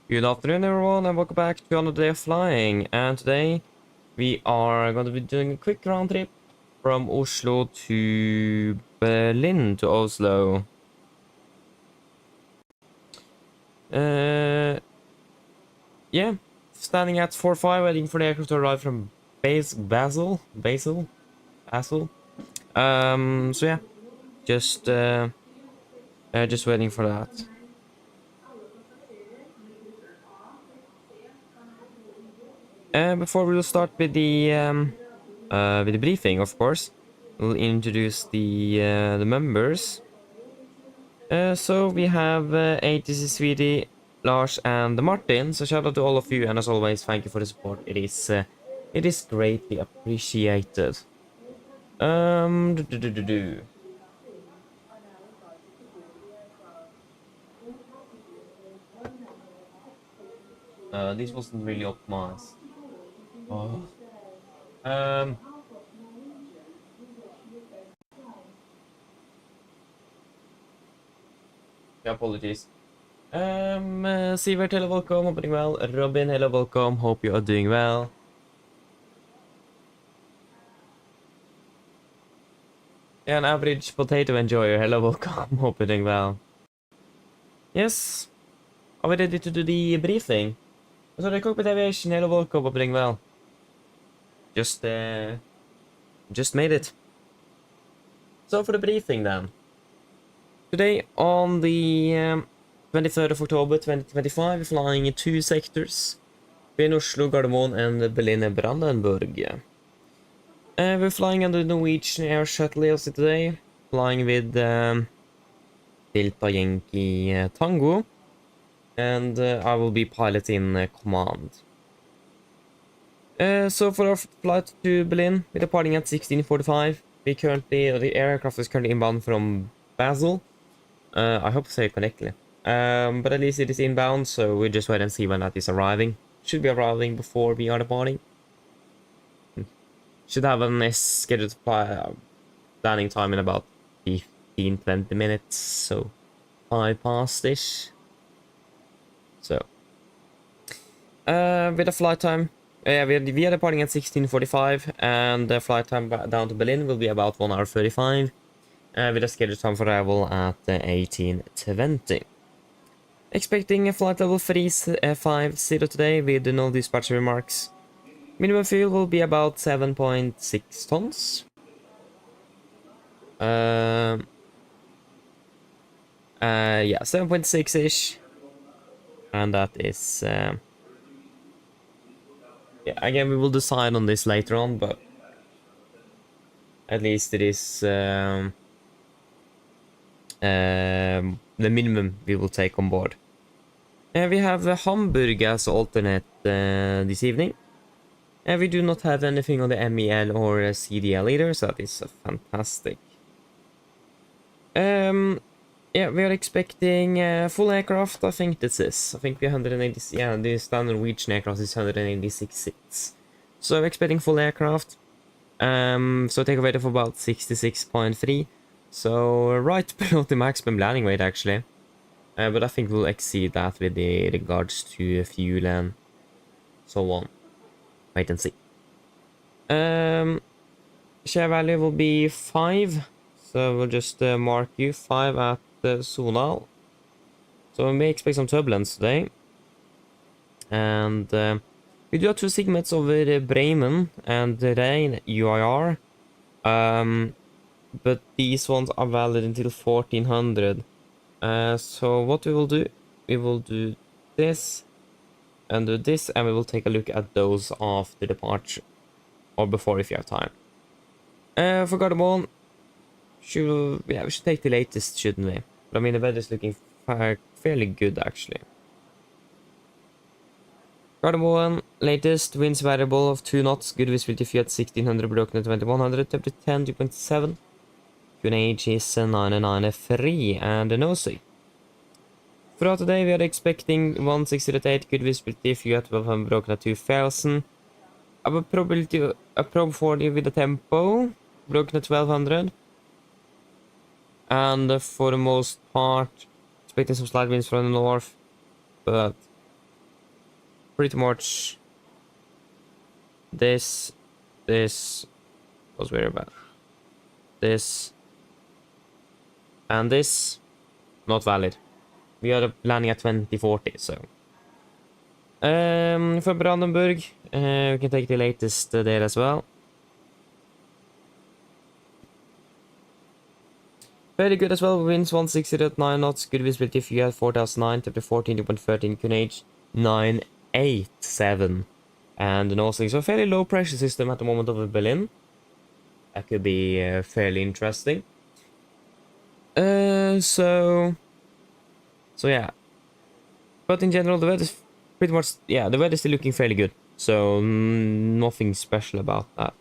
Good afternoon everyone and welcome back to another day of flying, and today we are going to be doing a quick round trip from Oslo to Berlin to Oslo. Yeah, standing at 4-5 waiting for the aircraft to arrive from Basel. So yeah, just waiting for that. Before we'll start with the briefing, of course, we'll introduce the members. So we have ATC Swede, Lars, and Martin. So shout out to all of you, and as always, thank you for the support. It is greatly appreciated. This wasn't really optimized. Oh. Apologies. Sivert, hello, welcome. Hope you're doing well. Robin, hello, welcome. Hope you are doing well. Yeah, an average potato enjoyer, hello, welcome. Hope you're doing well. Yes. Are we ready to do the briefing? So the cockpit aviation, hello, welcome. Hope you're doing well. Just made it. So for the briefing then. Today on the 23rd of October 2025, we're flying in two sectors. We're in Oslo, Gardermoen, and Berlin, Brandenburg. We're flying under the Norwegian Air Shuttle also today, flying with Delta Yankee Tango, and I will be piloting command. So for our flight to Berlin, we're departing at 16:45. The aircraft is currently inbound from Basel. I hope to say it correctly. But at least it is inbound, so we'll just wait and see when that is arriving. Should be arriving before we are departing. Should have a scheduled landing time in about 15-20 minutes, so 5 past-ish. So, with the flight time, we are departing at 16:45, and the flight time down to Berlin will be about 1 hour 35. With a scheduled time for arrival at 18:20. Expecting a flight level 350 today with no dispatch remarks. Minimum fuel will be about 7.6 tons. Yeah, 7.6-ish. And that is... yeah, again, we will decide on this later on, but... At least it is... the minimum we will take on board. We have Hamburg as alternate this evening. We do not have anything on the MEL or CDL either, so that is fantastic. Yeah, we are expecting full aircraft. I think this is. I think we're 180. Yeah, the standard Norwegian aircraft is 186 seats. So we're expecting full aircraft. So take a weight of about 66.3. So right below the maximum landing weight actually. But I think we'll exceed that with the regards to fuel and so on. Wait and see. Share value will be 5. So we'll just mark you 5 at Sonal. So we may expect some turbulence today. And we do have 2 segments over Bremen and Rhein UIR. But these ones are valid until 1400. So what we will do this and do this, and we will take a look at those after departure or before if you have time. For Gardermoen, we should take the latest, shouldn't we? But I mean, the weather is looking fairly good actually. Gardermoen, latest winds variable of 2 knots, good visibility view at 1600, broken at 2100, temperature 10, 2.7. QNH is 993 and a nosy. Throughout the day, we are expecting 160.8, good visibility view at 1200, broken at 2000. A probability a probe 40 with a tempo, broken at 1200. And for the most part, expecting some slight winds from the north, but pretty much this was very bad. This and this not valid. We are landing at 2040, so for Brandenburg, we can take the latest there as well. Very good as well. Winds 160 at 9 knots. Good visibility if you have 4009, temperature 14.13, QNH 987. And an also, so fairly low pressure system at the moment over Berlin. That could be fairly interesting. So yeah. But in general, the weather's pretty much, yeah, the weather's still looking fairly good. So nothing special about that.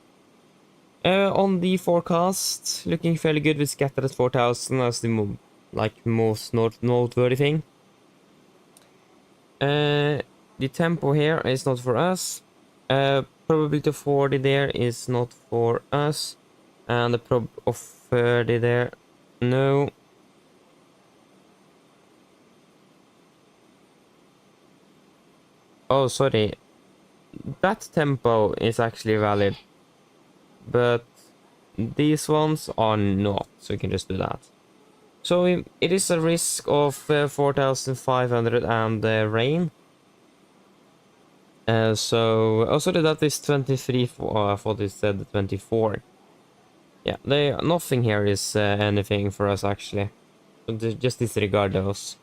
On the forecast, looking fairly good with scattered at 4000 as the most noteworthy thing. The tempo here is not for us. Probability of 40 there is not for us. And the prob of 30 there, no. Oh, sorry. That tempo is actually valid. But these ones are not, so we can just do that. So it is a risk of 4500 and rain. So also that is 23 for I thought it said 24. Yeah, nothing here is anything for us actually. So just disregard those.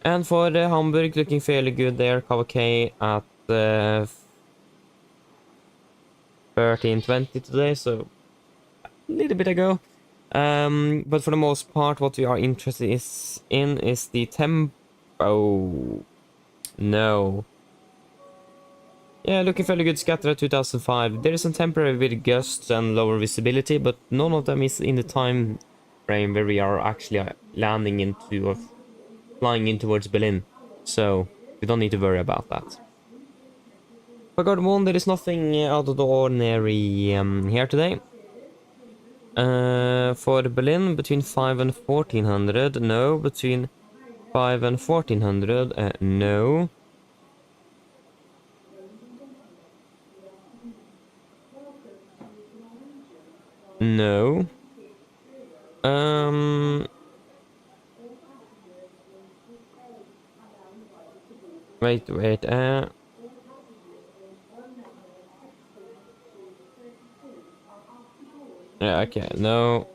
And for the Hamburg, looking fairly good there. KVK at 1320 today, so a little bit ago. But for the most part, what we are interested in is the tempo. No. Yeah, looking fairly good. Scatter at 2005. There is some temporary with gusts and lower visibility, but none of them is in the time frame where we are actually landing into or flying in towards Berlin. So we don't need to worry about that. For Gardermoen, there is nothing out of the ordinary here today. For Berlin, between 5 and 1400, no. Between 5 and 1400, no. No. Wait. Yeah, okay, no.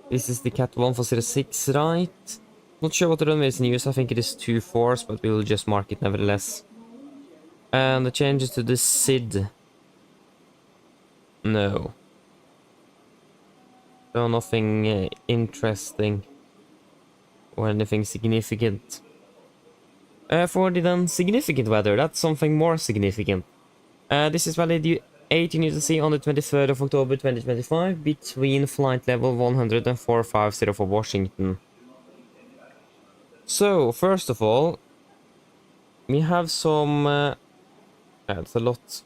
This is the Cat 1406, right? Not sure what the runway is in use. I think it is 24s, but we will just mark it nevertheless. And the changes to the SID. No. So nothing interesting. Or anything significant. For the then significant weather, that's something more significant. This is valid 18 UTC on the 23rd of October 2025 between flight level 100 and 450 for Washington. So, first of all, we have some... it's a lot.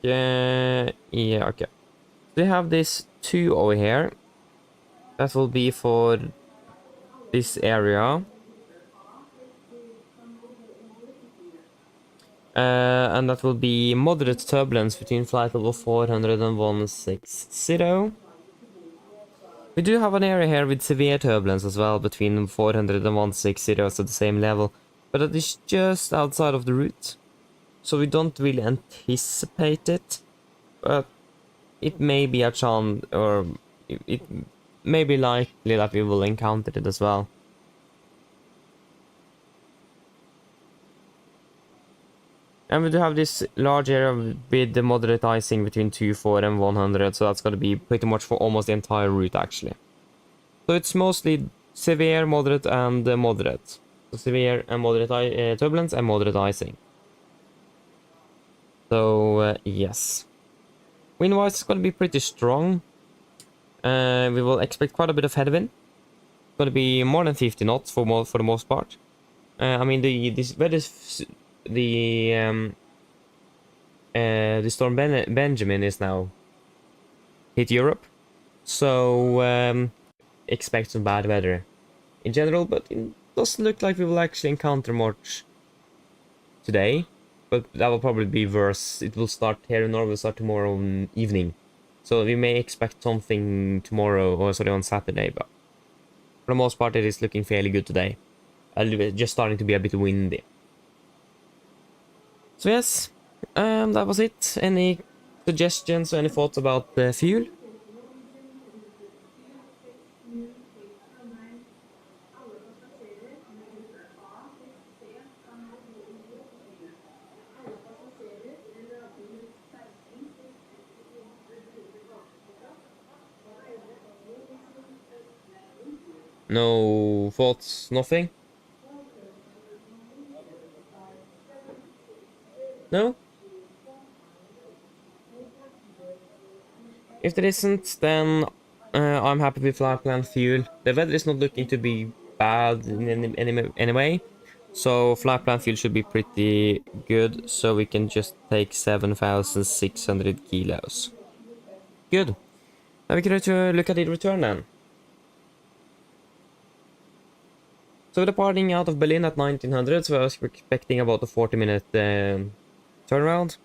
Yeah, okay. We have this 2 over here. That will be for this area. And that will be moderate turbulence between flight level 400 and 160. We do have an area here with severe turbulence as well between 400 and 160, so the same level. But that is just outside of the route. So we don't really anticipate it. But it may be a chance, or it may be likely that we will encounter it as well. And we do have this large area with the moderate icing between 24 and 100, so that's going to be pretty much for almost the entire route actually. So it's mostly severe, moderate, and moderate. So severe and moderate turbulence and moderate icing. So yes. Wind-wise, it's going to be pretty strong. We will expect quite a bit of headwind. It's going to be more than 50 knots for the most part. I mean, the storm Benjamin is now hit Europe, so expect some bad weather in general, but doesn't look like we will actually encounter much today, but that will probably be worse. It will start here in Norway, will start tomorrow evening. So we may expect something tomorrow, or sorry, on Saturday, but for the most part it is looking fairly good today. Just starting to be a bit windy. So yes, that was it. Any suggestions or any thoughts about the fuel? No thoughts, nothing? No? If there isn't, then I'm happy with FlyPlan fuel. The weather is not looking to be bad in any way, so FlyPlan fuel should be pretty good, so we can just take 7,600 kilos. Good. Now we can look at the return then. So departing out of Berlin at 1900, so I was expecting about a 40-minute turnaround.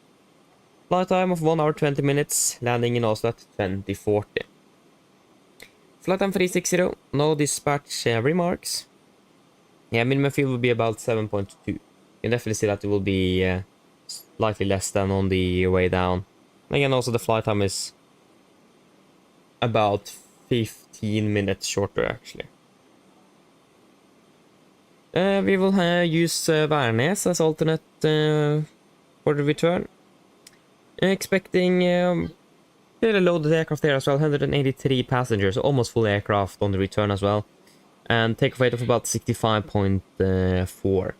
Flight time of 1 hour 20 minutes, landing in Oslo at 2040. Flight time 360, no dispatch remarks. Yeah, minimum fuel will be about 7.2. You can definitely see that it will be slightly less than on the way down. Again, also the flight time is about 15 minutes shorter, actually. We will use Værnes as alternate for the return. Expecting fairly loaded aircraft there as well, 183 passengers, almost full aircraft on the return as well. And takeoff weight of about 65.4.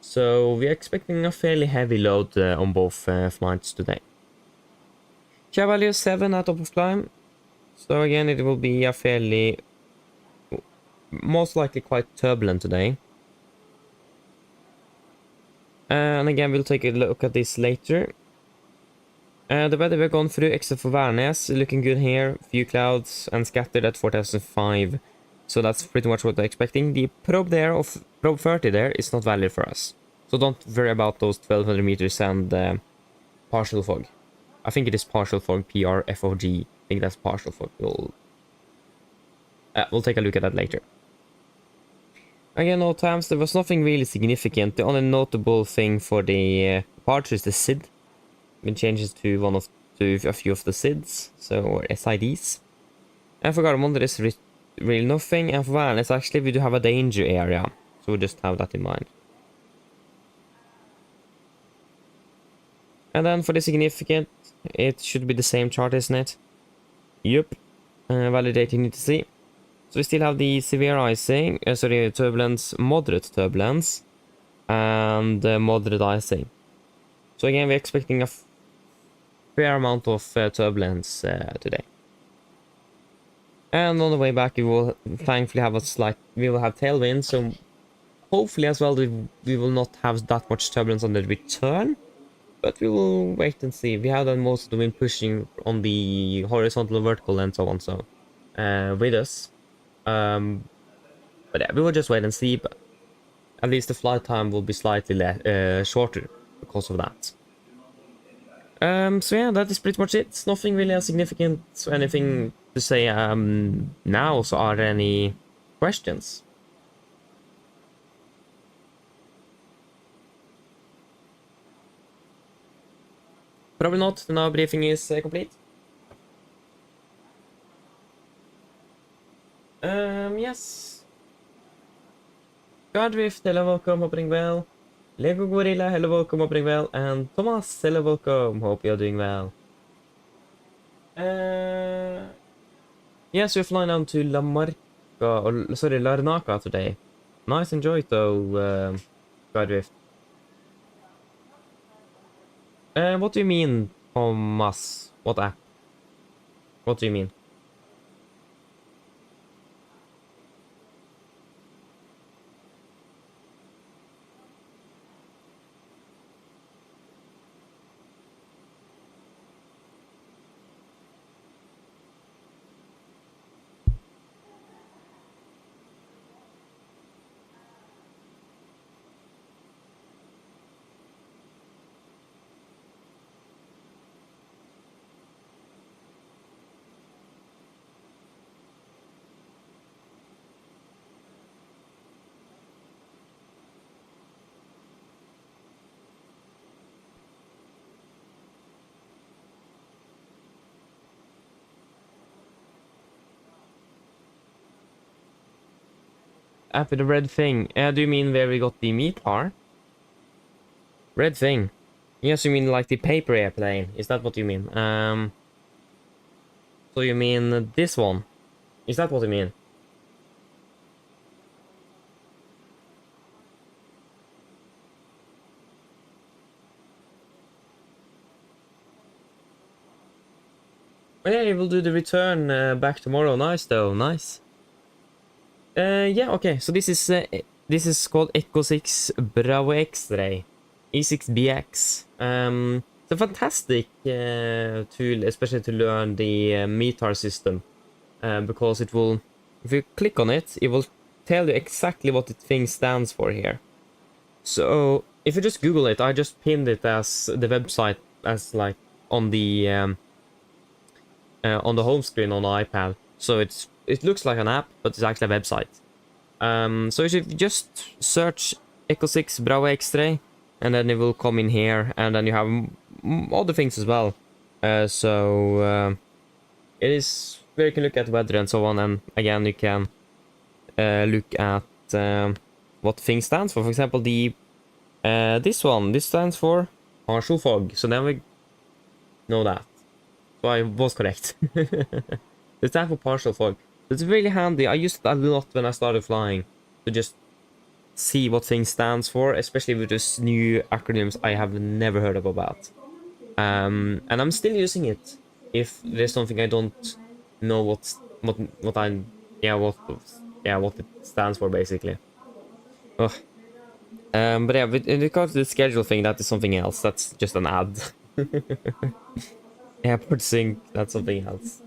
So we're expecting a fairly heavy load on both flights today. Chia value 7 at top of climb. So again, it will be a fairly, most likely quite turbulent today. And again, we'll take a look at this later. The weather we've gone through, except for Værnes, looking good here. Few clouds and scattered at 4005. So that's pretty much what I'm expecting. The probe there of probe 30 there is not valid for us. So don't worry about those 1200 meters and partial fog. I think it is partial fog, PRFOG. I think that's partial fog. We'll take a look at that later. Again, all times, there was nothing really significant. The only notable thing for the departure is the SID. It changes to a few of the SIDs, or SIDs. And for Gardermoen, there is really nothing. And for Værnes, actually, we do have a danger area, so we'll just have that in mind. And then for the significant, it should be the same chart, isn't it? Yup. Validating UTC. So we still have the severe icing, turbulence, moderate turbulence, and moderate icing. So again, we're expecting a fair amount of turbulence today. And on the way back, we will thankfully have we will have tailwind, so hopefully as well we will not have that much turbulence on the return. But we will wait and see. We have done most of the wind pushing on the horizontal and vertical and so on, so with us. But yeah, we will just wait and see, but at least the flight time will be slightly shorter because of that. So yeah, that is pretty much it. Nothing really significant, anything to say now. So are there any questions? Probably not. The now briefing is complete. Yes. Godrift, hello, welcome, hoping well. Lego Gorilla, hello, welcome, hoping well. And Thomas, hello, welcome, hope you're doing well. Yes, we're flying down to Larnaca today. Nice, enjoy it though, Godrift. What do you mean, Thomas? What app? What do you mean? app with the red thing. Do you mean where we got the meter? Red thing. Yes, you mean like the paper airplane. Is that what you mean? So you mean this one? Is that what you mean? Oh, yeah, you will do the return back tomorrow. Nice though, nice. Yeah, okay. So this is called Echo 6 Bravo X-Ray E6BX. It's a fantastic tool, especially to learn the METAR system, because it will, if you click on it, it will tell you exactly what the thing stands for here. So if you just Google it, I just pinned it as the website as like on the home screen on the iPad. So it looks like an app, but it's actually a website. So you should just search Echo 6 Bravo X-Ray, and then it will come in here, and then you have other things as well. It is where you can look at weather and so on, and again you can look at what thing stands for. For example, the this stands for partial fog. So then we know that. So I was correct. It stands for partial fog. It's really handy. I used it a lot when I started flying to just see what thing stands for, especially with these new acronyms I have never heard of about. And I'm still using it if there's something I don't know what it stands for basically. Ugh. But yeah, in regards to the schedule thing, that is something else. That's just an ad. Airport sync, that's something else.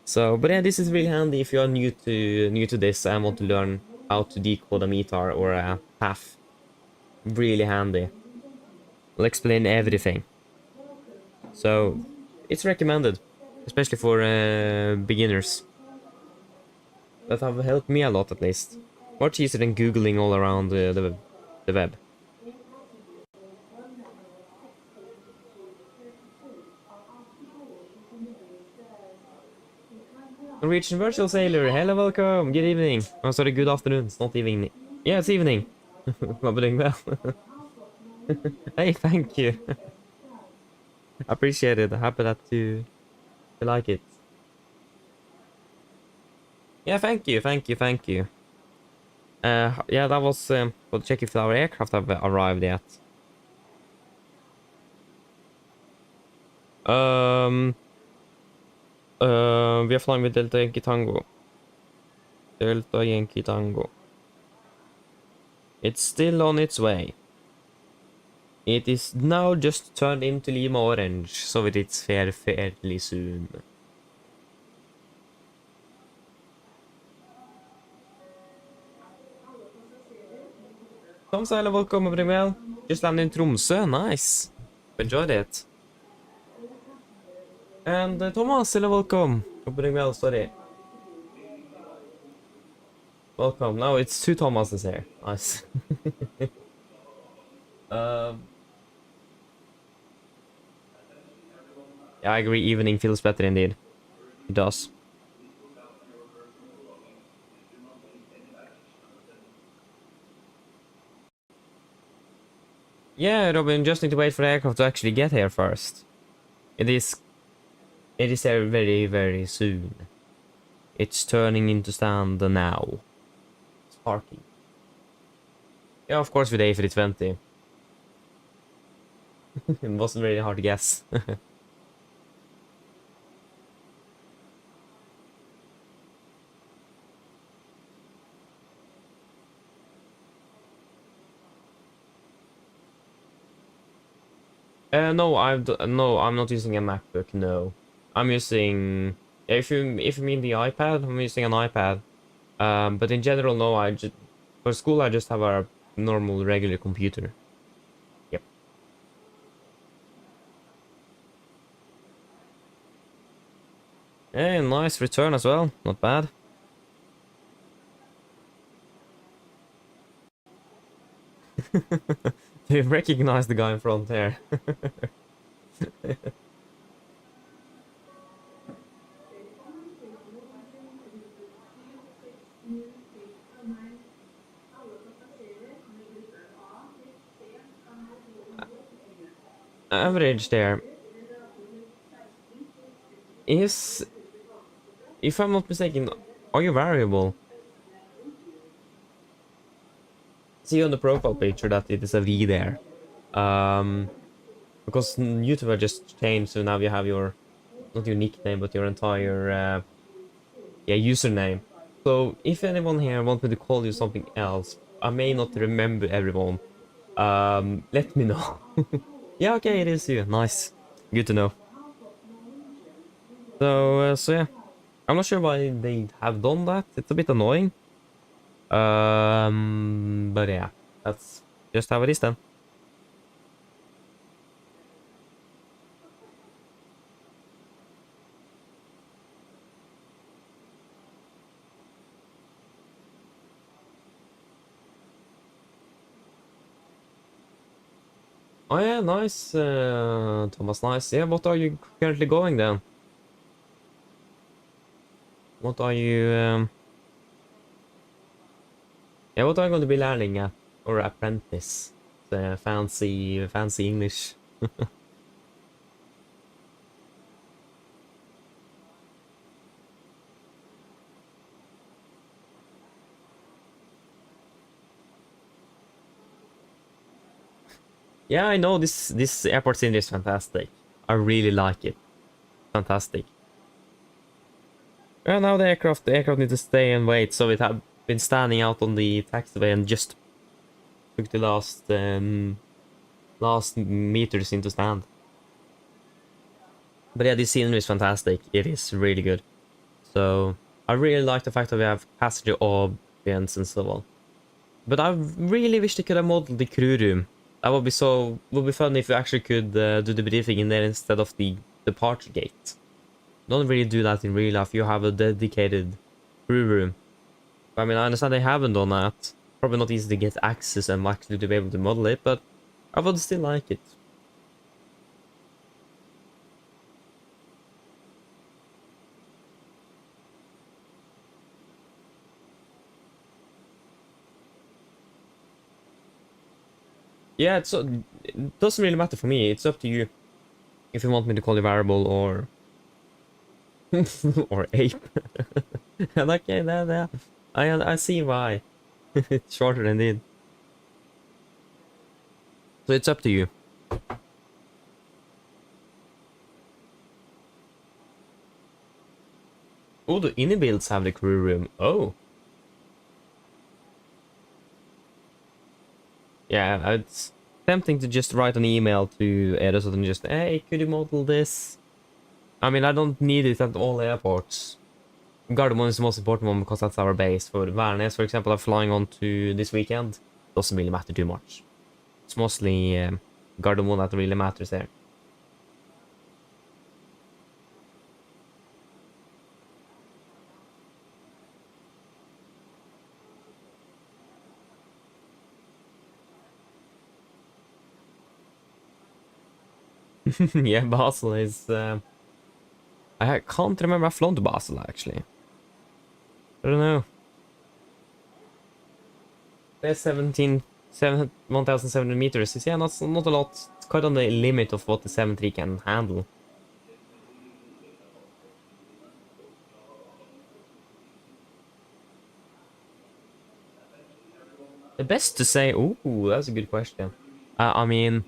So, but yeah, this is really handy if you are new to this and want to learn how to decode a meter or a path. Really handy. I'll explain everything. So, it's recommended, especially for beginners. That have helped me a lot, at least. Much easier than googling all around the web. Norwegian Virtual Sailor, hello, welcome, good evening. Oh, sorry, good afternoon, it's not evening. Yeah, it's evening. I'm doing well. Hey, thank you. Appreciate it, happy that you like it. Yeah, thank you, thank you, thank you. Yeah, that was to check if our aircraft have arrived yet. We are flying with Delta Yankee Tango. Delta Yankee Tango. It's still on its way. It is now just turned into Lima Orange, so it's fairly soon. Tom Seiler, welcome, Brimel. Just landed in Tromsø, nice. Enjoyed it. And Thomas, hello, welcome. Brimel, sorry. Welcome. Now it's two Thomases here. Nice. Yeah, I agree. Evening feels better indeed. It does. Yeah, Robin, just need to wait for the aircraft to actually get here first. It is there very, very soon. It's turning into stand now. It's parking. Yeah, of course with A320. It wasn't really hard to guess. No, I'm not using a MacBook. No, I'm using. If you mean the iPad, I'm using an iPad. But in general, no. For school I just have a normal regular computer. Yep. Hey, nice return as well. Not bad. You recognize the guy in front there. average there is, if I'm not mistaken, are you variable? See on the profile picture that it is a V there. Because YouTube just changed, so now you have your, not your nickname, but your entire yeah, username. So if anyone here wants me to call you something else, I may not remember everyone. Let me know. Yeah, okay, it is you. Nice. Good to know. So yeah, I'm not sure why they have done that. It's a bit annoying. But yeah, that's just how it is then. Oh yeah, nice, Thomas, nice. Yeah, what are you currently going then? What are you, yeah, what are you going to be learning at, or apprentice? The fancy English. Yeah, I know this airport scene is fantastic. I really like it. Fantastic. Well, now the aircraft need to stay and wait, so it had been standing out on the taxiway and just took the last meters into stand. But yeah, this scenery is fantastic. It is really good. So I really like the fact that we have passenger audience and so on. But I really wish they could have modeled the crew room. That would be fun if you actually could do the briefing in there instead of the departure gate. Don't really do that in real life. You have a dedicated crew room. I mean, I understand they haven't done that. Probably not easy to get access and actually to be able to model it, but I would still like it. Yeah, it doesn't really matter for me. It's up to you if you want me to call you variable or or ape. And okay, yeah, I see why. It's shorter indeed. So it's up to you. Oh, the inner builds have the crew room. Oh. Yeah, it's tempting to just write an email to Addons and just, hey, could you model this? I mean, I don't need it at all airports. Gardermoen is the most important one because that's our base. For Værnes, for example, I'm flying on to this weekend. Doesn't really matter too much. It's mostly Gardermoen that really matters there. Yeah, Basel is... I can't remember I've flown to Basel, actually. I don't know. There's 1,700 meters. Yeah, not a lot. It's quite on the limit of what the 7.3 can handle. The best to say... Ooh, that's a good question. I mean,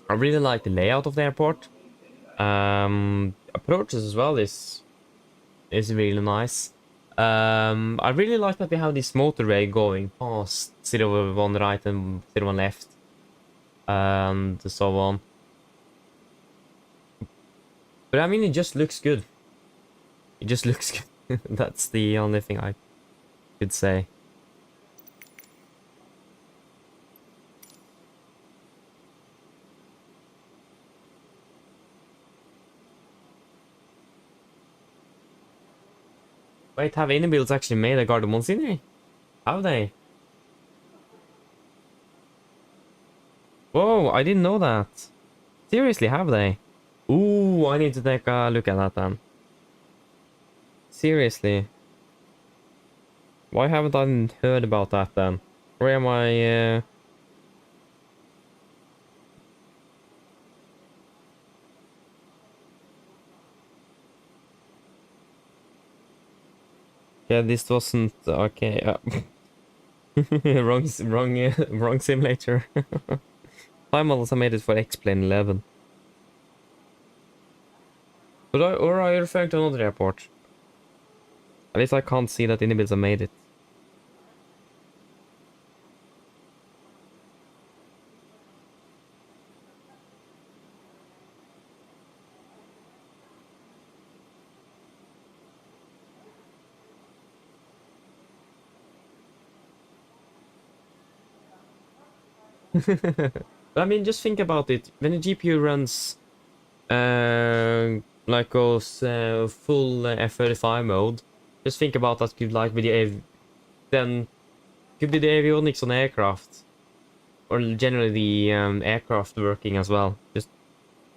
I really like the layout of the airport. Approaches as well is really nice. I really like that we have this motorway going past 01 right and 01 left, and so on. But I mean, it just looks good. It just looks good. That's the only thing I could say. Wait, have any builds actually made a Gardermoen scenery? Have they? Whoa, I didn't know that. Seriously, have they? Ooh, I need to take a look at that then. Seriously. Why haven't I heard about that then? Where am I? Yeah, this wasn't okay. Wrong simulator. Time models I made it for X-Plane 11. Or are you referring to another airport? At least I can't see that any builds have made it. But I mean, just think about it. When the GPU runs, like goes full F35 mode, just think about that could like be the then could be the avionics on aircraft, or generally the aircraft working as well. Just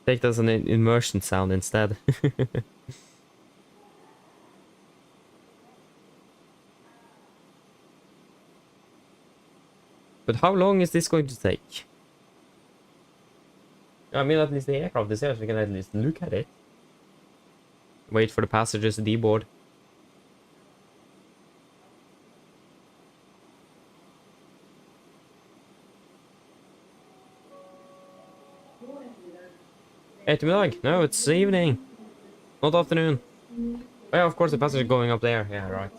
take that as an immersion sound instead. But how long is this going to take? I mean, at least the aircraft is here, so we can at least look at it. Wait for the passengers to deboard. Ettermiddag? No, it's evening. Not afternoon. Oh, yeah, of course the passenger going up there. Yeah, right.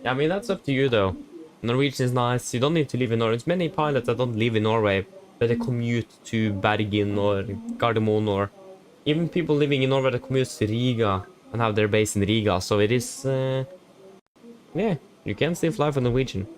Yeah, I mean, that's up to you though. Norwegian is nice. You don't need to live in Norway. There's many pilots that don't live in Norway, but they commute to Bergen or Gardermoen, or even people living in Norway that commute to Riga and have their base in Riga. So it is, yeah, you can still fly for Norwegian.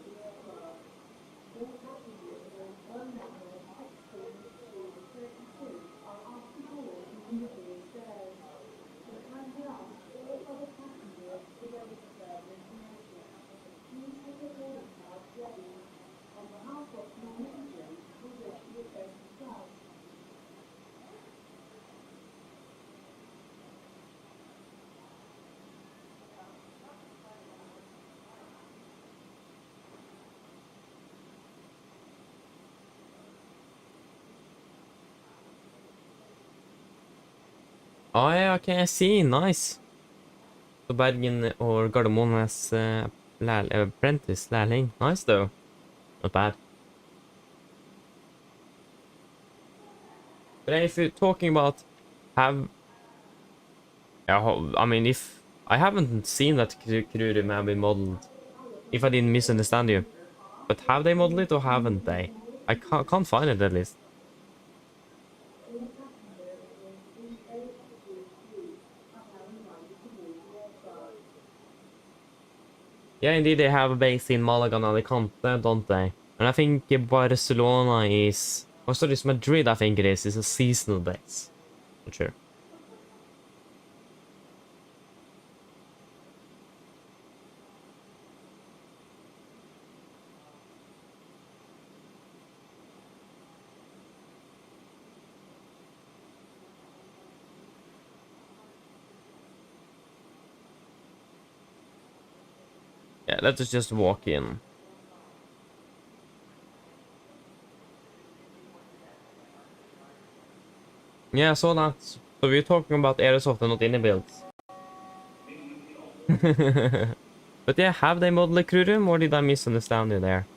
Oh yeah, okay, I see. Nice. So Bergen or Gardermoen as apprentice, lärling. Nice though. Not bad. But if you're talking about have, I mean, if I haven't seen that Kiruri have been modeled, if I didn't misunderstand you, but have they modeled it or haven't they? I can't find it at least. Yeah, indeed, they have a base in Malaga and Alicante, don't they? And I think Barcelona is, oh sorry, it's Madrid. I think it is. It's a seasonal base. Not sure. Yeah, let us just walk in. Yeah, I saw that. So we're talking about Airsoft and not any builds. But yeah, have they modeled Krurum or did I misunderstand you there?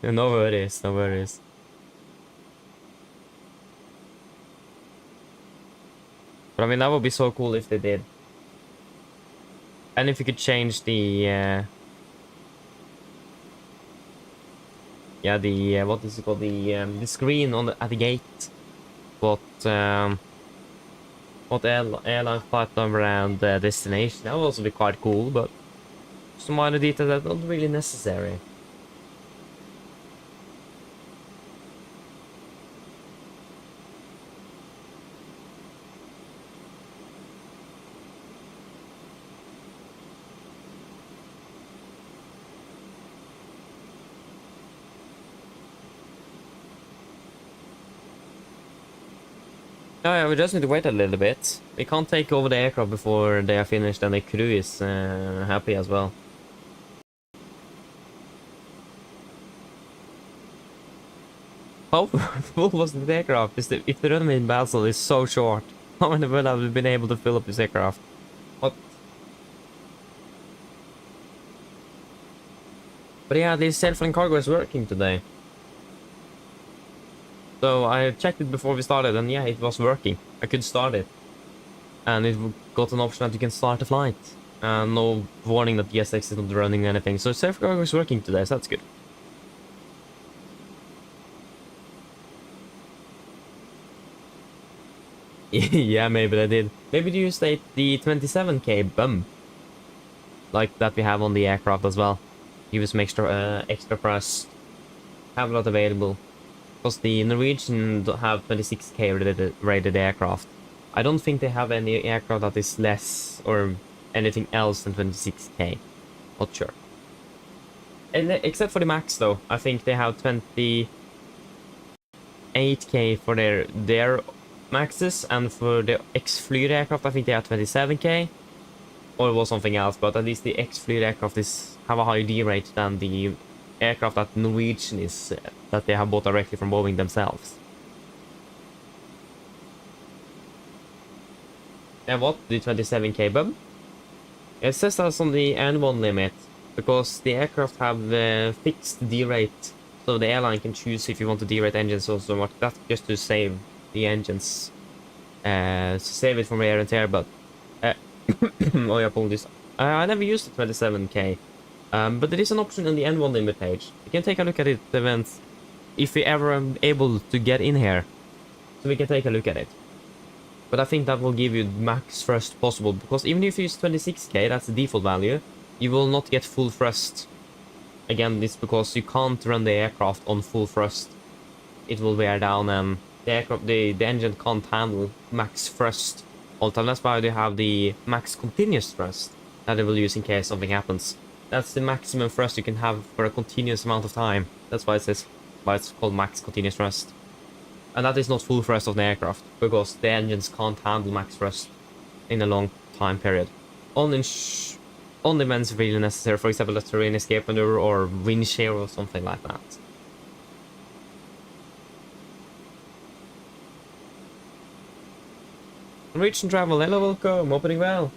No worries, no worries. But I mean, that would be so cool if they did. And if you could change the, yeah, the, what is it called? The screen on at the gate. What airline flight number and destination. That would also be quite cool, but some minor details that are not really necessary. Oh yeah, we just need to wait a little bit. We can't take over the aircraft before they are finished and the crew is happy as well. How full was the aircraft? If the runway in Basel is so short, how many would have been able to fill up this aircraft? What? But yeah, the self-flying cargo is working today. So I checked it before we started, and yeah, it was working. I could start it. And it got an option that you can start the flight. And no warning that GSX is not running or anything. So self-flying cargo is working today, so that's good. Yeah, maybe I did. Maybe you state the 27k bump. Like that we have on the aircraft as well. Give us some extra thrust. Have a lot available. Because the Norwegian have 26k rated aircraft. I don't think they have any aircraft that is less or anything else than 26k. Not sure. And, except for the Max though. I think they have 28k for their Maxes, and for the IFLY aircraft I think they have 27k. Or it was something else, but at least the IFLY aircraft have a higher D rate than the aircraft that Norwegian is, that they have bought directly from Boeing themselves. And what? The 27k bump? It says that's on the N1 limit, because the aircraft have fixed D rate, so the airline can choose if you want to D-rate engines or so much. That's just to save the engines, to save it from wear and tear, but oh yeah, apologies. I never used the 27k, but there is an option in the N1 limit page. You can take a look at it events if we ever am able to get in here, so we can take a look at it. But I think that will give you max thrust possible, because even if you use 26k, that's the default value, you will not get full thrust. Again, this because you can't run the aircraft on full thrust. It will wear down, and the engine can't handle max thrust all the time. That's why they have the max continuous thrust that they will use in case something happens. That's the maximum thrust you can have for a continuous amount of time. That's why it's called max continuous thrust. And that is not full thrust of the aircraft, because the engines can't handle max thrust in a long time period. Only when it's really necessary, for example a terrain escape maneuver or wind shear or something like that. Norwegian travel, hello, welcome, opening well.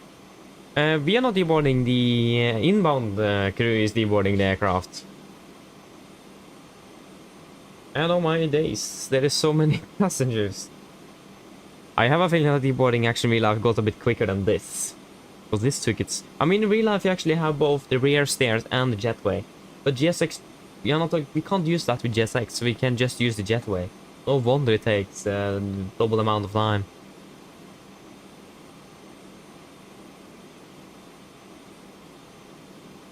We are not deboarding, the inbound crew is deboarding the aircraft. And oh my days, there is so many passengers. I have a feeling that deboarding actually in real life got a bit quicker than this. Because this took its... I mean, in real life you actually have both the rear stairs and the jetway. But GSX, we can't use that with GSX, so we can just use the jetway. No wonder it takes double amount of time.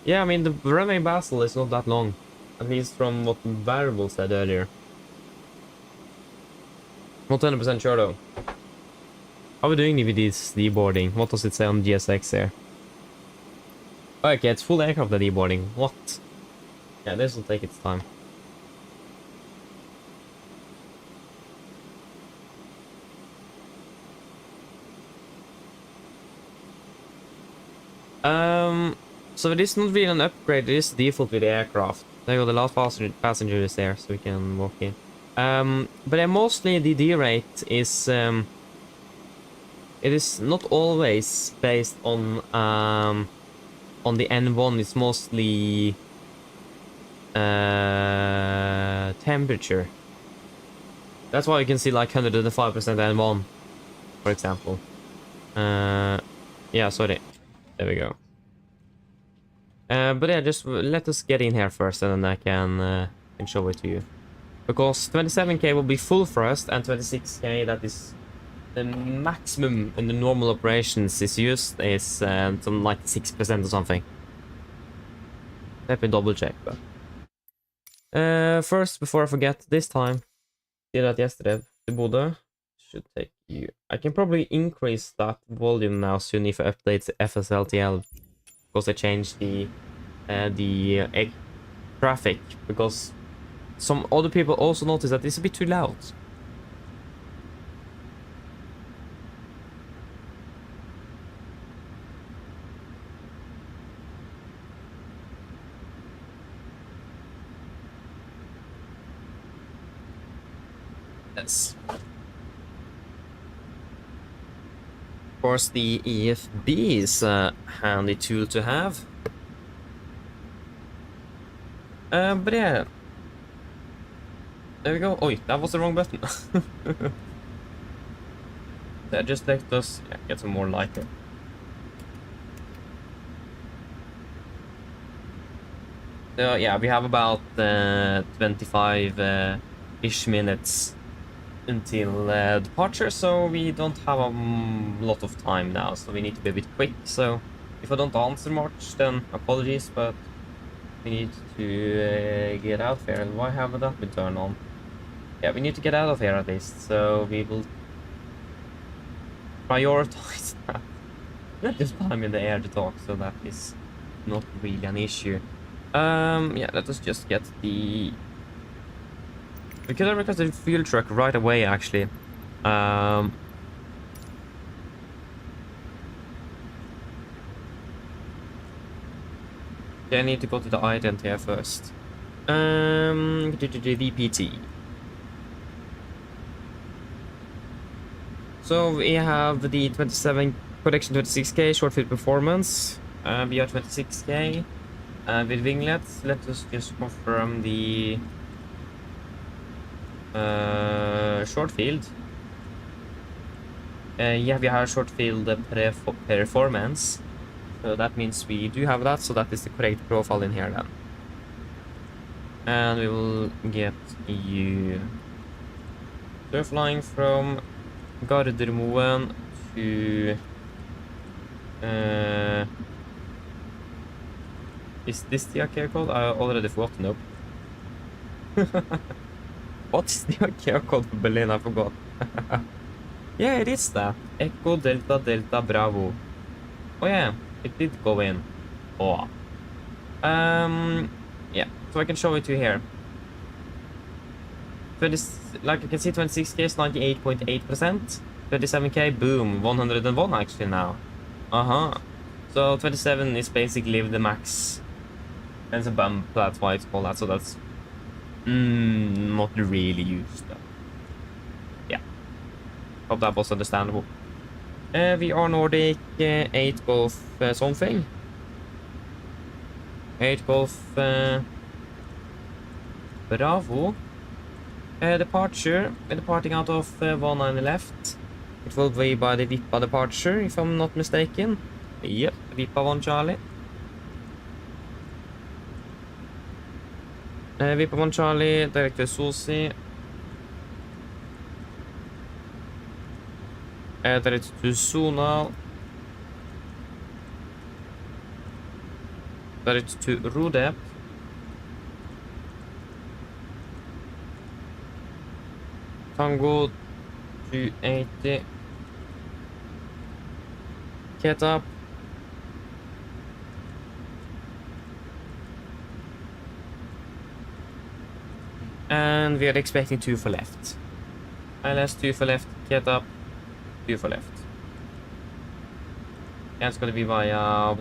Yeah, I mean, the runway in Basel is not that long. At least from what Variable said earlier. Not 100% sure though. How are we doing with this deboarding? What does it say on GSX here? Okay, it's full aircraft deboarding. What? Yeah, this will take its time. So it is not really an upgrade, it is default with the aircraft. There you go, the last passenger is there, so we can walk in. But mostly the D rate is it is not always based on the N1. It's mostly temperature. That's why you can see like 105% N1, for example. Yeah, sorry. There we go. But yeah, just let us get in here first, and then I can show it to you. Because 27k will be full thrust, and 26k, that is the maximum in the normal operations is used, is some like 6% or something. Let me double check, but first, before I forget, this time did that yesterday. The Bodø should take you. I can probably increase that volume now soon if I update the FSLTL, because I changed the traffic, because some other people also noticed that it's a bit too loud. Yes. Of course, the EFB is a handy tool to have. But yeah. There we go. Oh, that was the wrong button. That just let us get some more light here. So yeah, we have about 25-ish minutes until departure, so we don't have a lot of time now, so we need to be a bit quick. So if I don't answer much, then apologies, but we need to get out there. Why haven't that been turned on? Yeah, we need to get out of here at least, so we will prioritize that. Not just time in the air to talk, so that is not really an issue. Yeah, let us just get the... We could have requested the fuel truck right away, actually. Yeah, I need to go to the ident here first. VPT. So we have the 27 connection 26K short field performance. We are 26K. With winglets, let us just confirm the short field. Yeah, we have short field performance. So that means we do have that, so that is the correct profile in here then. And we will get you... So we're flying from Gardermoen to... Is this the IKEA code? I already forgot. Nope. What is the IKEA code for Berlin? I forgot. Yeah, it is that. Echo Delta Delta Bravo. Oh yeah, it did go in. Oh. Yeah, so I can show it to you here. Like you can see, 26K is 98.8%. 27K, boom, 101 actually now. So 27 is basically the max. And it's a bump, that's why it's called that, so that's not really used though. Yeah. Hope that was understandable. We are Nordic 8 Golf something. 8 Golf Bravo. Departure. We're departing out of 19 left. It will be by the Vippa departure, if I'm not mistaken. Yep, Vippa 1 Charlie. Vippa 1 Charlie, direct to Susi. Direct to Sonal. Direct to Rodep. Tango 280. Get up. And we are expecting 2 for left. ILS 2 for left, get up, 2 for left. And it's gonna be via...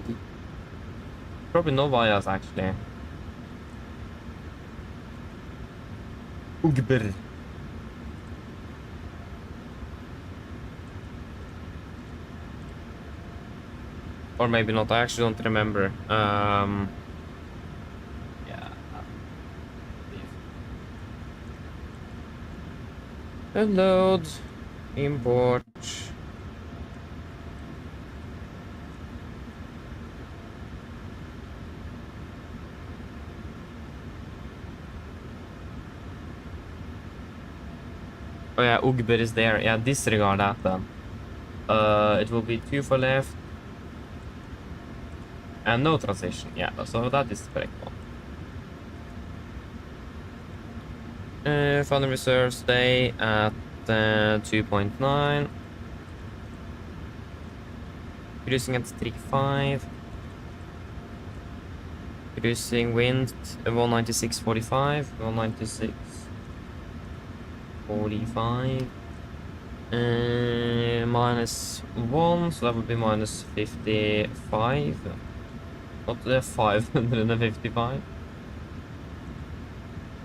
Probably no vias actually. Ugber. Or maybe not, I actually don't remember. Yeah. Load, import. Oh yeah, Ugber is there. Yeah, disregard that then. It will be 2 for left. And no transition. Yeah, so that is the correct one. Final reserve stay at 2.9. Cruising at 3.5. Cruising wind 196.45. 196.45. -1, so that would be -55. Not the 555.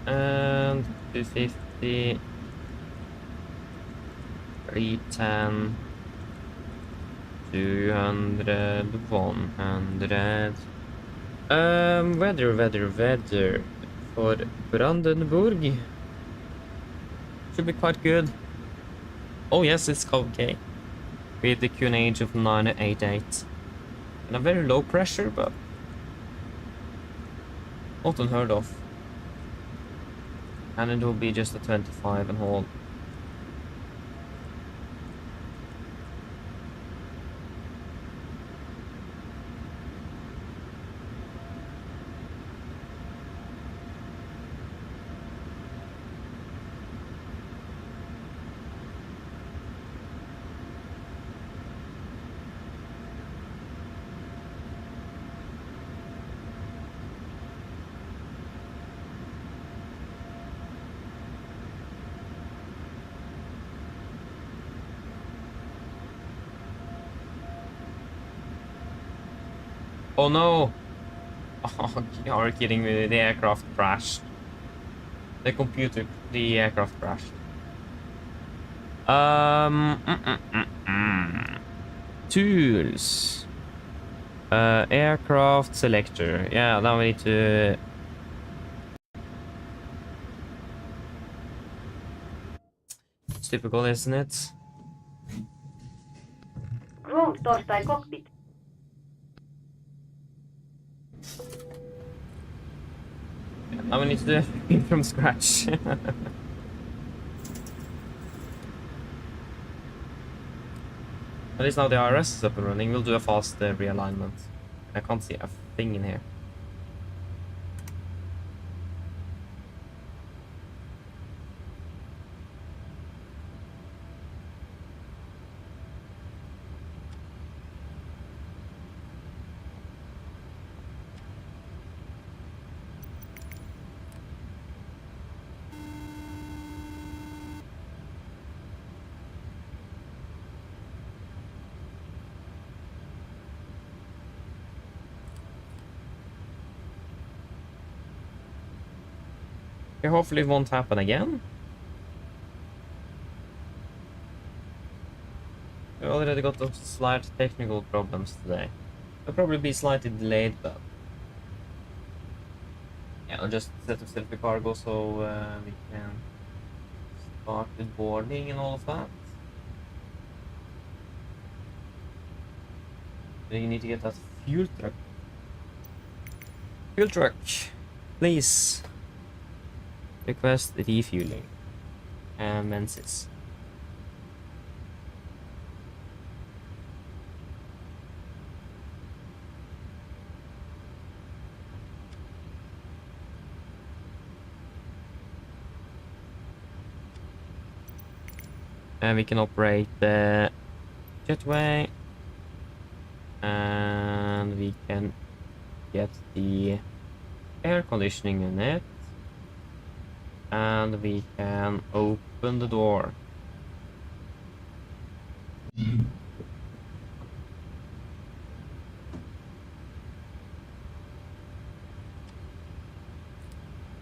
And 250. 310, 200, 100. Weather for Brandenburg should be quite good. Oh yes, it's okay. With the QNH of 988. And a very low pressure, but not unheard of. And it will be just a 25 and hold. Oh no! Oh, you are kidding me, the aircraft crashed. The aircraft crashed. Tools. Aircraft selector. Yeah, now we need to... It's typical, isn't it? Ground torstai cockpit. Now we need to do everything from scratch. At least now the RS is up and running. We'll do a fast realignment. I can't see a thing in here. Okay, hopefully it won't happen again. We already got some slight technical problems today. They'll probably be slightly delayed, but... Yeah, I'll just set up selfie cargo so we can start with boarding and all of that. Then you need to get that fuel truck. Fuel truck, please. Request refueling. Menses. And we can operate the jetway. And we can get the air conditioning unit. And we can open the door.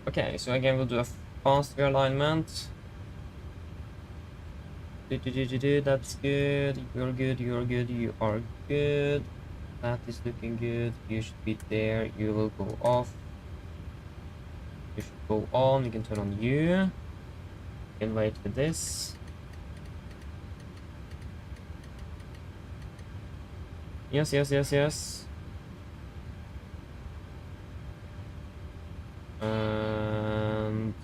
Okay, so again we'll do a fast realignment. That's good. You're good. You're good. You are good. That is looking good. You should be there. You will go off. You should go on. You can turn on you. You can wait for this. Yes, yes, yes, yes. And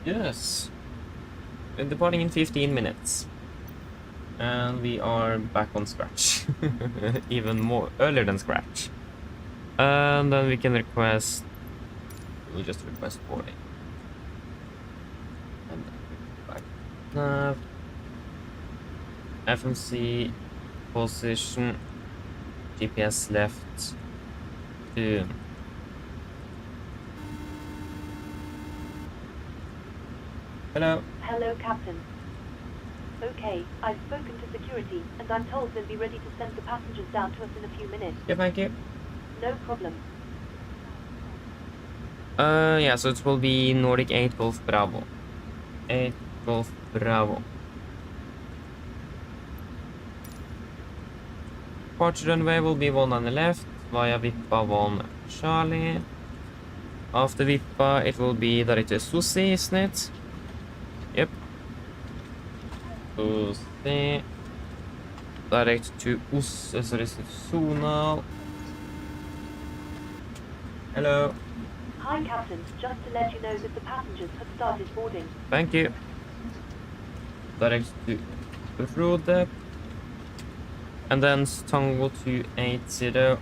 yes. We're departing in 15 minutes. And we are back on scratch. Even more earlier than scratch. And then we can request... We'll just request boarding. And then we go back. Nav. FMC. Position. GPS left. 2. Hello. Hello, Captain. Okay, I've spoken to security, and I'm told they'll be ready to send the passengers down to us in a few minutes. Yeah, thank you. No problem. Yeah, so it will be Nordic 8 Golf Bravo. 8 Golf Bravo. Departure runway will be 1 on the left, via Vippa 1 Charlie. After Vippa, it will be direct to Susi, isn't it? Yep. Susi. Direct to Sonal. Hello. Hi, Captain. Just to let you know that the passengers have started boarding. Thank you. Direct to Rode. And then Tango 280.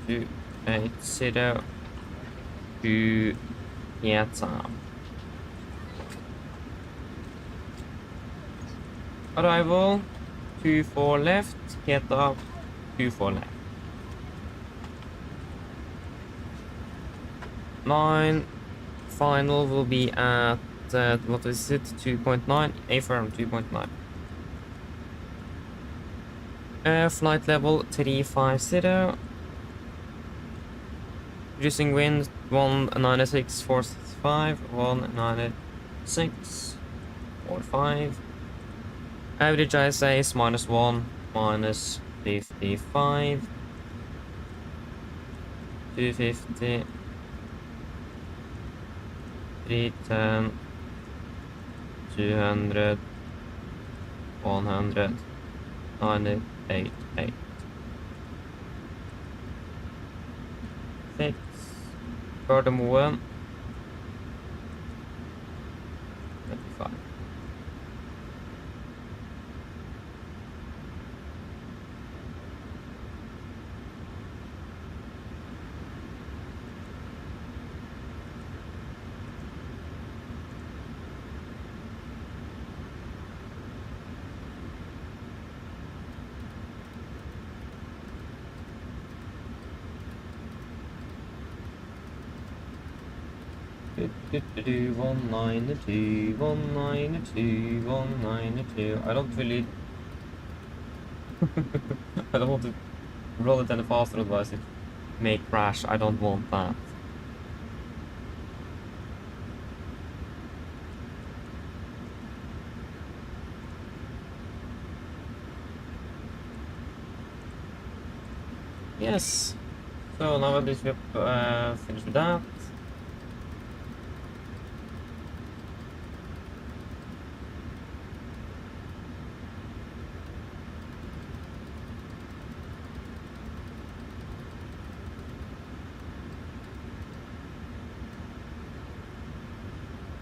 280. To Piazza. Arrival. 24 left. Pieta. 24 left. 9. Final will be at, what is it? 2.9. A-firm 2.9. Flight level 350. Reducing wind 196.465. 196.45. Average ISA is -1, -55. 250. 310. 200. 100. 98. 6. Gardermoen. 25. Do 192, 192, 192. I don't really. I don't want to roll it any faster, otherwise it may crash. I don't want that. Yes. So now at least we have finished with that.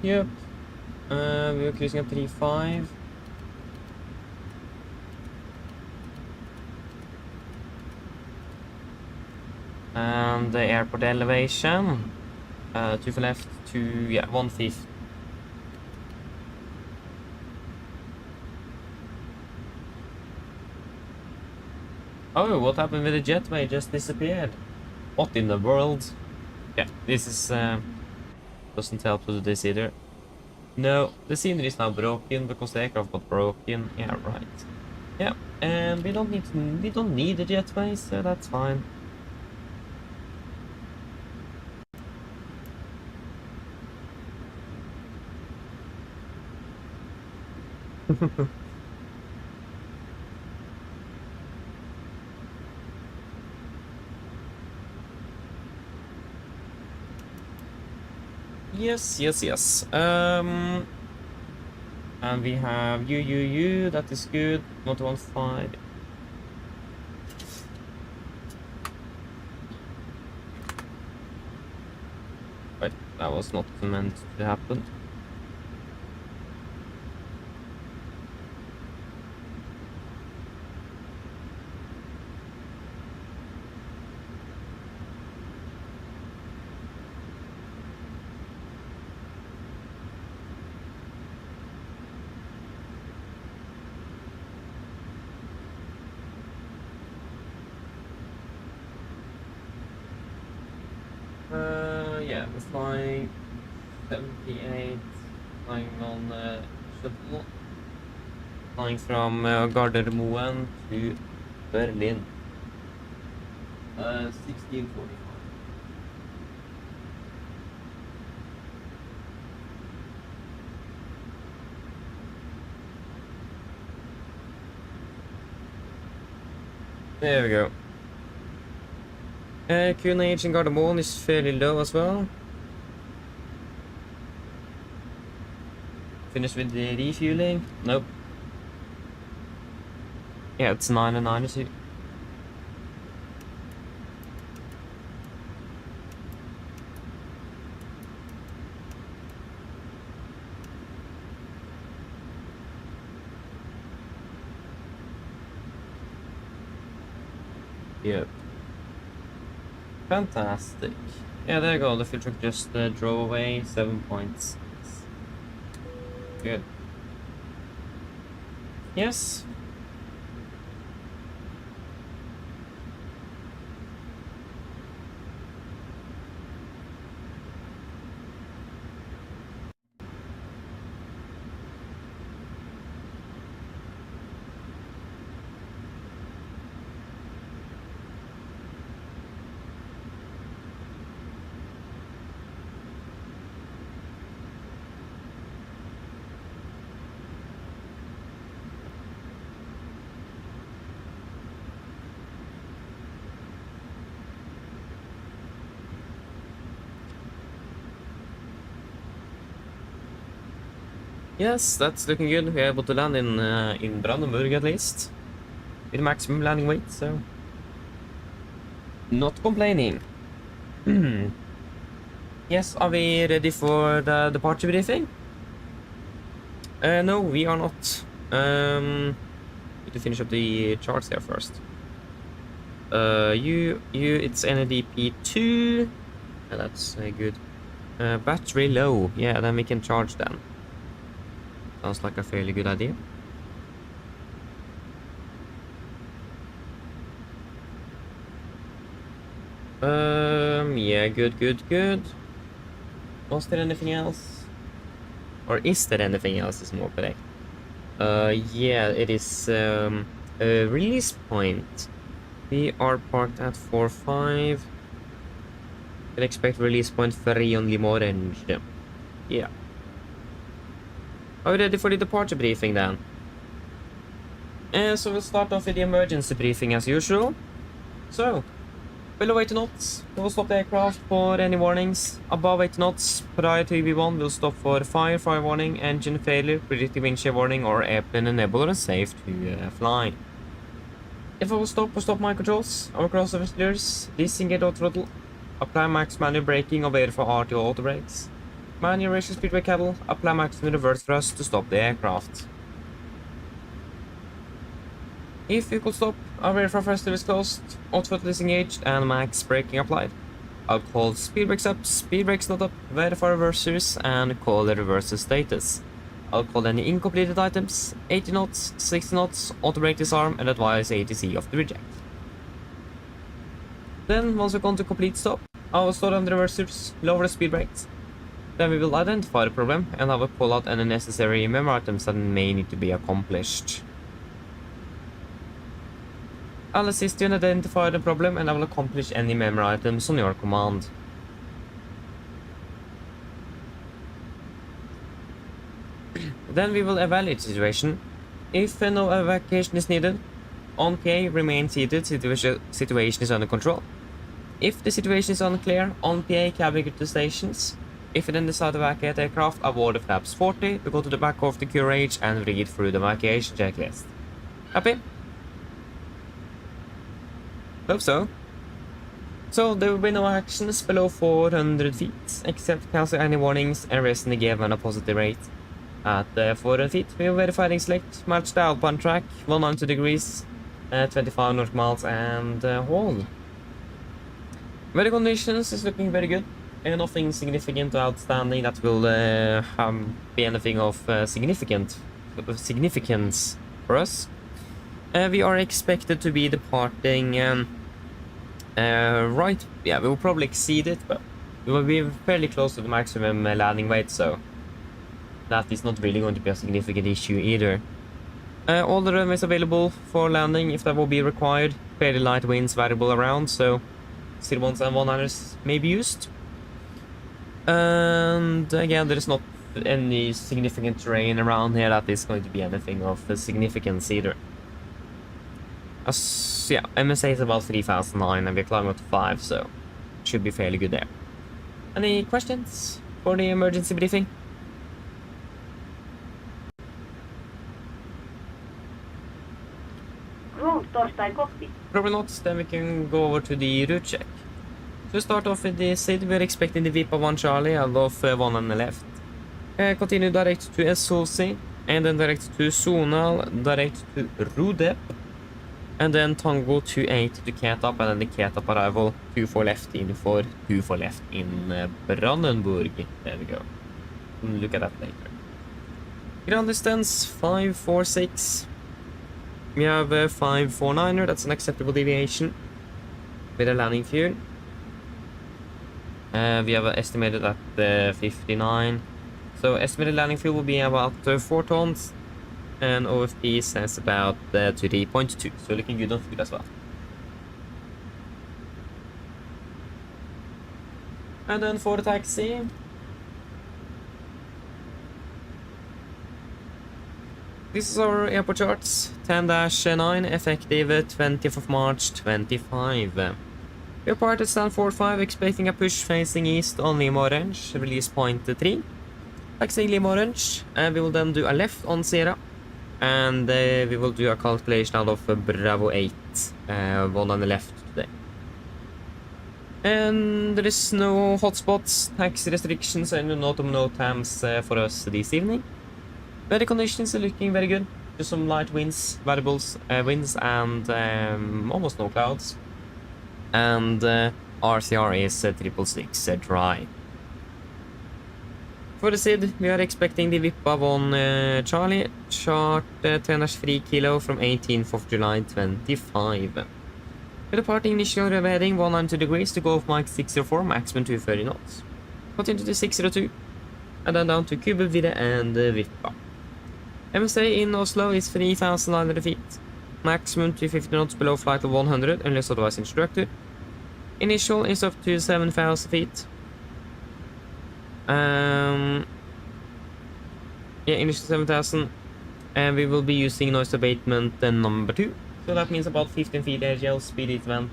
Yep. We're cruising at 3.5. And the airport elevation. 2 for left, 150. Oh, what happened with the jetway? It just disappeared. What in the world? Yeah, this is doesn't help to do this either. No, the scenery is now broken because the aircraft got broken. Yeah, right. Yeah, and we don't need the jetway, so that's fine. Yes. And we have you, that is good. 115. Right, that was not meant to happen. Yeah, we're flying 78, flying on shuttle. Flying from Gardermoen to Berlin. 1645. There we go. QNH in Gardermoen is fairly low as well. Finish with the refueling? Nope. Yeah, it's 9 and 92. Yep. Fantastic. Yeah, there you go. The fuel truck just drove away 7 points. Good. Yes. Yes, that's looking good. We're able to land in Brandenburg at least, with maximum landing weight, so not complaining. Yes, are we ready for the departure briefing? No, we are not. Need to finish up the charts here first. It's NADP2. Yeah, that's good. Battery low. Yeah, then we can charge them. Sounds like a fairly good idea. Yeah, good. Was there anything else? Or is there anything else is more correct? Yeah, it is a release point. We are parked at 4-5. Can expect release point 3 on Limorange. Yeah. Are we ready for the departure briefing then? So we'll start off with the emergency briefing as usual. So, below 80 knots, we will stop the aircraft for any warnings. Above 80 knots, prior to EV1, we'll stop for fire warning, engine failure, predictive wind shear warning, or airplane enabler and safe to fly. If I will stop, we'll stop my controls, our crossover steers, disengage auto throttle, apply max manual braking or verify RTO auto brakes. Manual ratio speedway cable, apply maximum reverse thrust to stop the aircraft. If you could stop, I'll verify first steer is closed, auto throttle is engaged, and max braking applied. I'll call speed brakes up, speed brakes not up, verify reversers, and call the reverser status. I'll call any incompleted items, 80 knots, 60 knots, auto brake disarm, and advise ATC of the reject. Then, once we come to complete stop, I will slow down the reversers, lower the speed brakes. Then we will identify the problem, and I will call out any necessary memory items that may need to be accomplished. I'll assist you in identifying the problem, and I will accomplish any memory items on your command. Then we will evaluate the situation. If no evacuation is needed, on PA remain seated, situation is under control. If the situation is unclear, on PA cabin to the stations. If you then decide to evacuate the aircraft, avoid the flaps 40, to go to the back of the QRH and read through the evacuation checklist. Happy? Hope so. So there will be no actions below 400 feet, except cancel any warnings and rest in the gear when a positive rate. At 400 feet, we will verify the select, match the alpine track, 190 degrees, 25 north miles, and hold. Weather conditions is looking very good. Nothing significant or outstanding that will be anything of significance for us. We are expected to be departing right. Yeah, we will probably exceed it, but we will be fairly close to the maximum landing weight, so that is not really going to be a significant issue either. All the runways available for landing, if that will be required. Fairly light winds variable around, so 01s and 100s may be used. And again, there is not any significant terrain around here that is going to be anything of significance either. Yeah, MSA is about 3009 and we're climbing up to 5, so should be fairly good there. Any questions for the emergency briefing? Ground Torstai cockpit. Probably not, then we can go over to the route check. To start off with the SID, we're expecting the VIP of 1 Charlie out of 1 on the left. Continue direct to SOC, and then direct to Zonal, direct to Rudep, and then Tango 28 to Ketap, and then the Ketap arrival 24 left in for 24 left in Brandenburg. There we go. We'll look at that later. Ground distance 546. We have 549er, that's an acceptable deviation with a landing fuel. We have estimated at 59. So estimated landing fuel will be about 4 tons. And OFP says about 3.2. So looking good on fuel as well. And then for the taxi. This is our airport charts. 10-9 effective 20th of March 25. We are part at stand 45, expecting a push facing east on Lima Orange, release point 3. Taxi Lima Orange, and we will then do a left on Sierra, and we will do a calculation out of Bravo 8, one on the left today. And there is no hotspots, taxi restrictions, and no TAMs for us this evening. Weather conditions are looking very good. Just some light winds, variables, winds, and almost no clouds. And RCR is 666 dry. For the SID, we are expecting the VIP of 1 Charlie, chart 3 kilo from 18th of July 25. With departing initial rev heading 192 degrees to Gulf Mike 604, maximum 230 knots. Continue to 602, and then down to Kubelvide and Vippa. MSA in Oslo is 3,900 feet. Maximum 250 knots below flight of 100 unless otherwise instructed. Initial is up to 7,000 feet. Yeah, initial 7,000. And we will be using noise abatement number 2. So that means about 15 feet AGL, speed event,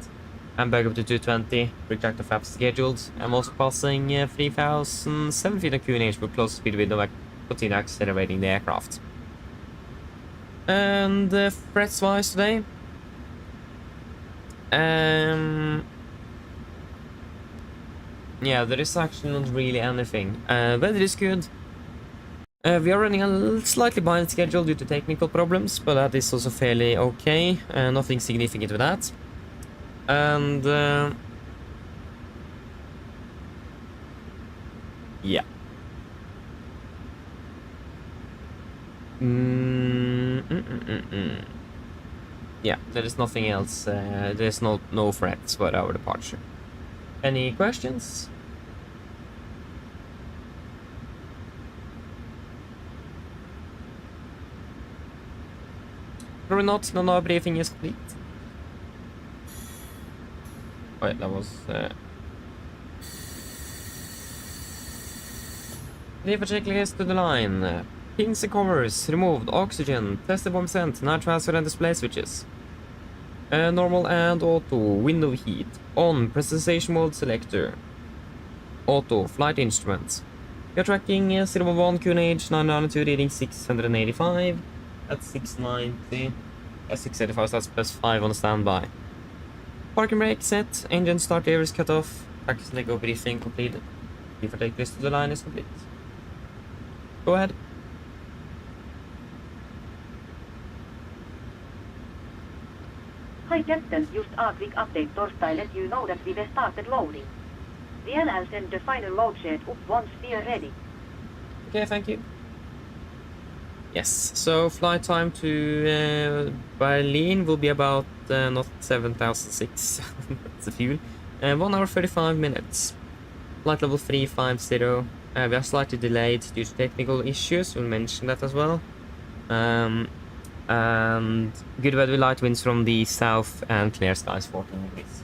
and back up to 220. Retractor flaps scheduled. I'm also passing 3,007 feet of QNH with close speed window, continue accelerating the aircraft. And threats wise today, yeah, there is actually not really anything. Weather is good. We are running a slightly behind schedule due to technical problems, but that is also fairly okay. Nothing significant with that. And yeah. Yeah, there is nothing else. There's no threats for our departure. Any questions? Probably not. No, briefing is complete. Wait, that was. Lever checklist to the line. Pings and covers removed. Oxygen. Tester bomb sent. Now transfer and display switches. Normal and auto. Window heat. On. Presentation mode selector. Auto. Flight instruments. We are tracking 01 QNH 992 reading 685. That's 690. 685, so that's plus 5 on standby. Parking brake set. Engine start lever is cut off. Taxi leg briefing completed. Lever checklist to the line is complete. Go ahead. Hi Captain, just a quick update. Torstai let you know that we've started loading. I'll send the final load shed up once we are ready. Okay, thank you. Yes, so flight time to Berlin will be about not 7,006, that's the fuel, 1 hour 35 minutes. Flight level 350, we are slightly delayed due to technical issues, we'll mention that as well. And good weather with light winds from the south and clear skies 14 degrees.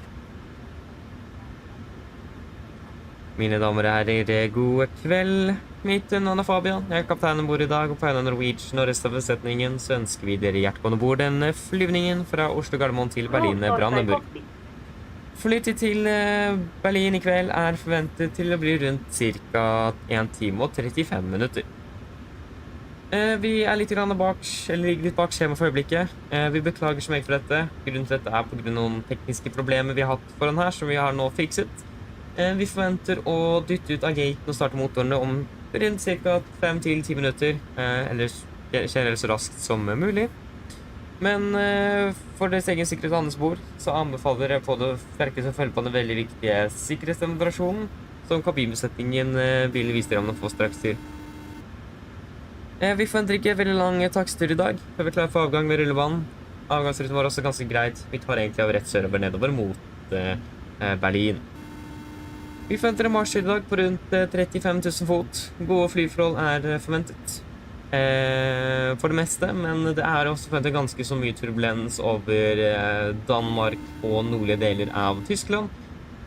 Mine damer og herrer, god kveld. Mitt navn er Fabian. Jeg er kapteinen bord i dag, og på vegne av Norwegian og resten av besetningen så ønsker vi dere hjertgående bord denne flyvningen fra Oslo Gardermoen til Berlin Brandenburg. Flytid til Berlin i kveld er forventet til å bli rundt ca. 1 time og 35 minutter. Vi er litt bak skjema for øyeblikket. Vi beklager så meget for dette. Grunnen til dette er på grunn av noen tekniske problemer vi har hatt foran her, som vi har nå fikset. Vi forventer å dytte ut av gaten og starte motorene om rundt ca. 5-10 minutter, eller skjer så raskt som mulig. Men for deres egen sikkerhet og andres bord, så anbefaler jeg på det sterkeste å følge på den veldig viktige sikkerhetsdemonstrasjonen, som kabinbesetningen vil vise dere om noen få straks til. Vi forventer ikke veldig lang taksttur i dag, for vi er klar for avgang med rullebanen. Avgangsruten var også ganske greit. Vi tar egentlig av rett sørover nedover mot Berlin. Vi forventer en marsj i dag på rundt 35 000 fot. Gode flyforhold er forventet. For det meste, men det er også forventet ganske så mye turbulens over Danmark og nordlige deler av Tyskland.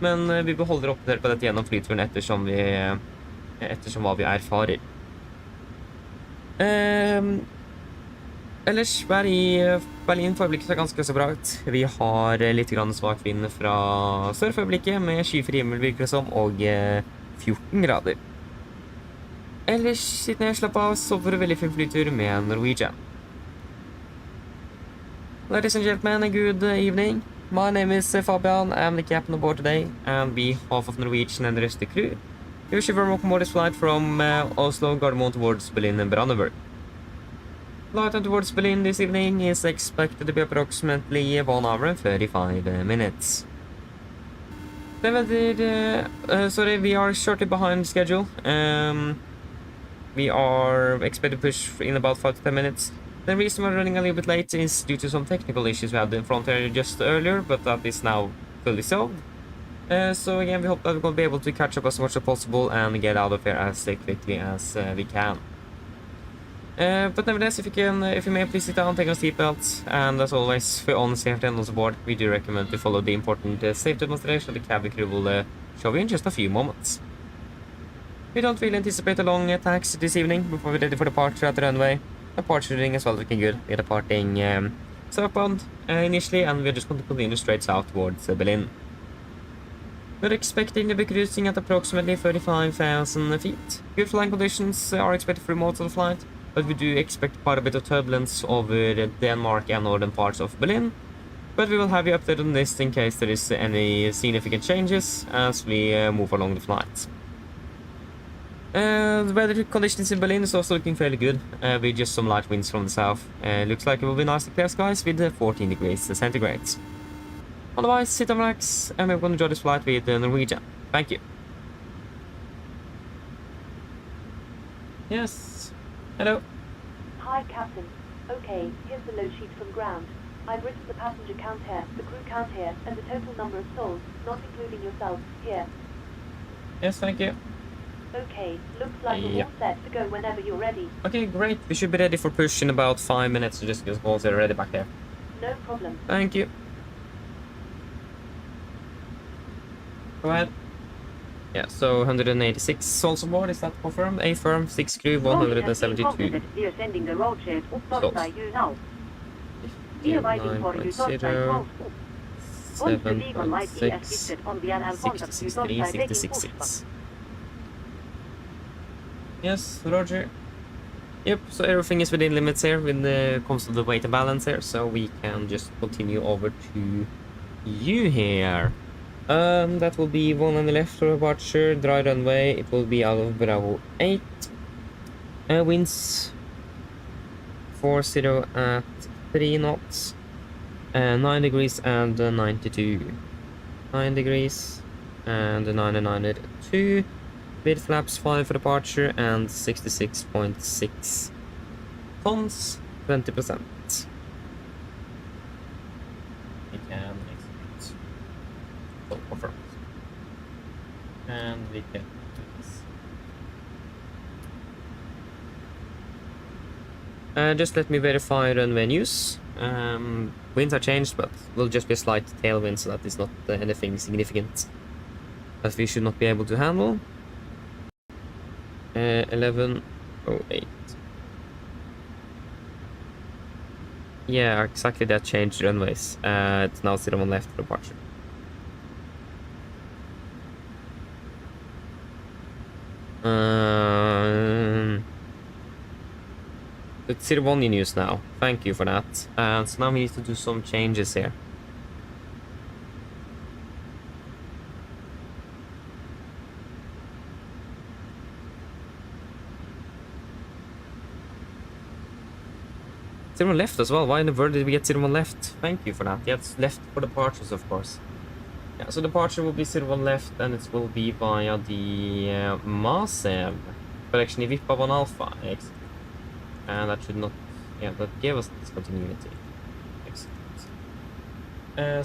Men vi beholder oppdatert på dette gjennom flyturen ettersom hva vi erfarer. Ellers, vær i Berlin for øyeblikket ser ganske så bra ut. Vi har litt svak vind fra sør for øyeblikket, med skyfri himmel virker det som, og 14 grader. Ellers, sitt ned, slapp av, så får du veldig fin flytur med Norwegian. Ladies and gentlemen, good evening. My name is Fabian. I'm the captain aboard today, and on behalf of Norwegian and the rest of the crew, we wish you very welcome aboard this flight from Oslo Gardermoen towards Berlin and Brandenburg. Flight towards Berlin this evening is expected to be approximately 1 hour and 35 minutes. Sorry, we are shortly behind schedule. We are expected to push in about 5 to 10 minutes. The reason we're running a little bit late is due to some technical issues we had in front here just earlier, but that is now fully solved. So again, we hope that we're going to be able to catch up as much as possible and get out of here as quickly as we can. But nevertheless, if you may, please sit down, take your seatbelts, and as always, for on safety and on board, we do recommend to follow the important safety demonstration the cabin crew will show you in just a few moments. We don't really anticipate a long taxi this evening before we're ready for departure at the runway. Departure ring as well looking good. We're departing southbound initially, and we're just going to continue straight south towards Berlin. We're expecting to be cruising at approximately 35,000 feet. Good flying conditions are expected for most of the flight, but we do expect quite a bit of turbulence over Denmark and northern parts of Berlin. But we will have you updated on this in case there is any significant changes as we move along the flight. The weather conditions in Berlin is also looking fairly good, with just some light winds from the south. Looks like it will be nice and clear skies with 14 degrees centigrade. Otherwise, sit and relax, and we're going to enjoy this flight with Norwegian. Thank you. Yes. Hello. Hi, Captain. Okay, here's the load sheet from ground. I've written the passenger count here, the crew count here, and the total number of souls, not including yourself, here. Yes, thank you. Okay, looks like we're all set to go whenever you're ready. Okay, great. We should be ready for push in about 5 minutes, so just hold it ready back there. No problem. Thank you. Go ahead. Yeah, so 186 souls aboard, is that confirmed? A firm, 6 crew, 172. We are sending the road shares up Torstai you now. We are waiting for you Torstai close up. Once the vehicle might be assisted on the and contact you Torstai taking pushback. Yes, roger. Yep, so everything is within limits here when it comes to the weight and balance here, so we can just continue over to you here. That will be 1 on the left for departure, dry runway, it will be out of Bravo 8. Winds 40 at 3 knots, 9 degrees and 92. 9 degrees and 99 at 2. With flaps 5 for departure and 66.6 tons, 20%. We can execute. So confirmed. And we can do this. Just let me verify runway news. Winds are changed, but will just be a slight tailwind, so that is not anything significant that we should not be able to handle. 11:08. Yeah, exactly, that changed runways. It's now 01 left for departure. It's 01 in use now. Thank you for that. So now we need to do some changes here. Zero left as well. Why in the world did we get 01 left? Thank you for that. Yeah, it's left for departures, of course. Yeah, so departure will be 01 left, and it will be via the Masev correction Vippa 1 Alpha exit. And that should not, yeah, that gave us discontinuity. Excellent.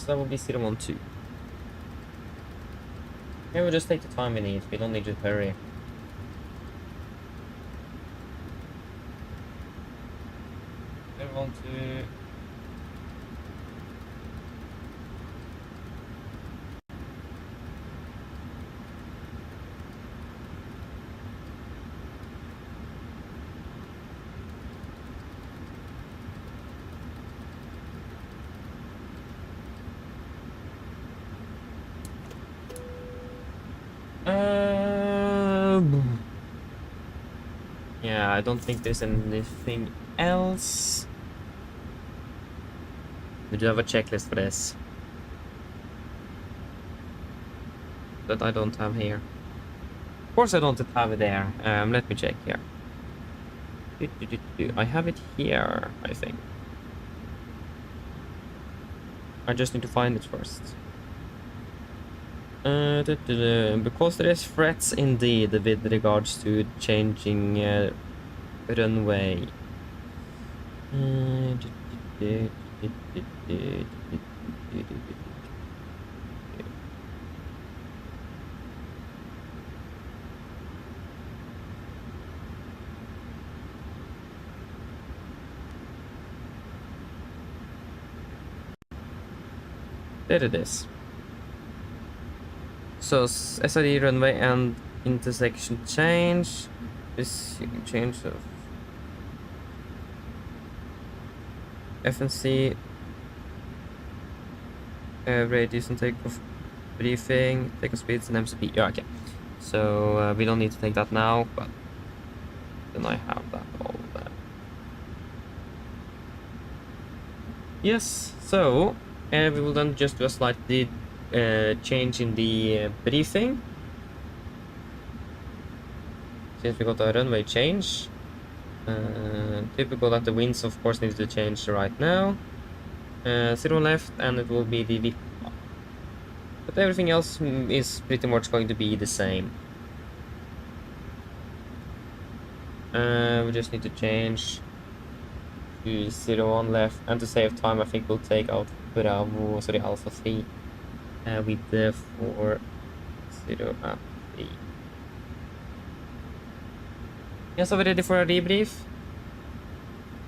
So that will be 012. Yeah, we'll just take the time we need. We don't need to hurry. To yeah, I don't think there's anything else. We do have a checklist for this that I don't have here. Of course I don't have it there. Let me check here. I have it here, I think. I just need to find it first. Because there is threats indeed with regards to changing runway. There it is. So SID runway and intersection change. This change of FNC radius and takeoff briefing, takeoff speeds and MCP. Yeah, okay. So we don't need to take that now, but then I have that all there. Yes, so we will then just do a slight change in the briefing. Since we got a runway change. Typical that the winds of course need to change right now. 0 left, and it will be the VIP. But everything else is pretty much going to be the same. We just need to change to 01 left, and to save time I think we'll take out Bravo, sorry, Alpha 3 with the 40 and 3. Yeah, so we're ready for a debrief.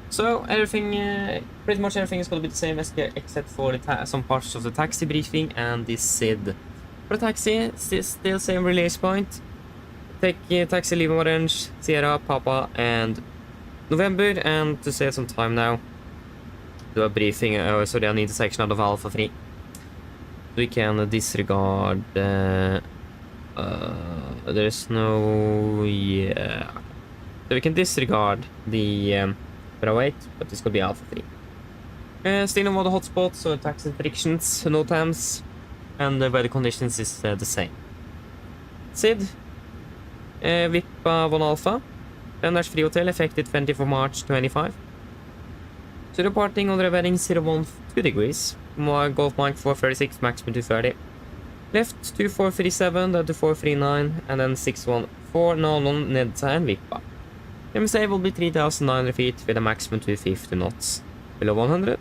So everything, pretty much everything is going to be the same except for some parts of the taxi briefing and the SID. For the taxi, still same release point. Take taxi leave orange, Sierra, Papa, and November, and to save some time now, do a briefing, sorry, an intersection out of Alpha 3. We can disregard, there's no, yeah. So we can disregard the Bravo 8, but this could be Alpha 3. Still no more hotspots, so taxi predictions, no times, and the weather conditions is the same. SID, Vippa 1 Alpha, Renders Free Hotel, effective 24 March 25. So departing on the wedding 012 degrees, Golf Mike 436, maximum 230. Left 2437, then 2439, and then 614, Nalon, Nedsa, and Vippa. MSA will be 3,900 feet with a maximum 250 knots below 100.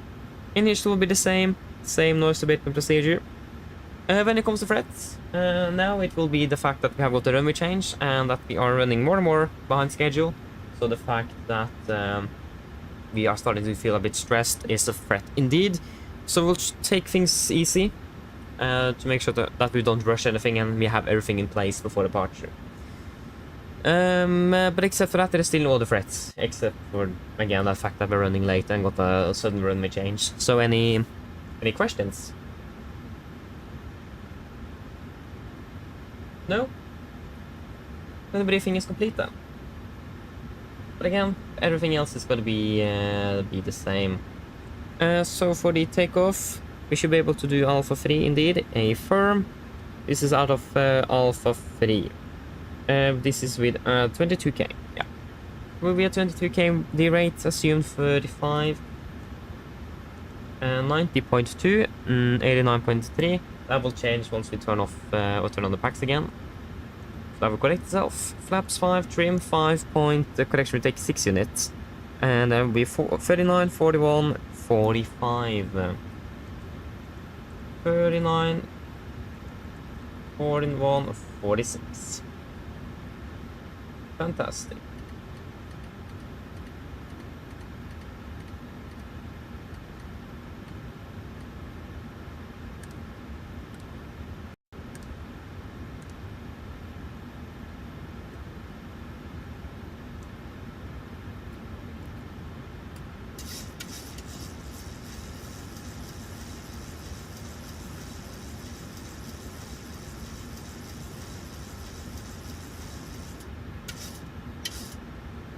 Initial will be the same noise abatement procedure. When it comes to threats, now it will be the fact that we have got a runway change and that we are running more and more behind schedule. So the fact that we are starting to feel a bit stressed is a threat indeed. So we'll take things easy to make sure that we don't rush anything and we have everything in place before departure. But except for that, there is still no other threats, except for, again, the fact that we're running late and got a sudden runway change. So any questions? No? Then the briefing is complete then. But again, everything else is going to be the same. So for the takeoff, we should be able to do Alpha 3 indeed, a firm. This is out of Alpha 3. This is with 22k, yeah. Will be at 22k, the rate assumed 35. 90.2, 89.3. That will change once we turn off or turn on the packs again. So that will correct itself. Flaps 5, trim 5 point, the correction will take 6 units. And then will be 39, 41, 45. 39, 41, 46. Fantastic.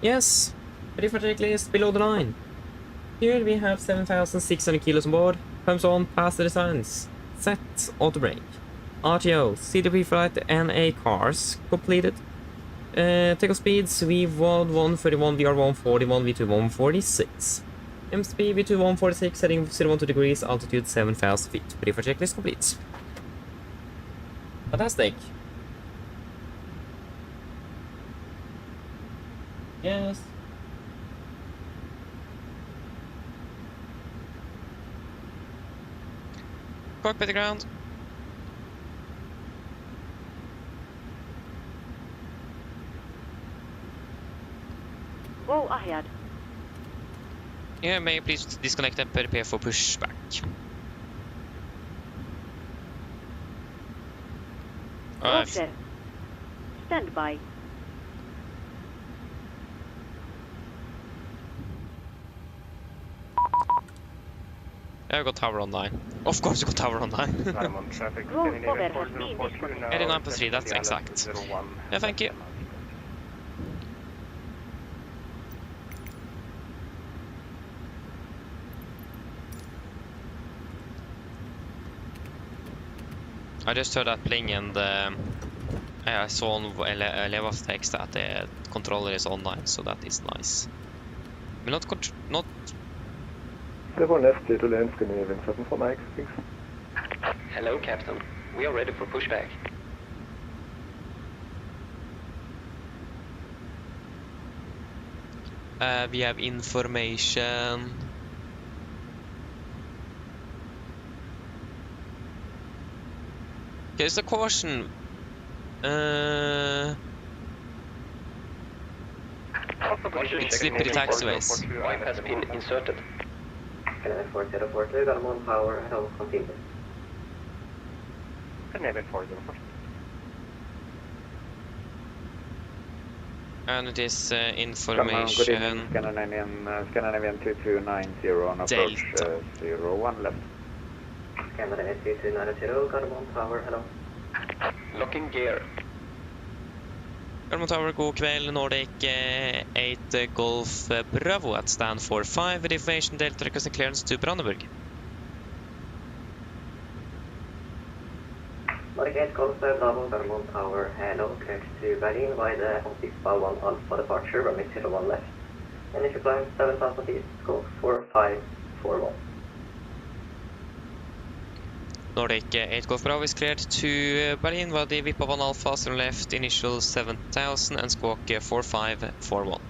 Yes, ready for checklist below the line. Here we have 7,600 kilos on board. Pumps on, pass the designs. Set, auto brake. RTO, CDP flight, NA cars completed. Takeoff speeds V1 131, VR 141, V2 146. MSP V2 146, heading 012 degrees, altitude 7,000 feet. Ready for checklist complete. Fantastic. Yes. Cockpit ground. Go ahead. Yeah, may you please disconnect and prepare for pushback. Roger. Stand by. Yeah, we got tower online. Of course, we got tower online. I'm on traffic. Roll cover has been disconnected. 89.3, that's exact. Yeah, thank you. I just heard that pling and I saw on Elevatex that the controller is online, so that is nice. But not. Level left to land Scandinavian 7 for Mike, please. Hello, Captain. We are ready for pushback. We have information. There's a caution. Slippery taxiways. Wipe has been inserted. Scandinavian 4040, got 1 power, hello, continue. Scandinavian 404. And it is Good information. evening, Scandinavian 2290 on approach 01 left. Scandinavian 2290, got 1 power, hello. Locking gear. Garmin Tower, god kväll. Nordic 8 Golf Bravo at stand for 5 with information Delta requesting clearance to Brandenburg. Nordic 8 Golf Bravo, got 1 power, hello, cleared to Berlin by the IFLY 1 Alpha departure, runway 01 left. And if you climb 7,000 feet, go 4541. Nordic 8 Golf Bravo is cleared to Berlin by the VIP 1 Alpha, 0 left, initial 7,000 and squawk 4541.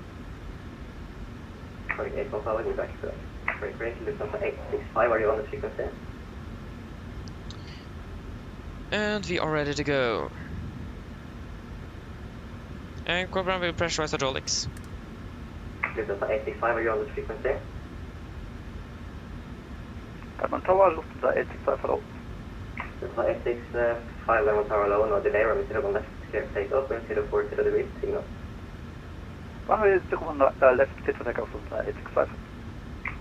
Nordic 8 Golf Bravo, go back to break rate, Lufthansa 865, are you on the frequency? And we are ready to go. And Cobra will pressurize hydraulics. Lufthansa 865, are you on this frequency? Lemon Tower, Lufthansa 865, hello. Lufthansa 865, Lemon Tower low, no delay, runway 01 left, clear for takeoff, wind 040 degrees, signal. Runway 01 left, clear for takeoff, Lufthansa 865.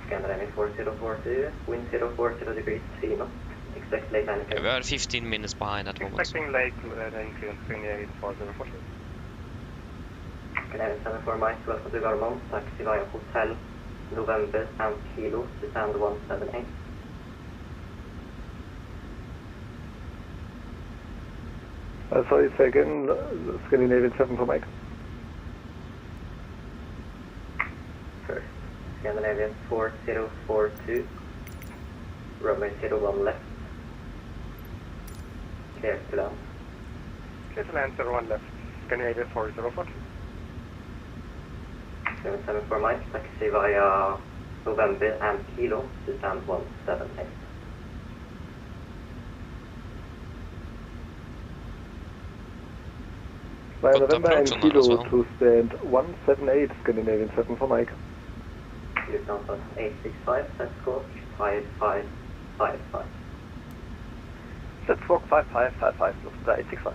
Scandinavian 4042, wind 040 degrees, signal. Expect late landing clearance. We are 15 minutes behind at the moment. Expecting late landing clearance, Scandinavian 4042. Scandinavian 74 miles, welcome to Gardermoen, taxi via Hotel November and Kilo to stand 178. Sorry, say again, Scandinavian 7 for Mike. First, Scandinavian 4042, runway 01 left, clear to land. Clear to land 01 left, Scandinavian 4042. 774 miles, taxi via November and Kilo to stand 178. Via Got November and approach on that Kilo as well. to stand 178, Scandinavian 7 for Mike. Lufthansa 865, set score 5555. Let's walk 5555, Lufthansa 865.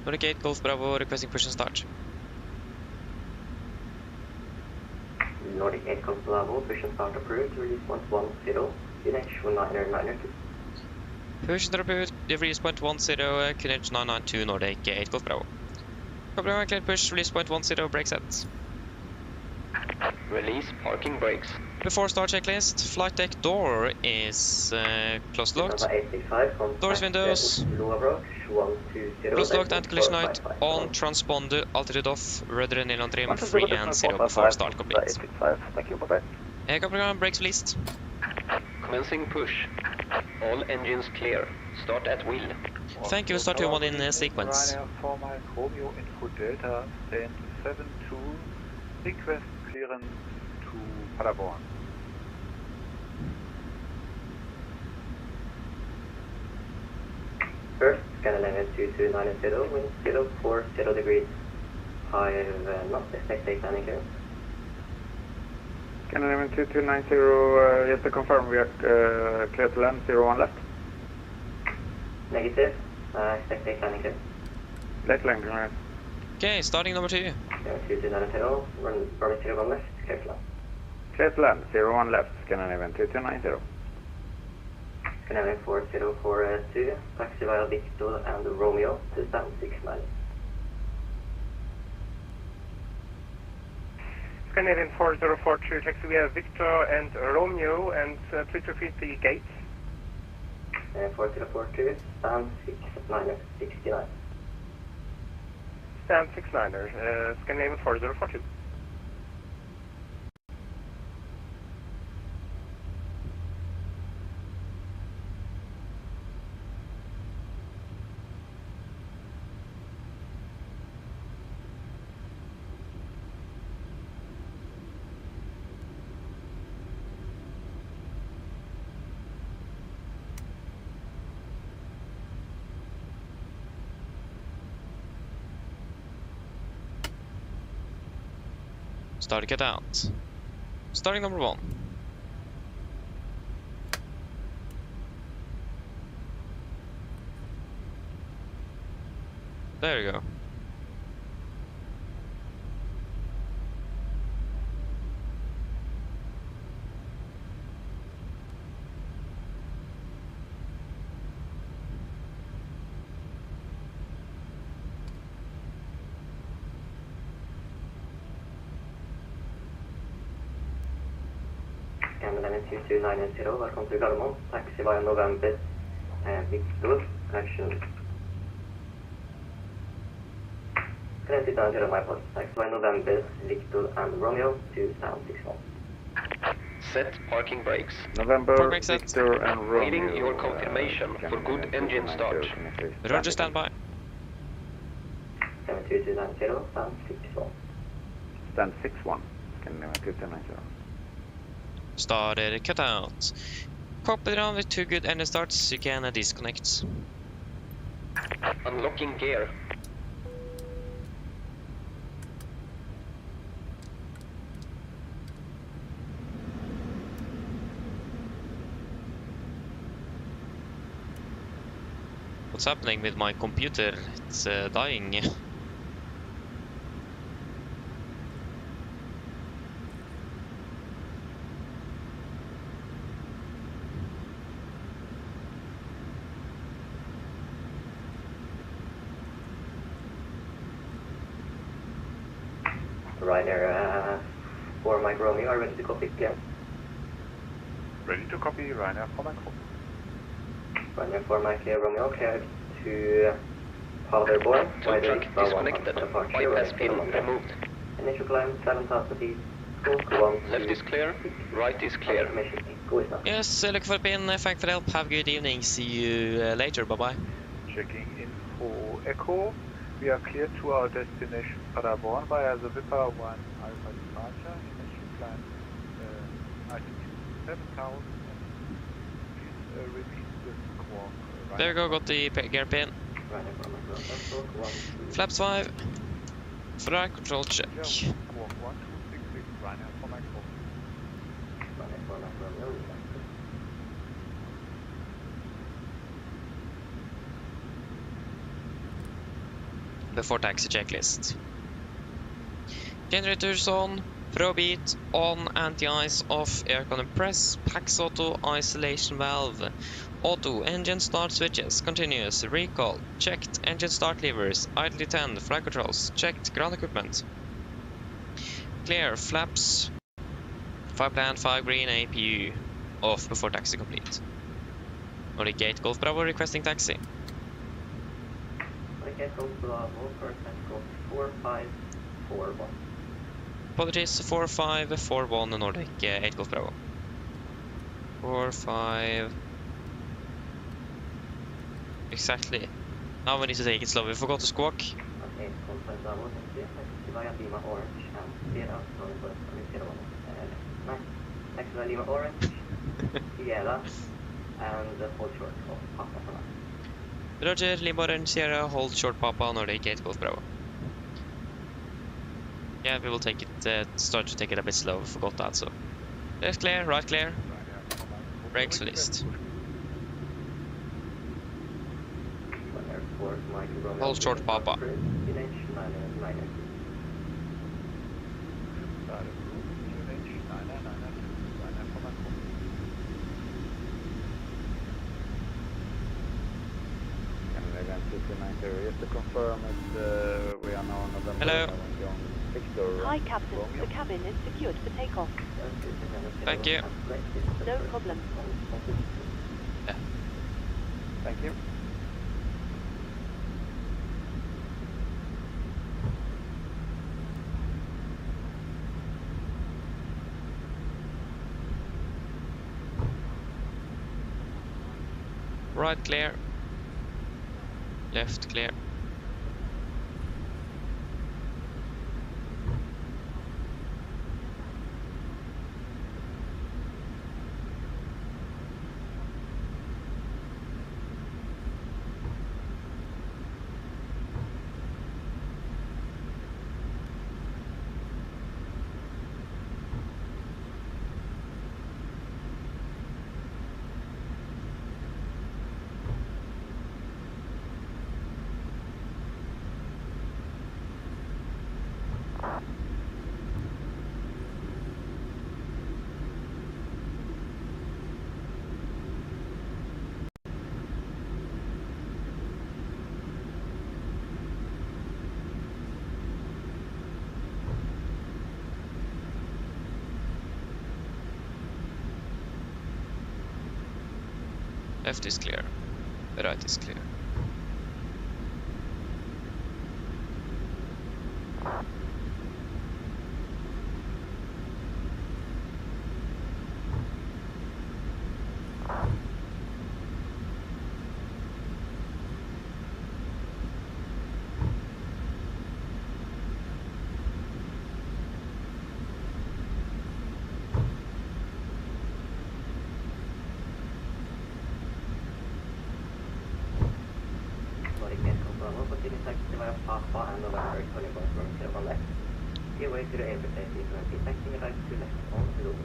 Nordic 8 Golf Bravo requesting push and start. Nordic 8 Golf Bravo, push and start approved, release 110, QNH 1992. Push and approved, release point 10, QNH 992, Nordic 8 Golf Bravo. Copy, clear push, release point 10, brake set. Release parking brakes. Before start checklist, flight deck door is closed locked. Lufthansa 865, contact Doors, windows. Oslo Approach 120. Closed locked, anti-collision light on, transponder, altitude off, rudder and on trim, free and 0 before start complete. 865, thank you, bye-bye. Copy, brakes released. Commencing push. All engines clear. Start at wheel. Thank you, start your one in sequence. Ryanair 4 Mike Romeo Info Delta, stand 72, request clearance to Paderborn. First, Scandinavian 2290, wind 040 degrees, 5 knots, expect late landing clearance. Scandinavian 2290, just to confirm, we are clear to land, 01 left. Negative, expect late landing clearance. Late landing clearance. Okay, starting number 2. Scandinavian 2290, runway 01 left, clear to land. Clear to land, 01 left, Scandinavian 2290. Scandinavian 4042, taxi via Victor and Romeo to stand 69. Scandinavian 4042, taxi via Victor and Romeo, and please repeat the gates. 4042, stand 69. Stand 69er, Scandinavian 4042. Start to cut out. Starting number 1. There you go. Scandinavian 2290, welcome to Gardermoen, taxi via November, Victor, action. Scandinavian 2290, my apologies, taxi via November, Victor and Romeo to stand 61. Set parking brakes. November, Park brake set. Victor and Romeo. Waiting your confirmation for good engine start. Roger, standby. 2290, stand 61. Stand 61, Scandinavian 2290. Started cut out. Cockpit around with 2 good engine starts, you can disconnect. Unlocking gear. What's happening with my computer? It's dying. Ryder, for Mike Romeo, are ready to copy again? Ready to copy, Ryder for Mike Romeo. Ryder for Mike Romeo, cleared to Powderborn. Tow truck disconnected. Bypass pin removed. Initial climb 7,000 feet. Go 1. Left is clear. Right is clear. Go is now. Yes, look for pin. Thank for help. Have a good evening. See you later. Bye bye. Checking info Echo. We are clear to our destination Paderborn via the Wipper 1 Alpha departure. Initial climb altitude 7,000. Please repeat the squawk. There you go. Got the gear pin. Flaps 5. Flight control check. Squawk 1266. Ryder for Mike Romeo. Before taxi checklist. Generators on, Probeat on, anti-ice off, aircon press, Pax auto, isolation valve, auto, engine start switches, continuous, recall, checked, engine start levers, idly 10, flight controls, checked, ground equipment. Clear, flaps, 5 plan, 5 green, APU, off before taxi complete. Nordic Gate Golf Bravo requesting taxi. Get Golf Bravo, first and Golf 4541. Apologies, 4541 Nordic 8 Golf Bravo. 45. Exactly. Now we need to take it slow. We forgot to squawk. Okay, Golf Bravo, thank you. Via Lima Orange and Sierra, sorry for Sierra 1. Nice. Next to Lima Orange, Sierra, and hold short of Papa for now. Roger, Lima Orange Sierra, hold short Papa, Nordic 8 Golf Bravo. Yeah, we will take it, start to take it a bit slow, we forgot that, so. Left clear, right clear. Brakes released. Hold short Papa. Just to confirm it, we are now on November. Hello. Hi, Captain. The cabin is secured for takeoff. Thank you. No problem. Yeah. Thank you. Right clear. Left clear. Left is clear. The right is clear. Papa and November 21 from 01 left. Give way to the air safety 20, taxing right to left on the road.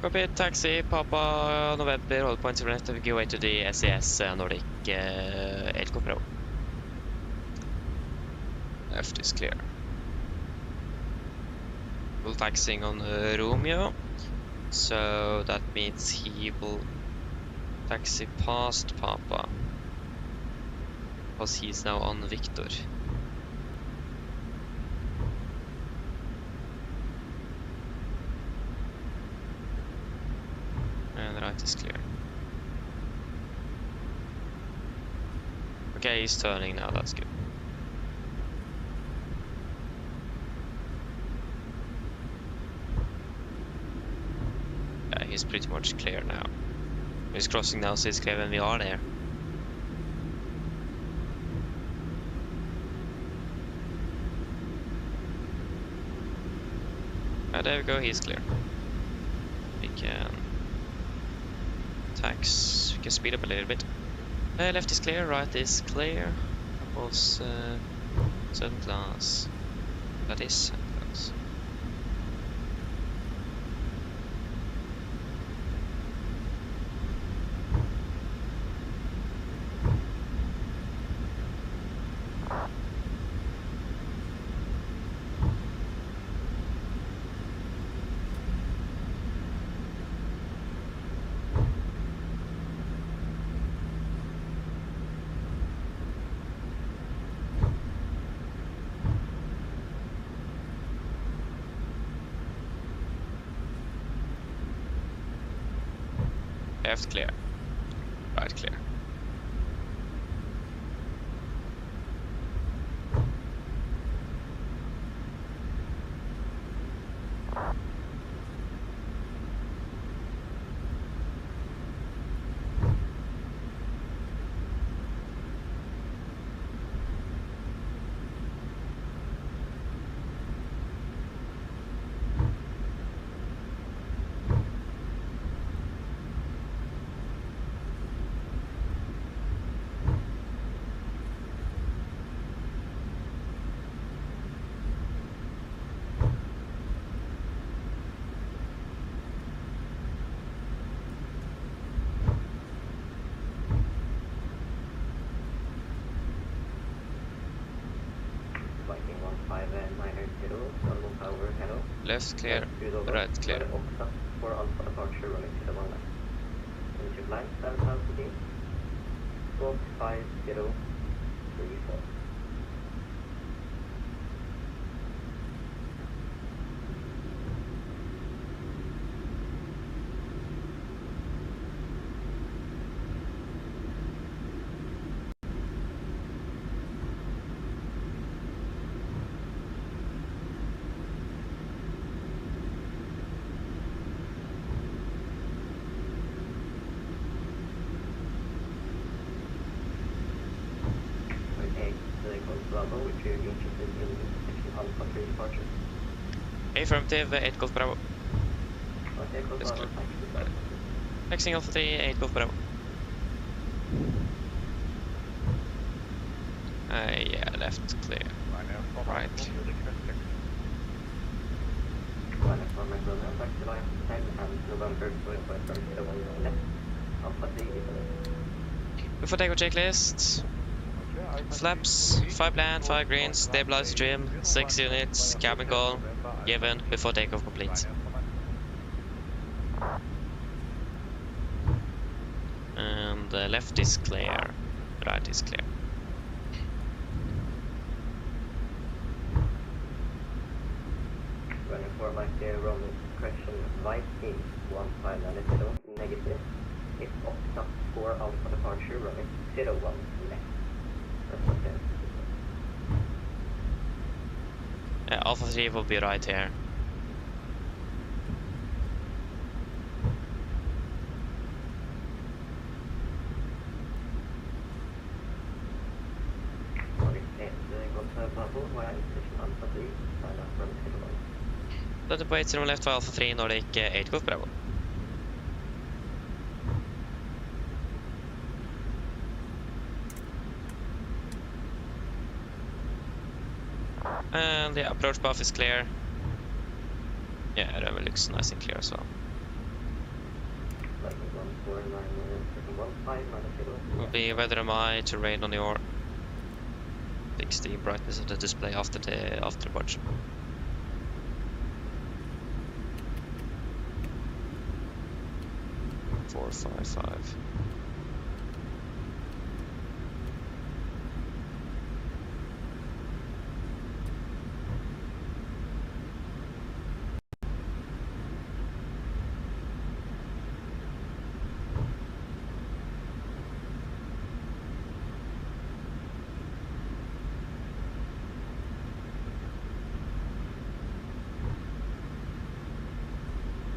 Copy, taxi, Papa November, hold point 7 left, give way to the SES Nordic 8 Golf Bravo. Left is clear. Full taxiing on Romeo, so that means he will taxi past Papa, because he's now on Victor. And right is clear. Okay, he's turning now, that's good. Yeah, he's pretty much clear now. He's crossing now, so it's clear when we are there. There we go, he's clear. We can tax, we can speed up a little bit. Left is clear, right is clear. That was certain class. That is certain class. Left clear, right clear. Left clear, right clear. For Alpha departure running to the one left. Into line 7000 feet. 45034. Affirmative, 8 Golf Bravo. That's clear. Taxing Alpha 3, 8 Golf Bravo. Yeah, left clear. Right. Before takeoff checklist. Flaps, 5 land, 5 greens, stabilize trim, 6 units, cabin call, given before takeoff complete. And the left is clear, right is clear. Running for my clear Roman correction, right in 1590, negative. If up for Alpha departure running 01 left. Alpha 3 will be right here. Data på 80 left for Alpha 3 Nordic 8 Golf Bravo. And the approach path is clear. Yeah, runway looks nice and clear as well. Will be whether am I to rain on your fix the brightness of the display after the watch. Four, five, five.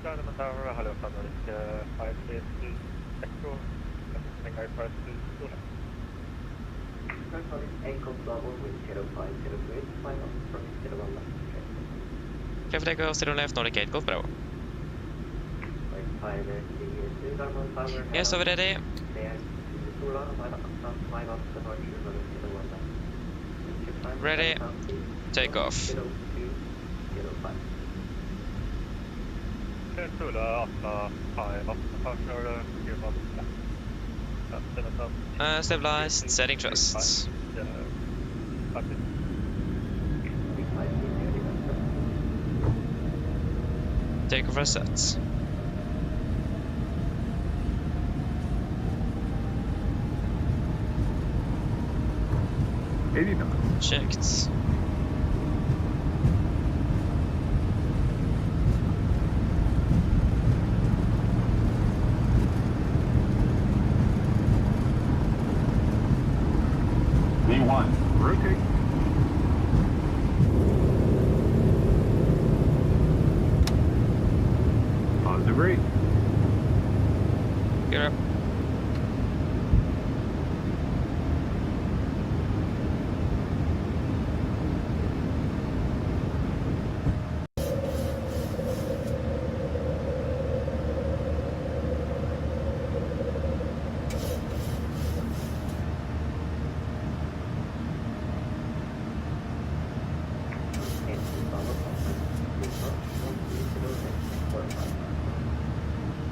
Dynamo Tower, hello, Nordic 532 Echo, everything I press to Sola. Traffic Echo, 0 left, Nordic 8, Golf Bravo. Yes, over ready. Ready. Take off. Sola, Stabilized, setting thrusts. Take off our sets. Checked. V1, rotate. Positive rate. Gear up.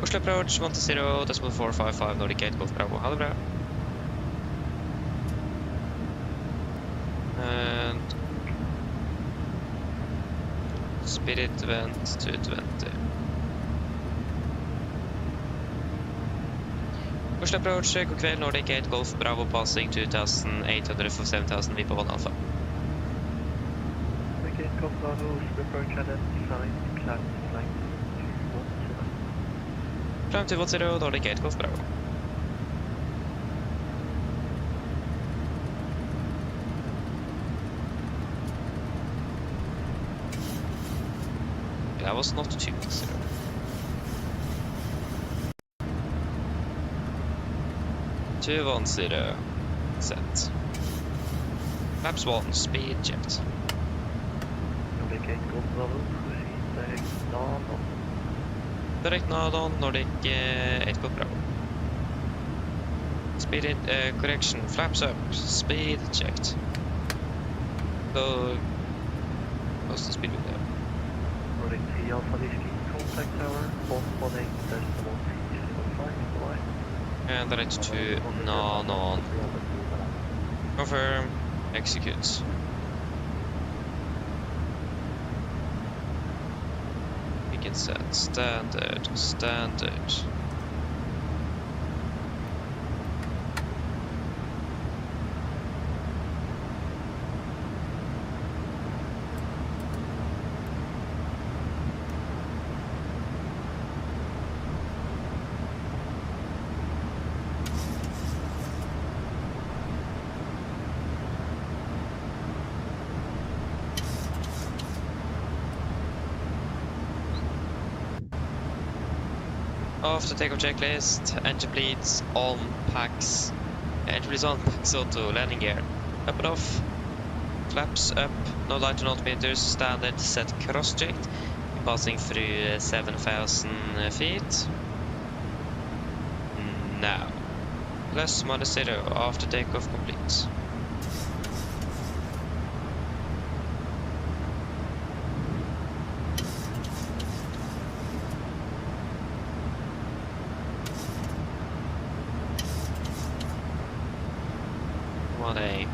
Oslo approach 120.455 Nordic 8 Golf Bravo. Ha det bra. And Spirit vent to 20. Oslo approach, god kveld, Nordic 8 Golf Bravo passing 2800 for 7000 vi på Volanta Alpha. Nordic 8 Golf Bravo, Oslo approach identified, climb to flight 210. Climb 210, Nordic 8 Golf Bravo. That was not 210. Two 1-0 set. Flaps 1, speed checked. Nordic 8 Golf Bravo, proceed direct north on. Direct Addons, Nordic 8 Golf Bravo. Speed correction, flaps up, speed checked. So, what's the speed window? Nordic 3 Alpha Whiskey, contact tower, 118.5, And direct to non. Confirm, execute. We can set standard. After takeoff checklist, engine bleeds on packs. Engine bleeds on packs auto, landing gear. Up and off. Flaps up, no light on altimeters, standard set cross checked. Passing through 7,000 feet. Now. Plus minus 0 after takeoff complete. are they?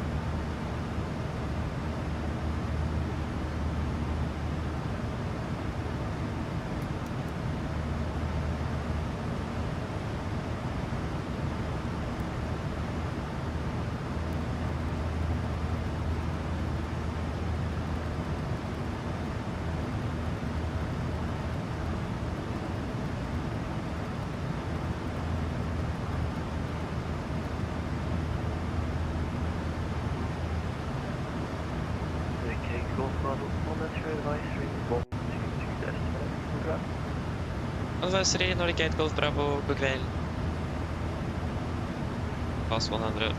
Advisory, Navigate Golf Bravo, god kväll. Pass 100.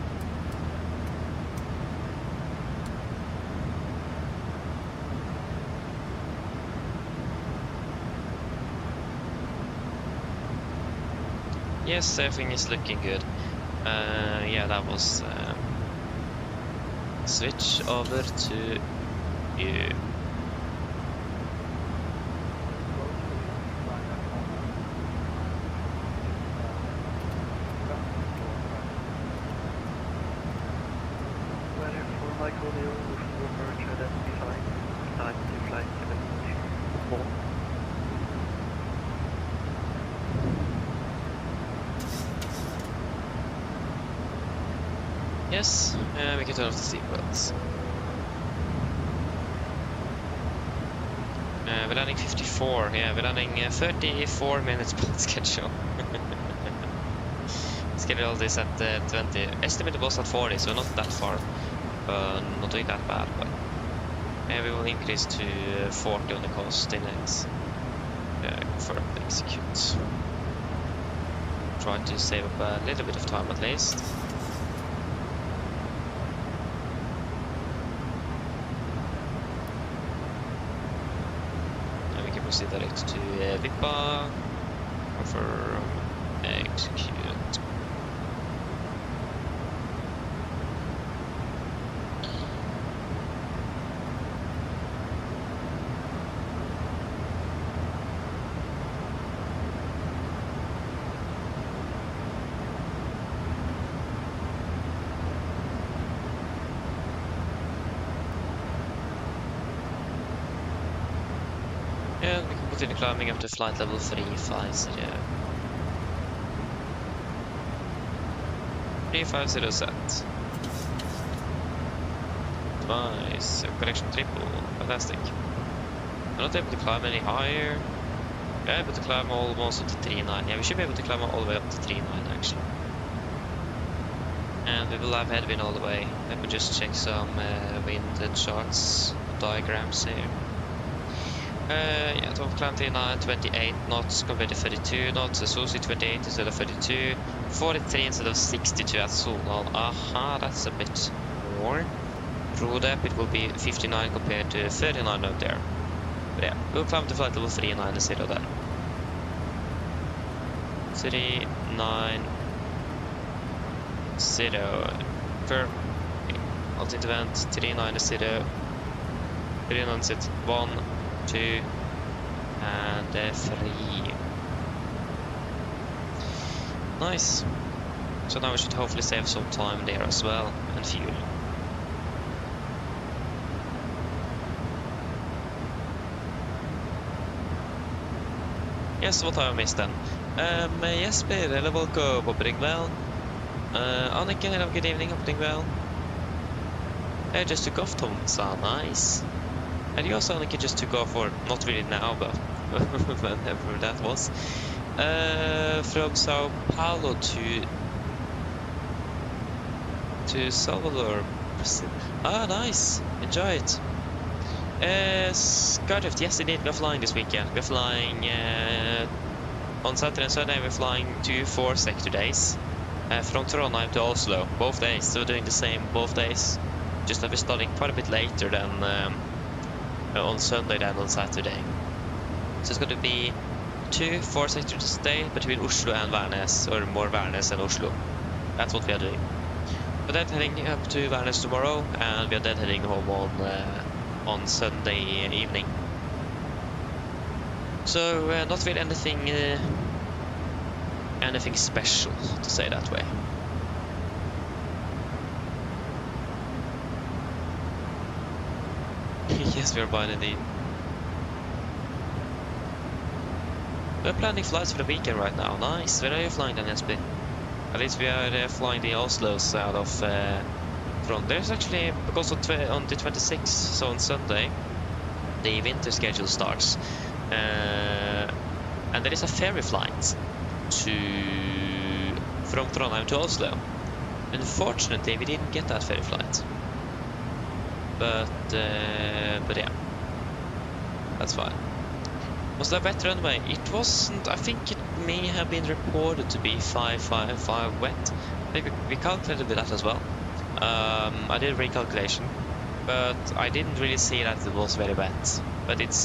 Yes, everything is looking good. Yeah, that was switch over to you. Yes, we can turn off the seatbelts. We're landing 54, yeah, we're landing 34 minutes past schedule. Scheduled is at 20. Estimated was at 40, so not that far. Not doing that bad, but we will increase to 40 on the cost index. Confirm execute. Try to save up a little bit of time at least. Proceed direct to VIPA, confirm, execute. Yeah, we can continue climbing up to flight level 350. 350 set. Nice, connection triple, fantastic. I'm not able to climb any higher. We're able to climb almost up to 3.9. Yeah, we should be able to climb all the way up to 3.9 actually. And we will have headwind all the way. Let me just check some wind charts, diagrams here. Yeah, top climb 39, 28 knots compared to 32 knots, Susi 28 instead of 32, 43 instead of 62 at Solal. Aha, that's a bit more. Rodep, it will be 59 compared to 39 out there. But yeah, we'll climb to flight level 390 there. 390. Firm. Altitude event 390. 390. 1, 2, and 3. Nice. So now we should hopefully save some time there as well, and fuel. Yes, what have I missed then? Jesper, hello, welcome, hoping well. Annika, hello, good evening, hoping well. I just took off, Tom, so nice. And you also, Annika, just took off, or not really now, but whenever that was. From Sao Paulo to Salvador. Ah, nice. Enjoy it. Skydift, yes indeed, we're flying this weekend. We're flying on Saturday and Sunday. We're flying 2 4-sector days from Trondheim to Oslo, both days. So we're doing the same both days, just that we're starting quite a bit later than on Sunday than on Saturday. So it's going to be 2 4-sector days between Oslo and Værnes, or more Værnes and Oslo. That's what we are doing. But then heading up to Værnes tomorrow, and we are then heading home on Sunday evening. So not really anything special, to say that way. Yes, we are buying indeed. We're planning flights for the weekend right now. Nice. Where are you flying then, Jesper? At least we are flying the Oslos out of Trond. There's actually, because on the 26th, so on Sunday, the winter schedule starts. And there is a ferry flight from Trondheim to Oslo. Unfortunately, we didn't get that ferry flight. But yeah, that's fine. Was that better anyway? It wasn't. I think it may have been reported to be 555 wet. Maybe we calculated with that as well. I did a recalculation, but I didn't really see that it was very wet. But it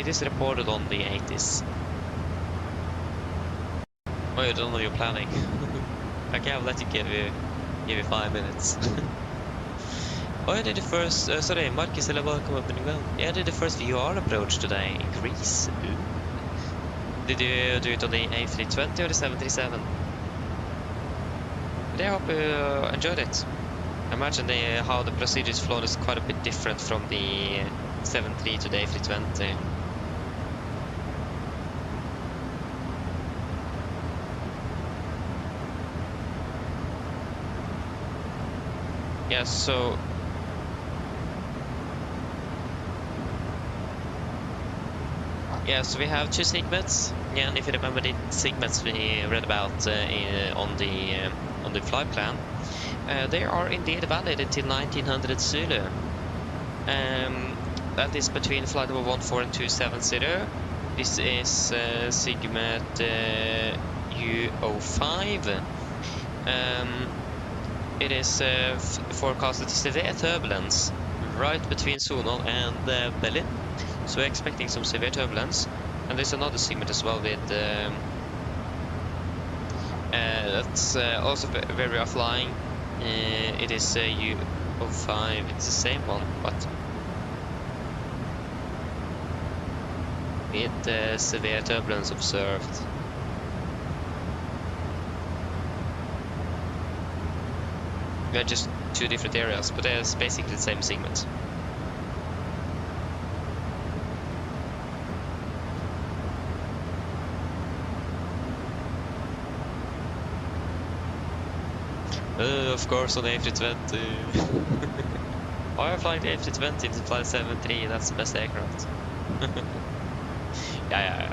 is reported on the 80s. Oh, you don't know you're planning. Okay, I'll let you give you 5 minutes. Oh, I did the first. Sorry, Marcus, hello, welcome up and well. Yeah, I did the first VR approach today in Greece. Ooh. Did you do it on the A320 or the 737? But I hope you enjoyed it. I imagine how the procedure is flown is quite a bit different from the 73 to the A320. Yeah, so we have 2 segments. Yeah, and if you remember the segments we read about on the flight plan, they are indeed valid until 1900 Zulu. That is between flight number 14 and 270. This is segment U05. It is forecasted severe turbulence right between Sunol and Berlin. So we're expecting some severe turbulence. And there's another segment as well with that's also where we are flying. It is U05. It's the same one, but with severe turbulence observed. We are just 2 different areas, but it's basically the same segment. Of course, on the A320. Why are flying the A320 to fly 73? That's the best aircraft. yeah.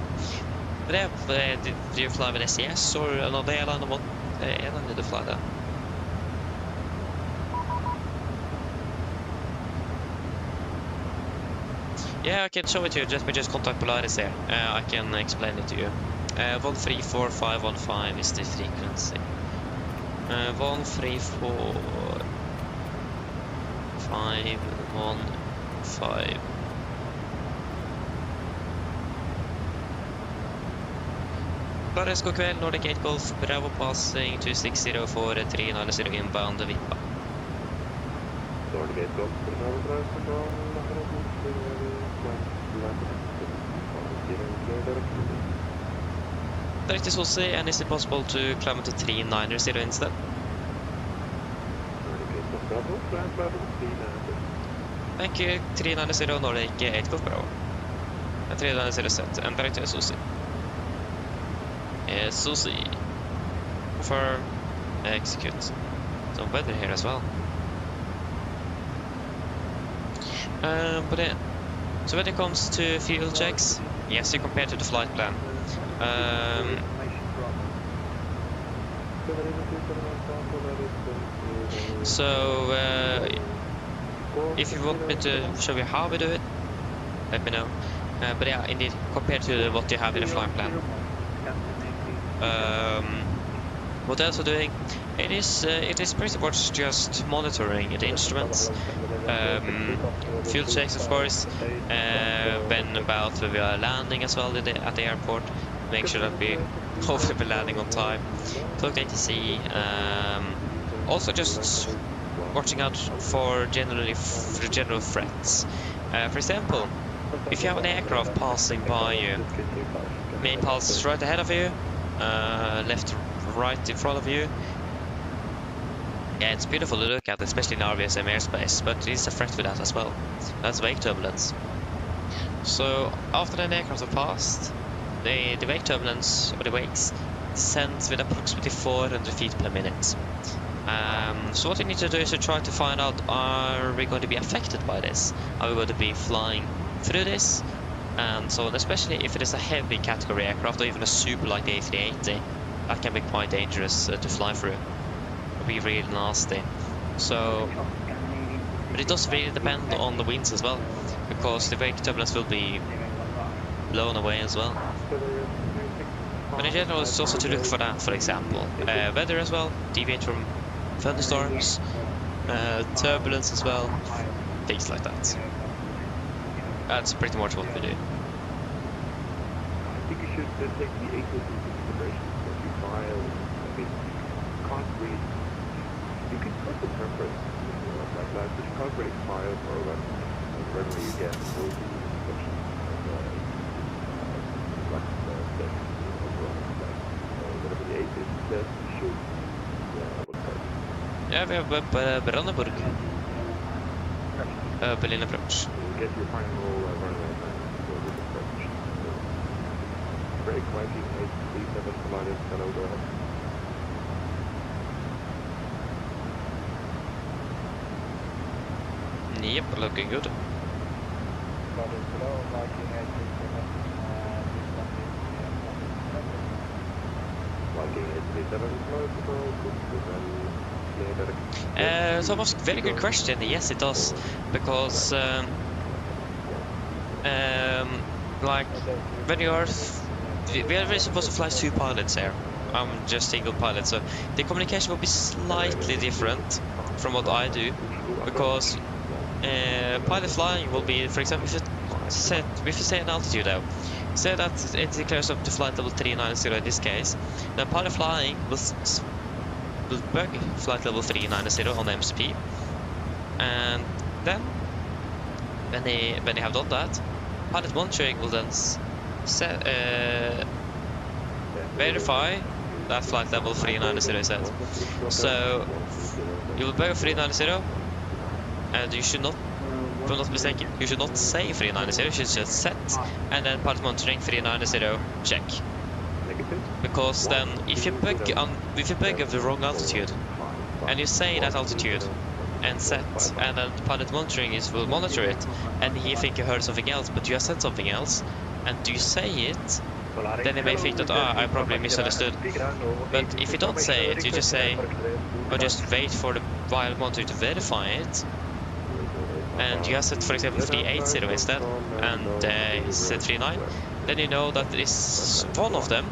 But yeah, did you fly with SES or another airline? What airline did you fly there? Yeah, I can show it to you. Just contact Polaris here. I can explain it to you. 134515 is the frequency. 134515. Polaris, god kväll. Nordic 8 Golf Bravo passing 260 for 390 inbound Vippa. Nordic 8 Golf Bravo Direct to Susi, and is it possible to climb to 390 instead? Thank you, 390 Nordic 8 Golf Bravo. 390 set, and direct to Susi. Susi. Confirm, execute. Some weather here as well. But yeah. So when it comes to fuel checks, yes, you compare to the flight plan. So if you want me to show you how we do it, let me know. But yeah, indeed, compared to what you have in the flight plan. What else we're doing? It is pretty much just monitoring the instruments, fuel checks of course, when about we are landing as well at the airport, make sure that we hopefully be landing on time, clock ATC, also just watching out for general threats. For example, if you have an aircraft passing by you, may pass right ahead of you, left, right in front of you, Yeah, it's beautiful to look at, especially in RVSM airspace, but it is a threat with that as well. That's wake turbulence. So after the aircraft have passed, the wake turbulence, or the wakes, descends with approximately 400 feet per minute. So what we need to do is to try to find out, are we going to be affected by this? Are we going to be flying through this? And so on, especially if it is a heavy category aircraft or even a super like the A380, that can be quite dangerous to fly through. It'll be really nasty. So, but it does really depend on the winds as well, because the wake turbulence will be blown away as well. But in general, it's also to look for that, for example. Weather as well, deviate from thunderstorms, turbulence as well, things like that. That's pretty much what we do. I think you should take the ACOs into consideration when you file. I mean, you can't really, you can put the preference like that, but you can't really file for that. Whenever you get all the instructions like text overall, whatever the ACOs says, you should. Yeah, I would say. Yeah, we have Brandenburg. Berlin approach. Get your final runway plan for this approach. Break Viking 837 collided, hello, go ahead. Yep, looking good. Viking 837 So was very good question. Yes, it does, because like when you are, we are really supposed to fly 2 pilots here. I'm just single pilot, so the communication will be slightly different from what I do, because pilot flying will be, for example, if you say an altitude now, say that it declares up to flight level 390 in this case, then pilot flying will bug flight level 390 on the MCP, and then when they have done that, pilot monitoring will then verify that flight level 390 is set. So you will bug 390, and you should not, if I'm not mistaken, you should not say 390, you should just set, and then pilot monitoring 390 check. Because then, if you bug of the wrong altitude, and you say that altitude, and set, and then pilot monitoring will monitor it, and he think you heard something else, but you have said something else, and you say it, then they may think that, I probably misunderstood. But if you don't say it, you just say, or just wait for the pilot monitor to verify it, and you have set, for example, 380 instead, and he said 39, then you know that this one of them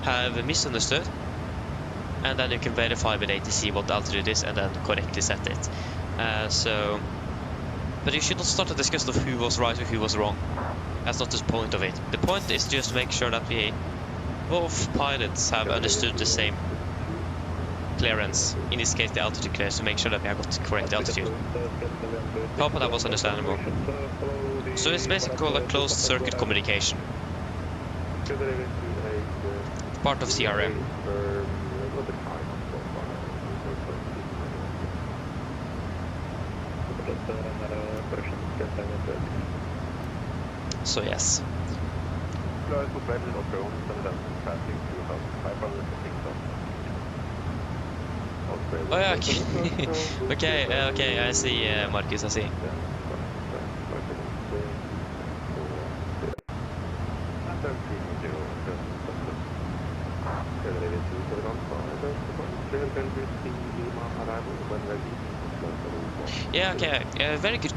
have misunderstood, and then you can verify with ATC what the altitude is and then correctly set it. But you should not start a discussion of who was right or who was wrong. That's not the point of it. The point is just to make sure that both pilots have understood the same clearance, in this case the altitude clearance, to make sure that we have got the correct altitude. Hope that was understandable. So it's basically called a closed circuit communication. Part of CRM. So yes. Oh yeah, okay. okay, I see, Marcus, I see. Yeah, okay, very good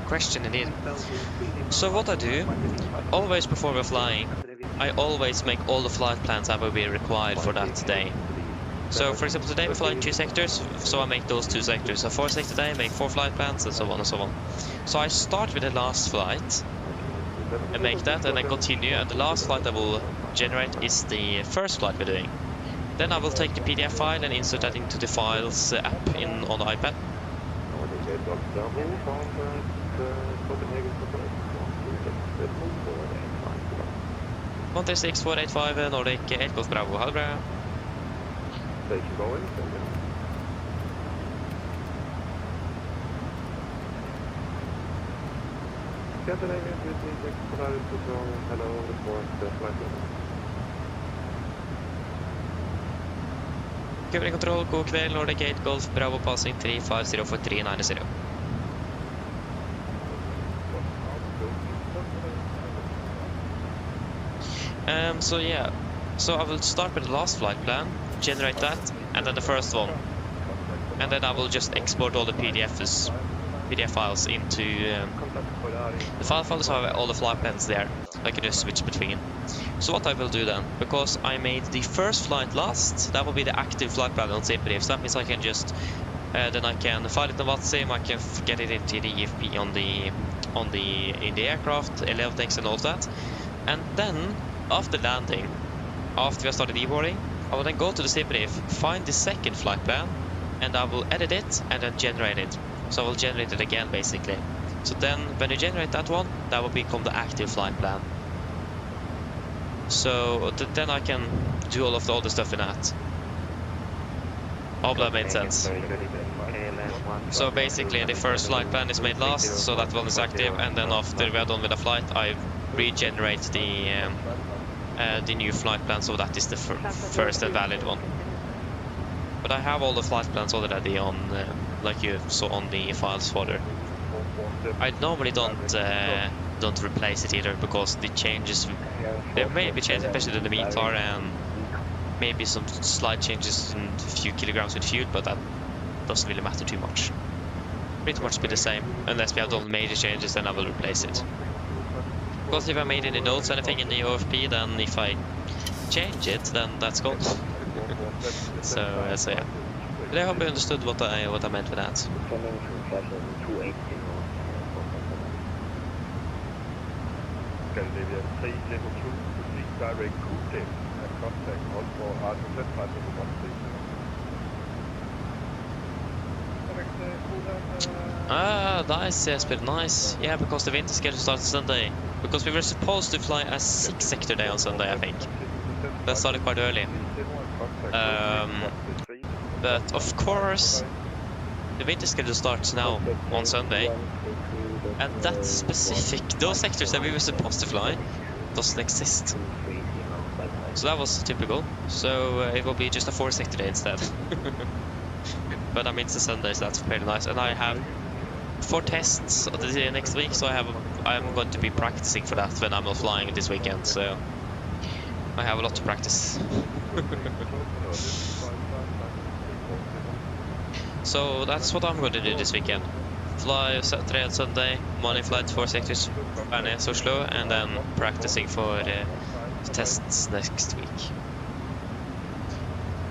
question indeed. So what I do, always before we're flying, I always make all the flight plans that will be required for that day. So for example, today we're flying 2 sectors, so I make those 2 sectors. So 4 sectors today, I make 4 flight plans, and so on and so on. So I start with the last flight, and make that, and then continue, and the last flight I will generate is the first flight we're doing. Then I will take the PDF file and insert that into the files app on the iPad. 136-485 Nordic 8 Golf Bravo, ha det bra. Scandinavian British Expedited Control, hello, report the flight level. Kjøring kontroll, god kveld, Nordic 8 Golf, Bravo passing 350 for 390. So yeah, so I will start with the last flight plan, generate that, and then the first one. And then I will just export all the PDF files into the file folders. Have all the flight plans there. I can just switch between. So what I will do then, because I made the first flight last, that will be the active flight plan on SIMbrief. So that means I can just then I can file it on WhatSim, I can get it into the EFP in the aircraft, Elevatex and all that. And then after landing, after we have started deboarding, I will then go to the SIMbrief, find the second flight plan, and I will edit it and then generate it. So I will generate it again basically. So then when you generate that one, that will become the active flight plan. So then I can do all of the other stuff in that. Hope that made sense. So basically the first flight plan is made last, so that one is active, and then after we are done with the flight, I regenerate the new flight plan, so that is the first and valid one. But I have all the flight plans already on, like you saw on the files folder. I normally don't replace it either, because the changes, there may be changes, especially in the METAR, and maybe some slight changes in a few kilograms with fuel, but that doesn't really matter too much. Pretty much be the same, unless we have done major changes, then I will replace it. Because if I made any notes or anything in the OFP, then if I change it, then that's gone. So yeah. But I hope you understood what I meant with that. Scandinavia 3 level 2, proceed direct crew deck and contact all for R2 Ah, nice, Jesper, nice. Yeah, because the winter schedule starts Sunday. Because we were supposed to fly a 6-sector day on Sunday, I think. That started quite early. But of course, the winter schedule starts now on Sunday. And that specific, those sectors that we were supposed to fly, doesn't exist. So that was typical. So it will be just a 4-sector day instead. But I mean, it's a Sunday, so that's pretty nice. And I have 4 tests next week, so I'm going to be practicing for that when I'm not flying this weekend. So I have a lot to practice. So that's what I'm going to do this weekend. Fly Saturday and Sunday, morning flight 4 sectors, Perfermance, Oslo, and then practicing for the tests next week.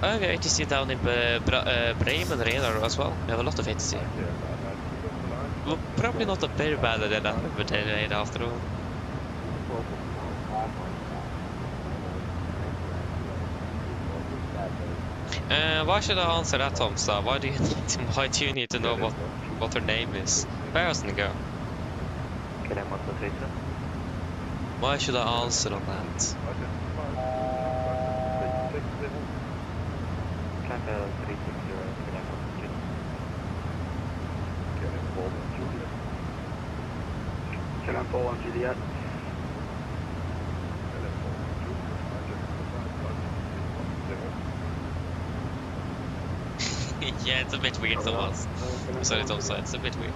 I have ATC down in Bremen radar as well. We have a lot of ATC. Well, probably not a very bad idea that we did after all. Why should I answer that, Tomsa? Why do you need to know what her name is? Where does it go? Why should I answer on that? Juliet. Yeah, it's a bit weird, Thomas. Sorry, Tomsa, it's a bit weird.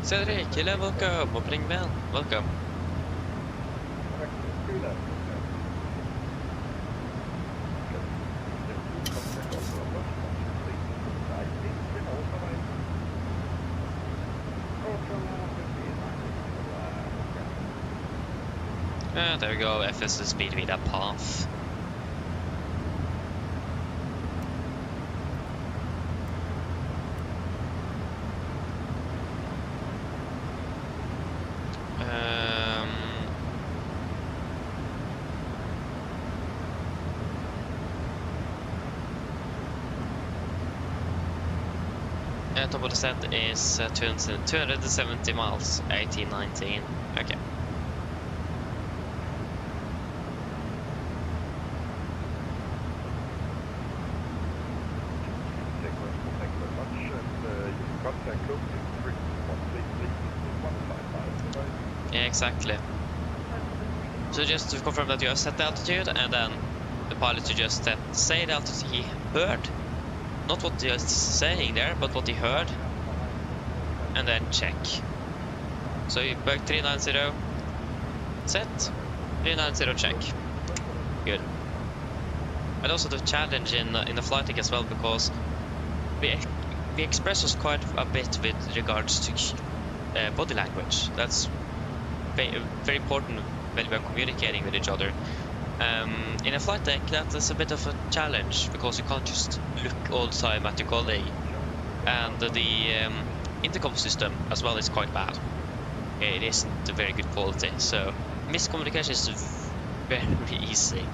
Cedric, hello, welcome. Opening bell, welcome. There we go, FS is speed with that path. Top of the set is 270 miles, 1819. Okay. Yeah, exactly. So just to confirm that you have set the altitude, and then the pilot to just say the altitude he heard. Not what he was saying there, but what he heard. And then check. So you bug 390, set, 390, check. Good. And also the challenge in the flight deck as well, because we express us quite a bit with regards to body language. That's very important when we are communicating with each other. In a flight deck, that is a bit of a challenge, because you can't just look all the time at your colleague. And the intercom system as well is quite bad. It isn't a very good quality, so miscommunication is very easy.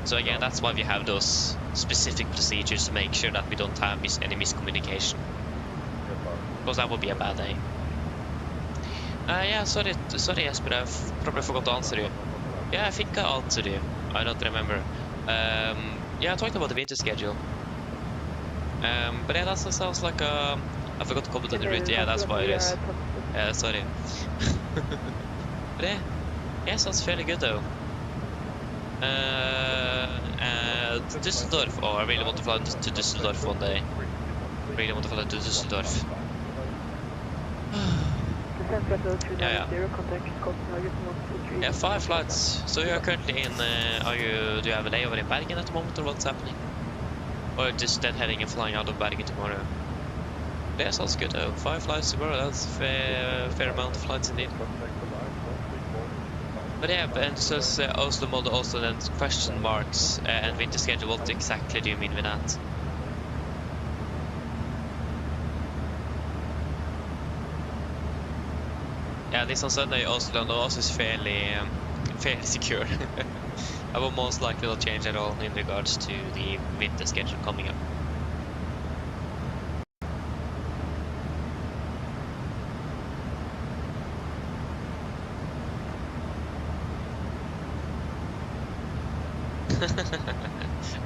So again, that's why we have those specific procedures to make sure that we don't have any miscommunication, because that would be a bad day. Yeah, sorry Jesper, I've probably forgot to answer you. Yeah, I think I answered you. I don't remember. Yeah, I talked about the winter schedule. But yeah, that sounds like I forgot to comment on the route. Yeah, that's why it is. Yeah, sorry. But yeah, sounds fairly good though. Düsseldorf. Oh, I really want to fly to Düsseldorf one day. Really want to fly to Düsseldorf. Yeah, 5 flights. So you are currently in. Do you have a layover in Bergen at the moment, or what's happening? Or just then heading and flying out of Bergen tomorrow? Yeah, sounds good though. 5 flights tomorrow. That's fair amount of flights indeed. But yeah, and so Oslo model also then question marks and winter schedule. What exactly do you mean with that? Yeah, this on Sunday Oslo also is fairly secure. I will most likely not change at all in regards to the winter schedule coming up.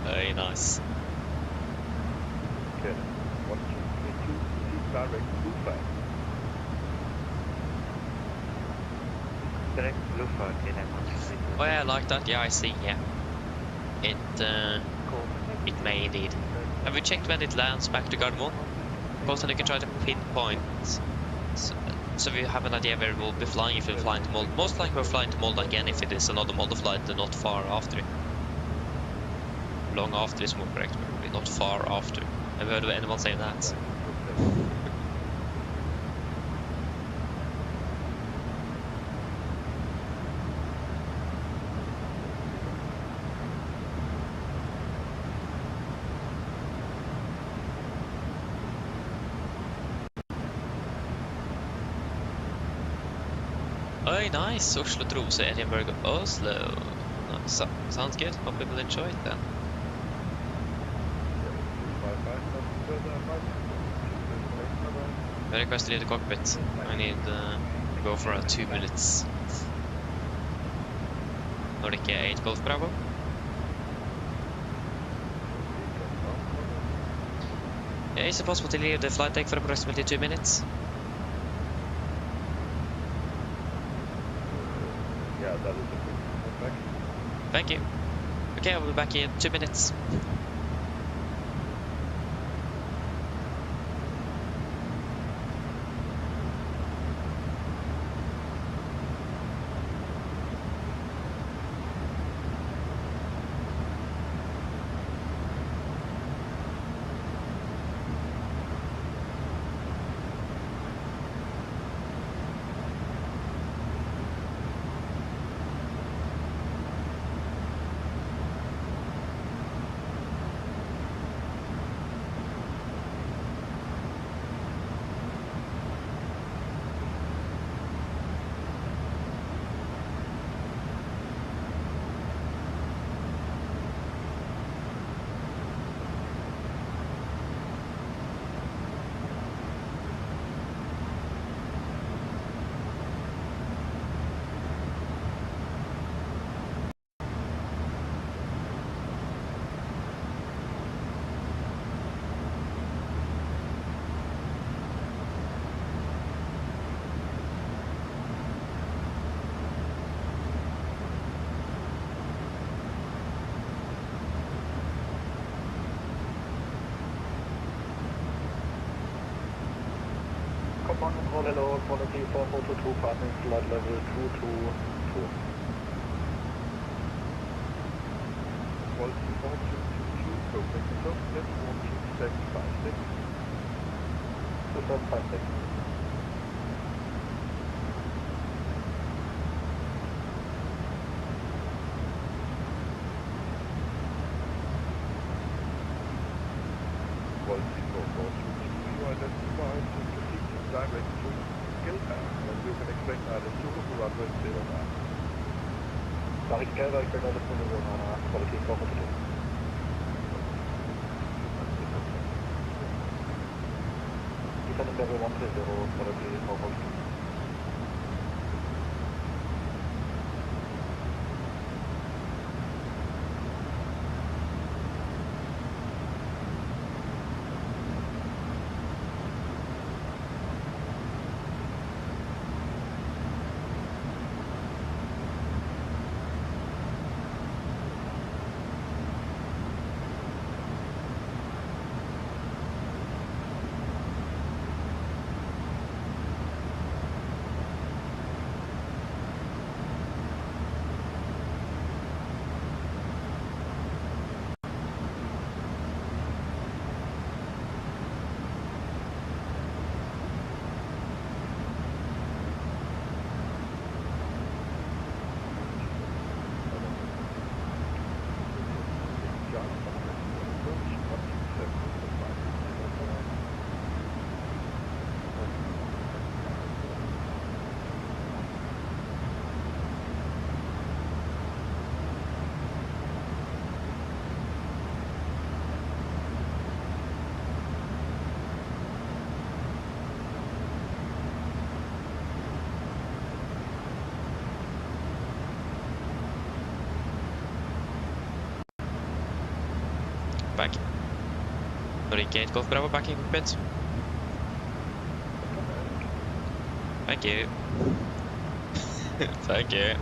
Very nice. Okay, 122 direct blue flag. Direct blue flag in Oh yeah, I like that. Yeah, I see. Yeah, it may indeed. Have you checked when it lands back to Gardermoen? Because then you can try to pinpoint. So we have an idea where we'll be flying if we're flying to Molde. Most likely we're flying to Molde again if it is another Molde flight and not far after. Long after is more correct, probably not far after. Have you heard of anyone saying that? Oh, nice! Oslo, Tromsø, Edinburgh, Oslo. Nice. Sounds good. Hope people enjoy it then. I request to leave the cockpit. I need to go for 2 minutes. Nordic 8 Golf Bravo. Yeah, is it possible to leave the flight deck for approximately 2 minutes? Yeah, that is a good. Thank you. Okay, I'll be back in 2 minutes. hello, quality 4422, partnering flight level 222. Quality 4222, progress adjustment 12756. 2756. Quality 4422, you identified to proceed direct to Skilpack, and you can expect Addons to runway 09. Sorry, Skilpack, I expect Addons to quality 4422. Descending level 130, quality 4422. Back. Norwegian Golf Bravo back in cockpit. Thank you. Thank you.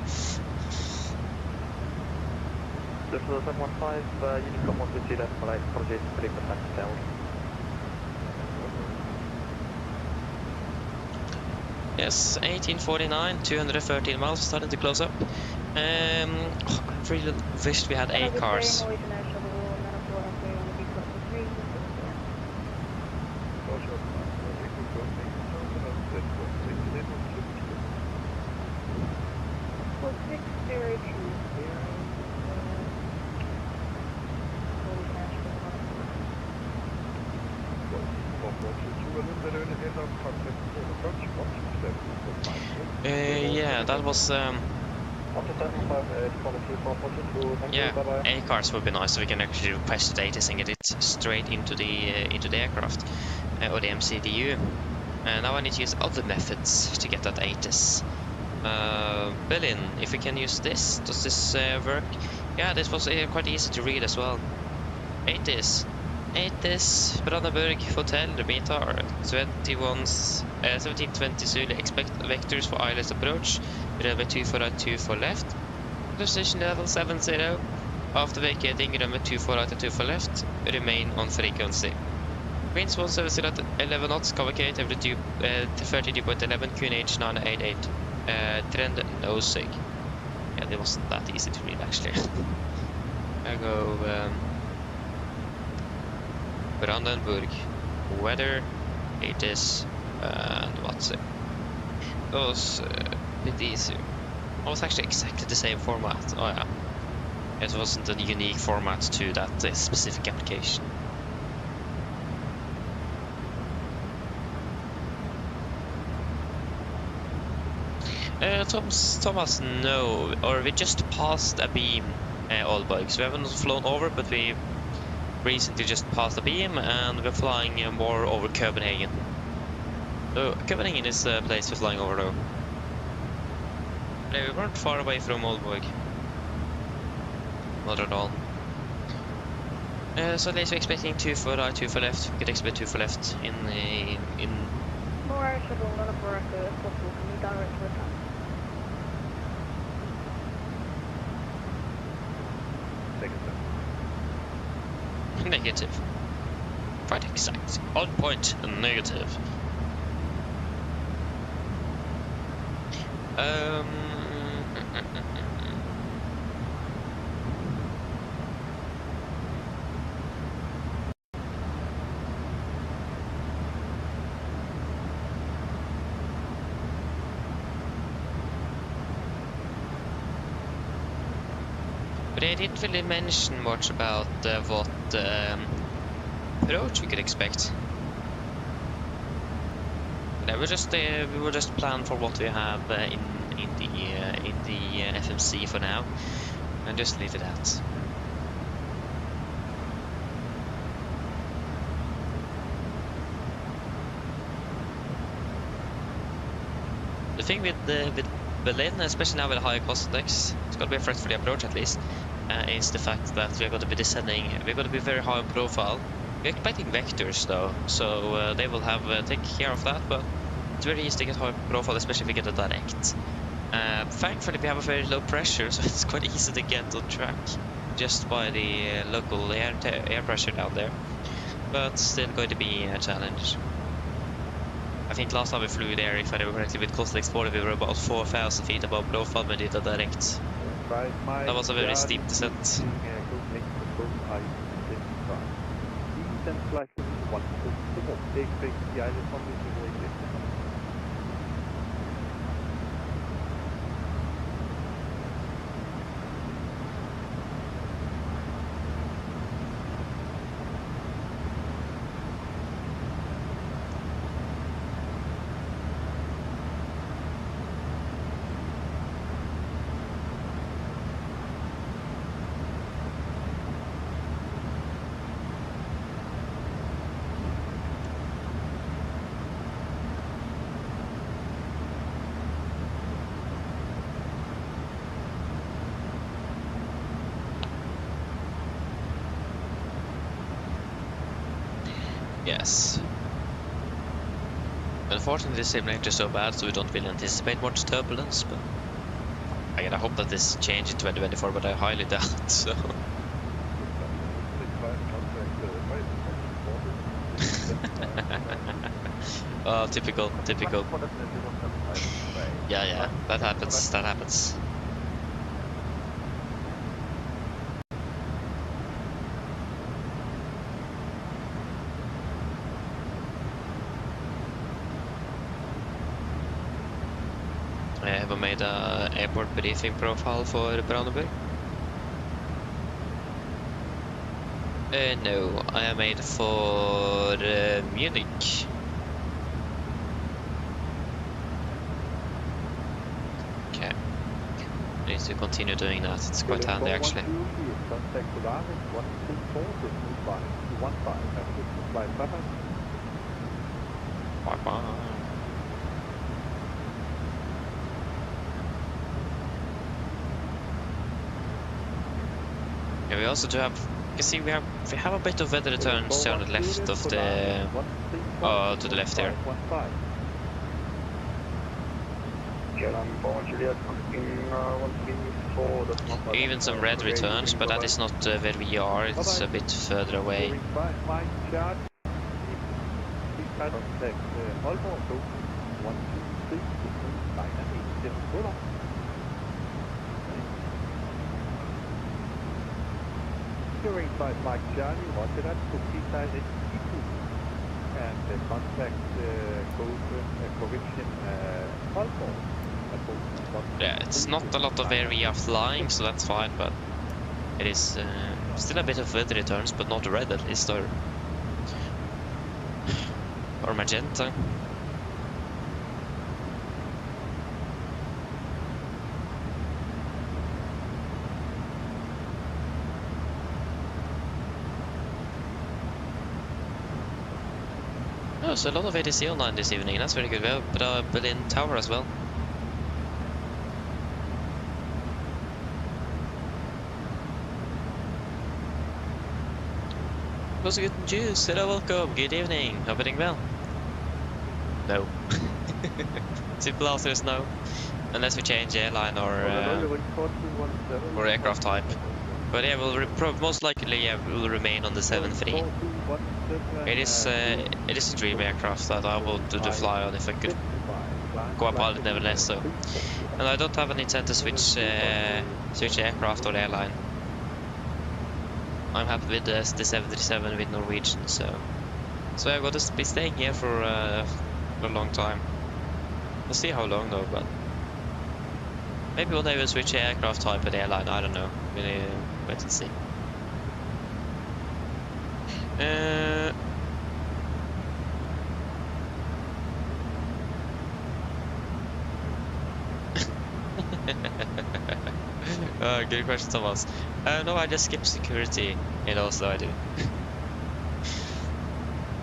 This is 715, Unicom 120 left, Malay, apologies, 3% down. Yes, 1849, 213 miles, starting to close up. I really wished we had 8 cars. Yeah, that was yeah, 8 cars would be nice, so we can actually request the data and get it straight into the aircraft or the MCDU. And now I need to use other methods to get that ATIS. Berlin, if we can use this, does this work? Yeah, this was quite easy to read as well. ATIS, Brandenburg Hotel, Repeater, 1720 Zulu, expect vectors for ILS approach, runway 24 for left, position level 70, after vacating runway 24 right and 2 for left, remain on frequency. Winds 170 at 11 knots, cavalcade every 30.11, QNH 988, trend no sig. Yeah, it wasn't that easy to read actually. I go Brandenburg, weather, ATIS, and what's it? That was a bit easier. It was actually exactly the same format. Oh yeah. It wasn't a unique format to that specific application. Thomas, no. Or we just passed a beam, Aalborg. So we haven't flown over, but we recently just passed a beam and we're flying more over Copenhagen. So Copenhagen is the place we're flying over though. No, we weren't far away from Aalborg. Not at all. So at least we're expecting 2 for right, 2 for left. We could expect 2 for left in More shuttle, none of Boris, if possible, can you direct to attack? Negative. Quite exact. On point and negative. But they didn't really mention much about what approach we could expect. Yeah, we will just plan for what we have in the FMC for now, and just leave it at. The thing with Berlin, especially now with the higher cost index, it's going to be a threat for the approach at least, is the fact that we're going to be descending, we're going to be very high in profile. We're expecting vectors though, so they will have take care of that, but it's very easy to get high profile, especially if we get a direct. Thankfully we have a very low pressure, so it's quite easy to get on track just by the local air pressure down there, but still going to be a challenge. I think last time we flew there, if I remember correctly, with Coastal Explorer, we were about 4,000 feet above profile when we did a direct. That was a very steep descent. Yes. Unfortunately, this simulator is so bad, so we don't really anticipate much turbulence, but I hope that this changes in 2024, but I highly doubt so. Oh, typical. Yeah, that happens. Have I made an airport briefing profile for Brandenburg? No, I have made for Munich. Okay, I need to continue doing that, it's quite handy actually. Bye. Yeah, we also do have. You can see we have a bit of weather returns on the left of the. To the left here. Even some red returns, but that is not where we are. It's a bit further away. By Mike Charlie, roger that, to P-side and contact correction Yeah, it's not a lot of area flying, so that's fine, but it is still a bit of weather returns, but not red at least, or magenta. Oh, so a lot of ATC online this evening, that's very good. We have Berlin Tower as well. Also good news, hello, welcome, good evening, hope you're doing well. No. Simple answer is no. Unless we change airline or aircraft type. But yeah, we'll most likely we'll remain on the 7-3. It is a dream aircraft that I would fly on if I could. co-pilot nevertheless. So, and I don't have an intent to switch aircraft or airline. I'm happy with the 737 with Norwegian, so I'm going to be staying here for a long time. We'll see how long though, but maybe one day we'll switch aircraft type at airline. I don't know. We'll wait and see. Good question, Thomas. No, I just skip security in Oslo, I do.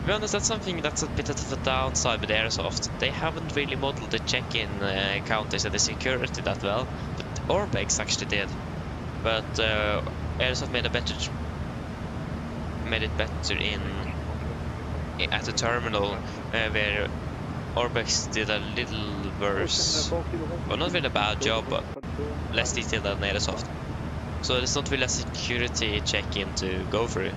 To be honest, that's something that's a bit of a downside with Airsoft. They haven't really modeled the check-in counters and the security that well, but Orbex actually did. But Airsoft made it better at the terminal where Orbex did a little worse, well, not really a bad job, but less detailed than Airsoft. So it's not really a security check-in to go through.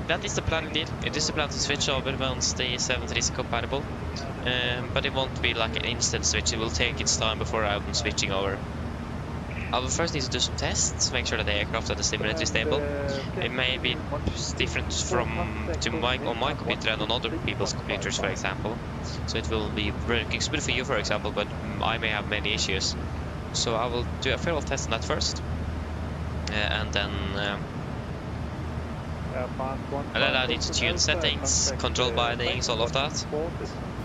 That is the plan indeed. It is the plan to switch over once the 7 is compatible, but it won't be like an instant switch. It will take its time before I'm switching over. I will first need to do some tests, make sure that the aircraft are similarly stable. It may be different to my computer and on other people's computers, for example. So it will be working smooth for you, for example, but I may have many issues. So I will do a farewell test on that first, and then I need to tune settings, control bindings, all of that.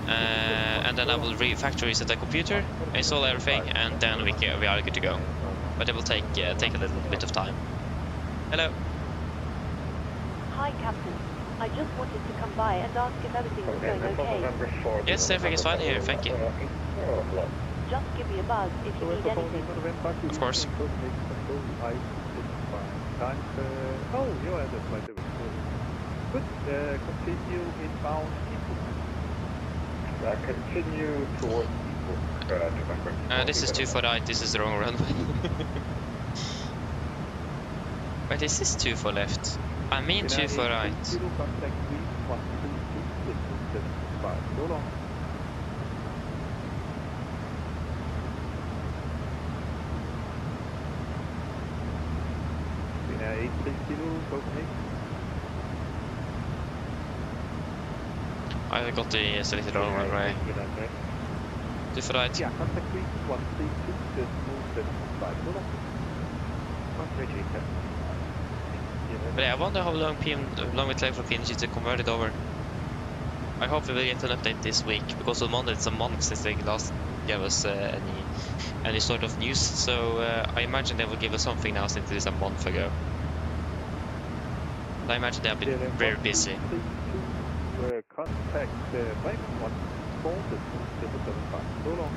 And then I will factory reset the computer, install everything, and then we are good to go. But it will take a little bit of time. Hello. Hi, Captain. I just wanted to come by and ask if everything was going okay. Yes, everything is fine here, thank you. Just give me a buzz if you need anything. Of course. Oh, yeah, that's my favorite. Good. Continue inbound. Continue towards this is 2 for right, this is the wrong runway. Wait, this is 2 for left. I mean 2 for right. I got the selected wrong runway. 2 for right. Yeah, contact 3132, just move the 5 long. But yeah, I wonder how long it takes for PMDG to convert it over. I hope we will get an update this week, because on Monday it's a month since they last gave us any sort of news, so I imagine they will give us something now since it is a month ago. I imagine they have been very busy. Contact Mike 1-4, just move to the 75, so long.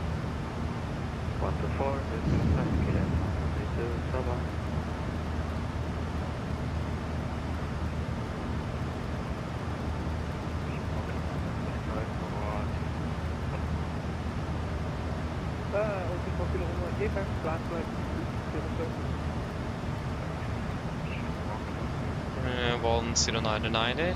1-4, this is Pascal, this is Saba. Uh, 1099.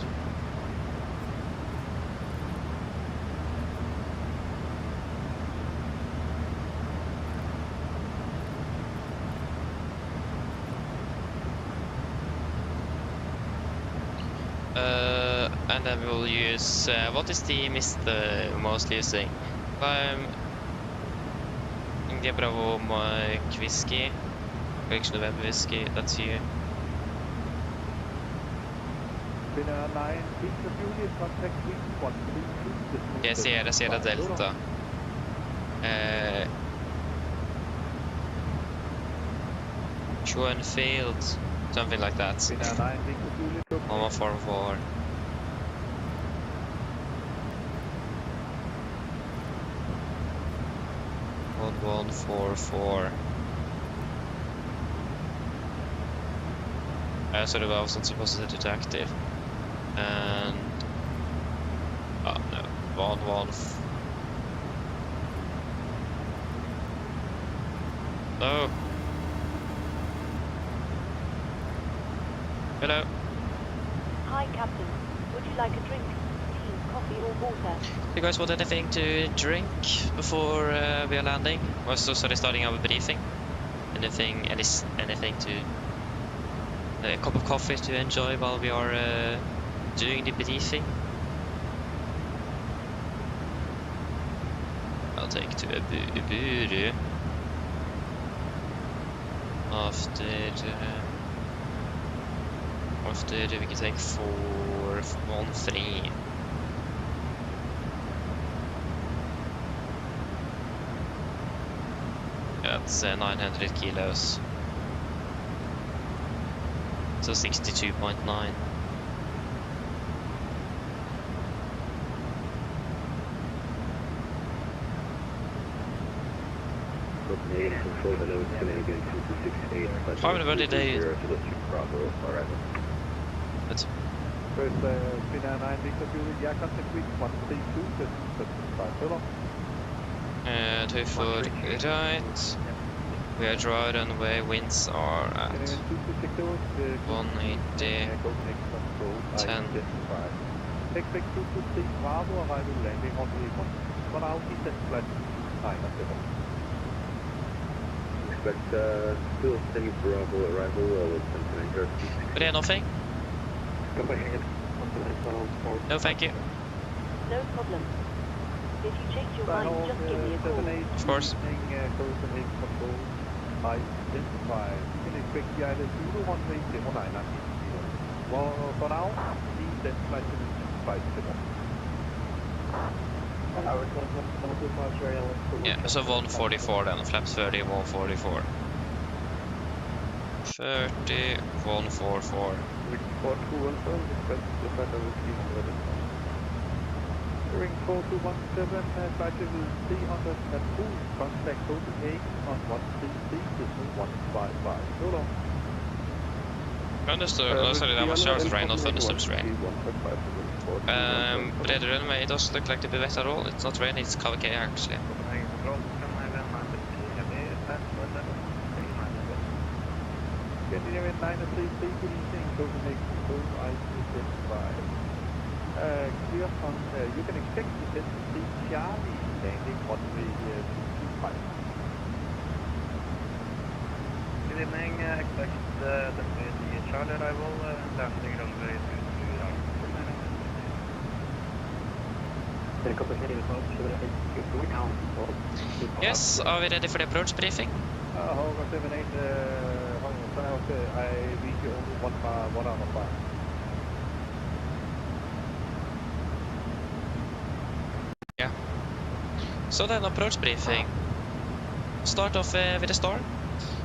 And then we'll use what is the mist mostly using? India Bravo Mike Whiskey, correction November Whiskey, that's you. Jag ser Delta. Schoenfield, something like that. 1144. One 4-4. So the valve is not supposed to set it active. And oh no, 1-1. No. Hello. Hi, Captain. Would you like a drink? Tea, coffee, or water? You guys want anything to drink before we are landing? Or so sorry, starting our briefing? Anything to... a cup of coffee to enjoy while we are doing the briefing? I'll take to Uburu. After we can take 413. That's 900 kilos. So 62.9. Copenhagen Control, hello, it's Canadian 2268. How many days? Bravo, arrival. That's First, Finnair 9 Victor Julie, yeah, contact week 132, just 5 below. 2 for right. We are dry runway, winds are at 180, 10. Expect 223 Bravo, arrival landing on the 1 out, descent flight 9 at 7. Expect still steady Bravo arrival, Continental But yeah, nothing? Copenhagen. No, thank you. No problem. If you change your mind, just give me a call. Of course. Copenhagen Control, identified. You can expect the either 0 runway 09 at well, for now, descent flight 57. Yeah, so 144 then, flaps 30, 144. 30, 144. Ring 4217, flight level 302, contact Copenhagen on 133, 155. So long. Sorry, that was showers rain, not thunderstorms rain. But the runway, it doesn't look like to be wet at all. It's not rain, it's KVK actually. Continuing 933, good evening, Copenhagen Control, I-25. Clear on, you can expect to see Charlie landing runway 25. Good evening, expect the Charlie arrival, landing runway 25. Yes, are we ready for the approach briefing? Hold on 78, hold on, I read you only one out of 5. Yeah. So then, approach briefing. Start off with a storm.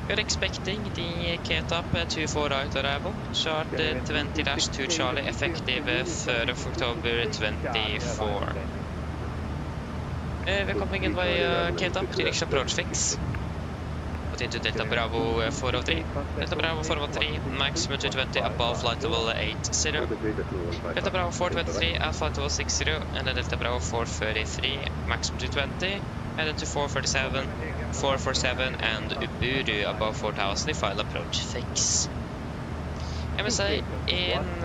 We're expecting the KTAP 24 right arrival, chart 20-2 Charlie, effective 3rd of October 24. We're coming in via KTAP, direct approach fix. Put into Delta Bravo 403. Delta Bravo 413, maximum 220 above flight level 80. Delta Bravo 423 at flight level 60, and then Delta Bravo 433, maximum 220, and then to 447 and Uburu above 4000 final approach fix. MSA in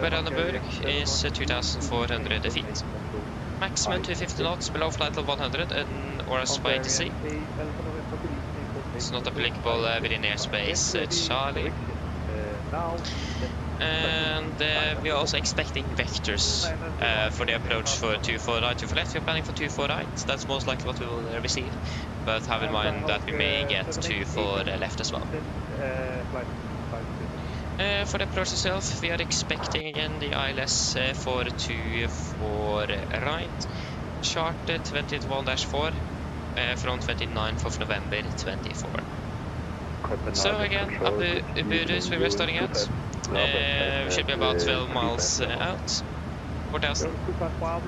Brandenburg is 2,400 feet. Maximum 250 knots below flight level 100 and or spy to sea. It's not applicable within airspace, it's Charlie. And we are also expecting vectors for the approach for 24 right, 24 left. We're planning for 24 right, that's most likely what we will receive. But have in mind that we may get 24 left as well. For the approach itself, we are expecting again the ILS for 24 right, chart 21-4 from 29th of November 24. So again, Uburu is where we're starting out. We should be about 12 miles out. 4,000.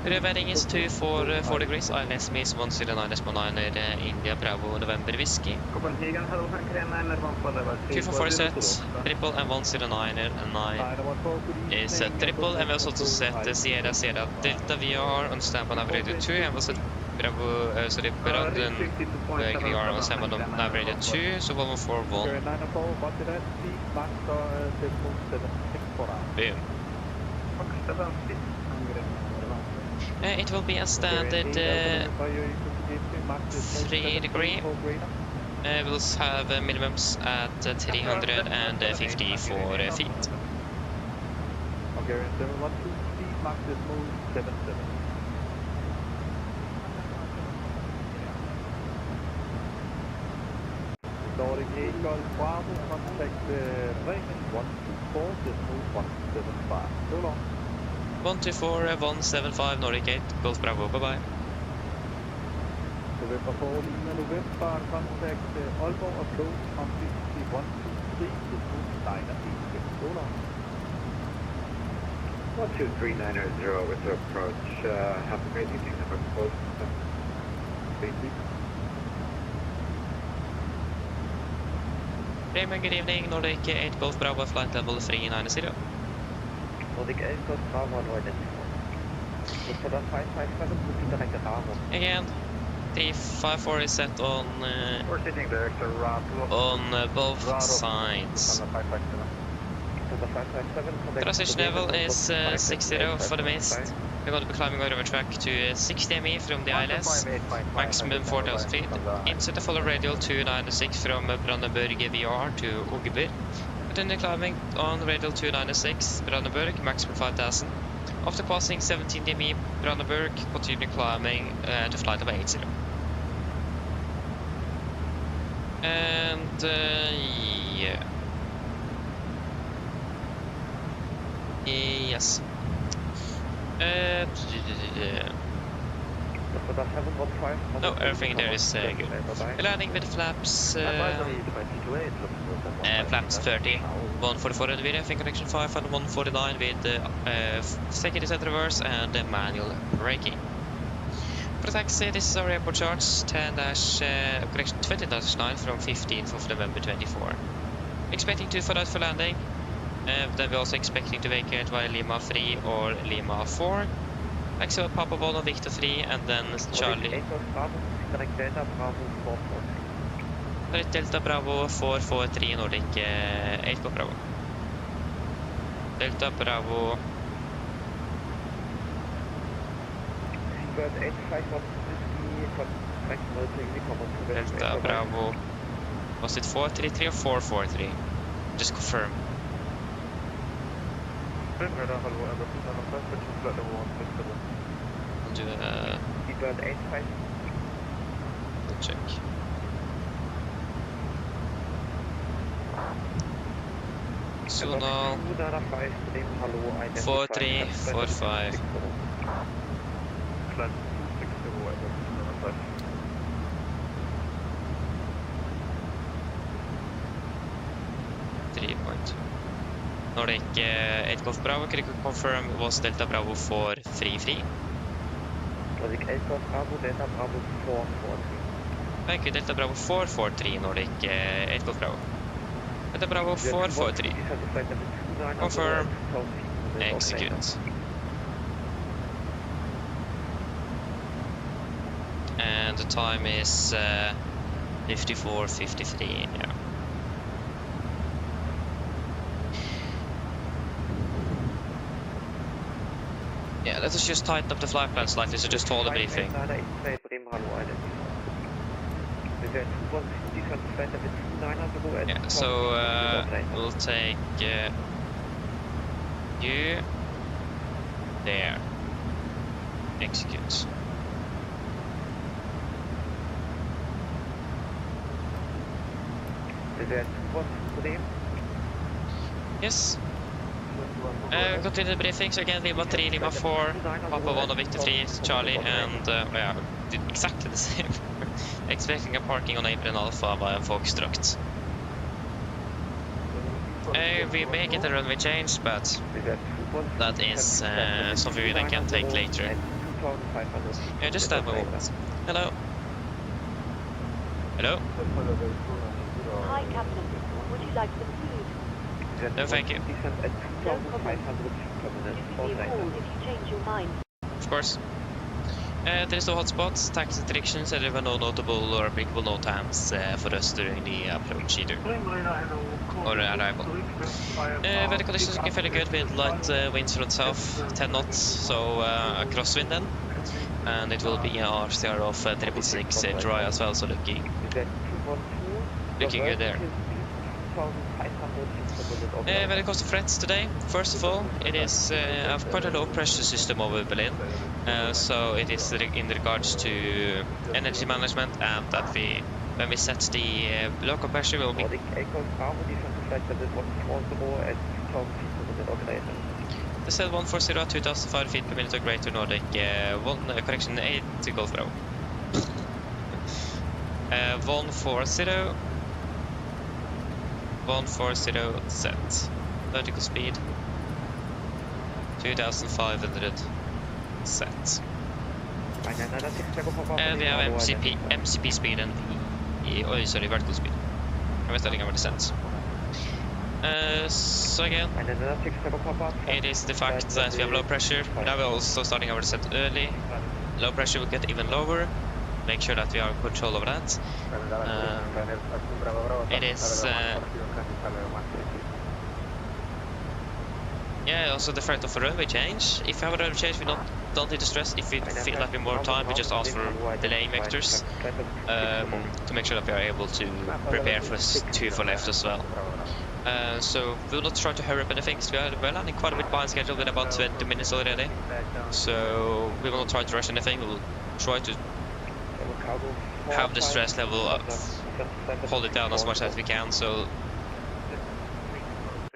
The weather is 24 degrees. ILS means 109 India Bravo November Whiskey. 244 set, triple and 109 and 9 is set triple, and we also set Sierra Delta VR on standby Navigraph 2, and we set Bravo, sorry, Brandenburg, we are on 7 on Navigraph 2, so 141. Okay, 904, roger that. Speed max decimal 76 for now. Boom. It will be a standard 3 degree. We'll have minimums at 354 feet. Okay, 712, speed max decimal 77. Nordic Eagle Bravo, contact Raymond 124, decimal 175. So long. 124, 175, Nordic 8, Golf Bravo, bye-bye. November 4, November, contact Aalborg approach on 123, decimal 980. So long. 12390 with approach. Have a great evening. Number close. Raymond, good evening, Nordic 8, Golf Bravo, flight level 390. Nordic 8, Golf Bravo, Nordic. Look for the 557, looking direct at Bravo. Again, 354 is set on We're sitting there, so both sides. Transition level is 60 for the mist. We're going to be climbing over track to 60 ME from the ILS, maximum 4,000 feet. Insert the follow radial 296 from Brandenburg VR to Ogebur. Continue climbing on radial 296 Brandenburg, maximum 5,000. After passing 17 ME Brandenburg, continue climbing to flight level 80. And yeah. Yes. No, everything there is good. We're landing with flaps, flaps 30, 144 at video, fin connection 5 and 149 with second descent reverse and manual braking. For taxi, this is our airport charge, 10-connection 20-9 from 15th of November 24. Expecting 2 for landing. Then we're also expecting to vacate via Lima 3 or Lima 4. Exit Papa 1 or Victor 3 and then Charlie. Delta Bravo 443 Nordic 8 Golf Bravo. Delta Bravo. Delta Bravo. Was it 433 or 443? Just confirm. I'll do a check. Sonal 4345. Nordic 8 Golf Bravo, could you confirm was Delta Bravo 4 free? Nordic 8 Golf Bravo, Delta Bravo 443. Thank you, Delta Bravo 443, Nordic 8 Golf Bravo. Delta Bravo 443. Confirm. Execute. And the time is 54:53, yeah. Yeah, let us just tighten up the flight plan slightly, so just hold the briefing. Yeah, so we'll take you there. Execute. Yes. Continue the briefing, so again Lima 3, Lima 4, Papa 1 and Victor 3, Charlie, and yeah, did exactly the same. Expecting a parking on April Alpha via Foxtrot. We may get a runway change, but that is something we can take later. Yeah, just have a moment. Hello. Hello. Hi, Captain. Would you like some food? No, thank you. No problem. Just give me a call if you change your mind. Of course. There is no hotspots, taxi restrictions, and there were no notable or applicable no times for us during the approach either, or arrival. Weather conditions looking fairly good with light winds from the south, 10 knots, so a crosswind then. And it will be a RCR of 666 dry as well, so looking good there. When it comes to threats today, first of all, it is quite a low pressure system over Berlin, so it is in regards to energy management, and that when we set the local pressure, will be. They said 140 at 2,500 feet per minute or greater Nordic, correction 8 to Golf Bravo. 140 set. Vertical speed 2,500 set. And we have MCP speed and vertical speed. And we're starting our descent. So again, it is the fact that we have low pressure. Now we're also starting our descent early. Low pressure will get even lower. Make sure that we are in control of that. It is yeah, also the threat of a runway change. If we have a runway change, we don't need to stress. If we feel like we have more time, we just ask for delay vectors to make sure that we are able to prepare for 2 for left as well. So we will not try to hurry up anything. We're landing quite a bit behind schedule with about 20 minutes already. So we will not try to rush anything. We will try to have the stress level up, hold it down as much as we can. So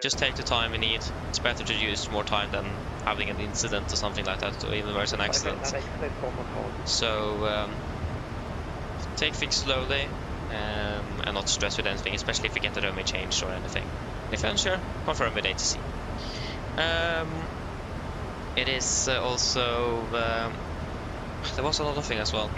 just take the time we need. It's better to use more time than having an incident or something like that, or even worse, an accident. So take things slowly and not stress with anything, especially if you get the runway changed or anything. If you're unsure, confirm with ATC. It is also there was another thing as well.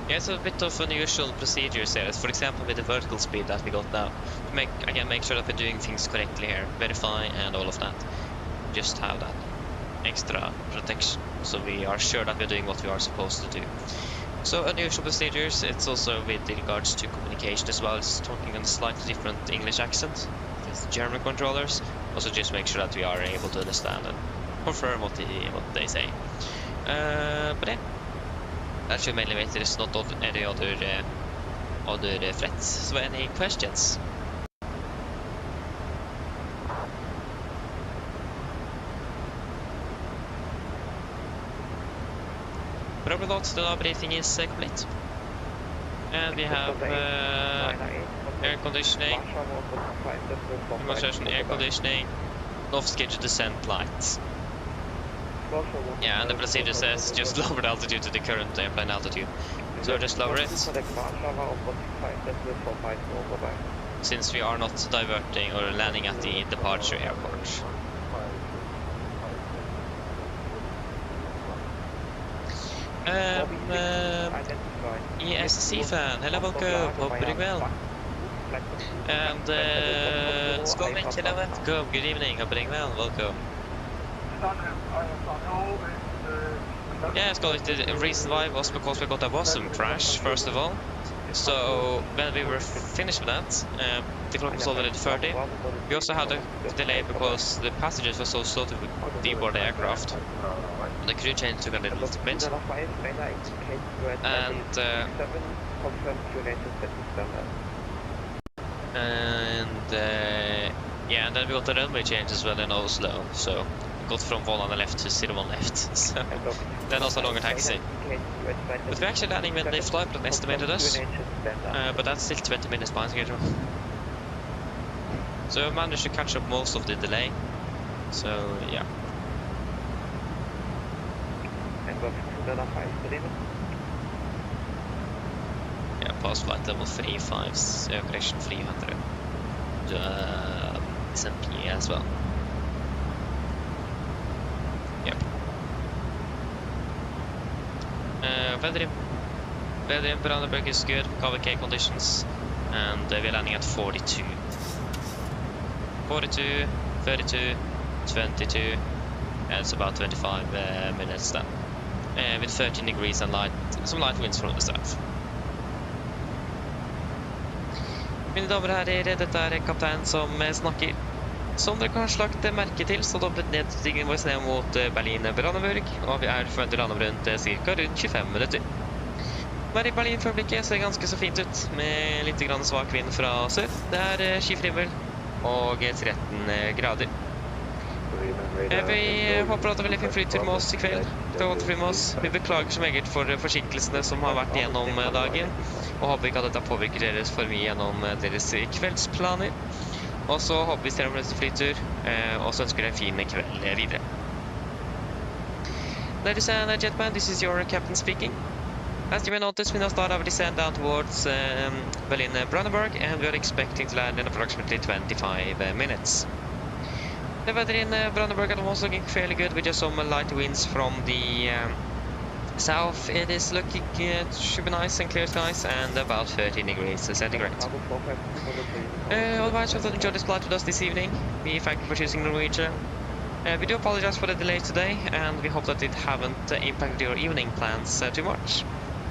Yeah, it's a bit of unusual procedures here. For example, with the vertical speed that we got now, make sure that we're doing things correctly here, verify and all of that. Just have that extra protection, so we are sure that we're doing what we are supposed to do. So unusual procedures. It's also with regards to communication as well. It's talking on a slightly different English accent with German controllers. Also, just make sure that we are able to understand and confirm what they say. But yeah, that should mainly make there's not any other threats. So any questions? Robot, the briefing is complete. And we have air conditioning, demonstration air conditioning, off-schedule descent lights. Yeah, and the procedure says just lower the altitude to the current airplane altitude. So just lower it, since we are not diverting or landing at the departure airport. ESC fan, hello, welcome, hope you're doing well. And Skolvik, hello, welcome, good evening, hope you're doing well, welcome. Yeah, Skolvik, the reason why was because we got a WASM crash, first of all. So when we were finished with that, the clock was already 30. We also had a delay because the passengers were so slow to deboard the aircraft. The crew change took a little bit. Yeah, and then we got the runway change as well in Oslo. So we got from Volanta left to 01 left. So then also longer taxi. But we're actually landing when they fly plan estimated us. But that's still 20 minutes behind schedule. So we managed to catch up most of the delay. So yeah. Yeah, past flight level 35, correction 300. SMP as well. Yep. Weather in Brandenburg is good, KVK conditions. and we're landing at 42. 42, 32, 22, it's about 25 minutes then. With 13 degrees and some light winds from the south. Mine damer og herrer, dette er kaptein som snakker. Som dere kanskje lagt merke til, så dobblet nedstigningen vår ned mot Berlin-Brandenburg, og vi forventer å lande rundt cirka rundt 25 minutter. Vær i Berlin for øyeblikket ser ganske så fint ut, med litt grann svak vind fra sør. Det er skyfri himmel og 13 grader. Vi håper at det er veldig fin flytur med oss i kveld. Det er godt å fly med oss. Vi beklager så meget for forsinkelsene som har vært gjennom dagen, og håper ikke at dette påvirker deres for mye gjennom deres kveldsplaner. Og så håper vi ser om neste flytur, og så ønsker dere en fin kveld videre. Ladies and gentlemen, this is your captain speaking. As you may notice, we now start our descent down towards Berlin-Brandenburg, and we are expecting to land in approximately 25 minutes. The weather in Brandenburg is also looking fairly good, with just some light winds from the south. It is looking should be nice and clear skies, and about 13 degrees centigrade. Otherwise, hope that you enjoyed this flight with us this evening. We thank you for choosing Norwegian. We do apologize for the delay today, and we hope that it haven't impacted your evening plans too much.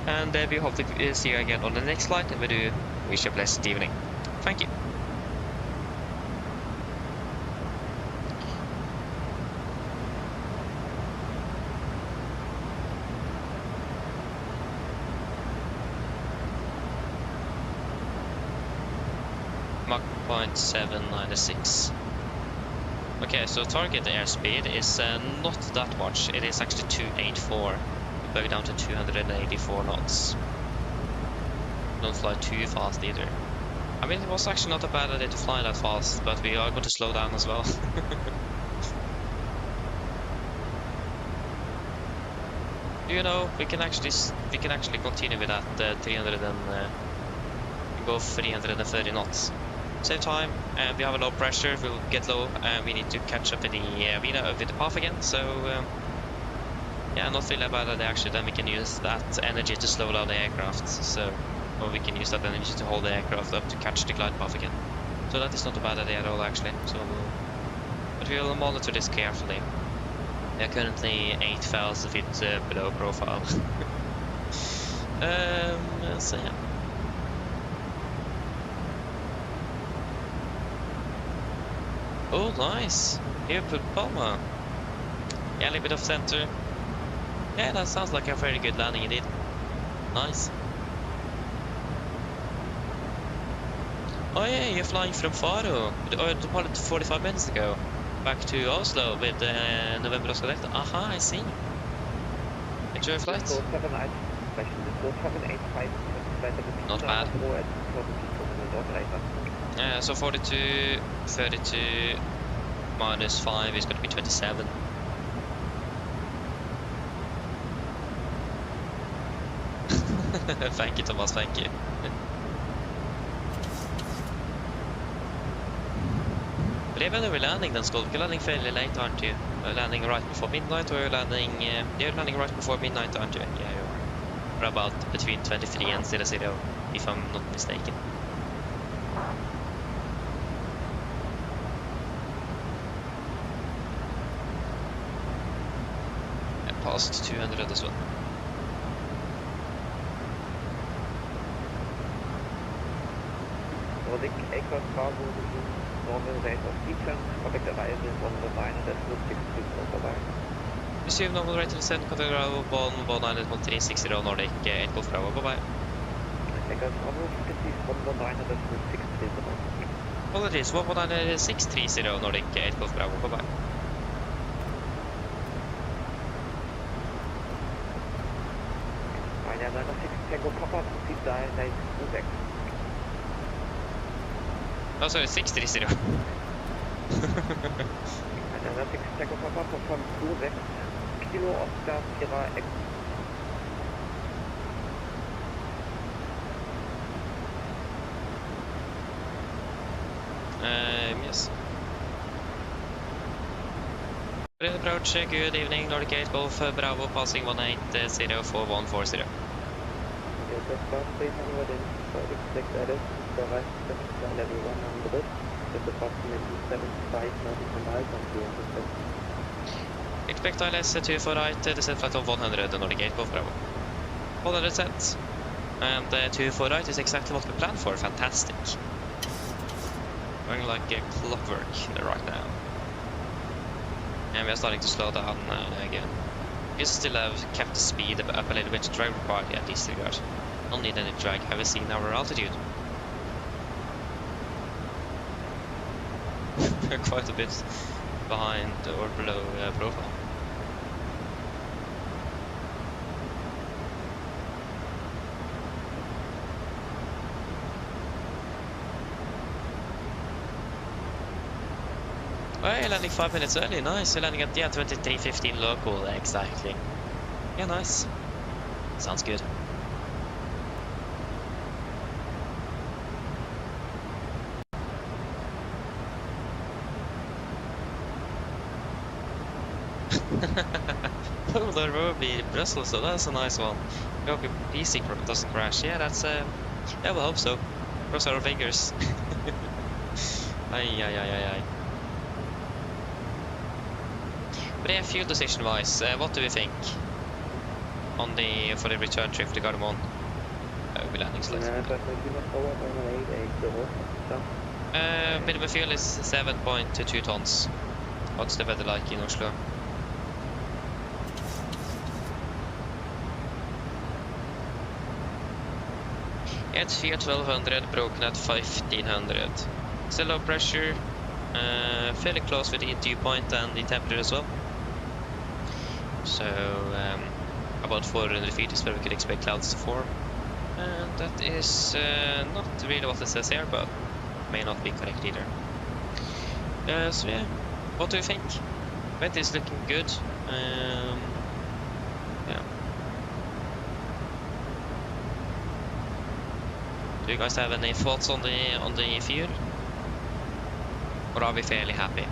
And we hope to see you again on the next flight, and we do wish you a blessed evening. Thank you. Mach 0.796. Okay, so target airspeed is not that much. It is actually 284. We bug down to 284 knots. Don't fly too fast either. I mean, it was actually not a bad idea to fly that fast, but we are going to slow down as well. You know, we can actually continue with that 300 and go 330 knots. Save time, and we have a low pressure. We'll get low, and we need to catch up in the arena with the path again. So yeah, not really a bad idea actually. Then we can use that energy to slow down the aircraft. So, or we can use that energy to hold the aircraft up to catch the glide path again. So that is not a bad idea at all actually. So, but we will monitor this carefully. We are currently 8,000 feet below profile. So yeah. Oh, nice! Here, put Palma. Yeah, a little bit of center. Yeah, that sounds like a very good landing indeed. Nice. Oh yeah, you're flying from Faro. Or departed 45 minutes ago. Back to Oslo with November Oscar Delta. Aha, I see. Enjoy your flight. Not bad. Yeah, so 42, 32, minus 5 is going to be 27. Thank you, Thomas, thank you. But even though we're landing, then Skull, you're landing fairly late, aren't you? Landing right before midnight, or you're landing right before midnight, aren't you? Yeah, you are. Or about between 23 and 00, if I'm not mistaken. Past 200 as well. Nordic aircraft Bravo, normal rate of descent, contact arrival on the 9.630. Receive normal rate of descent, contact arrival on 9.360 Nordic 8 Golf Bravo, bye bye. Aircraft Bravo, please on the 9.630. Apologies, 119.630 Nordic 8 Golf Bravo, bye bye. Tango Papa, proceed dial 926. Oh, sorry, 630. Another 6 Tango Papa, confirm 26. Kilo Oscar Sierra X. Yes. Good approach, good evening, Nordic 8 Golf Bravo, passing 1804140. Aircraft 300 inside expect Addons to arrive at level 100 with approximately 75 nautical miles on the intercept. Expect ILS 24 right, descent flight of 100 Nordic 8, Golf Bravo. 100 set. And 24 right is exactly what we planned for, fantastic. Going like a clockwork right now. And we are starting to slow down again. We still have kept the speed up a little bit, drag required at disregard. Don't need any drag, have we seen our altitude? We're quite a bit behind or below profile. Oh, you're landing 5 minutes early, nice. You're landing at 23:15 local, exactly. Yeah, nice. Sounds good. Oh, the road be Brussels, so that's a nice one. I hope your PC doesn't crash. Yeah, that's yeah, we'll hope so. Cross our fingers. Ay. But yeah, fuel decision wise, what do we think on for the return trip to Gardermoen? We'll be landing slightly. Minimum fuel is 7.2 tons. What's the weather like in Oslo? Yeah, it's 1200, broken at 1500. Still low pressure, fairly close with the dew point and the temperature as well. So about 400 feet is where we could expect clouds to form, and that is not really what it says here, but may not be correct either. So yeah, what do you think? Weather is looking good. Yeah. Do you guys have any thoughts on the fuel, or are we fairly happy?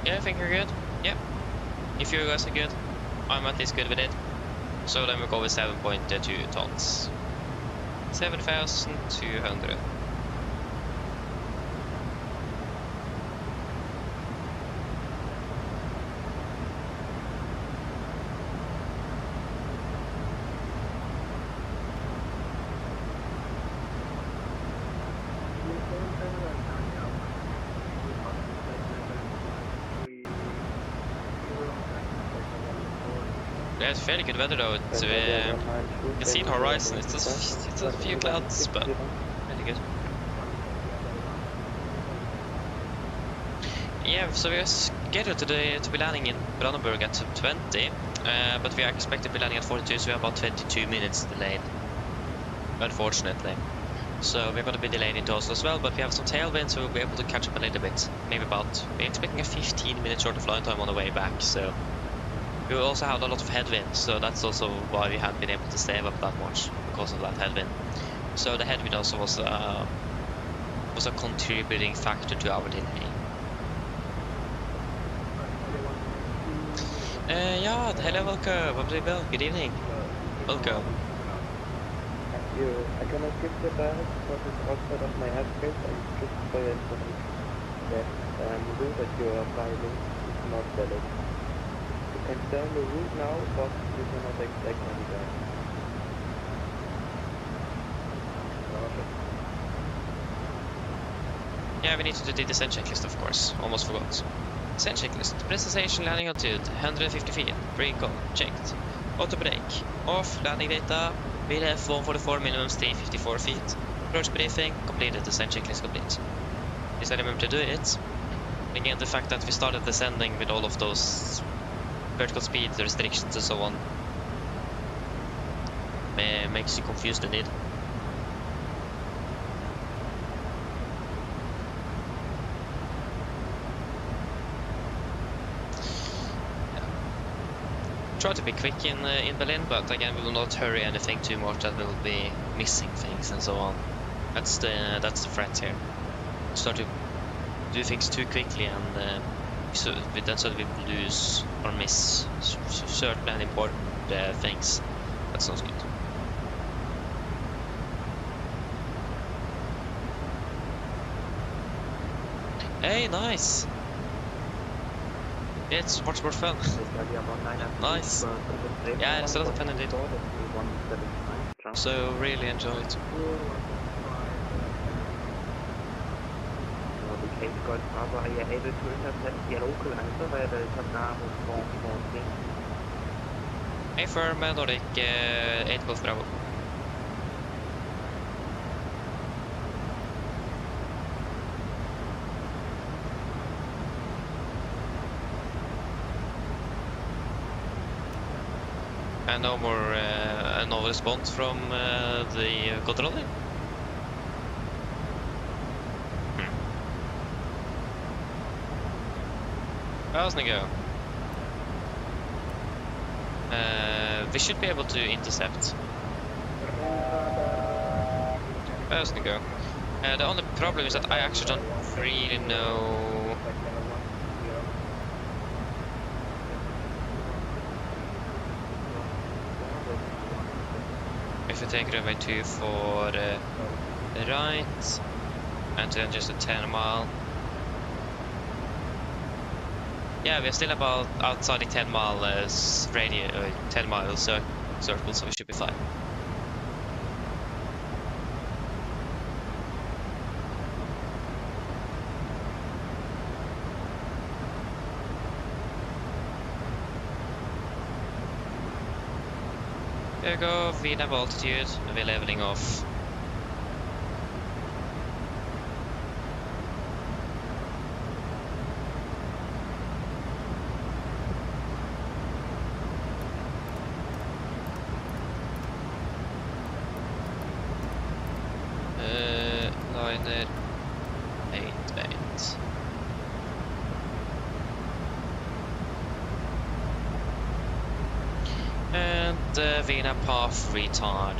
Yeah, I think you're good. Yep. If you guys are good, I'm at least good with it. So then we go with 7.2 tons. 7,200. Yeah, it's fairly good weather though. It's, you can see the horizon. It's just a few clouds, but really good. Yeah, so we are scheduled to be landing in Brandenburg at 20, but we are expected to be landing at 42, so we are about 22 minutes delayed, unfortunately. So we're going to be delayed into Oslo as well, but we have some tailwind, so we'll be able to catch up a little bit. Maybe we're expecting a 15-minute shorter flight time on the way back, so we will also have a lot of headwind, so that's also why we haven't been able to save up that much, because of that headwind. So the headwind also was a contributing factor to our delay. Yeah, hello, welcome, good evening, welcome. I cannot give the balance because it's outside of my airspace, and just for your information that the route that you are flying is not valid. You can stay on the route now, but you cannot expect any back. Yeah, we need to do the descent checklist, of course. Almost forgot. Descent checklist. Presentation landing altitude 150 feet. Brake on. Checked. Auto brake. Off. Landing data. VDF 144, minimum stay 54 feet. Approach briefing. Completed. Descent checklist complete. Please I remember to do it. Again, the fact that we started descending with all of those vertical speed restrictions and so on makes you confused indeed. try to be quick in Berlin, but again, we will not hurry anything too much that will be missing things and so on. That's the threat here. Start to do things too quickly, and so we lose or miss certain and important things. That sounds good. Hey, nice! It's much more fun. Nice. Yeah, it's a lot of fun indeed. So really enjoyed. Are you able to intercept the local answer via the Tadnamo 443? Hey, firm Nordic 8 Golf Bravo. And no more no response from the controller. How's it go? We should be able to intercept. How's it go? The only problem is that I actually don't really know. If we take runway 2 for the right, and then just a 10-mile. Yeah, we're still about outside the 10-mile radius, 10-mile circle, so we should be fine. There we go, we have altitude, and we're leveling off. Liner 88. And Vina path retard.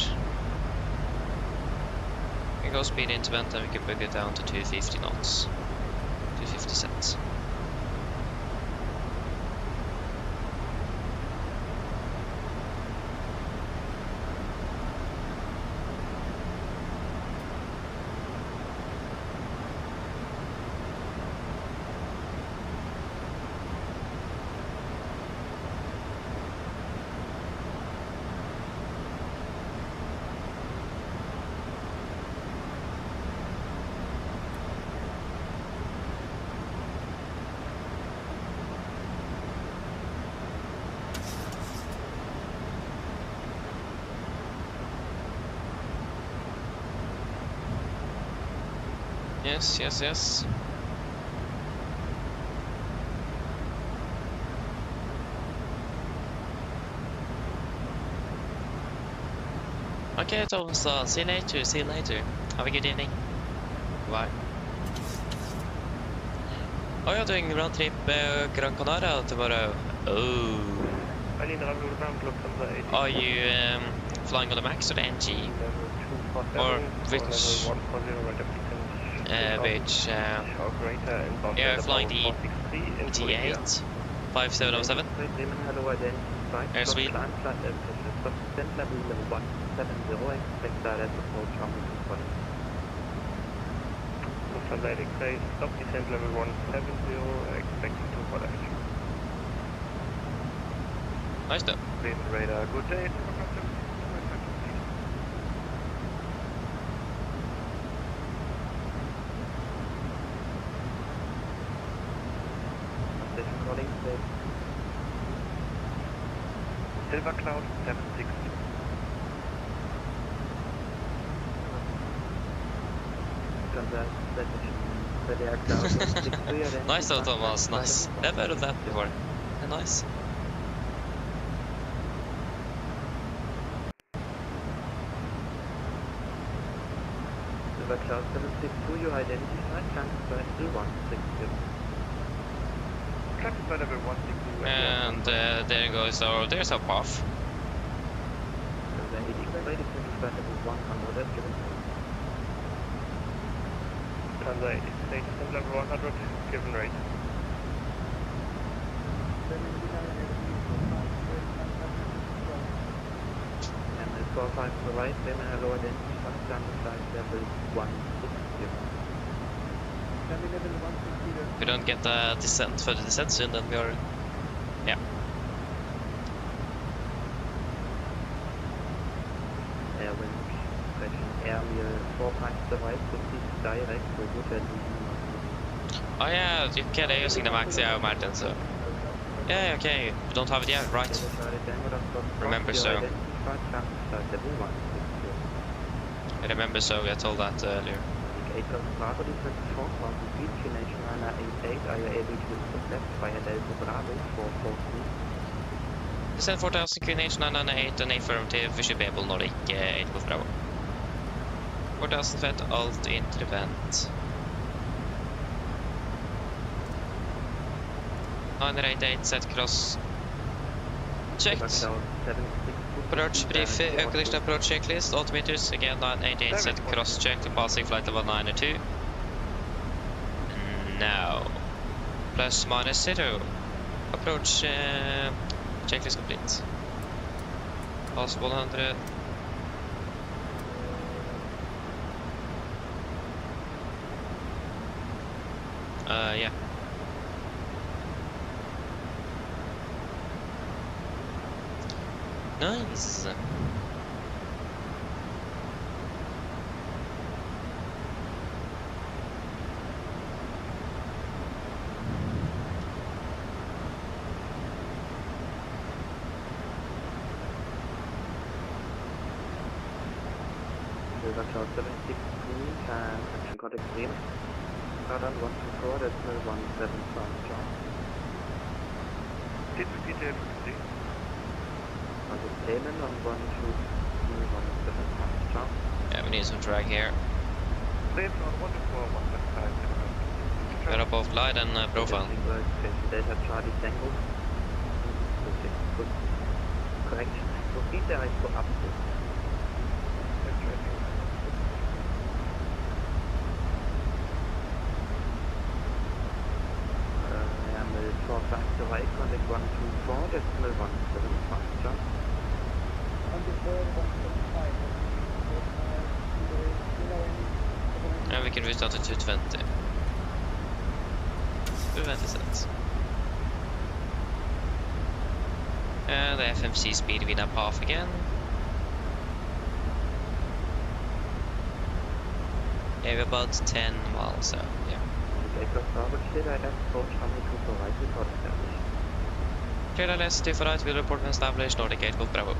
We can go speed into vent and we can bring it down to 250 knots. 250 cents. Yes, yes, yes. Okay, Thomas, see you later, see you later. Have a good evening. Bye. Oh, you're doing round trip Gran Canaria tomorrow. Oh. Are you flying on the Max or the NG? Or which? You're flying the T8 5707 airspeed. Atlantic base, stop descent level 170, expecting to follow. Nice though. Radar, good day. Silver Cloud 76. Nice though, Thomas, nice. Never heard of that before. Nice. Silver Cloud 762, you identified, transfer to 160. traffic by level 160. And there goes our, there's our path. Translate, descend level 100, given rate. And the 45 to the right, then lower density fast down the side level 160. If we don't get the descent for the descent soon, then we are, yeah. Airwind, pressure, air wheel 4 times to the right, 50 direct, so good at Oh yeah, you can using the max air Martin, so. Yeah, okay, we don't have it yet, right? Remember so. I remember so, I told that earlier. Bravo, descent 4,000 feet, Nation 988, are you able to left via Delta Bravo for 14? Descent 4000, QNH 998, and affirmative, we should be able Nordic 8 Golf Bravo. 4000 feet, alt into the vent. 988, set cross. Checked. Approach brief, condition approach checklist, altimeters, again 988, set cross check, passing flight level 902. Now. Plus minus 0. Approach checklist complete. Pass 100. Yeah. Nice. Silver Cloud 763 can action code extreme. Addons 124, decimal 175, John. Did we get On the payment on 123, 175, John. Yeah, we need some drag here. Safe on 124, 175. We're above light and profile. Delta Charlie Tango. Good. Correction. Proceed there is to update. To right, contact 124, decimal 175, John. And we can restart to 220. 220 cents. And the FMC speed with a path again. Yeah, we're about 10 miles out, yeah. Clear LS 2 for right, will report when established, Nordic 8 Golf Bravo.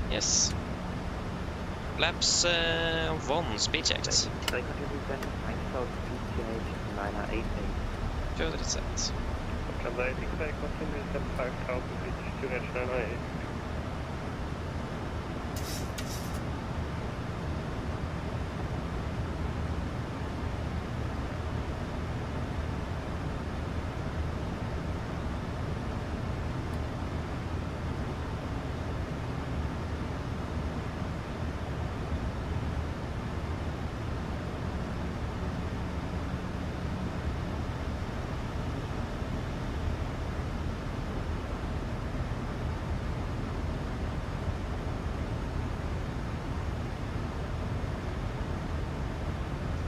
Yes. Laps 1, speed checked. 200 cents. Translate, expect continue descent 5000 feet, QNH 998.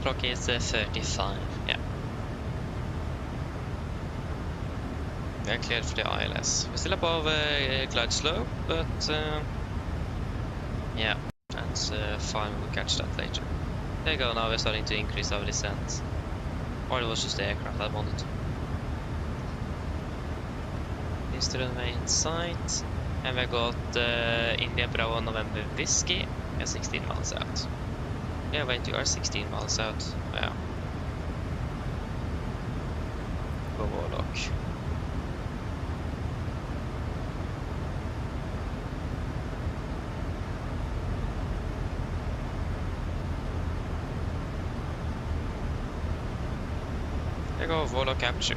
Clock is 35, yeah. We are cleared for the ILS. We're still above glide slope, but yeah, that's fine, we'll catch that later. There you go, now we're starting to increase our descent. Or it was just the aircraft I wanted. This to the main site. And we got India Bravo November Whiskey. We are 16 miles out. Yeah, wait, you are 16 miles out. Yeah. Go Warlock. Cargo, Volo capture.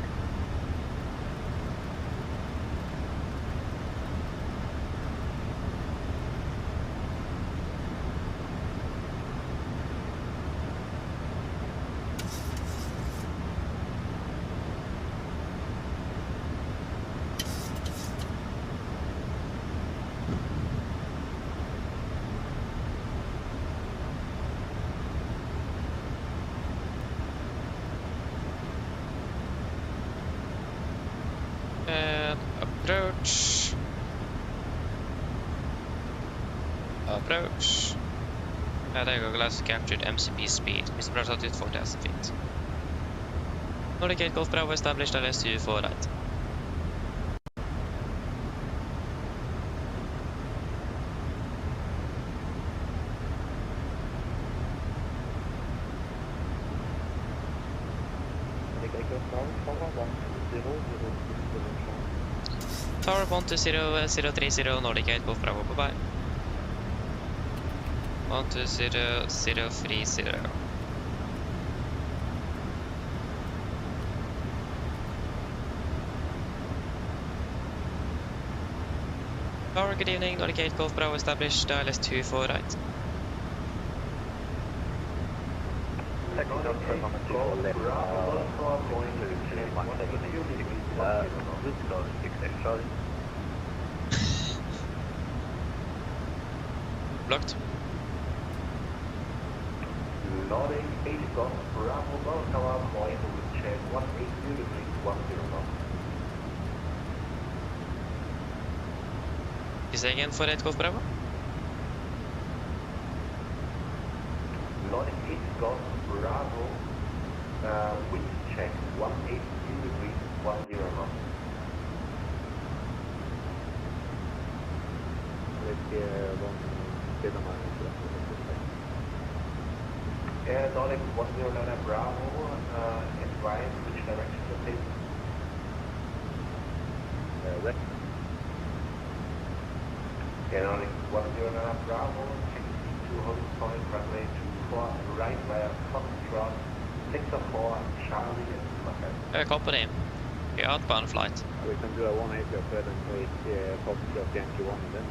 And approach. Approach. There you go, glass captured MCP speed. Mr. Browse altitude 4,000 feet. Nordic 8 Golf Bravo established LS2 for right. Tower 12030 Nordic 8 Golf Bravo, bye bye. 12030. Tower, good evening, Nordic 8 Golf Bravo established LS2 for right. Blocked. Nordic 8 Golf Bravo, Golf Tower, point to check 180 degrees, 10 knots. Is that again for 8 Golf Bravo? Nordic 8 Golf Bravo, wind check 180 degrees, 10 knots. Nordic 109 Bravo, advise which direction to take. West. Nordic 109 Bravo, taxi to holding point, runway 24, right via Foxtrot, 604, Charlie and Lima. Company. Okay, outbound flight. We can do a 180 up there and take Foxtrot Yankee 1 and then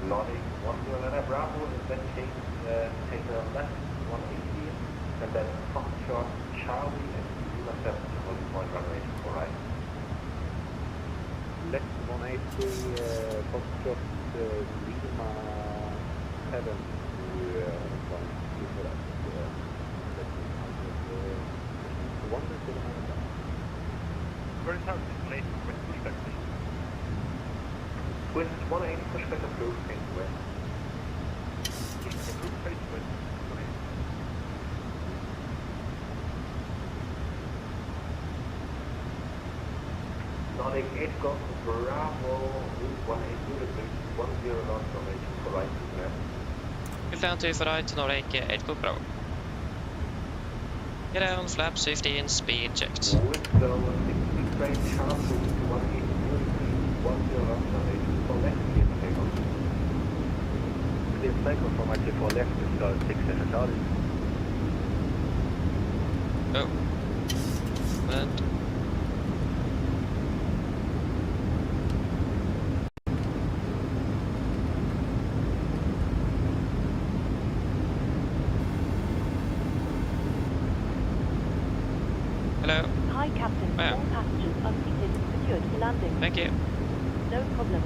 Nordic 109 Bravo, in that case, take a left 180, and then Foxtrot, Charlie and Lima 7 to holding point, runway 24, right. Left 180, Foxtrot, Lima 7 to point 2 for that. Where is our destination with perspective? With 180 pushback approved, face west. Pushback approved, face west. Nordic 8 Golf Bravo, route 180 degrees, 10 knots, formation for right to left. Good down 2 for right, Nordic 8 Golf Bravo. Get down, flaps 15, speed checked. With the 60 straight sharp route to 180 degrees, 10 knots, formation for left, clear takeoff. Clear takeoff from actually for left to start 6 and Charlie. Oh. And hello. Hi, Captain. Yeah. All passengers are seated and secured for landing. Thank you. No problem.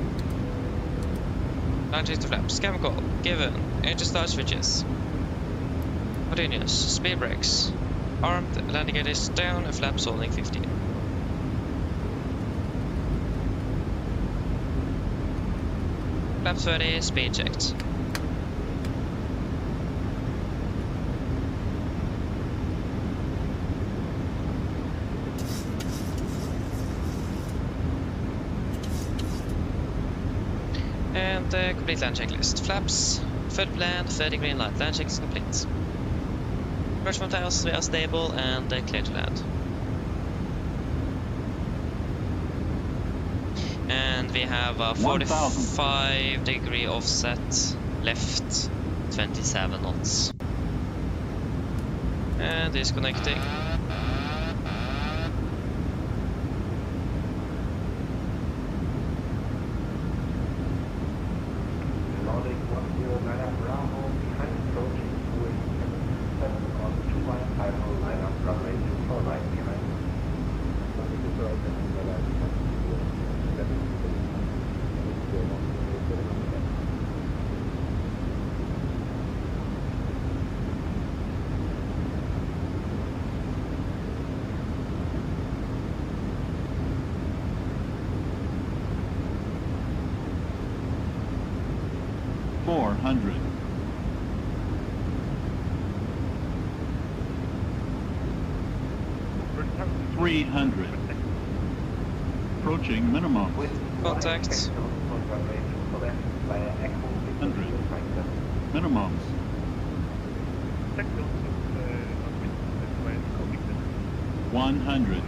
Launching to flaps. Cam call. Given. Engine start switches. Continuous. Speed brakes. Armed. Landing gear is down and flaps holding 15. Flaps 30. Speed checked. And complete land checklist. Flaps, full plan, 30 green light. Land check is complete. Approach from tails, we are stable and clear to land. And we have a 45-degree offset, left 27 knots. And disconnecting. Nordic 109 Bravo, behind approaching with 7 on 2 final lineup, runway 24 right behind. $400. 300. Approaching minimum. Contact. 100. Minimums. 100.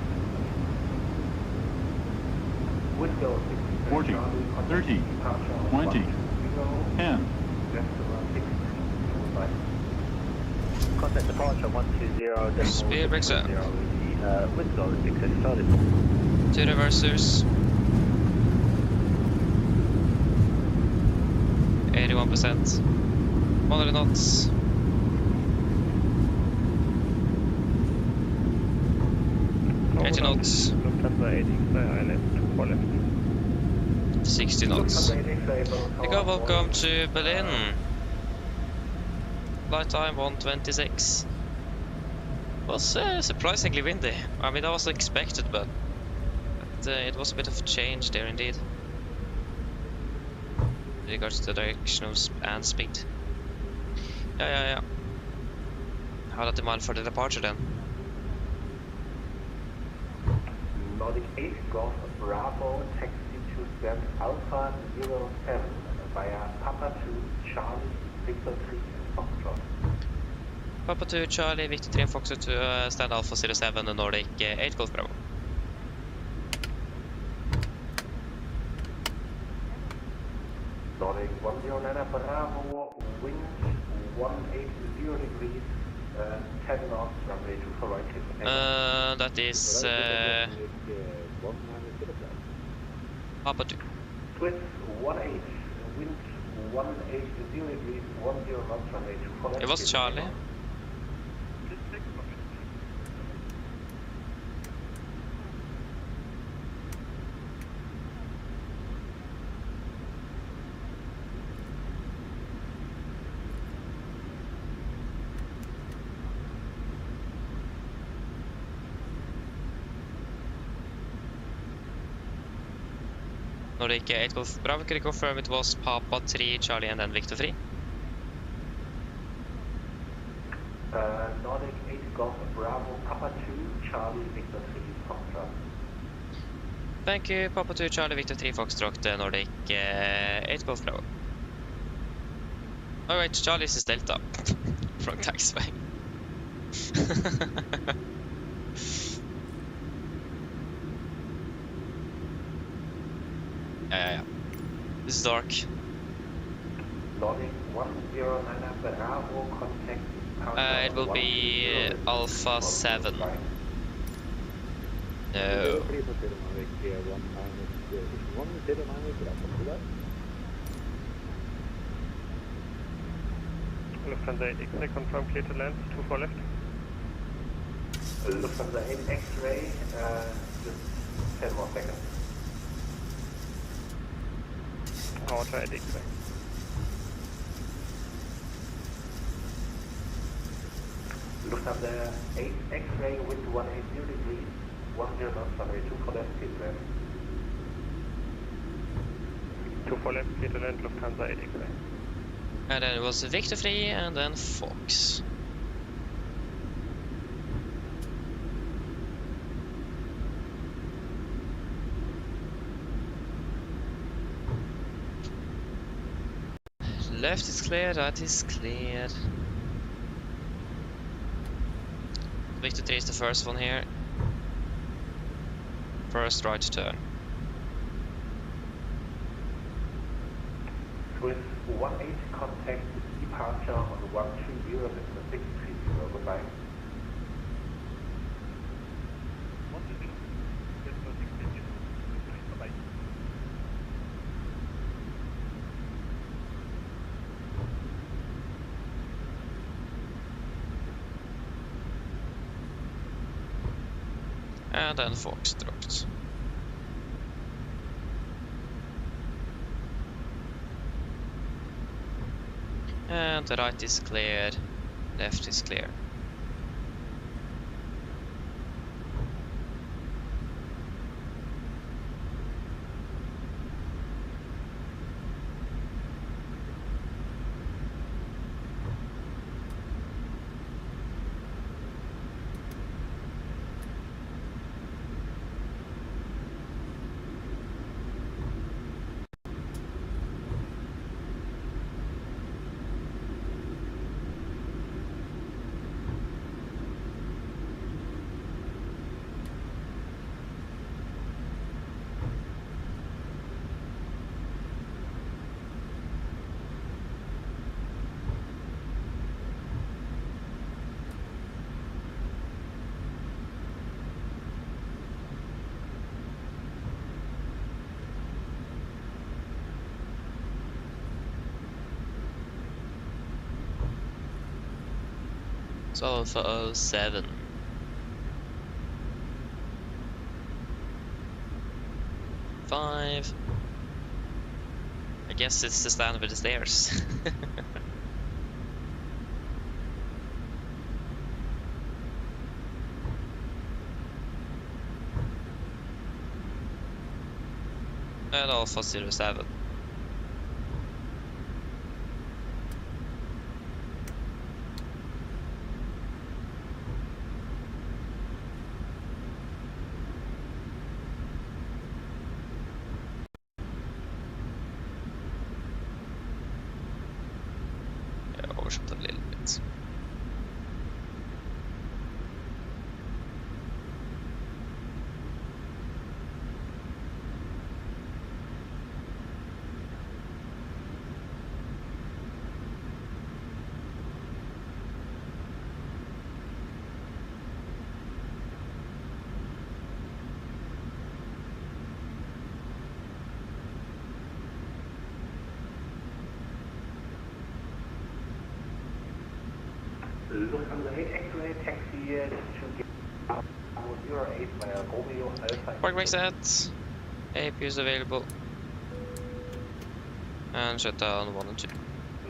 40. 30. 20. 10. Contact departure 120. Speed breaks up. Wind goal 6 has started. 2 reversers. 81%. 100 knots. Knots. 60 knots. Take welcome to Berlin. Flight time 1:26. Was surprisingly windy. I mean, that was expected, but it was a bit of a change there indeed. In regards to the direction and speed. Yeah. How that demand for the departure then? Nordic 8 Golf Bravo, taxi to Sven Alpha 07 via Papa 2 Charlie Victor 3 Foxtrot. Papa 2 Charlie Victor 3 Foxtrot to stand Alpha 07 and Nordic 8 Golf Bravo. Nordic 109 Bravo, wind 180 degrees, 10 knots, runway 24 right. That is Papa 2. Twist 18, wind 180 degrees, 10 knots, runway 24 right. It was Charlie. Nordic 8 Golf Bravo, can you confirm it was Papa 3 Charlie and then Victor 3? Nordic 8 Golf Bravo, Papa 2 Charlie Victor 3 Foxtrot. Thank you, Papa 2 Charlie Victor 3 Foxtrot, Nordic 8 Golf Bravo. Alright, Charlie's is Delta. From taxiway. Yeah. This is dark. Nordic 109 Bravo, contact. It will be Alpha 7. No. Lufthansa 8 X-ray, confirm clear to land, 24 left. Lufthansa 8 X-ray, just 10 more seconds. Power 8 X-ray. Lufthansa 8 X-ray, wind 180 degrees, 10 knots, runway 24 left, clear to land. 24 left, clear to land, Lufthansa 8 X-ray. And then it was Victor 3 and then Fox. Left is clear, right is cleared. Victor 3 is the first one here. First right turn. With 18 contact departure on 120 and 630, goodbye. And then Foxtrot. And the right is cleared, left is clear. So for 07. Five. I guess it's the stand with the stairs. And Alpha 07. Yeah, overshot a little bit. Lufthansa 8 X-ray, taxi to 08 via Romeo Alpha. Park brake set. AP is available. And shut down 1 and 2.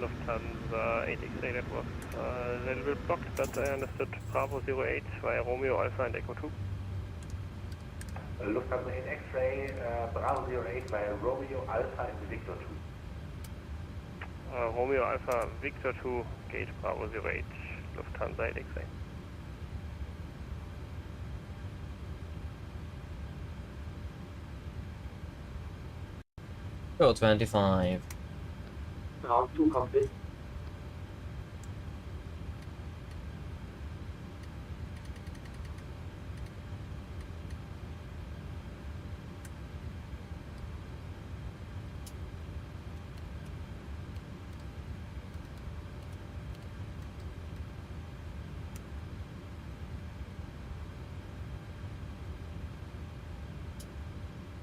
Lufthansa 8 X-ray, that was a little bit blocked, but I understood Bravo 08 via Romeo Alpha and Echo 2. Lufthansa 8 X-ray, Bravo 08 via Romeo Alpha and Victor 2. Romeo Alpha Victor 2, gate Bravo 08, Lufthansa 8 X-ray. Go 25. Round 2 cockpit.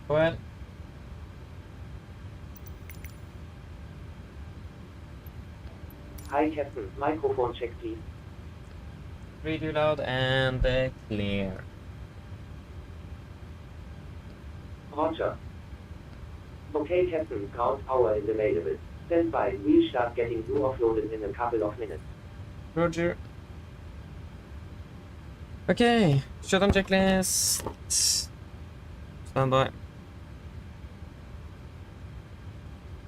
Go ahead. Hi Captain, microphone check please. Read you loud and clear. Roger. Okay Captain, ground power is available. Stand by, we'll start getting you offloaded in a couple of minutes. Roger. Okay, shutdown checklist. Stand by.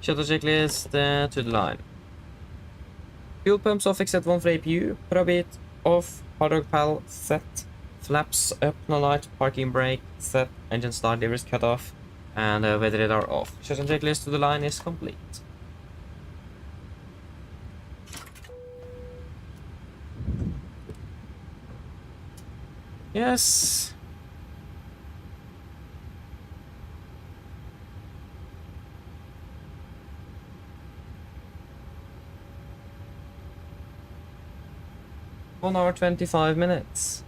Shutdown checklist to the line. Fuel pumps off except one for APU. Probit off. Hard pal set. Flaps up, no light. Parking brake set. Engine start levers cut off. And weather radar off. Shutdown checklist to the line is complete. Yes. One hour 25 minutes.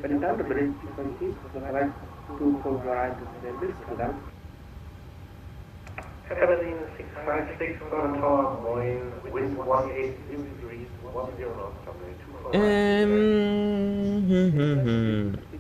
But in terms of bridge frequency, so I like to provide the service to them. Everything 656 on tower, Boeing, wind 180 degrees, 10 knots, runway 25.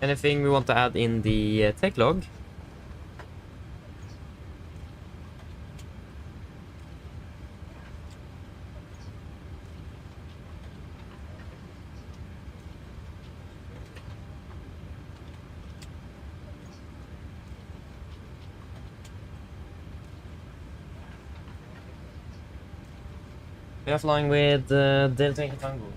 Anything we want to add in the tech log? We are flying with Delta Inc. Tango.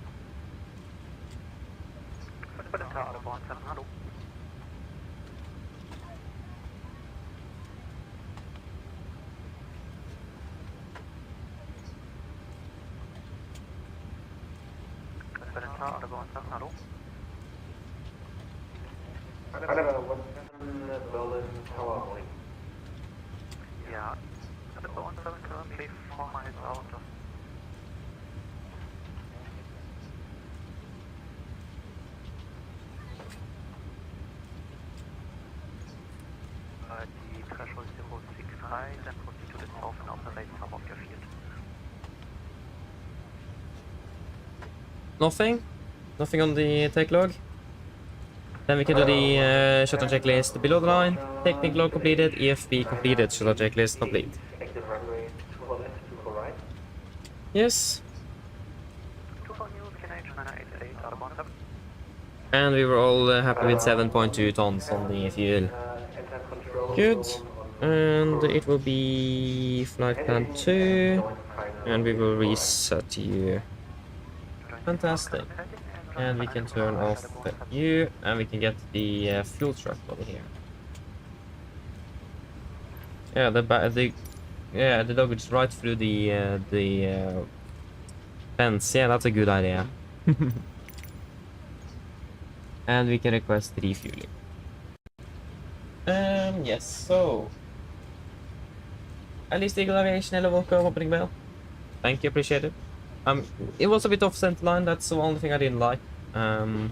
Berlin Tower, Boeing. Yeah, the Boeing 7 currently 4 miles out of the threshold 06 high, then proceed to the south and observe some of your field. Nothing? Nothing on the tech log? Then we can do the shuttle checklist below the line. Technical log completed, EFB completed, shuttle checklist complete. Exit runway 24 left, 24 right. Yes. 24 news, KNH 988 out of 17. And we were all happy with 7.2 tons on the fuel. Good. And it will be flight plan 2. And we will reset you. Fantastic. And we can turn off you, and we can get the fuel truck over here. Yeah, the dog is right through the fence. Yeah, that's a good idea. And we can request refueling. Yes. So, at least Eagle Aviation, hello, welcome, opening bell. Thank you, appreciate it. It was a bit off center line, that's the only thing I didn't like. It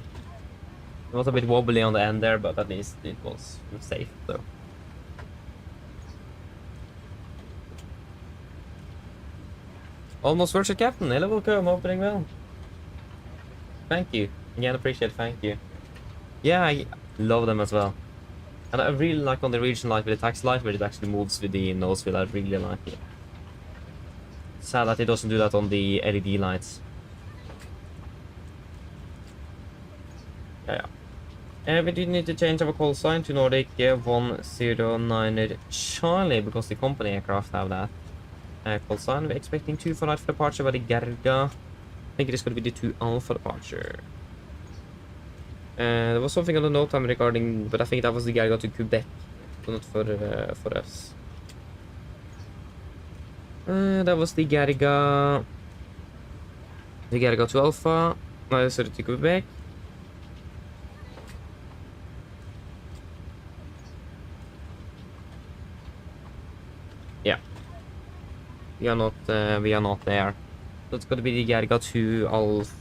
was a bit wobbly on the end there, but at least it was safe, so. Almost Worship Captain, hello, welcome, opening well. Thank you, again, appreciate it, thank you. Yeah, I love them as well. And I really like on the regional light with the taxi light, where it actually moves with the nose wheel, I really like it. Sad that it doesn't do that on the LED lights. Yeah. We do need to change our call sign to Nordic 109 Charlie because the company aircraft have that call sign. We're expecting 2 for night for departure by the Gerga. I think it is going to be the 2 Alpha departure. There was something on the note time regarding, but I think that was the Gerga to Quebec, so not for us. That was the Gerga to Alpha. No, sorry, to Quebec. Yeah, we are not there. So it's gonna be the Gerga to Alpha.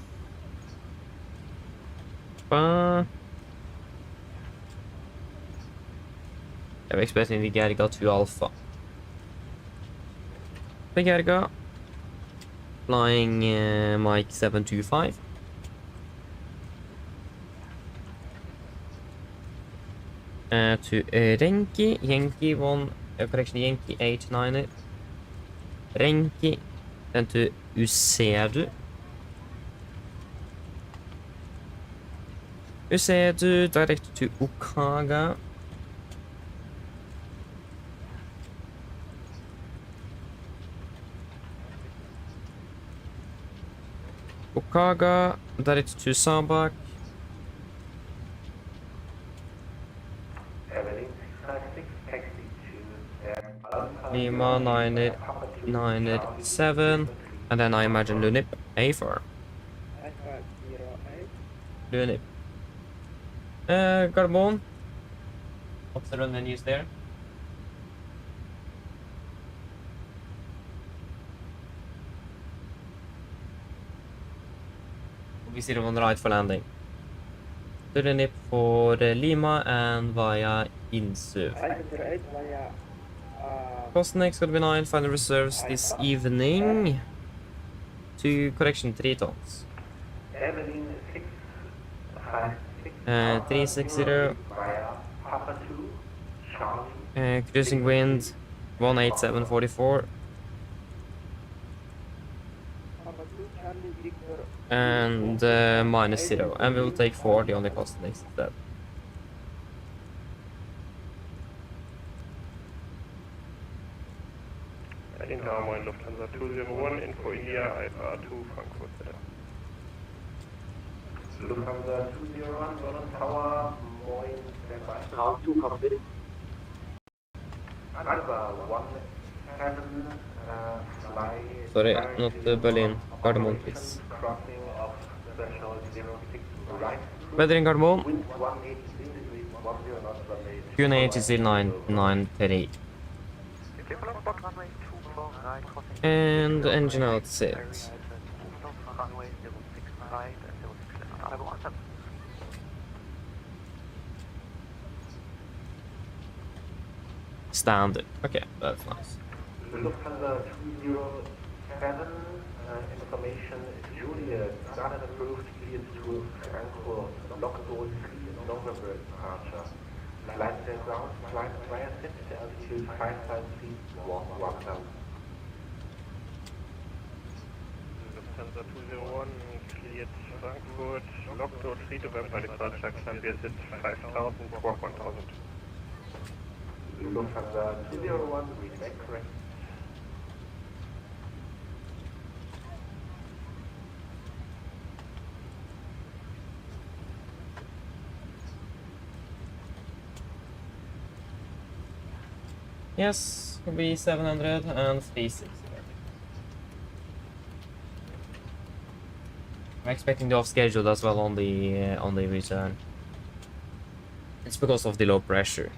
Yeah, we're expecting the Gerga to Alpha. The Gerga flying Mike 725. To Renki, Yankee 1, correction, Yankee 89er. Renki, then to Usedu. Usedu direct to Okaga. Okaga, direct to Sabak. Lima 9 987, and then I imagine Lunip A4. Lunip. Carbon. What's the run menus there? We see them on the right for landing. Lunip for Lima and via Insu. Cost next gonna be 9, final reserves this evening. To correction 3 tons. 360. Cruising wind 18744. And -0. And we will take 40 on the cost next instead. In Tower Moin Lufthansa 201, Info India, IFR 2, Frankfurt. Lufthansa 201, London Tower, Moin, standby. Ground 2, complete. Alpha 17, fly. Sorry, not Berlin. Cardamom, please. Crossing of threshold 06 right. Weather in Cardamom. Wind 183 degrees, 10 knots, runway. QNH is 938. And engine out set. Standard. Okay, that's nice. Lufthansa 207, information Juliet, started approved, cleared to Frankfurt, Lockdown 3, November departure. Flight then ground, flight via set to altitude 5,000 feet, walk 1,000. Lufthansa 201, cleared Frankfurt, Lockdown 3, November departure, Columbia set 5,000, walk 1,000. Lufthansa 201, read back correct. Yes, will be 700 and 360. I'm expecting the off schedule as well on the return. It's because of the low pressure.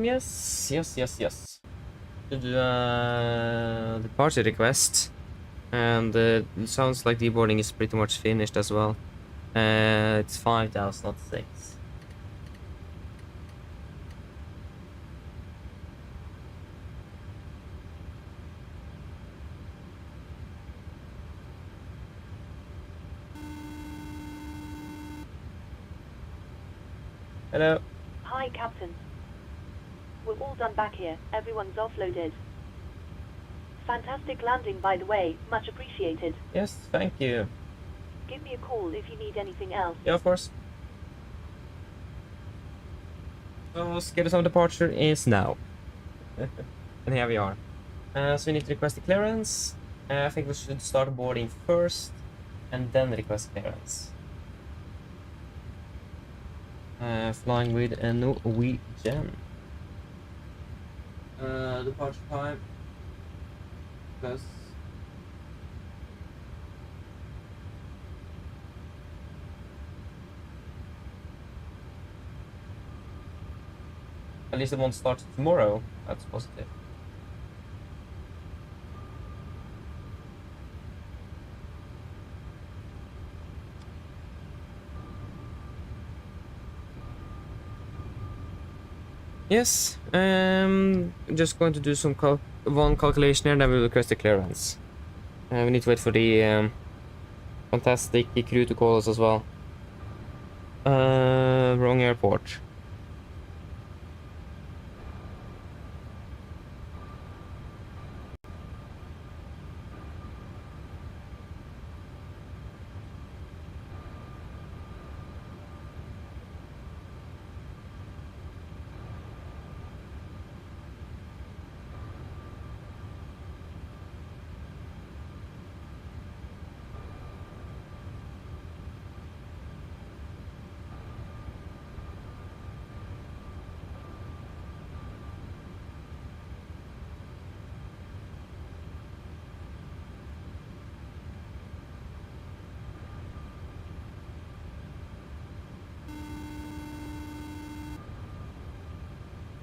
Yes. To do a departure request, and it sounds like deboarding is pretty much finished as well. It's 5,000, not 6. Hello. Hi, Captain. We're all done back here. Everyone's offloaded. Fantastic landing, by the way. Much appreciated. Yes, thank you. Give me a call if you need anything else. Yeah, of course. So, schedule of departure is now. And here we are. So we need to request the clearance. I think we should start boarding first, and then request clearance. Flying with a Norwegian. Departure time plus at least it won't start tomorrow. That's positive. Yes, just going to do some one calculation here, and then we will request the clearance. We need to wait for the fantastic crew to call us as well. Wrong airport.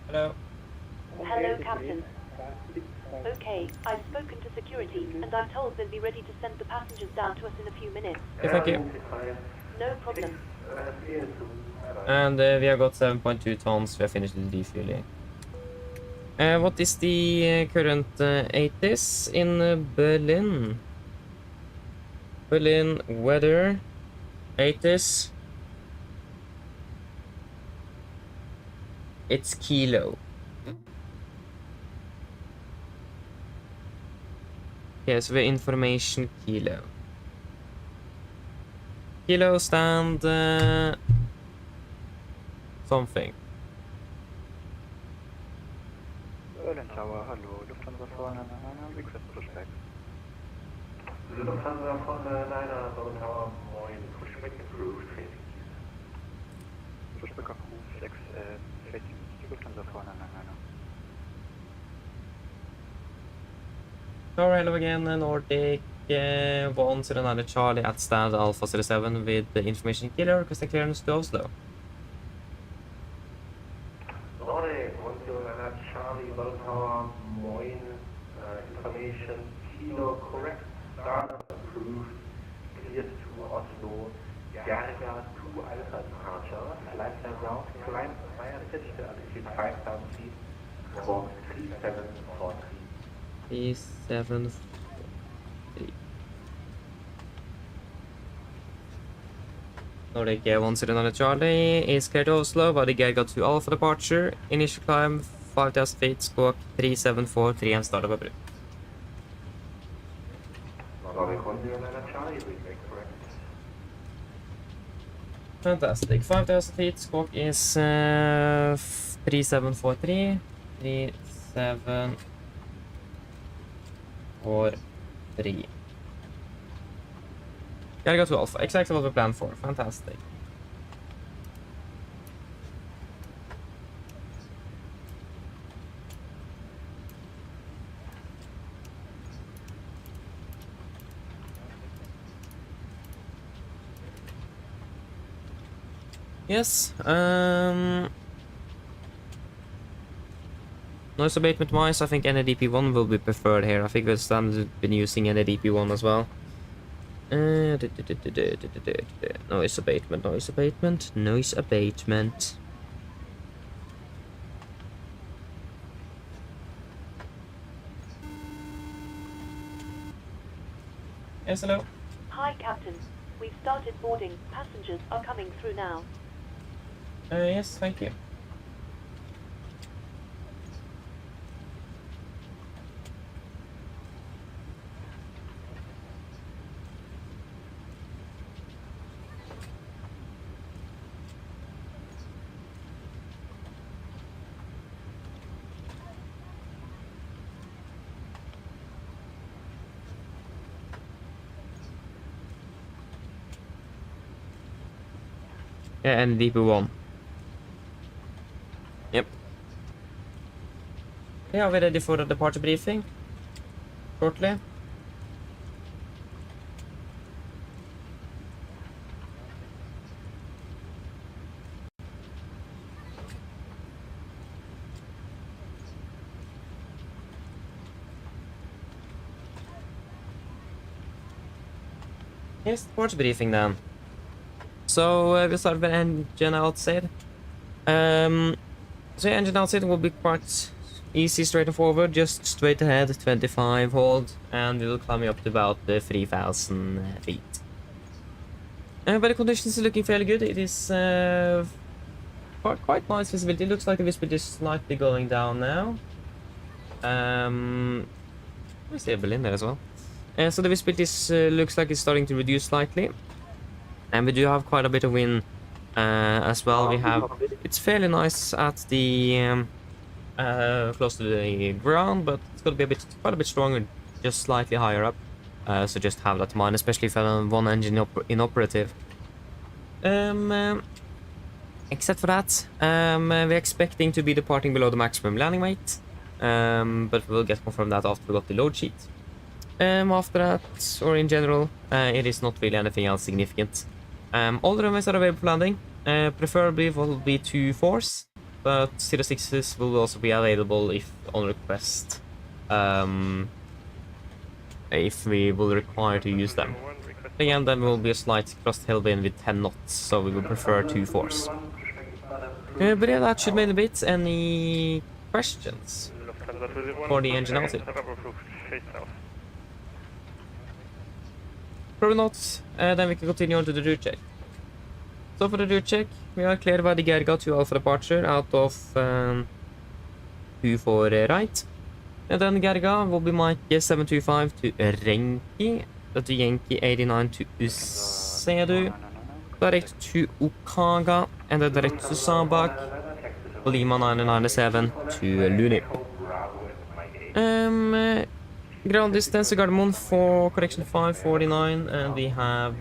Hello. Hello, Captain. Okay, I've spoken to security, and I'm told they'll be ready to send the passengers down to us in a few minutes. Okay, thank you. No problem. And we have got 7.2 tons. We have finished the defueling. What is the current 80s in Berlin? Berlin weather 80s. It's kilo. Yes, the information kilo. Kilo stand something. Berlin Tower, hallo, Lufthansa vorne, request pushback. Lufthansa von Niner, Berlin Tower, moin, pushback approved, facing. Pushback approved, 6, facing Lufthansa vorne, Niner. Tower, hello again, Nordic 109 Charlie at stand Alpha 07 with the information killer, requesting clearance to Oslo. Nordic 109 Charlie, Berlin Tower, moin, information kilo correct, start approved, cleared to Oslo, Garga to Alpha departure, flight time ground, climb via pitch to altitude 5,000 feet, squawk 3743. 373. Nordic 109 Charlie is cleared to Oslo by the Garga to Alpha departure. Initial climb 5,000 feet, squawk 3743 and start of abrupt. Nordic 109 Charlie, read correct. Fantastic. 5,000 feet, squawk is 3743. 3743. Gotta go to Alpha. Exactly what we planned for. Fantastic. Yes, noise abatement wise, I think NADP1 will be preferred here. I think we've been using NADP1 as well. Noise abatement, noise abatement, noise abatement. Yes, hello. Hi, Captain. We've started boarding. Passengers are coming through now. Yes, thank you. Yeah, and DP1. Yep. Yeah, are we ready for the departure briefing? Shortly. Yes, departure briefing then. So we'll start with engine outside. So yeah, engine outside will be quite easy, straight and forward, just straight ahead, 25 hold, and we will climb up to about 3,000 feet. But the conditions are looking fairly good. It is quite nice visibility. It looks like the visibility is slightly going down now. We see a Berlin there as well. So the visibility looks like it's starting to reduce slightly. And we do have quite a bit of wind as well. It's fairly nice at the close to the ground, but it's going to be quite a bit stronger, just slightly higher up. So just have that in mind, especially if you have one engine inoperative. Except for that, we're expecting to be departing below the maximum landing weight, but we will get confirmed that after we got the load sheet. After that, or in general, it is not really anything else significant. All the runways are available for landing. Preferably will be 2-4s, but 0-6s will also be available if on request. If we will require to use them. Again, then will be a slight cross tailwind with 10 knots, so we will prefer 2-4s. But yeah, that should mainly be it. Any questions for the engine outing? Probably not. Then we can continue on to the route check. So for the route check, we are cleared by the Gerga to Alpha departure out of 24 right. And then Gerga will be Mike 725 to Renki, to Yankee 89 to Usedu, direct to Okaga, and then direct to Sabak, Lima 997 to Luni. Ground distance to Gardermoen for correction 549, and we have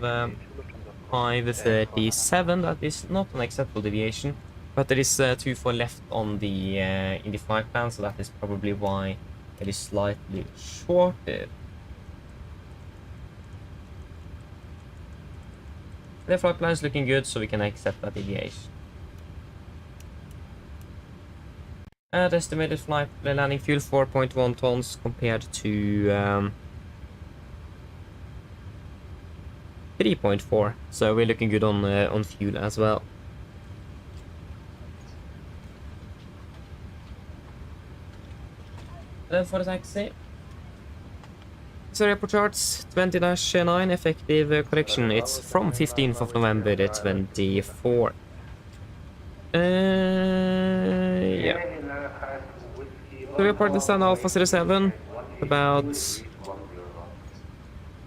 537. That is not an acceptable deviation, but there is 2-4 left on the in the flight plan, so that is probably why it is slightly shorter. The flight plan is looking good, so we can accept that deviation. The estimated flight landing fuel 4.1 tons compared to 3.4, so we're looking good on fuel as well. Then for the taxi, so report charts 20-9 effective correction. It's from 15th of November 24. Yeah. So we are parked in Stand Alpha 07, about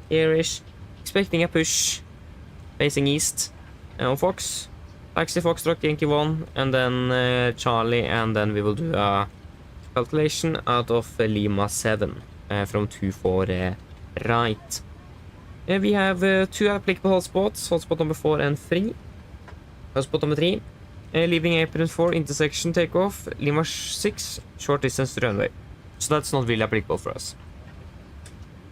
here-ish. Expecting a push, facing east on Fox. Taxi Foxtrot Yankee 1, and then Charlie, and then we will do a calculation out of Lima 7 from 24 right. We have 2 applicable hotspots, hotspot number 4 and 3. Hotspot number 3. Leaving apron 4, intersection takeoff, Lima 6, short distance to runway. So that's not really applicable for us.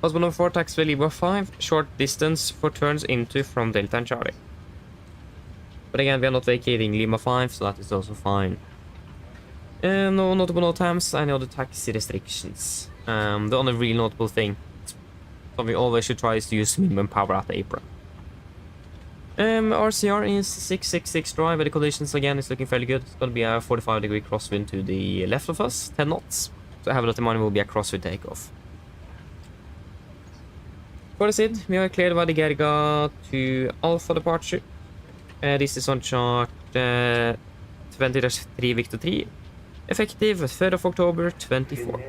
Hotspot number 4, taxiway Lima 5, short distance for turns into from Delta and Charlie. But again, we are not vacating Lima 5, so that is also fine. No notable note times, any other taxi restrictions. The only real notable thing that we always should try is to use minimum power at the apron. RCR is 666 dry, but the conditions again is looking fairly good. It's going to be a 45-degree crosswind to the left of us, 10 knots. So have a lot of money, will be a crosswind takeoff. For the SID, we are cleared by the Gerga to Alpha departure. This is on chart 20-3 Victor 3, effective 3rd of October 24.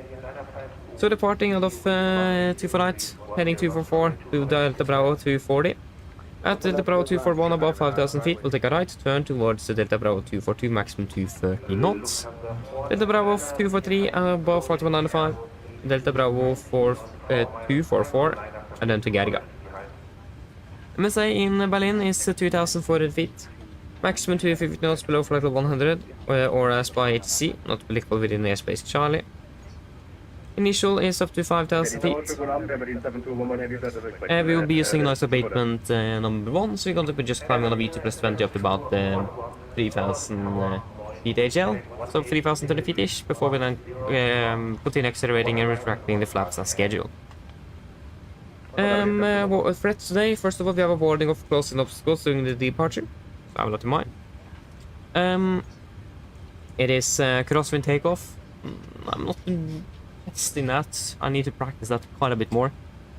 So departing out of 24 right, heading 244 to Delta Bravo 240. At Delta Bravo 241 above 5,000 feet, we'll take a right turn towards the Delta Bravo 242, maximum 230 knots. Delta Bravo 243 above 4195, Delta Bravo 244, and then to Gerga. MSA in Berlin is 2,400 feet, maximum 250 knots below flight level 100, or as by HC, not applicable within the airspace Charlie. Initial is up to 5,000 feet. We will be using noise abatement number 1, so we're going to be just climbing on a V2 plus 20 up to about 3,000 feet HL, so 3,030 feet-ish, before we then continue accelerating and retracting the flaps as scheduled. Threats today, first of all, we have a warning of closing obstacles during the departure, so I have a lot in mind. It is crosswind takeoff, I'm not testing that. I need to practice that quite a bit more.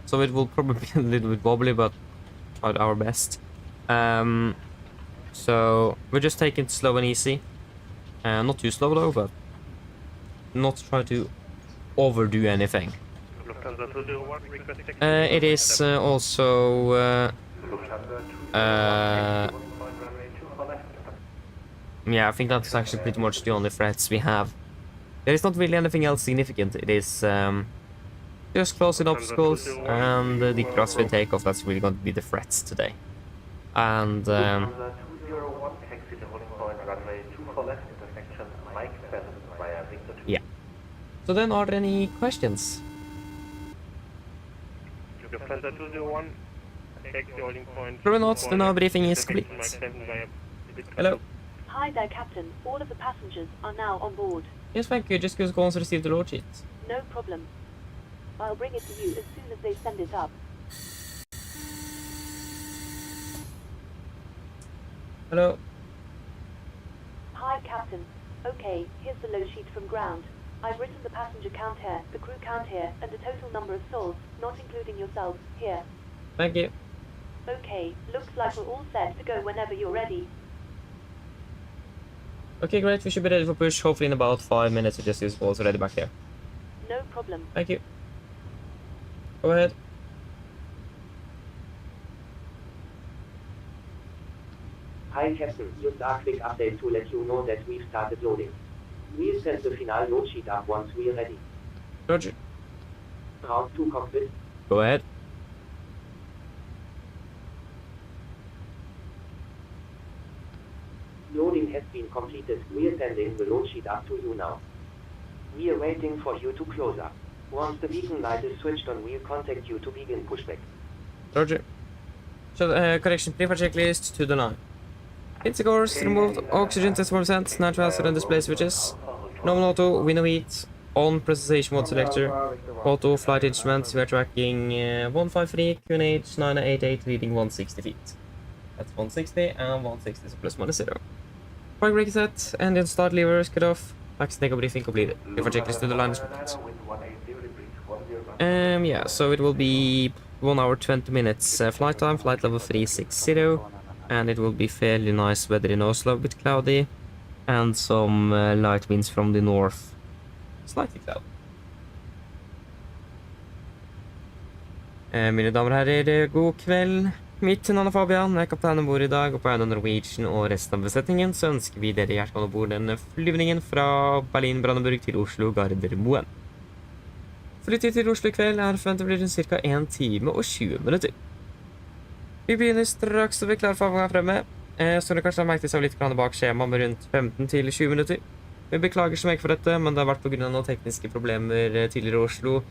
So it will probably be a little bit wobbly, but at our best. So we're just taking it slow and easy. Not too slow though, but not try to overdo anything. It is also yeah, I think that's actually pretty much the only threats we have. There is not really anything else significant. It is just closing obstacles and the crosswind takeoff. That's really going to be the threats today. And yeah. So then, are there any questions? Provenance, the now briefing is complete. Hello. Hi there, Captain. All of the passengers are now on board. Yes, thank you. Just go and receive the load sheet. No problem. I'll bring it to you as soon as they send it up. Hello. Hi, Captain. Okay, here's the load sheet from ground. I've written the passenger count here, the crew count here, and the total number of souls, not including yourselves, here. Thank you. Okay, looks like we're all set to go whenever you're ready. Okay, great. We should be ready for push, hopefully in about 5 minutes. Just use balls ready back there. No problem. Thank you. Go ahead. Hi Captain, just a quick update to let you know that we've started loading. We'll send the final load sheet up once we're ready. Roger. Round 2 cockpit. Go ahead. Loading has been completed. We're sending the load sheet up to you now. We are waiting for you to close up. Once the beacon light is switched on, we'll contact you to begin pushback. Roger. So, correction, prefab checklist to the line. Hit scores, removed, oxygen test 4%, natural acid and display switches. Normal auto, window heat, on presentation mode selector. Auto, flight instruments, we are tracking 153, QNH 988, leading 160 feet. That's 160 and 160 is plus minus 0. Park brake set, engine start levers cut off. Max take briefing completed. Prefab checklist to the line is complete. Yeah, so it will be 1 hour 20 minutes flight time, flight level 360, and it will be fairly nice weather in Oslo, a bit cloudy, and some light winds from the north, slightly cloudy. Mine damer og herrer, god kveld. Mitt navn er Fabian, jeg er kaptein ombord i dag, og på Oslo Norwegian og resten av besetningen så ønsker vi dere hjertelig ombord denne flyvningen fra Berlin-Brandenburg til Oslo Gardermoen. Flytid til Oslo i kveld er forventet blir ca. 1 time og 20 minutter. Vi begynner straks og vi er klare for avgang fremme. Så dere kanskje har merket seg litt bak skjema med rundt 15 til 20 minutter. Vi beklager så mye for dette, men det har vært på grunn av noen tekniske problemer tidligere i Oslo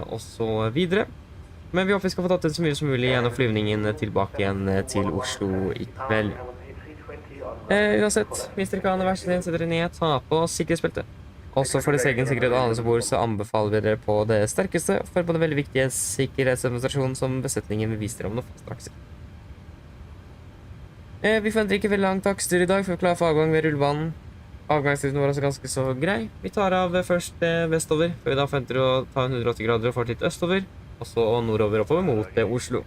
og så videre. Men vi håper vi skal få tatt det så mye som mulig gjennom flyvningen tilbake igjen til Oslo i kveld. Uansett, hvis dere kan verste sett dere ned, ta på sikkerhetsbeltet. Også for deres egen sikkerhet og andre bord så anbefaler vi dere på det sterkeste for på den veldig viktige sikkerhetsdemonstrasjonen som besetningen vil vise dere om noe straks. Vi forventer ikke veldig langt takster i dag for å klare for avgang ved rullebanen. Avgangstiden vår er også ganske så grei. Vi tar av først vestover, før vi da forventer å ta 180 grader og får litt østover, og så nordover oppover mot Oslo.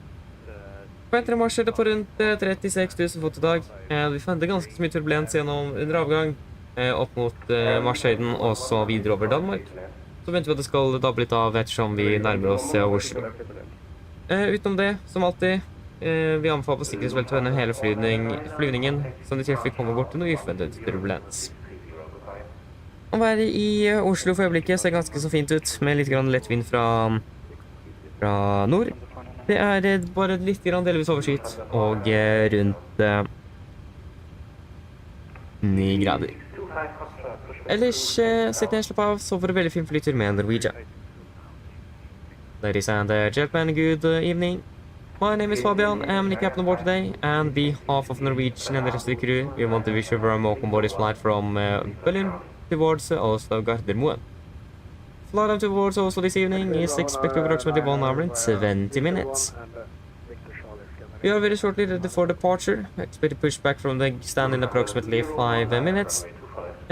Forventer en marsjer på rundt 36 000 fot i dag. Vi forventer ganske så mye turbulens gjennom under avgang, opp mot marshøyden og så videre over Danmark. Så venter vi at det skal dabbe litt av ettersom vi nærmer oss Oslo. Utenom det, som alltid, vi anbefaler på sikkerhetsbeltet gjennom hele flyvningen, som i tilfelle vi kommer bort til noe uforventet turbulens. Å være i Oslo for øyeblikket ser ganske så fint ut, med litt grann lett vind fra nord. Det er bare litt grann delvis overskyet, og rundt 9 grader. Ellers sitter jeg slapp av, så får det veldig fin flytur med Norwegian. Ladies and gentlemen, good evening. My name is Fabian, I am the captain aboard today, and on behalf of Norwegian and the rest of the crew, we want to wish you a warm welcome aboard this flight from Berlin towards Oslo Gardermoen. Flight time towards Oslo this evening is expected approximately 1 hour and 70 minutes. We are very shortly ready for departure. Expect to push back from the stand in approximately 5 minutes.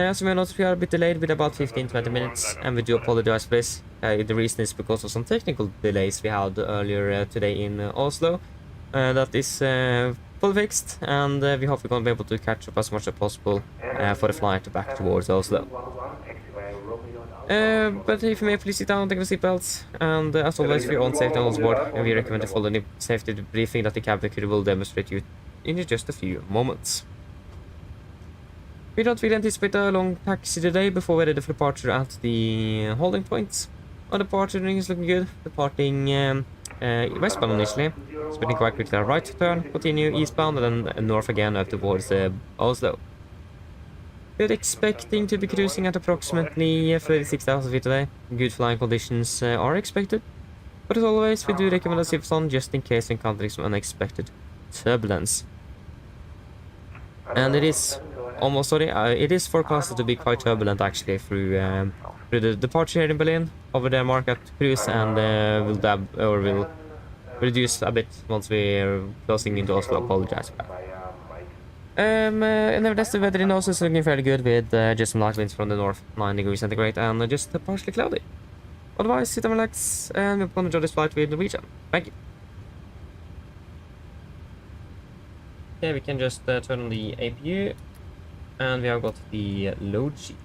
As you may notice, we are a bit delayed with about 15-20 minutes, and we do apologize for this. The reason is because of some technical delays we had earlier today in Oslo. That is fully fixed, and we hope we're going to be able to catch up as much as possible for the flight back towards Oslo. But if you may, please sit down, take the seatbelts, and as always, for your own safety on board, and we recommend to follow the safety briefing that the cabin crew will demonstrate you in just a few moments. We don't really anticipate a long taxi today before we're ready for departure at the holding points. Our departure is looking good, departing westbound initially, splitting quite quickly a right turn, continue eastbound and then north again up towards Oslo. We're expecting to be cruising at approximately 36,000 feet today. Good flying conditions are expected, but as always we do recommend a seatbelt on just in case encountering some unexpected turbulence. And it is it is forecasted to be quite turbulent actually through the departure here in Berlin over the market cruise, and will reduce a bit once we're closing into Oslo. Apologize for that. And nevertheless, the weather in Oslo is looking fairly good with just some light winds from the north, 9 degrees centigrade, and just partially cloudy. Otherwise, sit and relax, and we're going to enjoy this flight with Norwegian. Thank you. Okay, we can just turn on the APU, and we have got the load sheet.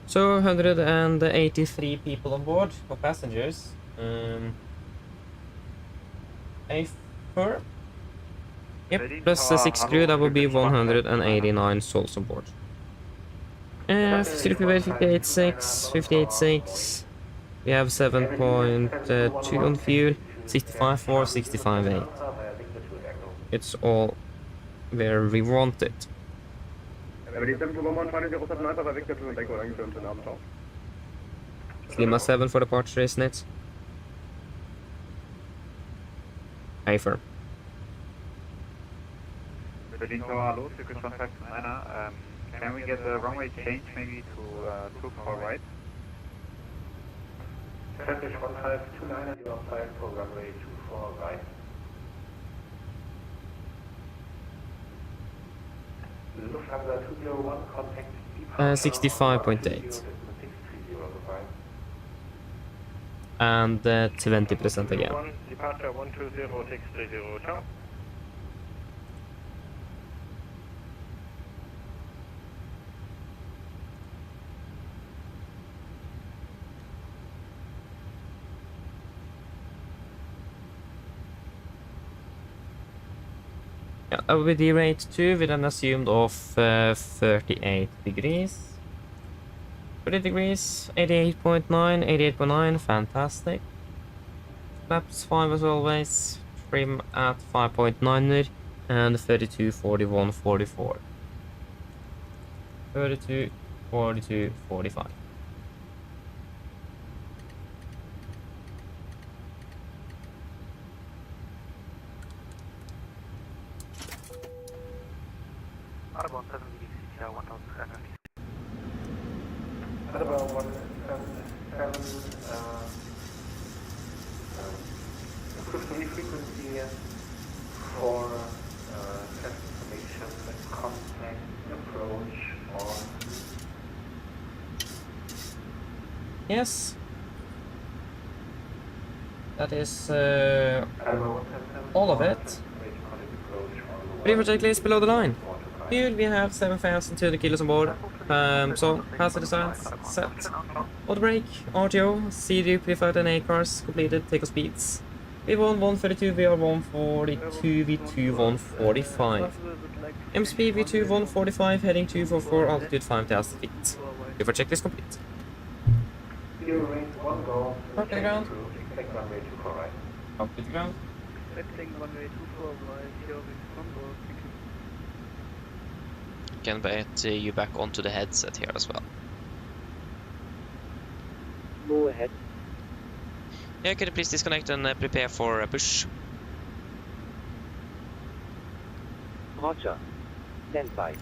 So 183 people on board, or passengers. A4. Yep, plus 6 crew, that will be 189 souls on board. 58.6, 58.6. We have 7.2 on fuel, 65.4, 65.8. It's all where we want it. Lima 7 for departure, isn't it? A4. Can we get the runway change maybe to 24 right? Turkish 1529, you are flying for runway 24 right. Lufthansa 201, contact 65.8. And 20% again. Departure 120630, ciao. Yeah, that will be the rate 2 with an assumed of 38 degrees. 30 degrees, 88.9, 88.9, fantastic. Flaps 5 as always, trim at 5.9 and 32, 41, 44. 32, 42, 45. About 7 degrees, CTR 1000. At about 177, equivalent frequency for test information, contact, approach, or... Yes. That is all of it. Pretty much is below the line. Fuel, we have 7,200 kilos on board. So, hazard designs set. Auto brake, RTO, CD, pre-flight and A cars completed, takeoff speeds. V1 132, VR 142, V2 145. MSP V2 145, heading 244, altitude 5,000 feet. Before checklist complete. Park to the ground. Park to the ground. Can bet you back onto the headset here as well. Go ahead. Yeah, could you please disconnect and prepare for a push? Roger. Stand by.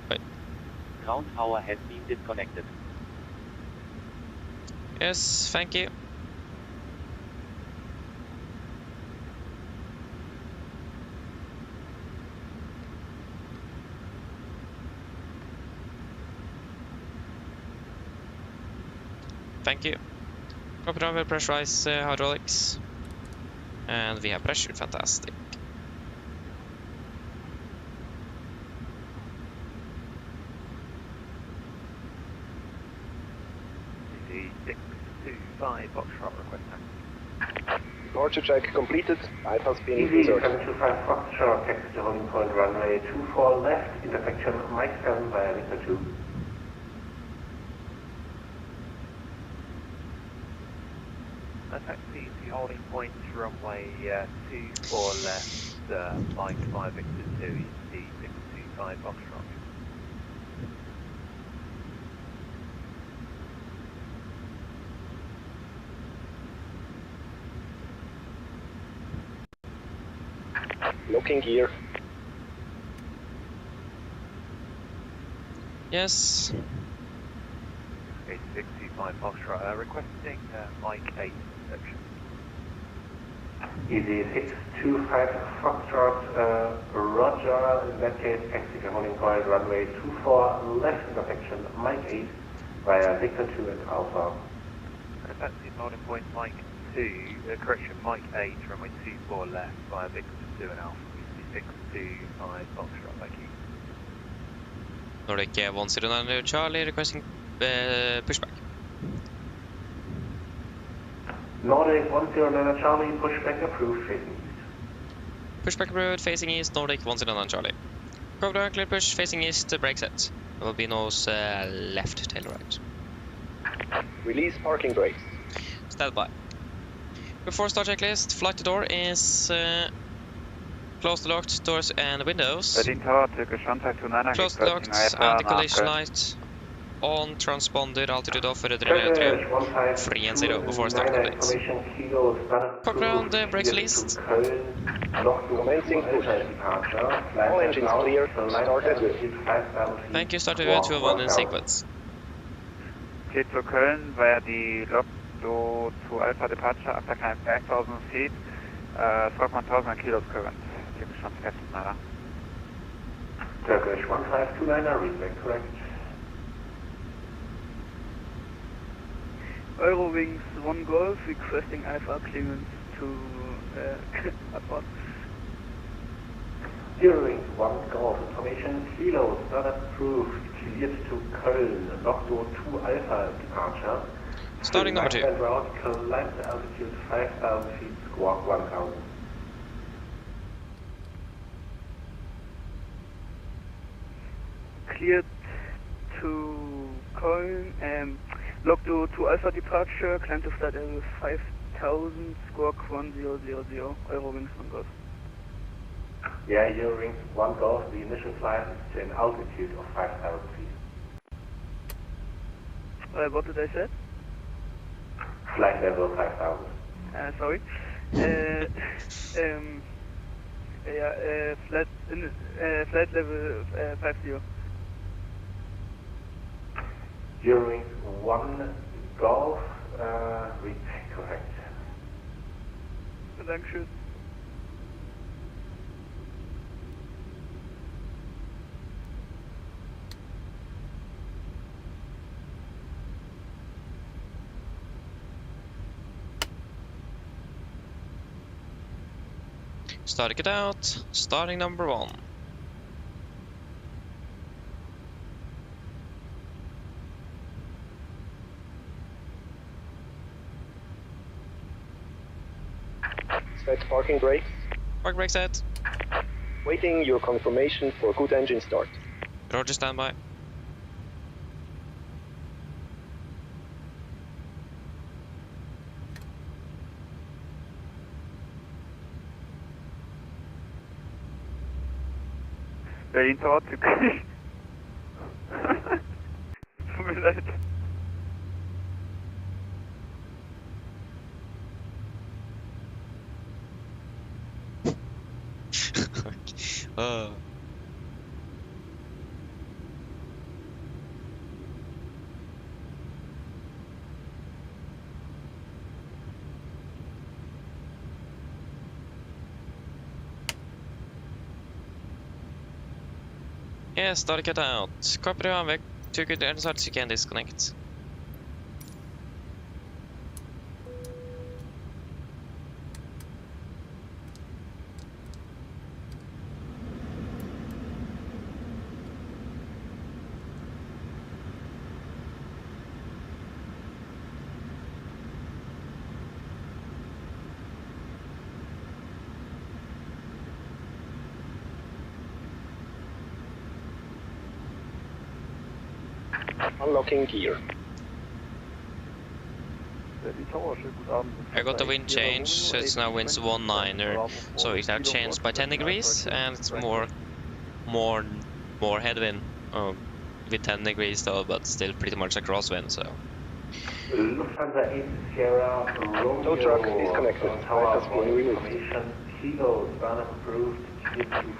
Right. Ground power has been disconnected. Yes, thank you. Thank you. Copy down, we'll pressurize hydraulics. And we have pressure, fantastic. The 625 Foxtrot request. Departure check completed. IFLY been Easy inserted. 725 Foxtrot, taxi holding point runway 24 left, intersection Mike 7 via Victor 2. Taxi to holding point runway 24 left, Mike 5 Victor 2, the 625 Foxtrot. Locking gear. Yes. 625 Foxtrot, requesting Mike 8 section. Easy 625 Foxtrot, roger. In that case, taxi to holding point runway 24 left, intersection Mike 8 via Victor 2 and Alpha. Taxi holding point Mike 2, correction Mike 8, runway 24 left via Victor 2 and Alpha. 625 Foxtrot, thank you. Nordic 109 Charlie requesting pushback. Nordic 109 Charlie, pushback approved, facing east. Pushback approved, facing east, Nordic 109 Charlie. Copy down, clear push, facing east, brake set. There will be nose left, tail right. Release parking brakes. Stand by. Before start checklist, flight to door is close the locked doors and windows. Berlin Tower, Turkish 152 Close the locked and the collision light on, transponder, altitude off, redrelay 310 before start complete. Pop round, brakes released. Commencing push. All engines clear. Started. Thank you, start to 201 in sequence. Geht für Köln via the Lotto to Alpha departure after climb 5,000 feet, stroke 1,000 kilos current. Turkish 159. Turkish 1529, readback correct. Eurowings 1 Golf requesting IFR clearance to abort. Eurowings 1 Golf, information Kilo, not approved, cleared to Köln, Lotto 2 Alpha departure. Starting number 2. Route, climb to altitude 5,000 feet, squawk 1,000. Cleared to Köln, Lotto 2 Alpha departure, climb to flight level 5,000, squawk 1000, Eurowings 1 Golf. Yeah, Eurowings 1 Golf, the initial flight is to an altitude of 5,000 feet. What did I say? Flight level 5,000. Sorry. Flight level 50. Eurowings 1 Golf, readback correct. Dankeschön. Starting it out, starting number 1. Set parking brakes. Park brake set. Waiting your confirmation for good engine start. Roger, standby. Berlin Tower, Türkisch. Tut mir leid. Oh. Yes, start cut out. Copy Havik. Too good results, you can disconnect. Unlocking gear. I got the wind change, so it's now winds 19er. So it has changed by 10 degrees, and it's more headwind. With 10 degrees though, but still pretty much a crosswind. So. Lufthansa 8 Sierra Romeo. Tow truck disconnected. Right has been removed. Kilo Spanner approved.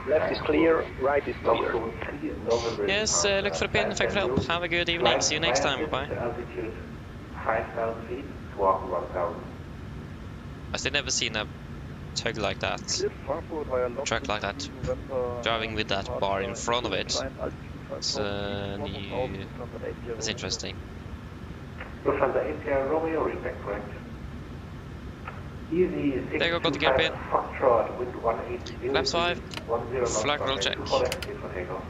Left is clear, right is clear. Yes, look for a pin, thank for help. Have a good evening, see you next time, bye. Altitude 5,000 feet, squawk 1,000. I still never seen a tug like that, truck like that, driving with that bar in front of it. It's new, it's interesting. Lufthansa 8 Sierra Romeo, respect correct. Easy 625 There you go, got the gear pin. Foxtrot, wind 180. Flaps 5, flag roll check. For takeoff.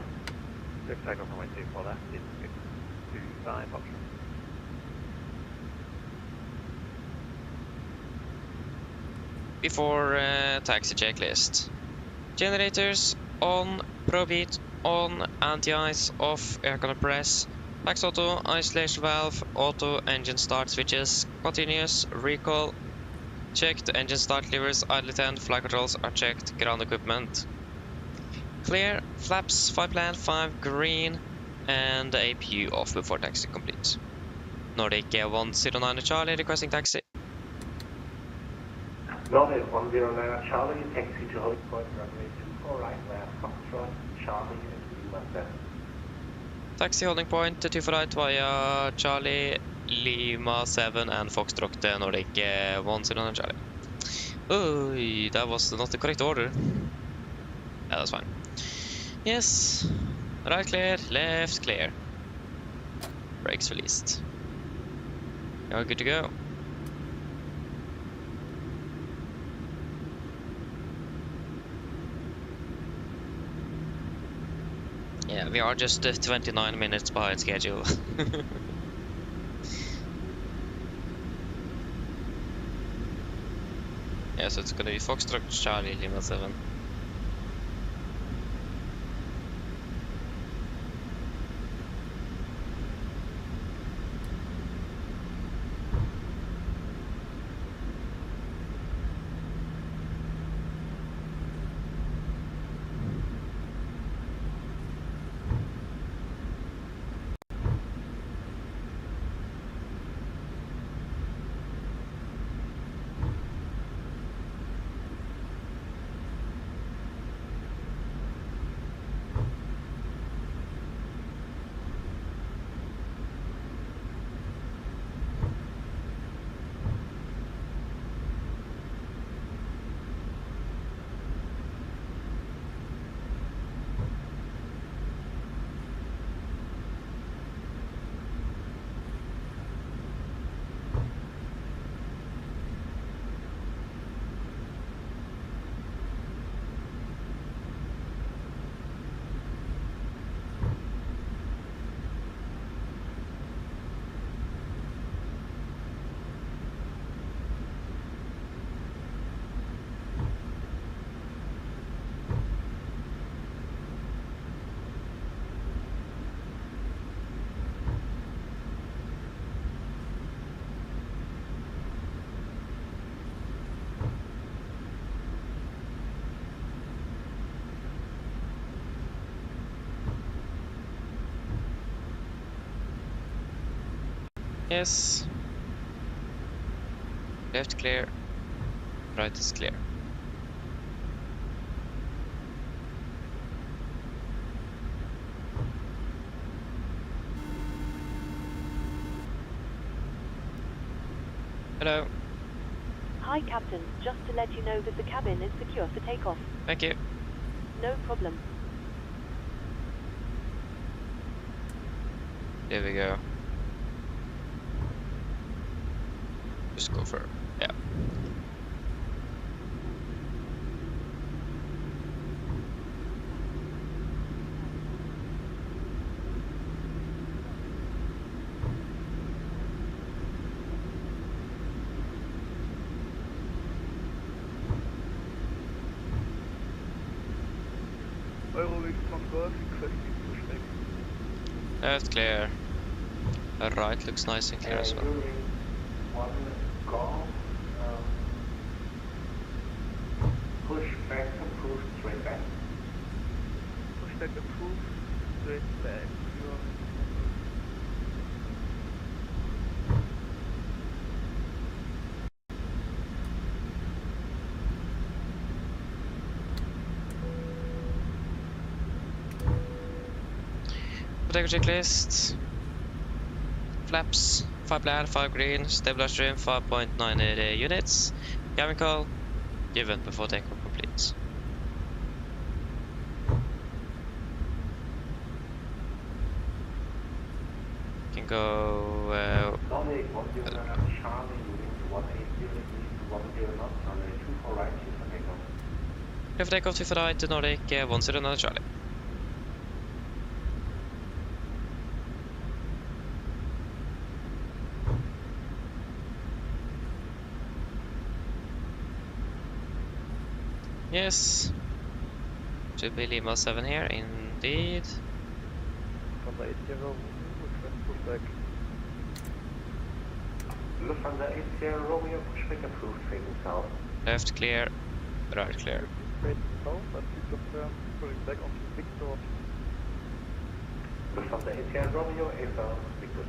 Left takeoff on 24 left, it's 625 option. Before taxi checklist. Generators on, probe heat on, anti-ice off, air compress, Pax auto, isolation valve, auto, engine start switches, continuous, recall, checked, engine start levers, idle attend, flight controls are checked, ground equipment clear, flaps 5 plan, 5 green, and APU off before taxi complete. Nordic 109 Charlie requesting taxi. Nordic 109 Charlie, taxi to holding point runway 24 right where Foxtrot, Charlie and Lima 7. Taxi holding point 24 right via Charlie, Lima 7 and Foxtrot Nordic 109 Charlie. Oh, that was not the correct order. Yeah, that's fine. Yes, right clear, left clear. Brakes released. You're good to go. Yeah, we are just 29 minutes behind schedule. Yeah, so it's gonna be Foxtrot, Charlie, Lima 7. Yes. Left clear. Right is clear. Hello. Hi, Captain. Just to let you know that the cabin is secure for takeoff. Thank you. No problem. There we go. Just confirm. Yeah. Eurowings from Golf, requesting pushback. Left clear. Right looks nice and clear as well. One golf, push back approved, straight back. Pushback approved, straight back. Protector checklist. Flaps, 5 black, 5 green, stabilizer stream, 5.9 units. Chemical, given before takeoff completes. Can go. Charlie, moving to 180 degrees to 10 knots, runway 24 right, clear for takeoff. Clear for takeoff, 24 right to Nordic, 10 Charlie. Yes. Should be Lima 7 here, indeed. Lufthansa 80, request pushback. Lufthansa 80 Romeo, pushback approved, facing south. Left clear, right clear. Straight south, but please confirm, pulling back onto Victor. Lufthansa 80 Romeo, AFL, Victor 2.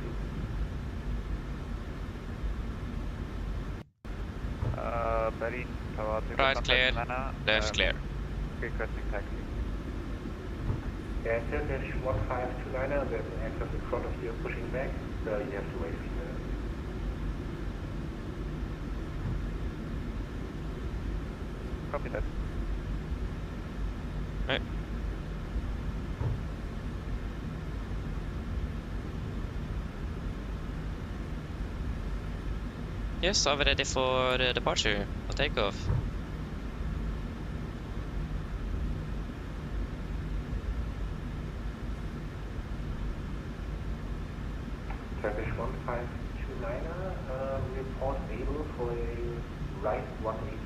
Berlin, Tower 2. Right clear, left clear. Requesting taxi. Yeah, Turkish 1529er, there's an aircraft in front of you pushing back, so you have to wait a few minutes. Copy that. Right. Yes, are we ready for departure or takeoff? Turkish 1529er, report able for a right 180.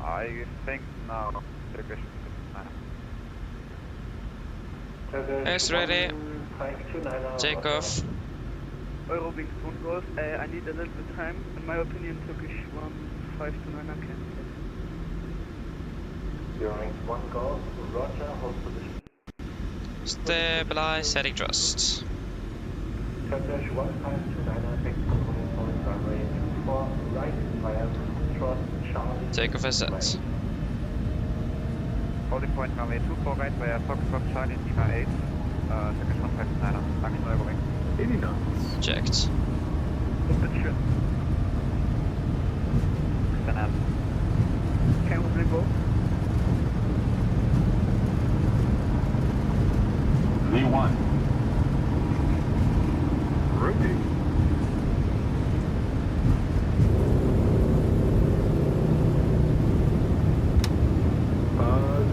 I think now. Turkish. Yes, ready. 1529er. Takeoff. Eurowings from Golf, I need a little bit time. In my opinion, Turkish 1529er can. Eurowings 1 Golf, Roger, hold position. Stabilize, heading thrust. Turkish 1529er, taxi point runway 24 right via thrust, Charlie. Takeoff is set. Holding point runway 24 right via Foxtrot Charlie Lima 8. Turkish 1529er, Angst Eurowings. 80 knots. Checked. Bitte. Then up. Can we go? V1. Rotate.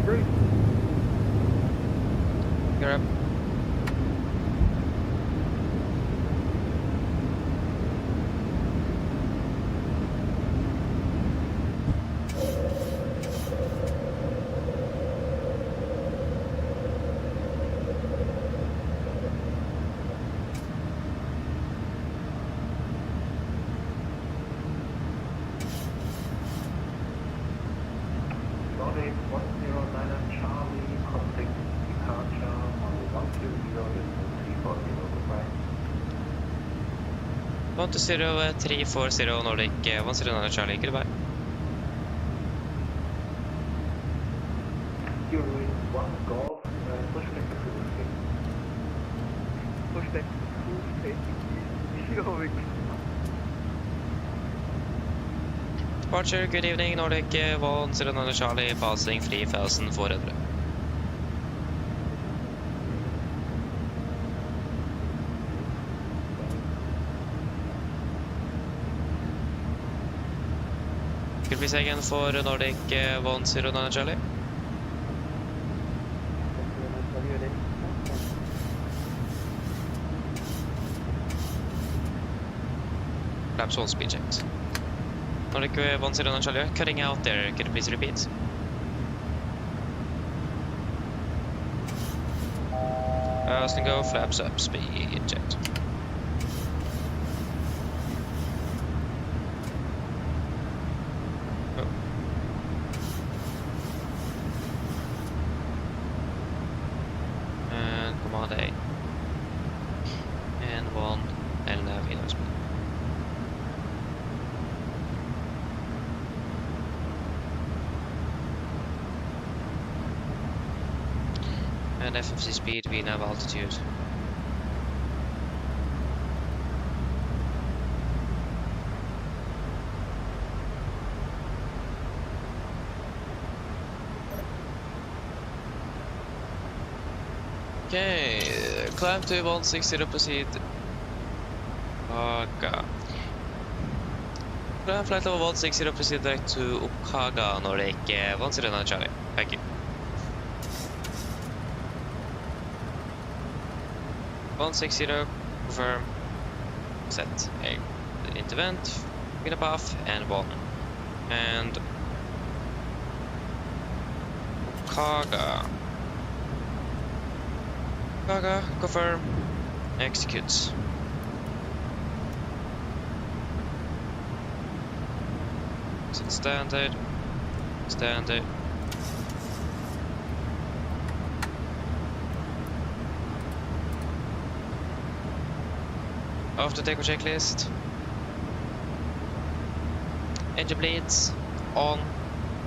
Great. You're up. Nordic 109er Charlie, contact departure on 120 goodbye. 120 Nordic 109 Charlie, goodbye. Eurowings 1 Golf, pushback approved. Pushback approved, facing Eurowings. Departure, good evening, Nordic 109 Charlie, passing 3400. Could we say again for Nordic 109 Charlie? Perhaps all speed checks. Nordic 109 Charlie, cutting out there. Could you please repeat? Austin go, flaps up, speed jet. Oh. And command A. And 1 and nav in speed. And FFC speed, we nav altitude. Okay, climb to 160, proceed. Kaga. Climb flight level 160, proceed direct to Okaga, Nordic 109 Charlie. Thank you. 160, confirm, set a intervent, in a path, and 1. And Kaga, confirm, execute. Set standard. After takeoff checklist. Engine bleeds. On.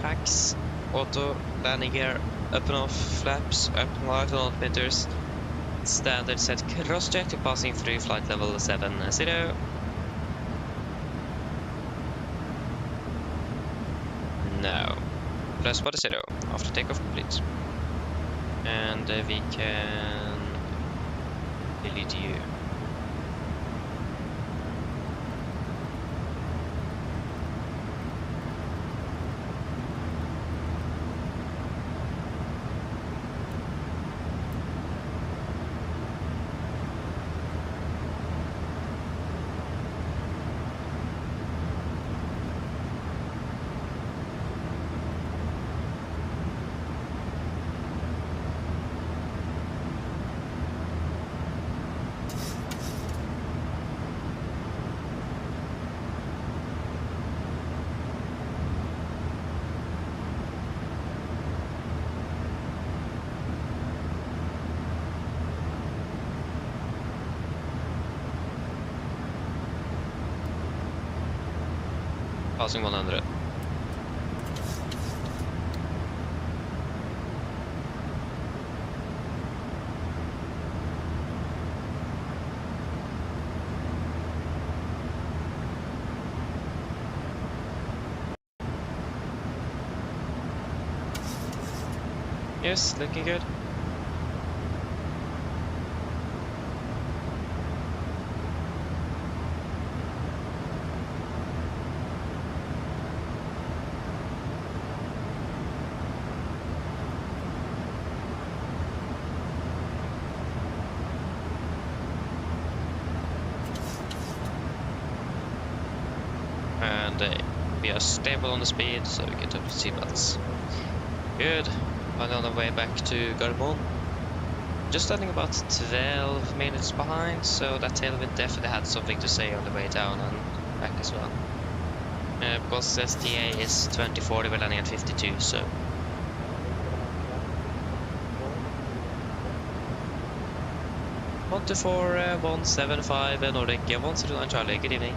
Packs. Auto. Landing gear. Up and off. Flaps. Up and light on altimeters. Standard set cross check to passing through flight level 70. No. Plus body 0. After takeoff complete. And we can delete you. Passing 100. Yes, looking good. We are stable on the speed, so we get up to seatbelts. Good. And on the way back to Gardermoen. Just standing about 12 minutes behind, so that tailwind definitely had something to say on the way down and back as well. Because STA is 2040, we're landing at 52, so. One to 4, 175, Nordic 109 Charlie. Good evening.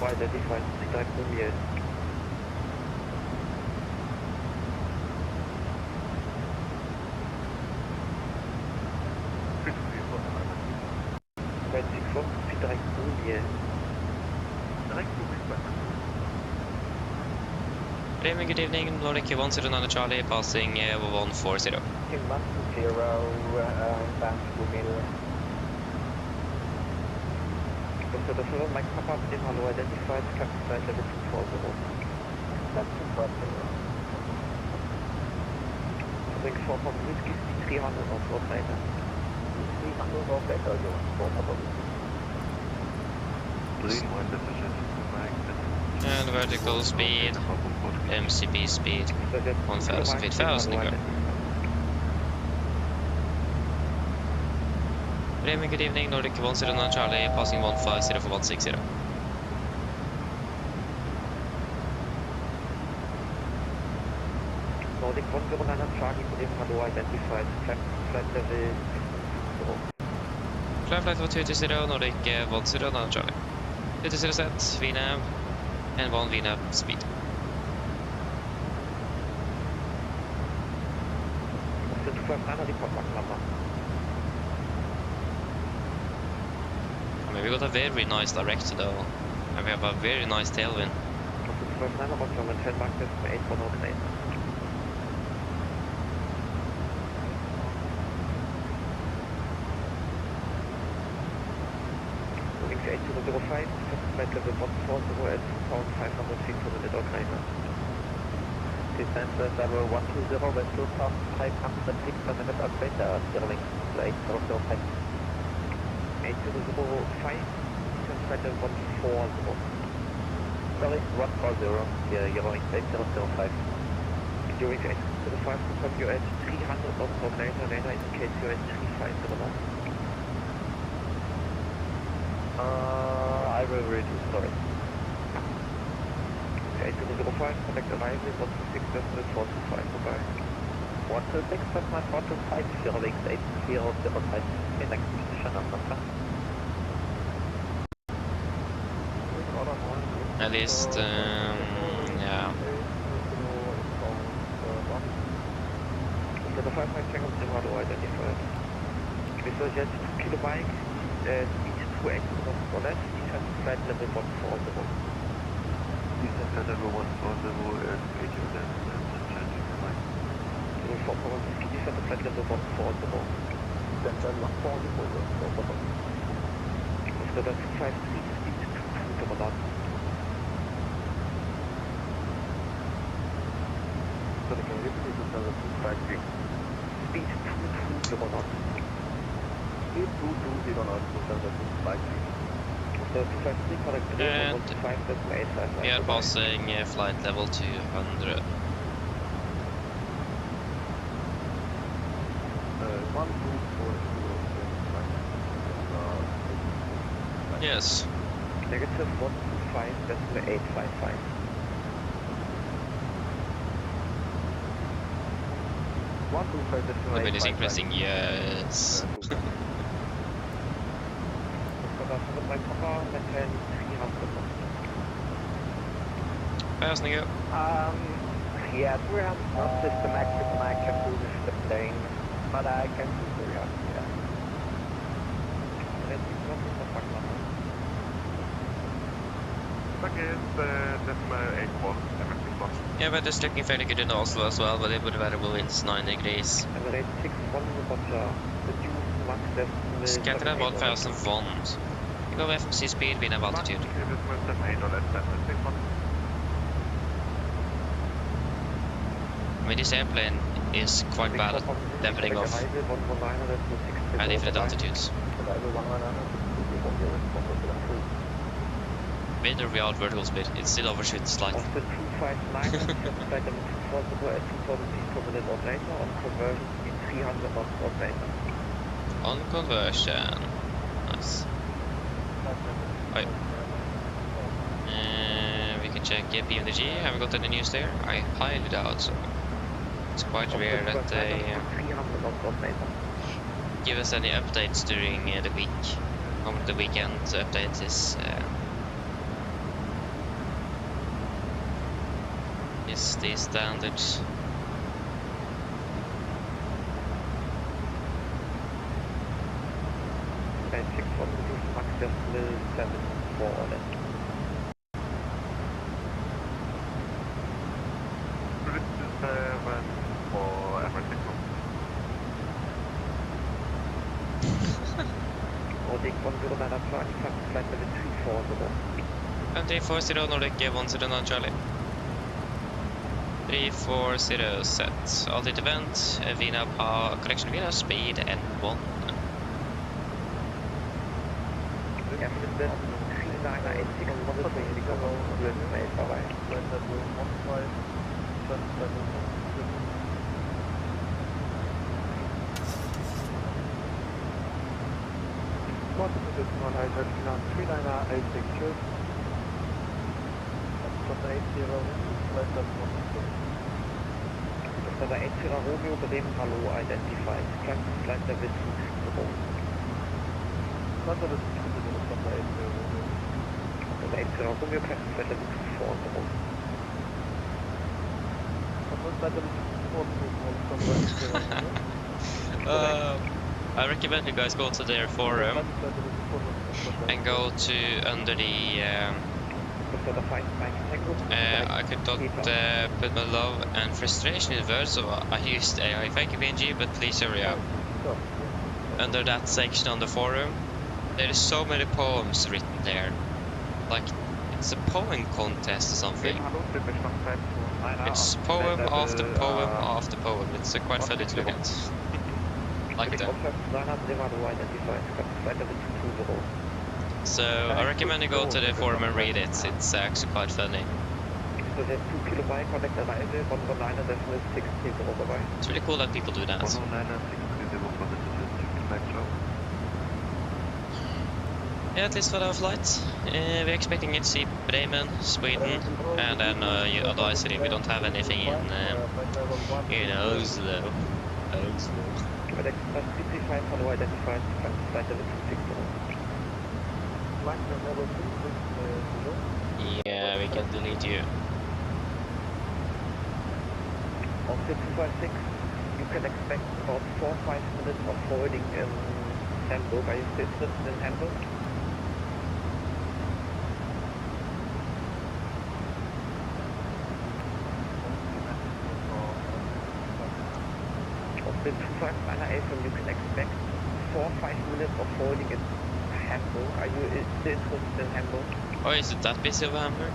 Identified contact Lumiere. Direct Lumiere. Raymond, good evening. Nordic 109 Charlie, passing 140. Team 120, bounch to middle. So the first Mike Papa team hello identified, captain flight level 240. That's 240. Wing 4 from Whiskey, 300 on floor later. 300 on later, you want to And vertical speed, MCP speed, 1000 feet, 1000 go. Raymond, good evening. Nordic 109 Charlie, passing 150 for 160. Nordic 109 Charlie, good evening, hello identified, captain flight level 0. Climb flight for 220, Nordic 109 Charlie. 220 set, VNAV, and 1 VNAV speed. So 259 report back number. I mean, we got a very nice direct though, and we have a very nice tailwind. So 259 about German 10 mark test from 8109. Wings 8005, flight level 140 at 2500 feet from the middle climber. Descent level 120, West 2500 feet from the middle climber, Sterling, 8005. 8005, descent flight level 140. Sorry, 140, you're going 8005. You're 8005, confirm you're at 300 knots or later indicates you're at 350 knots. I will reduce, sorry. Okay, 8005, contact arrival, 126.425, goodbye. 126.425, 0 wings 8005, in next position, number. At least, yeah. So the 5 seconds to identified. So just 2 kilobyte, speed 280 knots or less, descent flight level 140. Descent flight level 140 is 80 or less, changing the line. 4.1 descent flight level 140. Descent flight 140. So that's 5 speed 2 knots. So they can repeat it on the 250. Speed 220 knots. Speed 220 knots on the 250. So 253 correct. And 125.855. we are passing flight level 200. 1240. Yes. Negative 125, decimal 855. The wind is increasing, yes. Fast and go. Yeah, 300 knots is the maximum I can do with the plane, but I can do 300, yeah. Let's see what is the fuck number. Fuck is decimal 81, Yeah, but it's looking fairly good in Oslo as well, but it would be winds 9 degrees. Elevatex 61, Roger. Reduce max decimal. Scatter at 1001. You go FMC speed, we have altitude. I mean, this airplane is quite bad at leveling off at different altitudes. With or without vertical speed, it still overshoots slightly. After 259, flight level 240 at 2000 feet per minute or later, on conversion speed 300 knots or later. On conversion. Nice. Right. We can check PMDG. Have we got any news there? I highly doubt so. It's quite rare that they give us any updates during the week. Over the weekend update is the standards. And 61 reduce max decimal 74 or less. for everything. Nordic 10 Charlie, flight level 340. 340 Nordic 10 Charlie. 340 set. Altitude event, VNAV correction VNAV speed N1. Number 80 Romeo, Bremen, hello, identified. Flight level 260. Number 80 Romeo, flight level 240. I recommend you guys go to their forum and go to under the I could not put my love and frustration in words, so I used AI PMDG, but please hurry up. Under that section on the forum, there is so many poems written there. Like, it's a poem contest or something. It's poem after poem after poem. It's quite funny to look at. Like that. So I recommend you go to the forum and read it. It's actually quite funny. It's really cool that people do that. Yeah, at least for our flight. We're expecting it to see Bremen, Sweden, and then otherwise we don't have anything in Oslo. Yeah, we can delete you. On 256, you can expect about 4 or 5 minutes of holding in Hamburg. Are you still interested in Hamburg? On the 251 you can expect 4 or 5 minutes of holding in Hamburg. Are you still interested in Hamburg? Oh, is it that busy over Hamburg?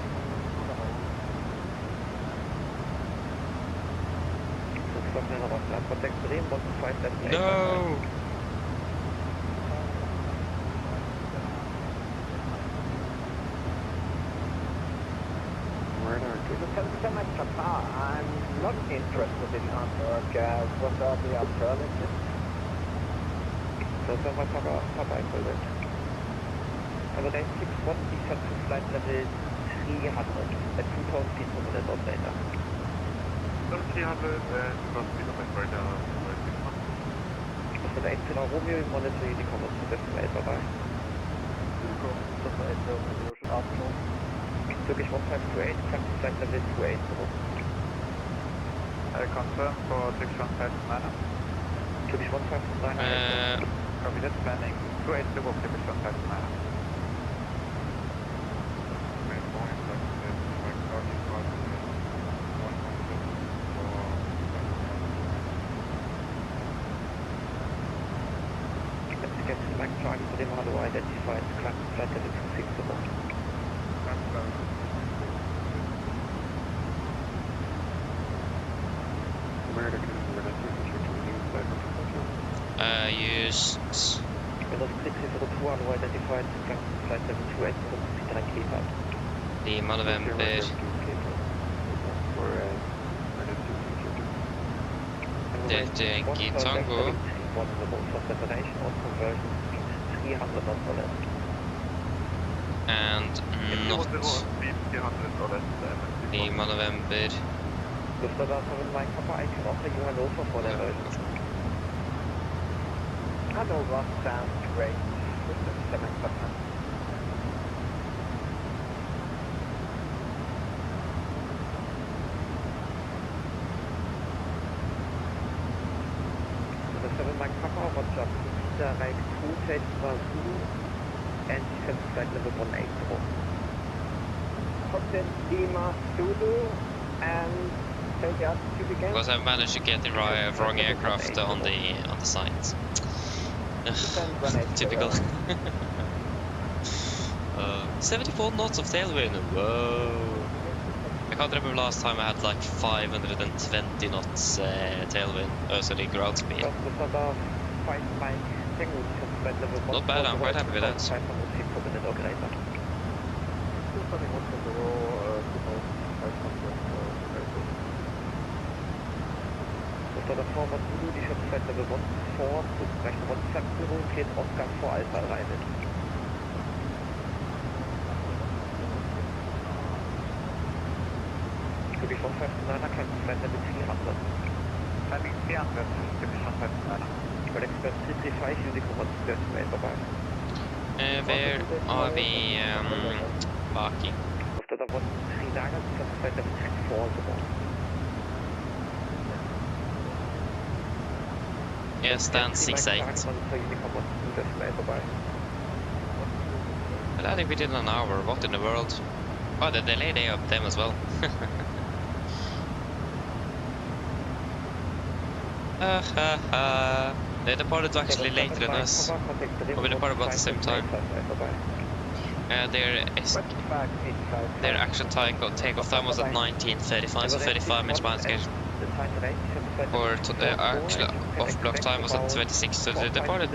No! I'm not interested in Hamburg. What are the alternatives? Elevatex 61, descent to flight level 300 at 2,000 feet per minute or later. 300 and 2,000 feet right now. For the 80 Romeo, you monitor the comments to destinate, bye-bye. Turkish 1528, climb to flight level 28. Confirm for Turkish 1529. Turkish 1529. Copy that, planning 28 to Turkish 1529. Identified flight level 260. Used. Windows click 02 identified flight level 28 the November. Delta Tango. And not the November. Hanover sounds great. This is 7%. The 7 Mike Papa, what's up? Right, 2 takes and defense flight level 180. Hotel Lima Zulu and Because I managed to get the wrong aircraft on the site. Typical. 74 knots of tailwind. Whoa. I can't remember last time I had like 520 knots tailwind. Sorry, ground speed. Not bad, I'm quite happy with that. After the forward Zulu, the ship flight level 14, recht 17, cleared Oscar for Alpha Ryzen. Division 59, climbing flight level 300. Climbing 300, Division 59. Correct, 335, using command decimator by. Where are we parking? After the 139, flight level 34. Yeah, stand 6-8. Well, I think we did an hour. What in the world? Oh, the delay they up them as well. They departed actually later than us. Or we departed about the same time. Their actual takeoff time was at 19:35, so 35 minutes behind schedule. Or actually off block time was at 26, so they departed.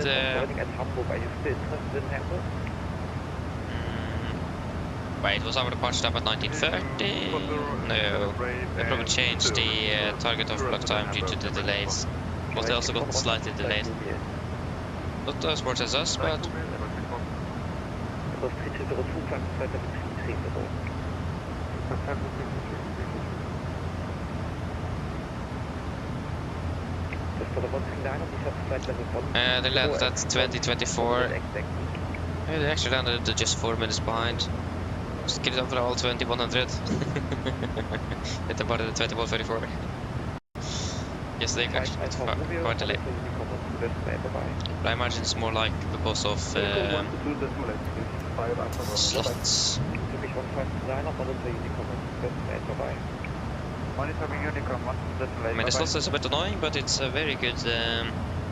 Wait, was our departure time at 19:30? No, they probably changed the target off block time due to the delays. But they also got slightly delayed. Not as much as us, but. They landed at 2024. Yeah, they actually landed just 4 minutes behind. Just get it over all 2100. They departed at 2134. Yes, they actually quite delayed. But I imagine it's more like because of slots. I mean, the slots is a bit annoying, but it's a very good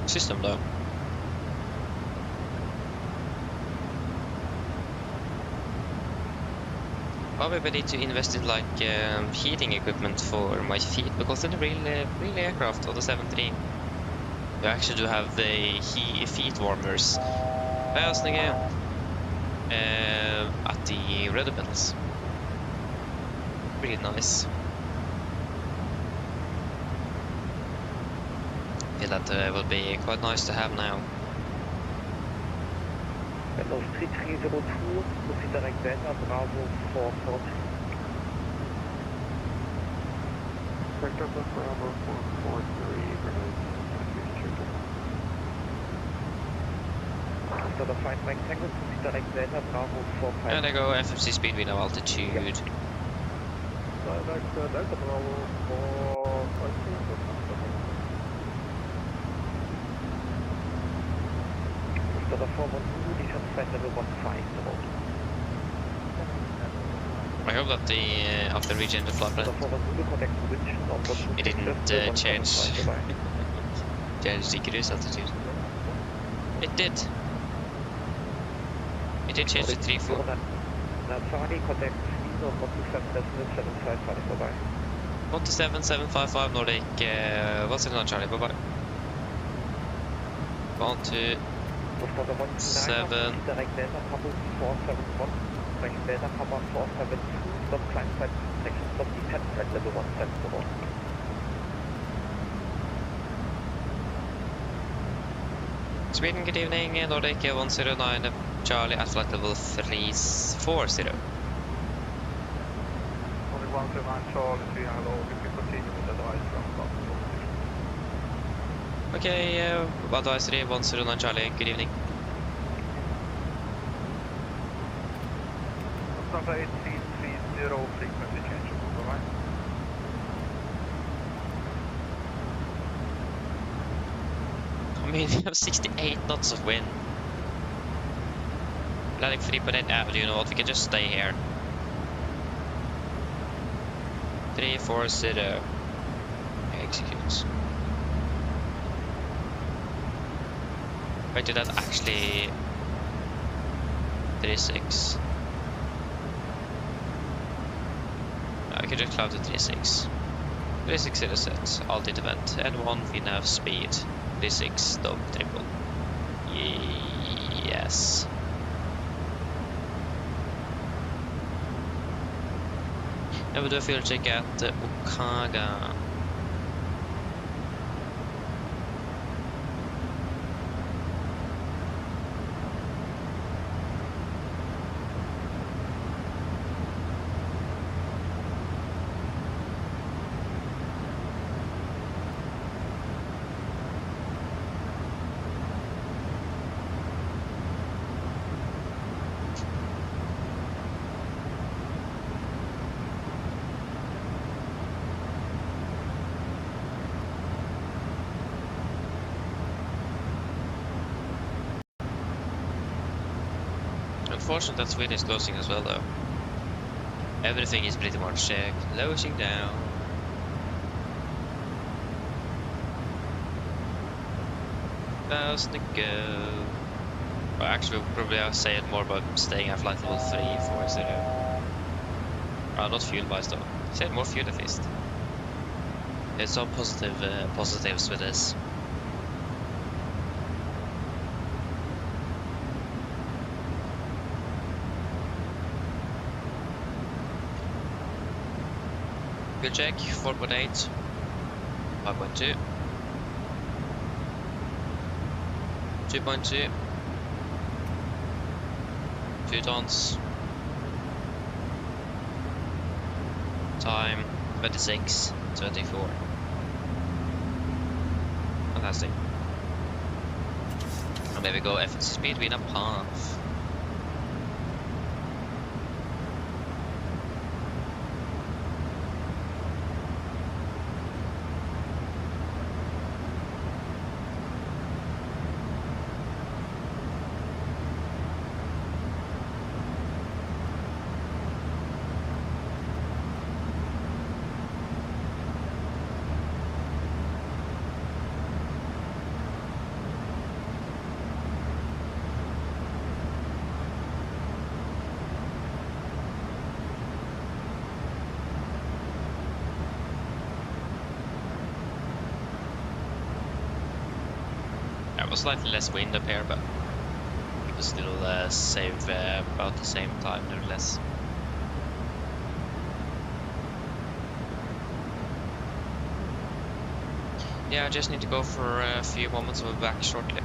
system though. Probably need to invest in like heating equipment for my feet, because in the real aircraft or the 7.3 you actually do have the feet warmers. At the Redobins. Really nice. I feel that will be quite nice to have now. Windows 3302, proceed direct Delta, Bravo 440. Vector plus Bravo 443, after the 5 Mike Tango, proceed direct Delta, Bravo 45. And I go FMC speed with no altitude. Direct Delta, Bravo 453. After the 412, the ship flight level 15. I hope that the after reaching the flight plan it didn't change the cruise altitude. It did. It did change to 3-4. 127.755 Nordic. What's it on Charlie? Bye bye. 1, 2, 7. Sweden, good evening. Nordic 109 Charlie at flight level 340. Only 109 Charlie 300, we can continue with the advice from Okay, advisory 109 Charlie, good evening. Number 8330, frequency change, right? I mean, we have 68 knots of wind. Landing free på den avenue, you know what, we can just stay here. 340. executes. Wait, did that actually 36? I could just cloud to 36. 36 in a set, alt event, N1 VNAV speed, 36 dog triple. Yes. Jag vill då checka att Okaga. Unfortunate that Sweden is closing as well though. Everything is pretty much closing down. How's the go? Well, actually, probably I'll say it more about staying at flight level 3, 4, 0. Not fuel wise though. Say more fuel at least. There's some positives with this. Fuel check, 4.8, 5.2, 2.2, 2 tons, time 26:24. Fantastic. And there we go, FSI speed being up half. Slightly less wind up here, but it was still safe about the same time nevertheless. Yeah, I just need to go for a few moments. We'll be back shortly.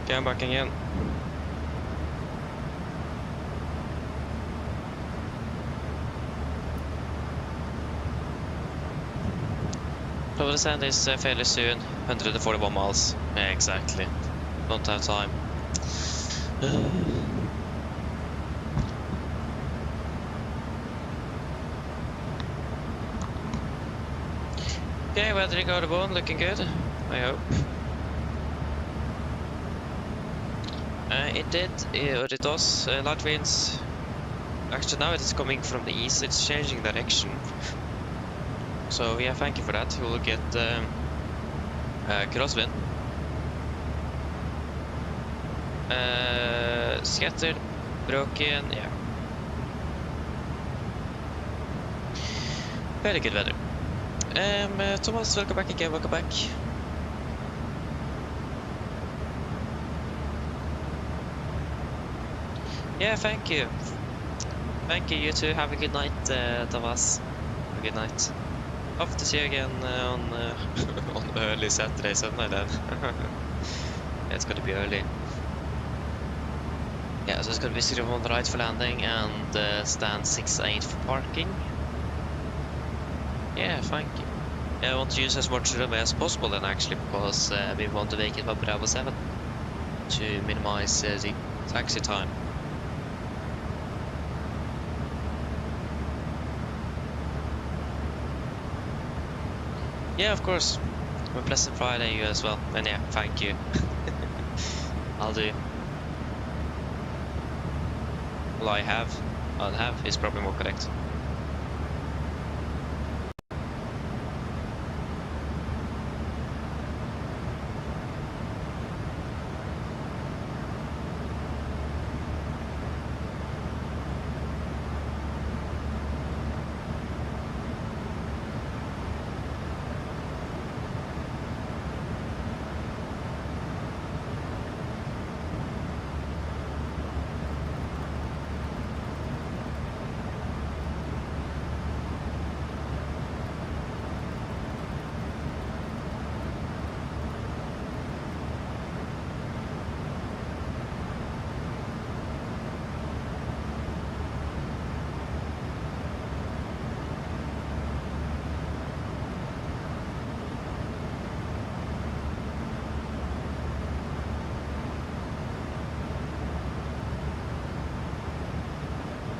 Okay, I'm back again. So the send is fairly soon. 141 miles. Yeah, exactly. Don't have time. Okay, weather got a bone, looking good. I hope. It did, or it does. Light winds. Actually, now it is coming from the east. It's changing direction. So yeah, thank you for that. We'll get crosswind. Scattered, broken, yeah. Very good weather. Thomas, welcome back again, welcome back. Yeah, thank you. Thank you, you too. Have a good night, Thomas. Have a good night. Hope to see you again on on early Saturday, something like that. Yeah, it's gonna be early. Yeah, so it's gonna be 01 right for landing and stand 68 for parking. Yeah, thank you. Yeah, I want to use as much runway as possible then actually, because we want to make it by Bravo 7 to minimize the taxi time. Yeah, of course. Have a pleasant Friday, you as well. And yeah, thank you. I'll do. Well, I'll have is probably more correct.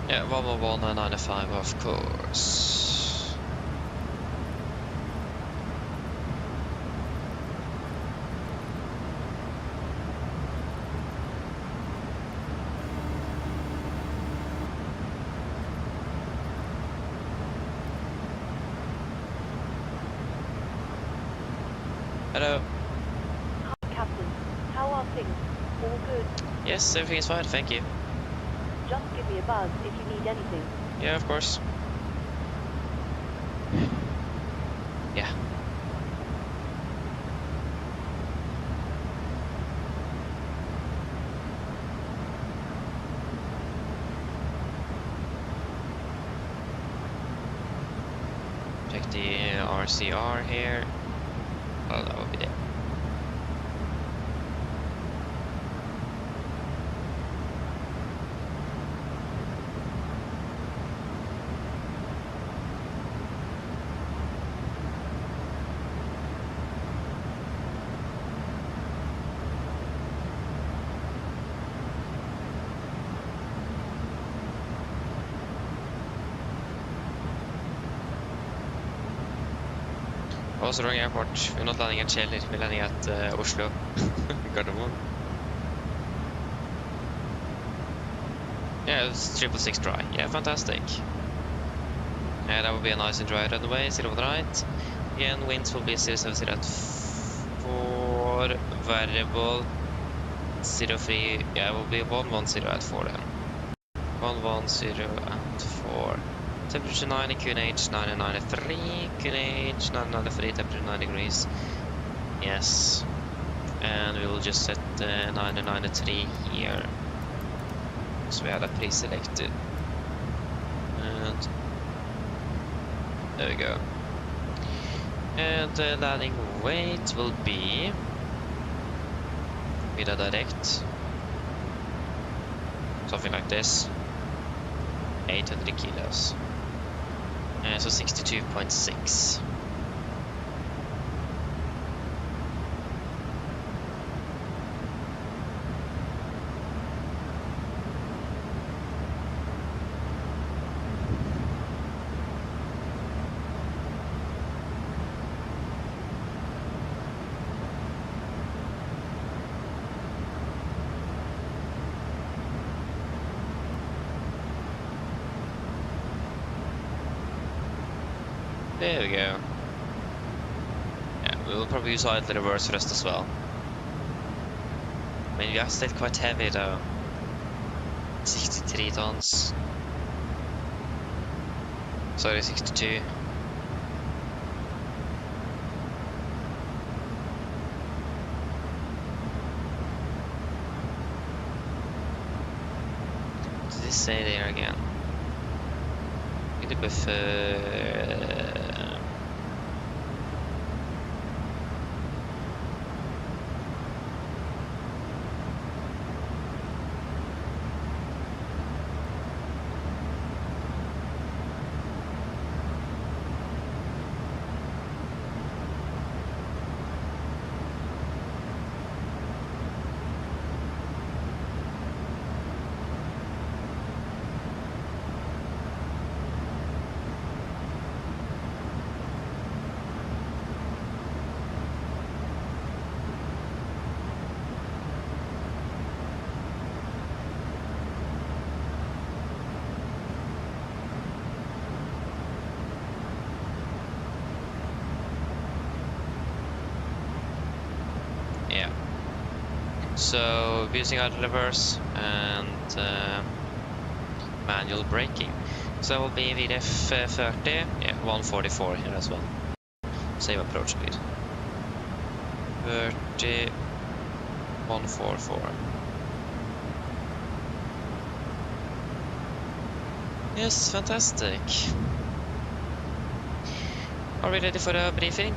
Yeah, 111.95 of course. Hello. Hi, Captain. How are things? All good? Yes, everything is fine, thank you. Just give me a buzz if you need anything. Yeah, of course. Yeah. Check the RCR here. Oh, that would be there. Oslo Norwegian Airport. We're not landing at Kjeller, we're landing at Oslo. Gardermoen. Yeah, it's 666 dry. Yeah, fantastic. Yeah, that would be a nice and dry runway, 0 right. Again, winds will be 070 at 4, variable 03. Yeah, it will be 110 at 4 then. 110 at 4. Temperature 90, QNH 993, QNH 993, temperature 9 degrees. Yes. And we will just set 993 here. So we have that pre-selected. And there we go. And the landing weight will be with a direct. Something like this. 800 kilos. So 62.6. There we go. Yeah, we will probably use idle reverse rest as well. I mean, we are still quite heavy though. 63 tons. Sorry, 62. What did it say there again? It prefer. So we're using idle reverse and manual braking. So that will be with F30, yeah, 144 here as well. Same approach speed. 30, 144. Yes, fantastic. Are we ready for a briefing?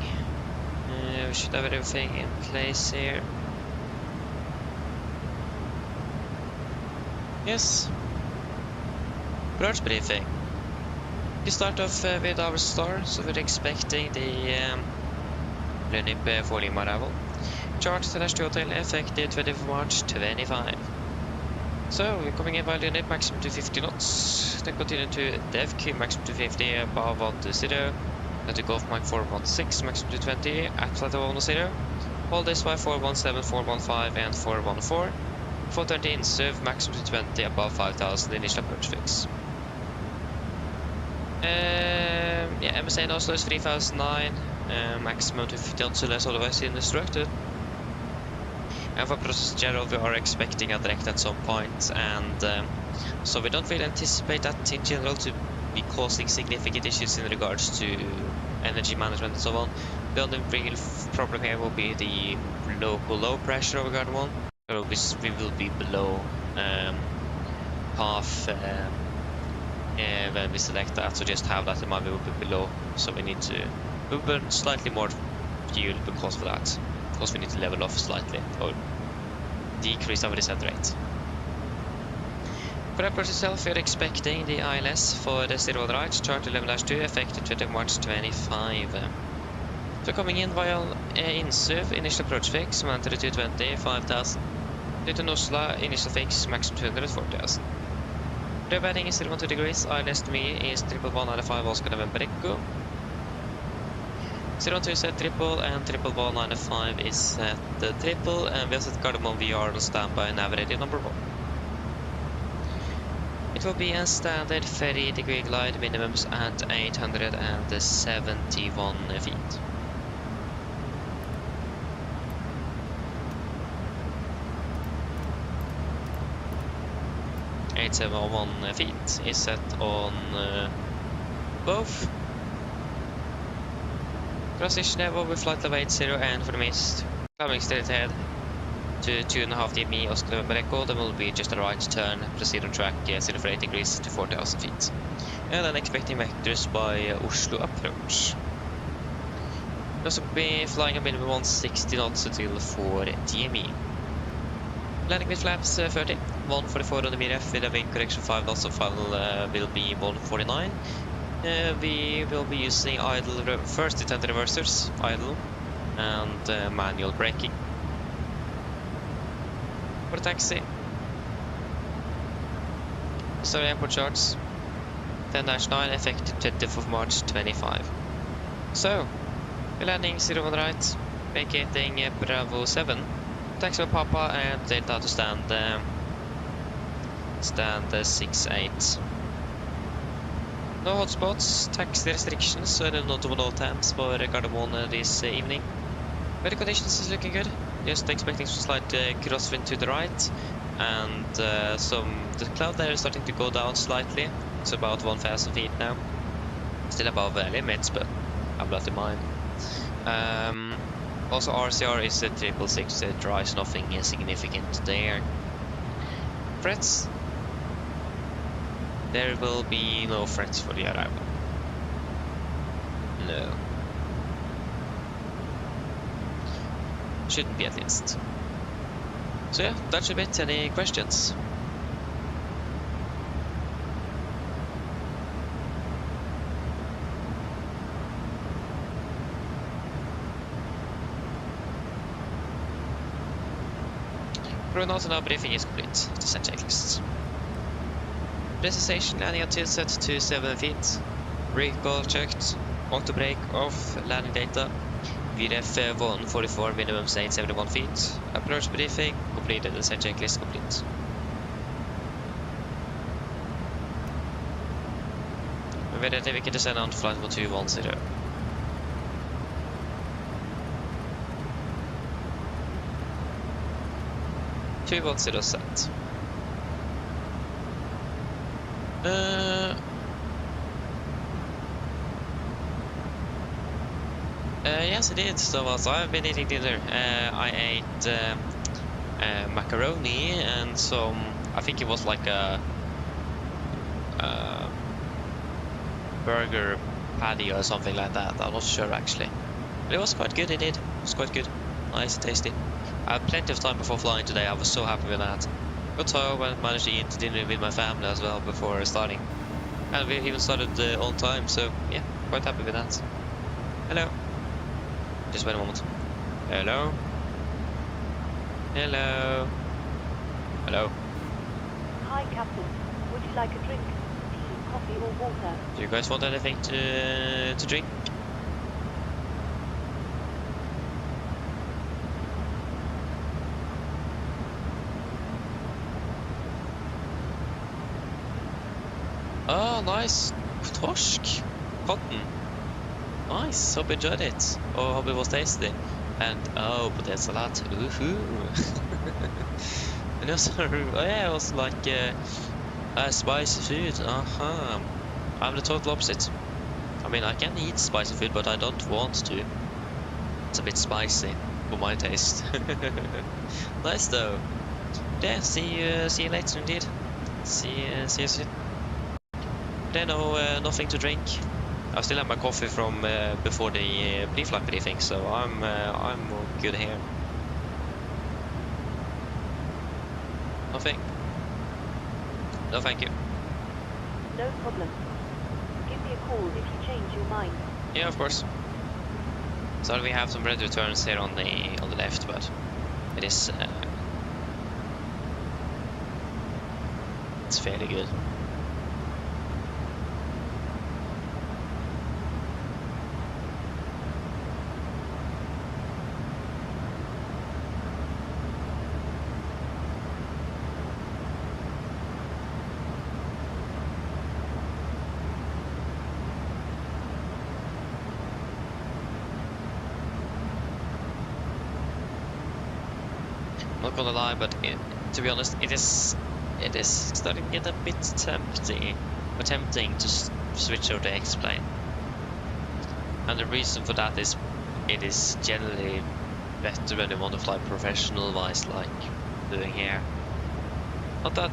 We should have everything in place here. Yes. Approach briefing. We start off with our star, so we're expecting the Lunip volume arrival. Chart Celestial Hotel effective 24 March 25. So we're coming in by Lunip maximum to 50 knots. Then continue to DevQ maximum to 50 above 120. Then to Golf Mike 416 maximum to 20 at flight of 10. Hold this by 417, 415 and 414. 413 serve maximum to 20 above 5000 initial approach fix. Yeah, MSA in Oslo is 3009, maximum to 50 knots unless otherwise instructed. And for process general we are expecting a direct at some point, and so we don't really anticipate that in general to be causing significant issues in regards to energy management and so on. The only real problem here will be the local low pressure over guard 1. We will be below half when we select that, so just have that in mind. We will be below, so we need to burn slightly more fuel because of that, because we need to level off slightly or decrease our descent rate. For approach itself, we are expecting the ILS for the zero right, chart 11-2, effective 20 March 25. So coming in via INSUV, initial approach fix, Volanta 220, 5000. Luton Oslo, initial fix, maximum 240,000. Rebedding is 12 degrees, ILS to me is 11195 Oscar November Echo. 02 set triple and 11195 is set triple, and we have set Cardamom VR on standby Nav Radeon number 1. It will be a standard 30-degree glide, minimums at 871 feet. 871 feet is set on both. Transition level with flight level 80 and for the mist. Climbing straight ahead to 2.5 DME Oscar November Echo. Then will be just a right turn, proceed on track 0 degrees to 40,000 feet. And then expecting vectors by Oslo approach. We'll also be flying a minimum 160 knots until 4 DME. Landing with flaps 30, 144 on the VRF with a wing correction 5 knots of final will be 149. We will be using idle, first intent reversers, idle, and manual braking. For the taxi. Sorry, airport charts. 10-9, effective 20th of March 25. So, we're landing 01 right, vacating Bravo 7. Taxi for Papa and Delta to stand 68. No hotspots, taxi restrictions, so there are notable times for Gardermoen this evening. Weather conditions is looking good. Just expecting some slight crosswind to the right, and the cloud layer is starting to go down slightly. It's about 1,000 feet now. Still above limits, but I'm not in mind. Also, RCR is at 666, dry, so nothing significant there. Threats? There will be no threats for the arrival. No. Shouldn't be, at least. So yeah, that should be it. Any questions? Pronounce now briefing is complete. The set checklist. Precision landing at set to 7 feet. Recall checked. Auto brake off. Landing data. VRF 144 minimum staying 71 feet. Approach briefing completed. The set checklist complete. We're ready to descend on flight 1210. 210 set. Yes, I did. So I've been eating dinner. I ate macaroni and some. I think it was like a burger patty or something like that. I'm not sure actually. But it was quite good. It was quite good. Nice, tasty. I had plenty of time before flying today. I was so happy with that. Got home and managed to eat dinner with my family as well before starting. And we even started on time, so yeah, quite happy with that. Hello. Just wait a moment. Hello. Hello. Hello. Hi, Captain. Would you like a drink? Tea, coffee, or water? Do you guys want anything to drink? Oh, nice. Torsk. Cotton. Nice. Hope you enjoyed it. Oh, hope it was tasty. And, oh, but there's a lot. Woohoo. And also, oh yeah, it was like spicy food. I'm the total opposite. I mean, I can eat spicy food, but I don't want to. It's a bit spicy for my taste. Nice though. Yeah, see you later indeed. See you soon. Then nothing to drink. I still have my coffee from before the pre-flight briefing, so I'm good here. Nothing. No, thank you. No problem. Give me a call if you change your mind. Yeah, of course. So we have some red returns here on the left, but it is it's fairly good. Not gonna lie, but to be honest, it is starting to get a bit tempting to switch over to X-Plane. And the reason for that is it is generally better when you want to fly professional-wise, like doing here. Not that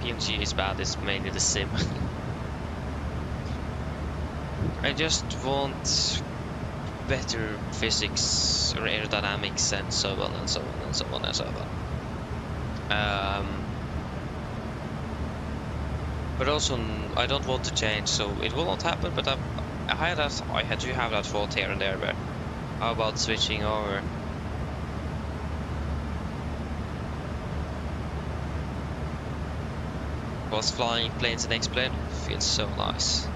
PMG is bad, it's mainly the sim. I just want better physics or aerodynamics and so on and so on and so on and so on. But also, I don't want to change, so it will not happen. But I had to have that thought here and there. But how about switching over? Because flying planes in X-Plane feels so nice.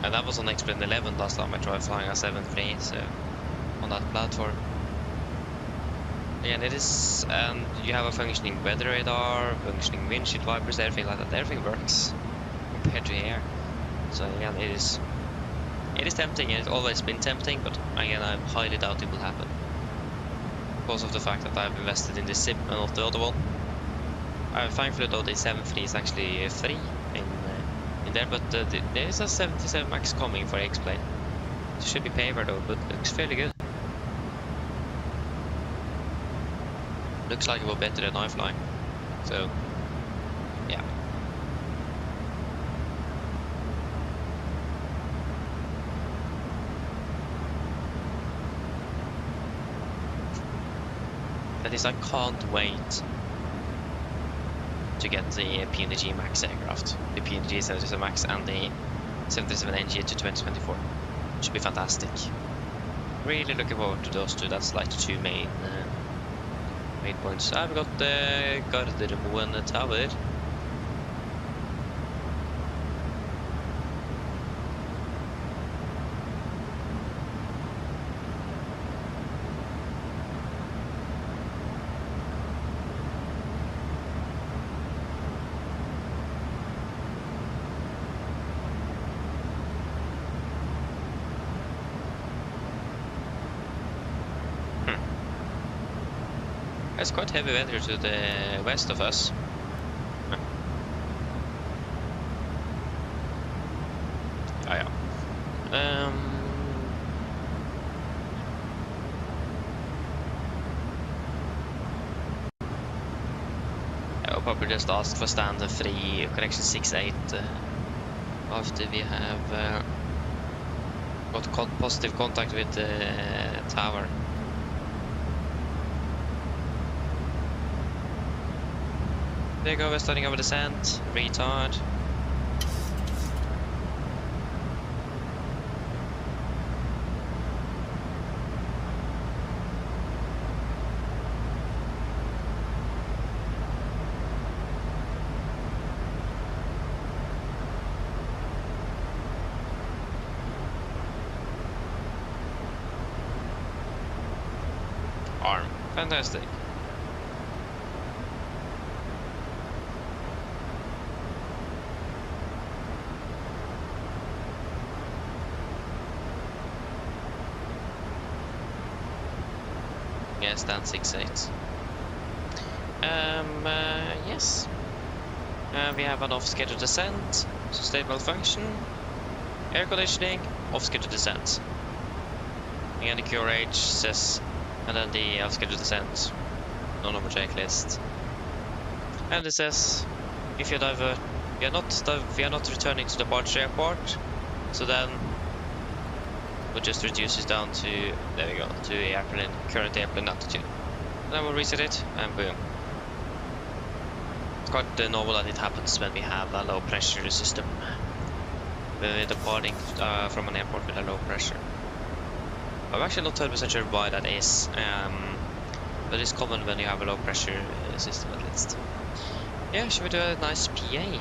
And that was on X-Plane 11 last time I tried flying a 7.3, so on that platform. Again, it is, and you have a functioning weather radar, functioning windshield wipers, everything like that. Everything works compared to here. So again, it is tempting, and it's always been tempting, but again, I highly doubt it will happen. Because of the fact that I've invested in this SIP and not the other one. Thankfully though, the 7.3 is actually free in there, but there is a 77 Max coming for X-Plane. It should be paper though, but looks fairly good. Looks like it will better than IFLY. So, yeah. That is, I can't wait to get the PMDG Max aircraft. The PMDG 77 Max and the 737NG to 2024. Should be fantastic. Really looking forward to those two. That's like the two main points. I've got the Gardermoen Tower. It's quite heavy weather to the west of us. Ja. I'll probably just ask for standard free connection 6.8 after we have got positive contact with the tower. There you go, we're starting our descent. Retard. Arm. Fantastic. Stand 6.8. Yes. We have an off-schedule descent, sustainable function, air conditioning, off-schedule descent. Again, the QRH says, and then the off-schedule descent, none on the checklist. And it says, if you divert, we are not returning to the Barge airport, so then we'll just reduce it down to, there we go, to airplane, current airplane altitude. And then we'll reset it, and boom. It's quite normal that it happens when we have a low pressure system. When we're departing from an airport with a low pressure. I'm actually not 100% sure why that is, but it's common when you have a low pressure system at least. Yeah, should we do a nice PA?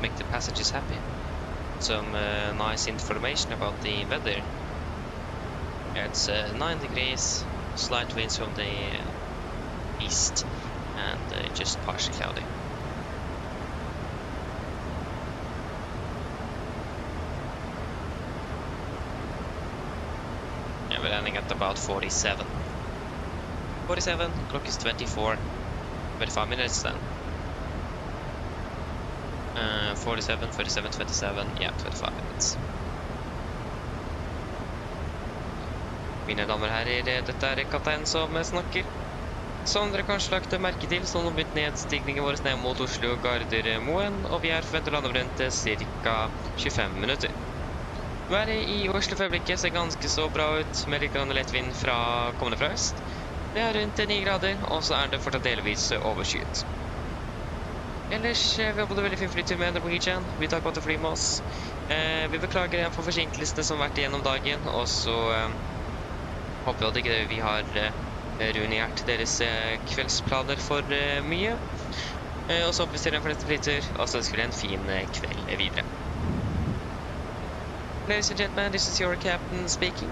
Make the passengers happy. Some nice information about the weather. It's 9 degrees, slight winds from the east, and just partially cloudy. Yeah, we're landing at about 47. 47, clock is 24. 25 minutes then. 47, 37, 27, yeah, 25 minutes. Mine damer og herrer, dette er kapteinen som snakker. Som dere kanskje lagt merke til, så har nå begynt nedstigningen vår ned mot Oslo Gardermoen, og vi er forventet å lande rundt ca. 25 minutter. Været i Oslo for øyeblikket ser ganske så bra ut, med litt lett vind kommende fra øst. Det er rundt 9 grader, og så er det fortsatt delvis overskyet. Ellers, vi har både veldig fin flytur med Norwegian. Vi tar godt å fly med oss. Vi beklager igjen for forsinkelsene som har vært igjennom dagen, og så håper jeg at ikke vi har ruinert deres kveldsplaner for mye. Og så håper vi ser den for neste flytur, og så ønsker vi en fin kveld videre. Ladies and gentlemen, this is your captain speaking.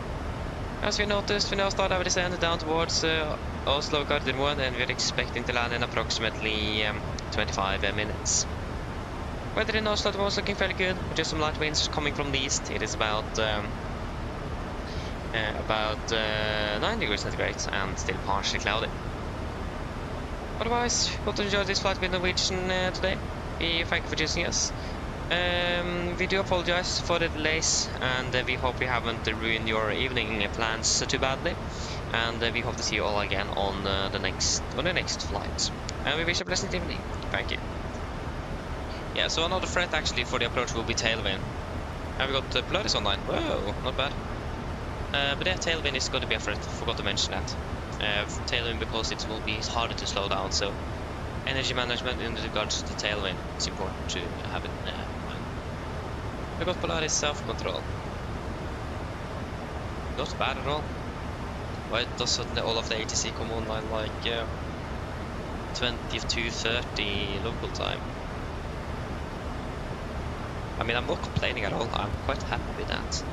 As we noticed, we now start our descent down towards Oslo Norwegian, and we're expecting to land in approximately 25 minutes. Weather in Oslo was looking fairly good, with just some light winds coming from the east. It is about 9 degrees centigrade and still partially cloudy. Otherwise, hope to enjoy this flight with Norwegian today. We thank you for choosing us. We do apologize for the delays, and we hope we haven't ruined your evening plans too badly. And we hope to see you all again on the next flight. And we wish a pleasant evening. Thank you. Yeah, so another threat actually for the approach will be tailwind. Have we got Polaris online? Whoa, not bad. But yeah, tailwind is going to be a threat. Forgot to mention that. Tailwind because it will be harder to slow down. So energy management in regards to the tailwind is important to have it in mind. We got Polaris self-control. Not bad at all. Why does suddenly all of the ATC come online like 22:30 local time? I mean, I'm not complaining at all. I'm quite happy with that.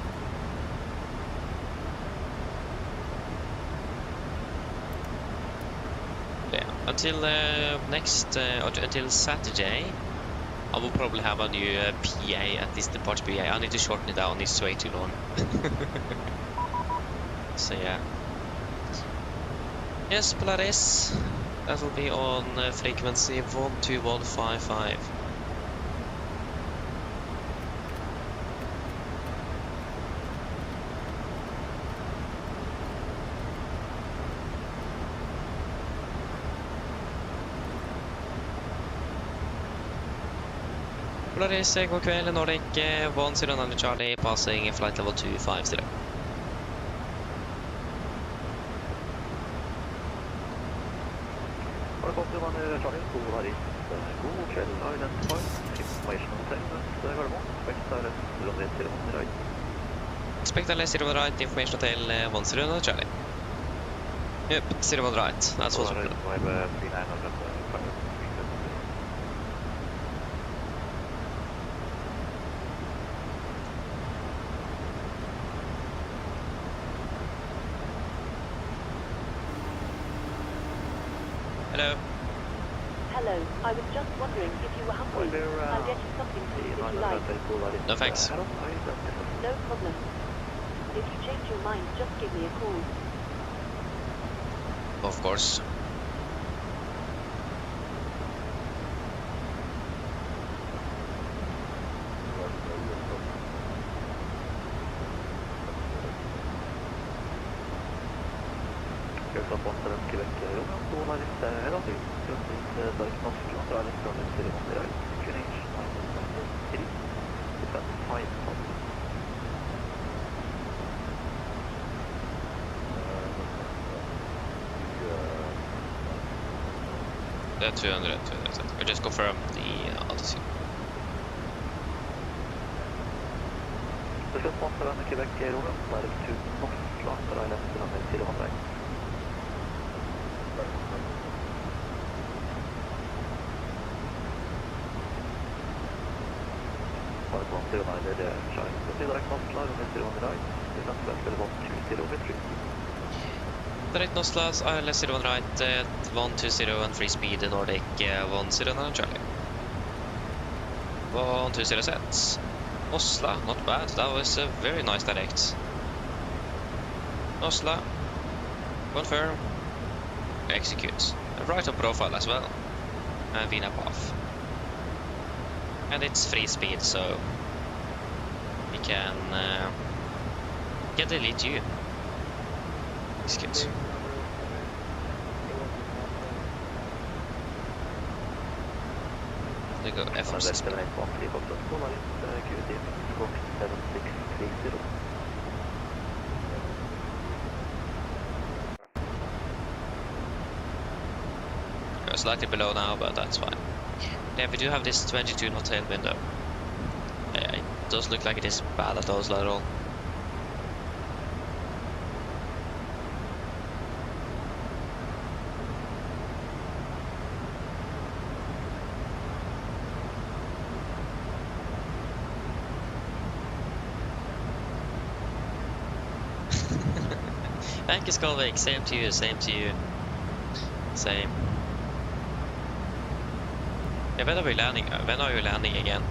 Yeah, until until Saturday, I will probably have a new PA, at least the departure PA. I need to shorten it down, it's way too long. So yeah. Yes, Polaris. That will be on frequency 12155. Polaris, god kveld, Nordic 109 Charlie, passing flight level 250. Charlie, Polaris, god kveld, identify, information hotel, Gardermoen, expect less 0 right, information hotel 109 Charlie. Yep, 0 right, that's what's up. Hello. Hello, I was just wondering if you were hungry. I'll get you something to eat if you like. No thanks. No problem. If you change your mind, just give me a call. Of course. That's 200. I just confirmed the altitude. Direct Noslas, ILS 01 right, 120 and free speed Nordic 109 Charlie. 120 sets. Oslo, not bad, that was a very nice direct. Oslo, confirm, execute. Right on profile as well. And VNAP off. And it's free speed, so we can delete you. It's good. gonna go FSLTL. We're slightly below now, but that's fine. Yeah, we do have this 22 knot tail window. Yeah, it does look like it is bad at Oslo at all. Thank you, Skolvik. Same to you, same to you. Same. Yeah, when are we landing? When are you landing again?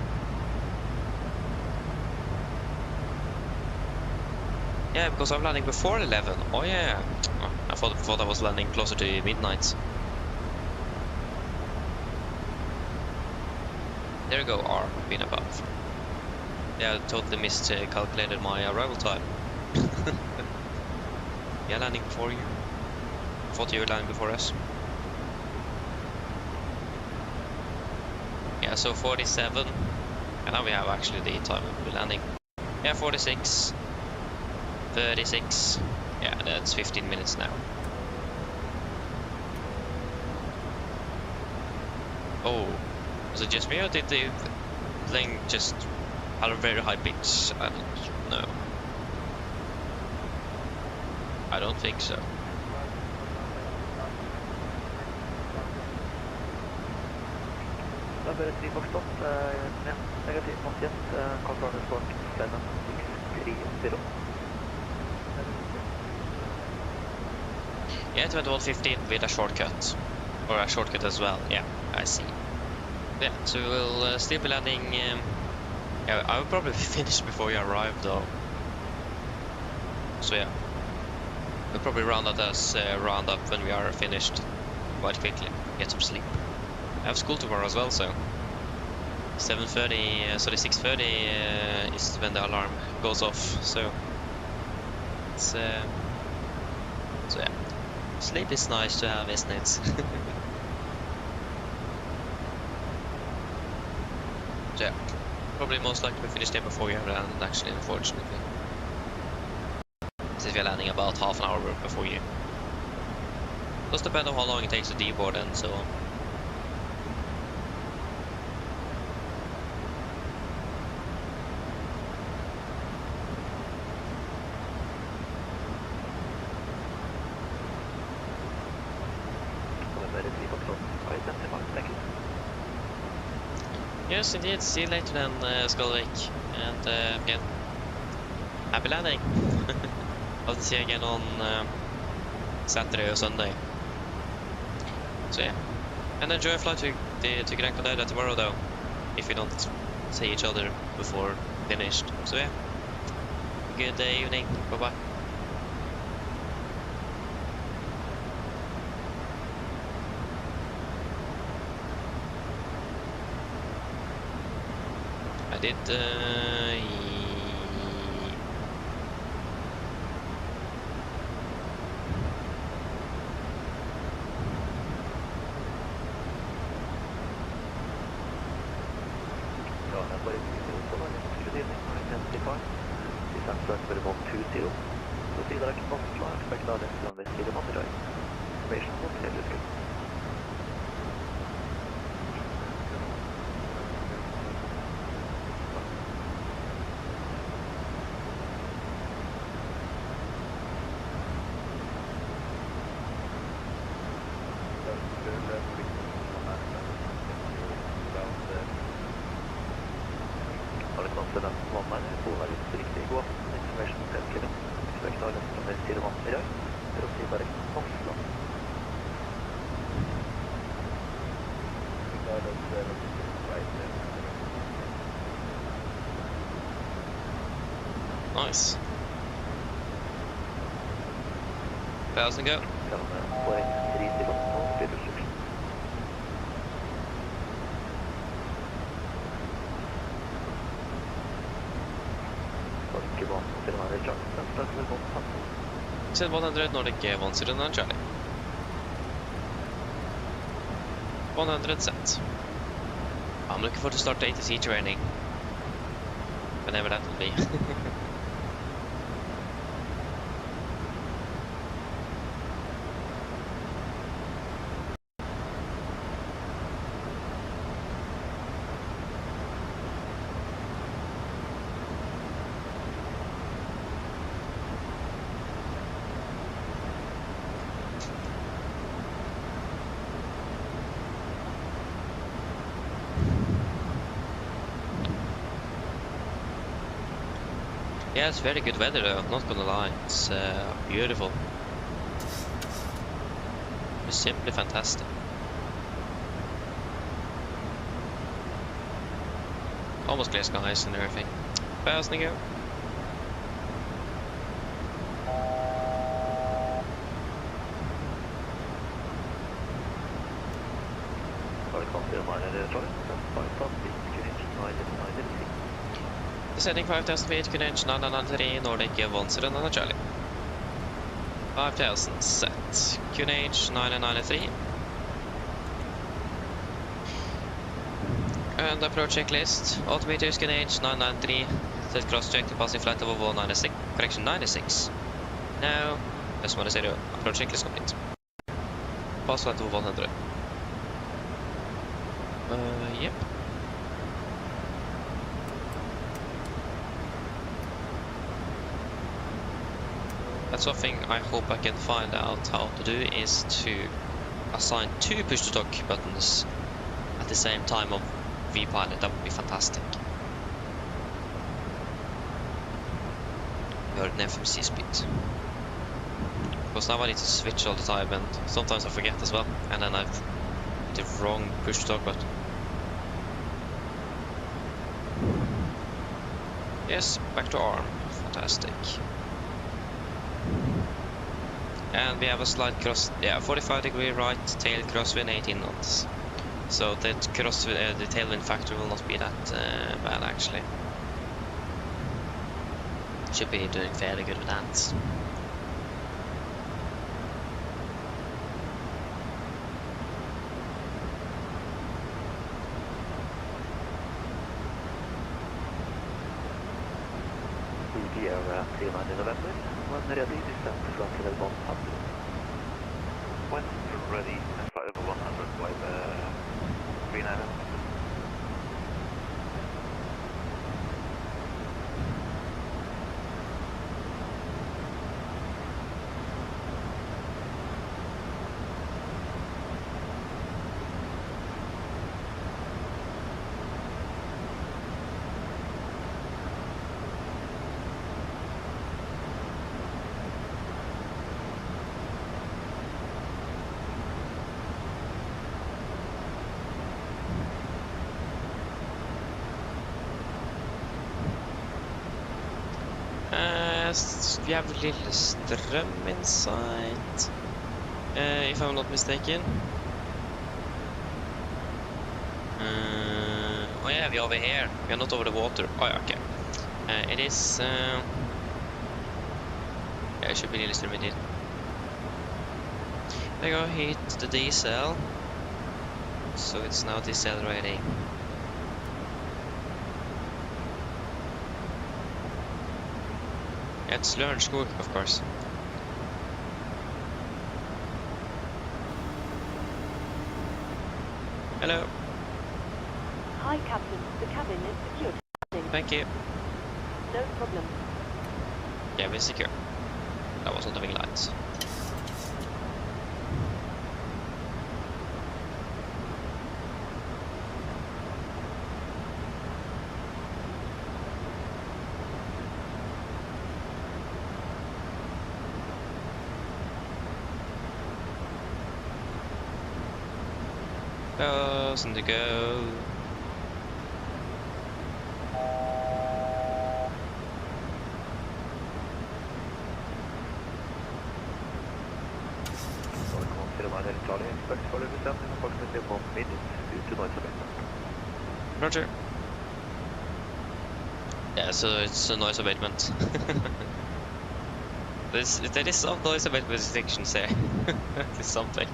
Yeah, because I'm landing before 11. Oh yeah. Oh, I thought I was landing closer to midnight. There you go, R, been above. Yeah, I totally miscalculated my arrival time. Yeah, landing before you. I thought you were landing before us. Yeah, so 47. And now we have actually the time we're landing. Yeah, 46. 36. Yeah, that's 15 minutes now. Oh, was it just me or did the thing just at a very high pitch? I don't know. I don't think so. Yeah, it went 115 with a shortcut. Or a shortcut as well, yeah, I see. Yeah, so we'll still be landing... yeah, I will probably finish before you arrive though. So yeah. We'll probably round up when we are finished quite quickly. Get some sleep. I have school tomorrow as well, so 7:30, 6:30 is when the alarm goes off. So it's so yeah, sleep is nice to have, isn't it? So yeah, probably most likely we finish there before we have landed. Actually, unfortunately. Since we are landing about half an hour before you. Does depend on how long it takes to deboard and so on. Yes, indeed. See you later then, Skolvik. And again, happy landing. I'll see you again on Saturday or Sunday. So yeah, and enjoy a flight to Gran Canaria tomorrow though, if we don't see each other before finished. So yeah, good evening, bye bye. I did nice. 1,000 go. Said 100 Nordic 109 Charlie. 100 set. I'm looking forward to start ATC training. Whenever that will be. Yeah, it's very good weather though, not gonna lie. It's beautiful. It's simply fantastic. Almost clear skies and everything. Fast and go. Descending 5,000 feet, QNH 993, Nordic 1 Charlie. 5,000 set, QNH 993. And approach checklist, altimeters QNH 993, set cross check to passing flight level 196, correction 96. Now, S10, approach checklist complete. Pass flight level 100. Yep. That's something I hope I can find out how to do, is to assign 2 push-to-talk buttons at the same time of VPilot. That would be fantastic. Or an FMC speed. Because now I need to switch all the time, and sometimes I forget as well, and then I've the wrong push-to-talk button. Yes, back to arm. Fantastic. And we have a slight cross, 45-degree right, tail crosswind 18 knots. So that crosswind, the tailwind factor will not be that bad actually. Should be doing fairly good with that. When ready, and flight over 100 by the green island. We have a little strøm inside, if I'm not mistaken. Oh yeah, we're over here. We are not over the water. Oh yeah, okay. It is... yeah, it should be a little strøm indeed. There you go, hit the diesel. So it's now decelerating. It's Lørenskog, of course. Hello. Hi, Captain. The cabin is secured. Thank you. No problem. Yeah, we're secure. That was not having lights. Thousand to go. Roger. Yeah, so it's a noise abatement. There is some noise abatement restrictions here. There's something.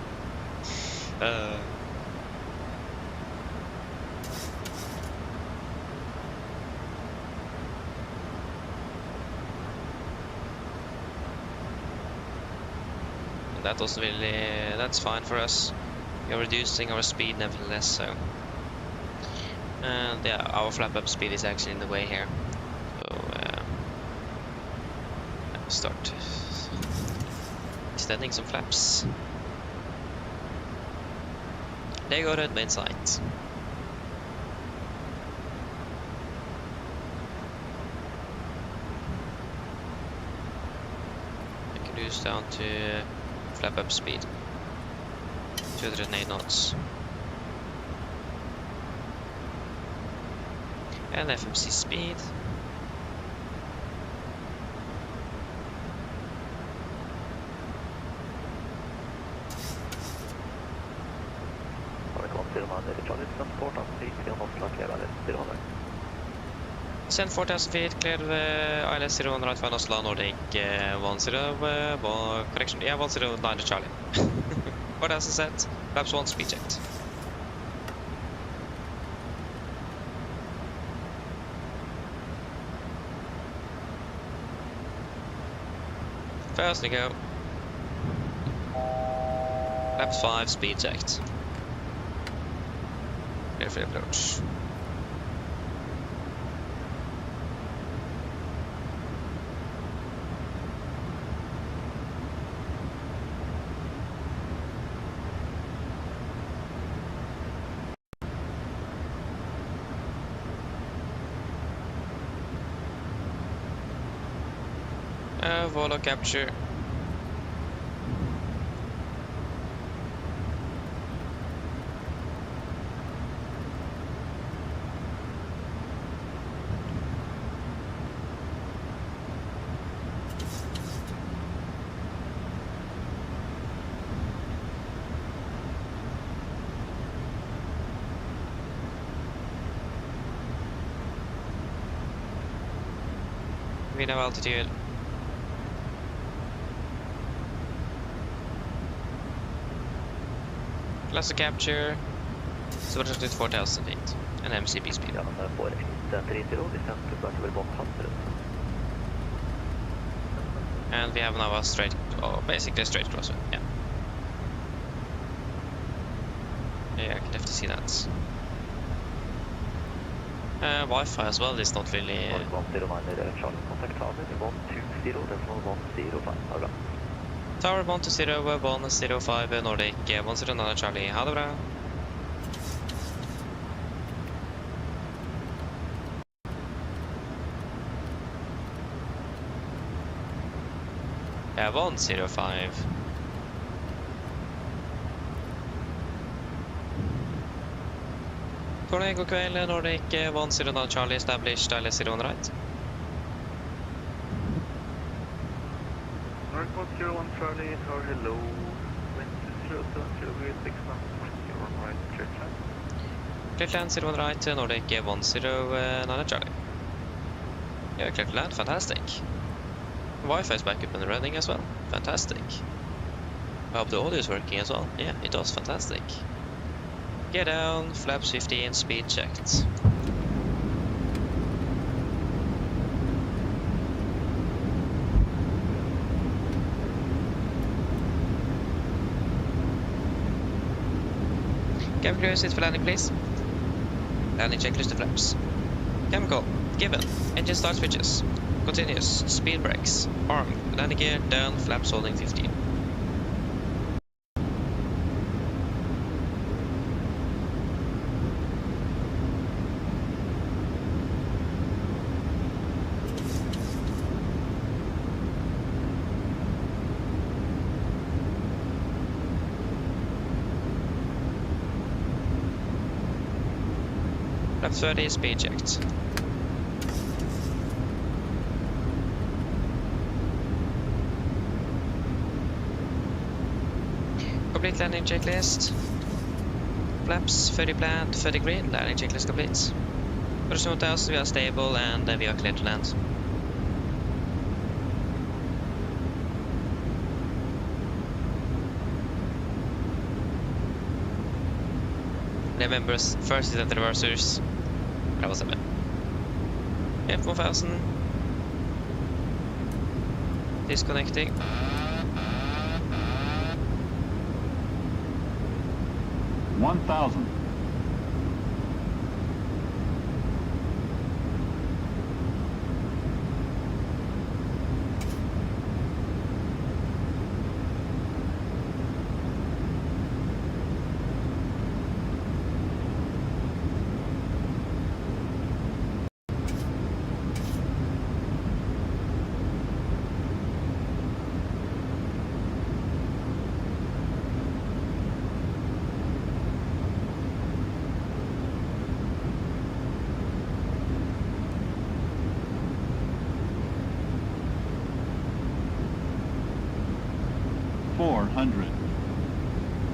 that wasn't really, that's fine for us. We are reducing our speed nevertheless, so. And yeah, our flap up speed is actually in the way here. So start extending some flaps. There you go, that main sight. I can reduce down to flap up speed. 208 knots. And FMC speed. Send 4,000 feet, clear ILS 01 right for Oslo Nordic 10, correction, yeah, 109 to Charlie. 4,000 set, flaps 1 speed checked. First to go. Flaps 5 speed checked. Clear for approach. Volo capture. We know altitude. Plus a capture, so we're just at 4,000 feet, and MCP speed. And we have now a straight, basically a straight crosswind, yeah. Yeah, I can definitely see that. Wi-Fi as well is not really... Tower 120, 105 Nordic, 109 Charlie, ha det bra. Yeah, 105. God kväll, Nordic, 109 Charlie, established, ILS 01 right. Nordic 101 Charlie, tower hello, wind 070 right, clear land. Clear land 01 right, Nordic 109 Charlie. Yeah, clear land, fantastic. Wi-Fi is back up and running as well, fantastic. I hope the audio is working as well. Yeah, it does, fantastic. Get down, flaps 15, speed checked. Cabin crew, sit for landing, please. Landing checklist to flaps. Chemical, given. Engine start switches. Continuous. Speed brakes. Arm. Landing gear, down, flaps holding 15. Flaps 30, speed checked. Complete landing checklist. Flaps 30 planned, 30 green, landing checklist complete. First 1000, we are stable and we are clear to land. Remember, first is at the reversers. That was a bit. Yep, 1000. Disconnecting. 1,000.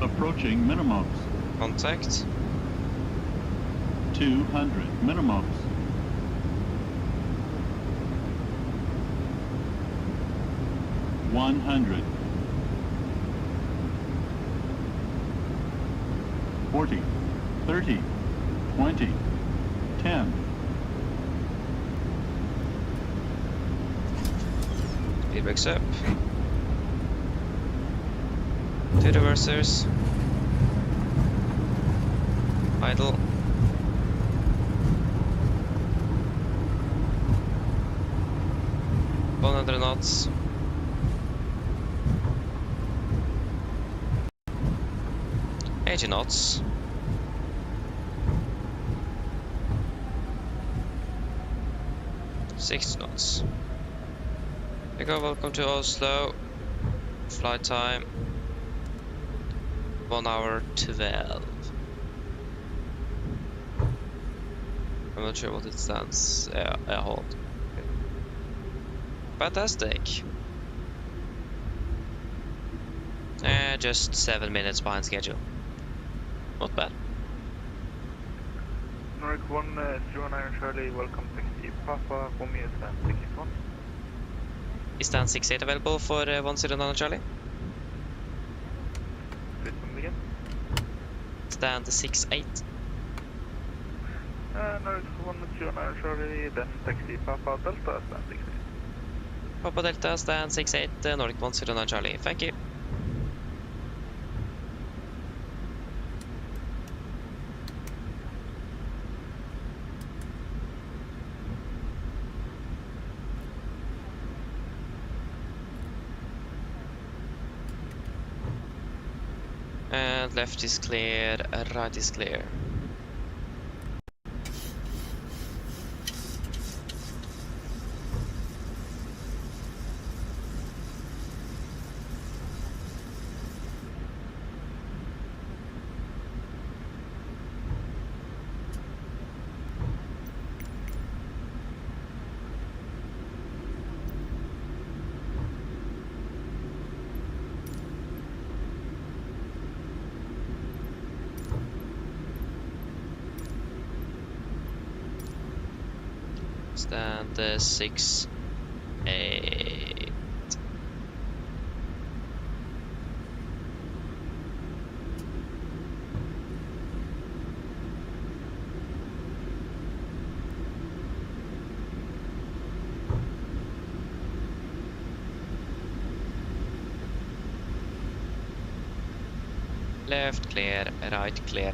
Approaching minimums. Contact. 200 minimums. $100. 40, 30, 20, 10. Speed breaks up. 2 reversers. Idle. $100 knots. $80 knots. $60 knots. Okay, welcome to Oslo. Flight time 1 hour 12. I'm not sure what it stands. Yeah, hold. Okay. Fantastic. Just 7 minutes behind schedule. Not bad. Nordic 109 Charlie, welcome to Papa, Romeo stand 61. Is stand 68 available for 109 Charlie? Please come again. Stand 68. Nordic 109 Charlie, then taxi Papa Delta stand 68. Papa Delta stand 68, Nordic 109 Charlie. Thank you. And left is clear, right is clear. Stand 68. Left clear, right clear.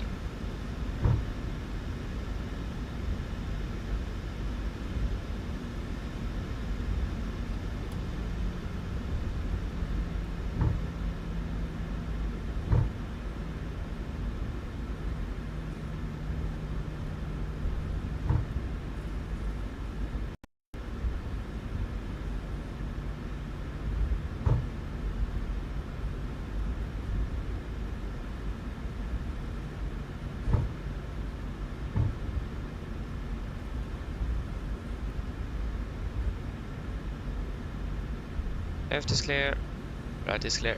Left is clear, right is clear.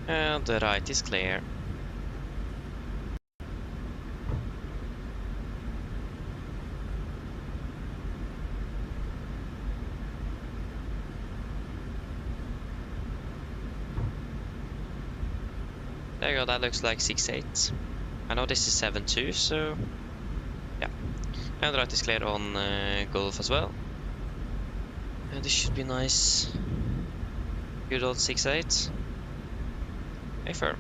And the right is clear. There you go, that looks like 6.8. I know this is 7.2, so yeah. And the right is clear on Golf as well. And this should be nice. Good old 6.8. Hey, firm.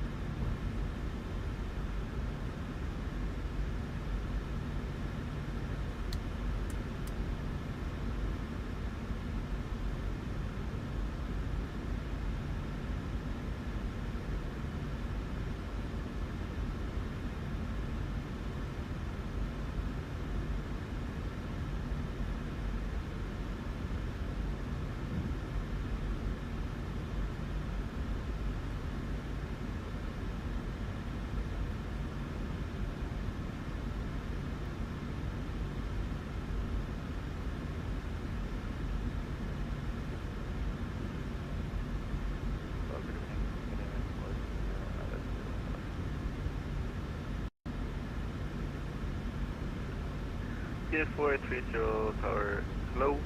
K4830 tower, hello,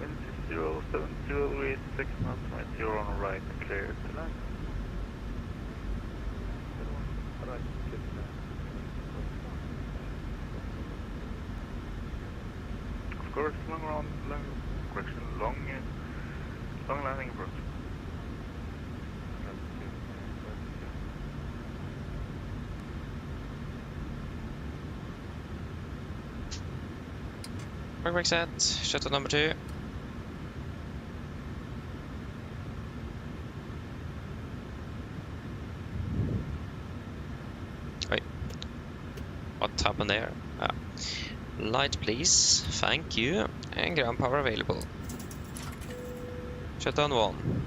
wind 6070 with 6 knots, 20 on the right, clear to land. Of course, long correction, long landing approach. Work set, shuttle number 2. Wait, what happened there? Light please, thank you, and ground power available. Shut down 1.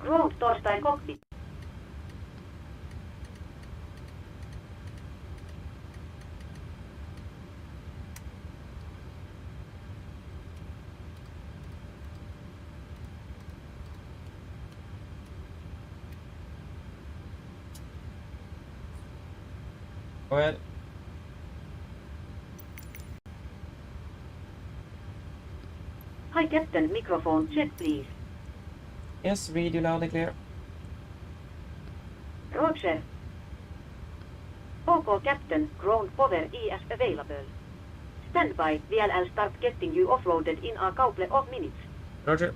Ground torstai cockpit. Go ahead. Hi Captain, microphone check please. Yes, read you loud and clear. Roger. OK Captain, ground power EF available. Stand by, VLL start getting you offloaded in a couple of minutes. Roger.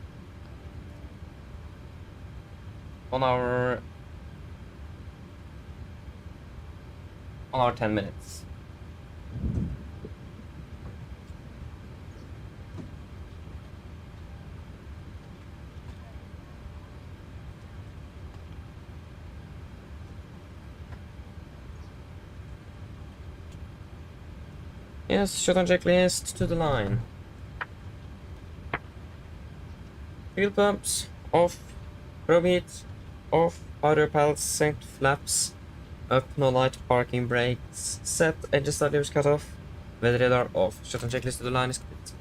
On our 10 minutes. Yes, shut on checklist to the line. Fuel pumps off, probe heat off, outer pallets set, flaps up, no light, parking brakes set, engine start levers cut off, weather radar off. Shut on checklist to the line is complete.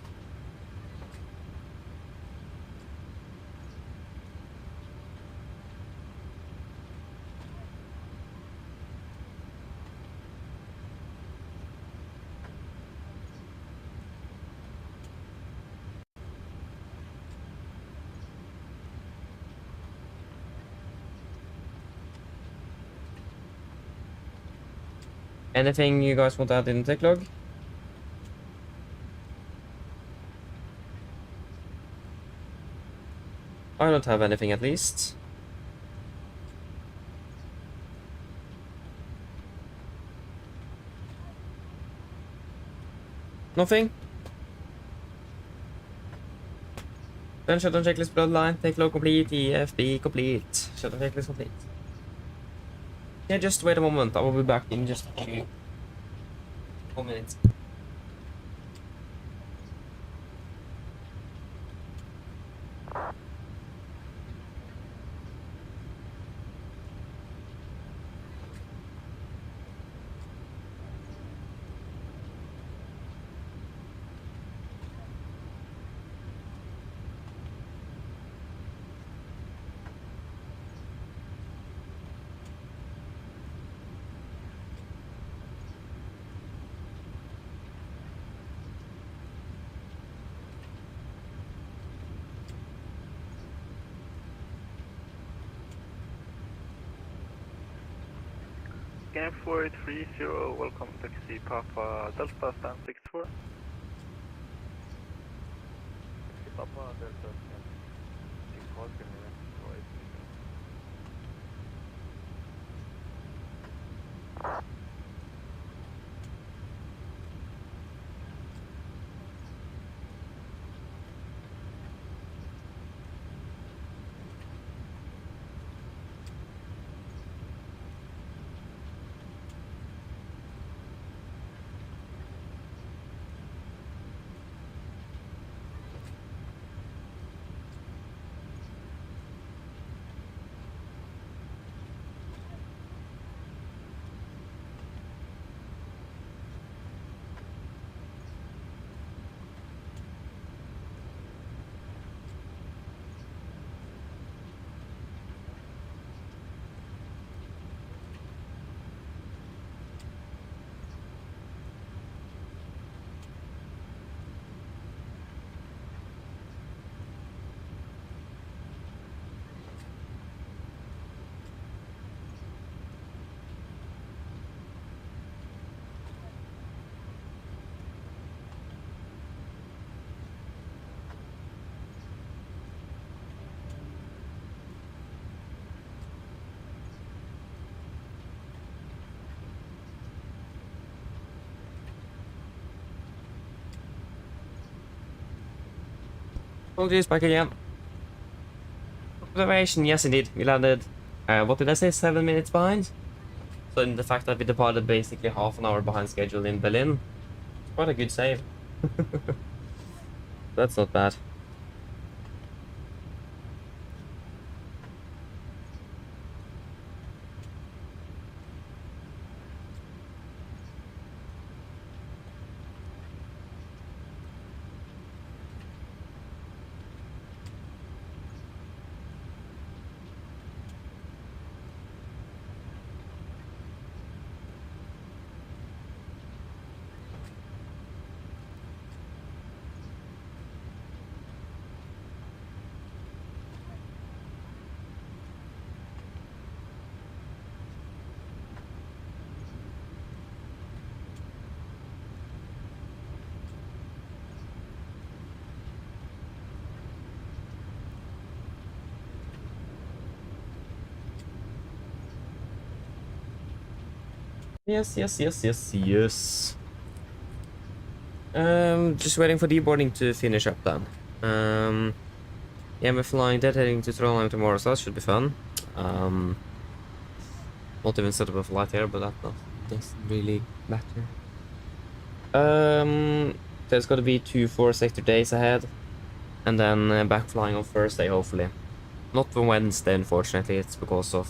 Anything you guys want to add in the tech log? I don't have anything at least. Nothing? Then shut on checklist bloodline, tech log complete, EFB complete. Shut on checklist complete. Yeah, just wait a moment. I will be back in just a few minutes. Game 4830, welcome taxi Papa Delta stand 64. Taxi Papa Delta stand 64, can you provide me? Apologies, back again. Observation, yes indeed, we landed, what did I say, 7 minutes behind? So in the fact that we departed basically half an hour behind schedule in Berlin, it's quite a good save. That's not bad. Yes. Just waiting for deboarding to finish up then. Yeah, we're flying dead heading to Trondheim tomorrow, so that should be fun. Not even set up a flight here, but that doesn't really matter. There's got to be 2 4-sector days ahead, and then back flying on Thursday, hopefully. Not for Wednesday, unfortunately. It's because of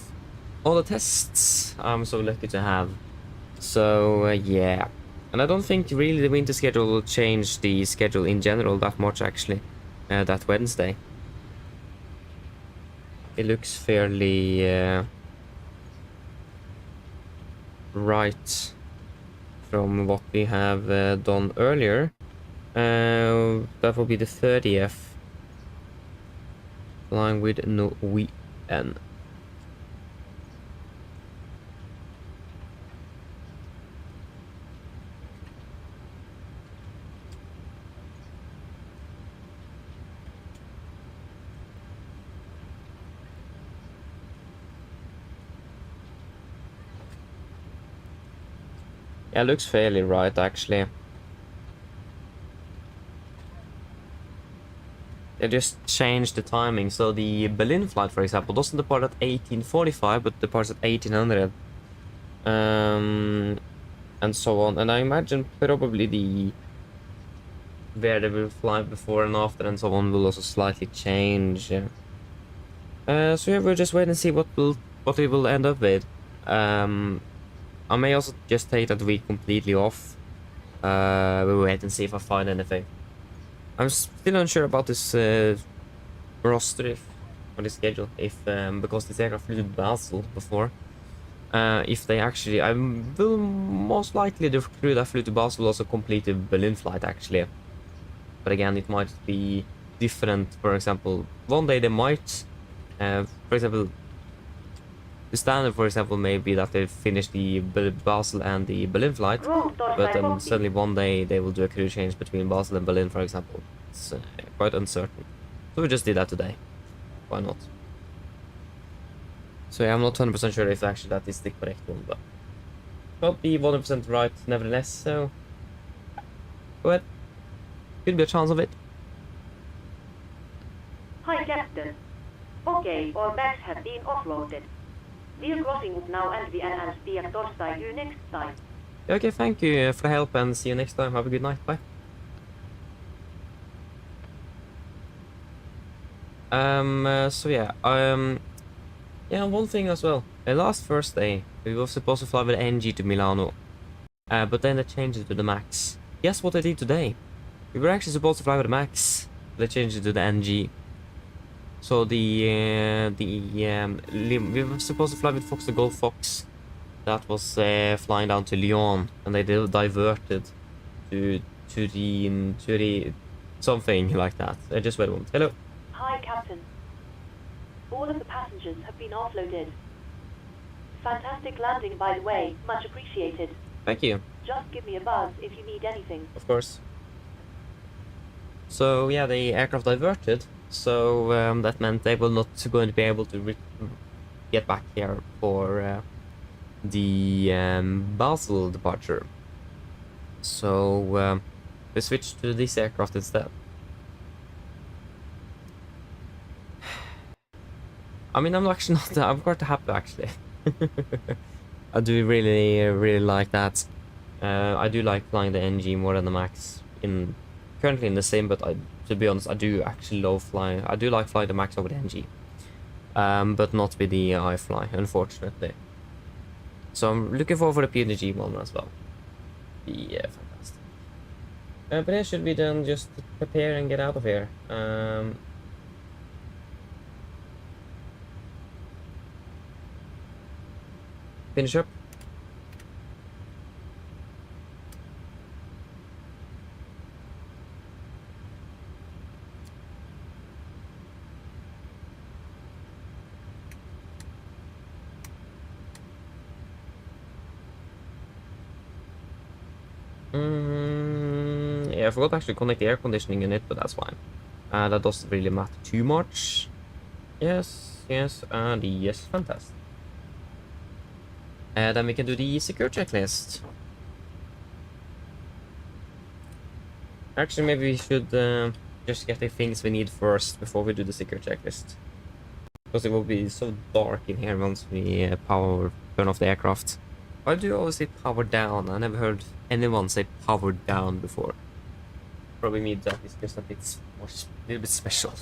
all the tests I'm so lucky to have. So yeah, and I don't think really the winter schedule will change the schedule in general that much actually. That Wednesday, it looks fairly right from what we have done earlier. That will be the 30th, flying with Norwegian. Yeah, it looks fairly right actually. They just changed the timing, so the Berlin flight, for example, doesn't depart at 18:45, but departs at 1800. and so on. And I imagine probably where they will fly before and after and so on will also slightly change. So yeah, we'll just wait and see what we will end up with. I may also just take that week completely off. We'll wait and see if I find anything. I'm still unsure about this roster or the schedule, if because this aircraft flew to Basel before. If they actually, I will most likely the crew that flew to Basel will also complete a Berlin flight actually. But again, it might be different. For example, one day they might, for example, the standard, for example, may be that they finish the Basel and the Berlin flight, but then suddenly one day they will do a crew change between Basel and Berlin, for example. It's quite uncertain. So we just did that today. Why not? So yeah, I'm not 100% sure if actually that is the correct one, but I'll be 100% right nevertheless, so go ahead. Could be a chance of it. Hi, Captain. Okay, all bags have been offloaded. We're crossing now and we and see at Torstai you next time. Okay, thank you for the help and see you next time. Have a good night. Bye. So yeah, yeah, one thing as well. Last Thursday, we were supposed to fly with NG to Milano, but then they changed it to the Max. Guess what they did today? We were actually supposed to fly with the Max, but they changed it to the NG. So we were supposed to fly with Fox the Golf Fox. That was flying down to Lyon, and they diverted to the something like that. I just wait a moment. Hello. Hi, Captain. All of the passengers have been offloaded. Fantastic landing, by the way. Much appreciated. Thank you. Just give me a buzz if you need anything. Of course. So yeah, the aircraft diverted. So that meant they were not going to be able to get back here for the Basel departure. So we switched to this aircraft instead. I mean, I'm actually not. I'm quite happy actually. I do really like that. I do like flying the NG more than the Max. Currently in the same, but to be honest, I do actually love flying. I do like flying the Max over the NG, but not with the IFLY, unfortunately. So I'm looking forward for the PMDG one as well. Yeah, fantastic. But yeah, should we then just prepare and get out of here? Finish up. Yeah, I forgot to actually connect the air conditioning unit, but that's fine. That doesn't really matter too much. Yes, and yes, fantastic. Then we can do the secure checklist. Actually, maybe we should just get the things we need first before we do the secure checklist. Because it will be so dark in here once we turn off the aircraft. Why do you always say power down? I never heard anyone say power down before. Probably me, that is just a little bit special.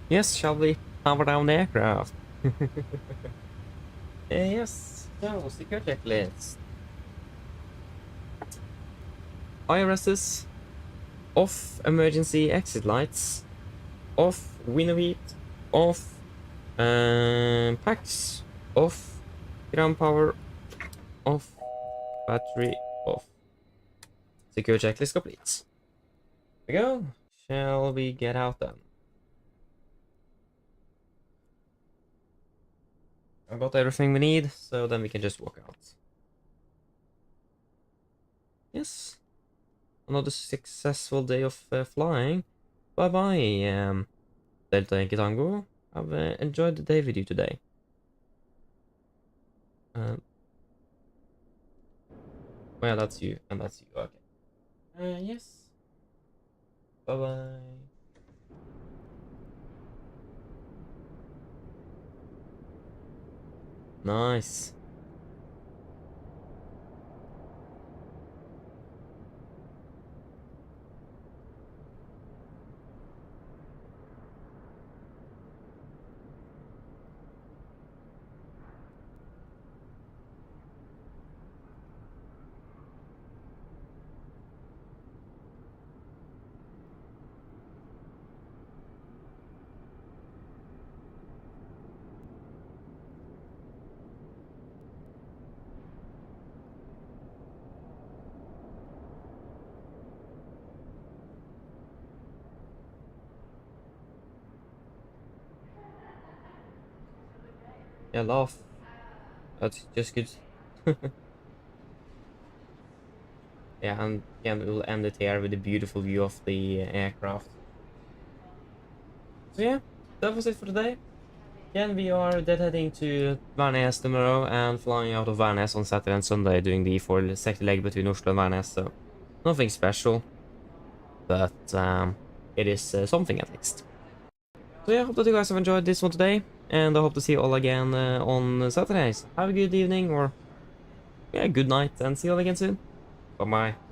Yes, shall we power down the aircraft? Yes, so secure checklist. IRSs, off emergency exit lights, off window heat, off packs, off ground power, off battery, off. Secure checklist complete. There we go. Shall we get out then? I've got everything we need, so then we can just walk out. Yes. Another successful day of flying. Bye bye, Delta Yankee Tango. I've enjoyed the day with you today. Well, that's you, and that's you. Okay. Yes. Bye bye. Nice. Yeah, laugh. That's just good. Yeah, and again, we'll end it here with a beautiful view of the aircraft. So yeah, that was it for today. Again, we are heading to Værnes tomorrow and flying out of Værnes on Saturday and Sunday, doing the 4 sector leg between Oslo and Værnes. So nothing special, but it is something at least. So yeah, hope that you guys have enjoyed this one today, and I hope to see you all again on Saturdays. Have a good evening, or yeah, good night, and see you all again soon. Bye bye.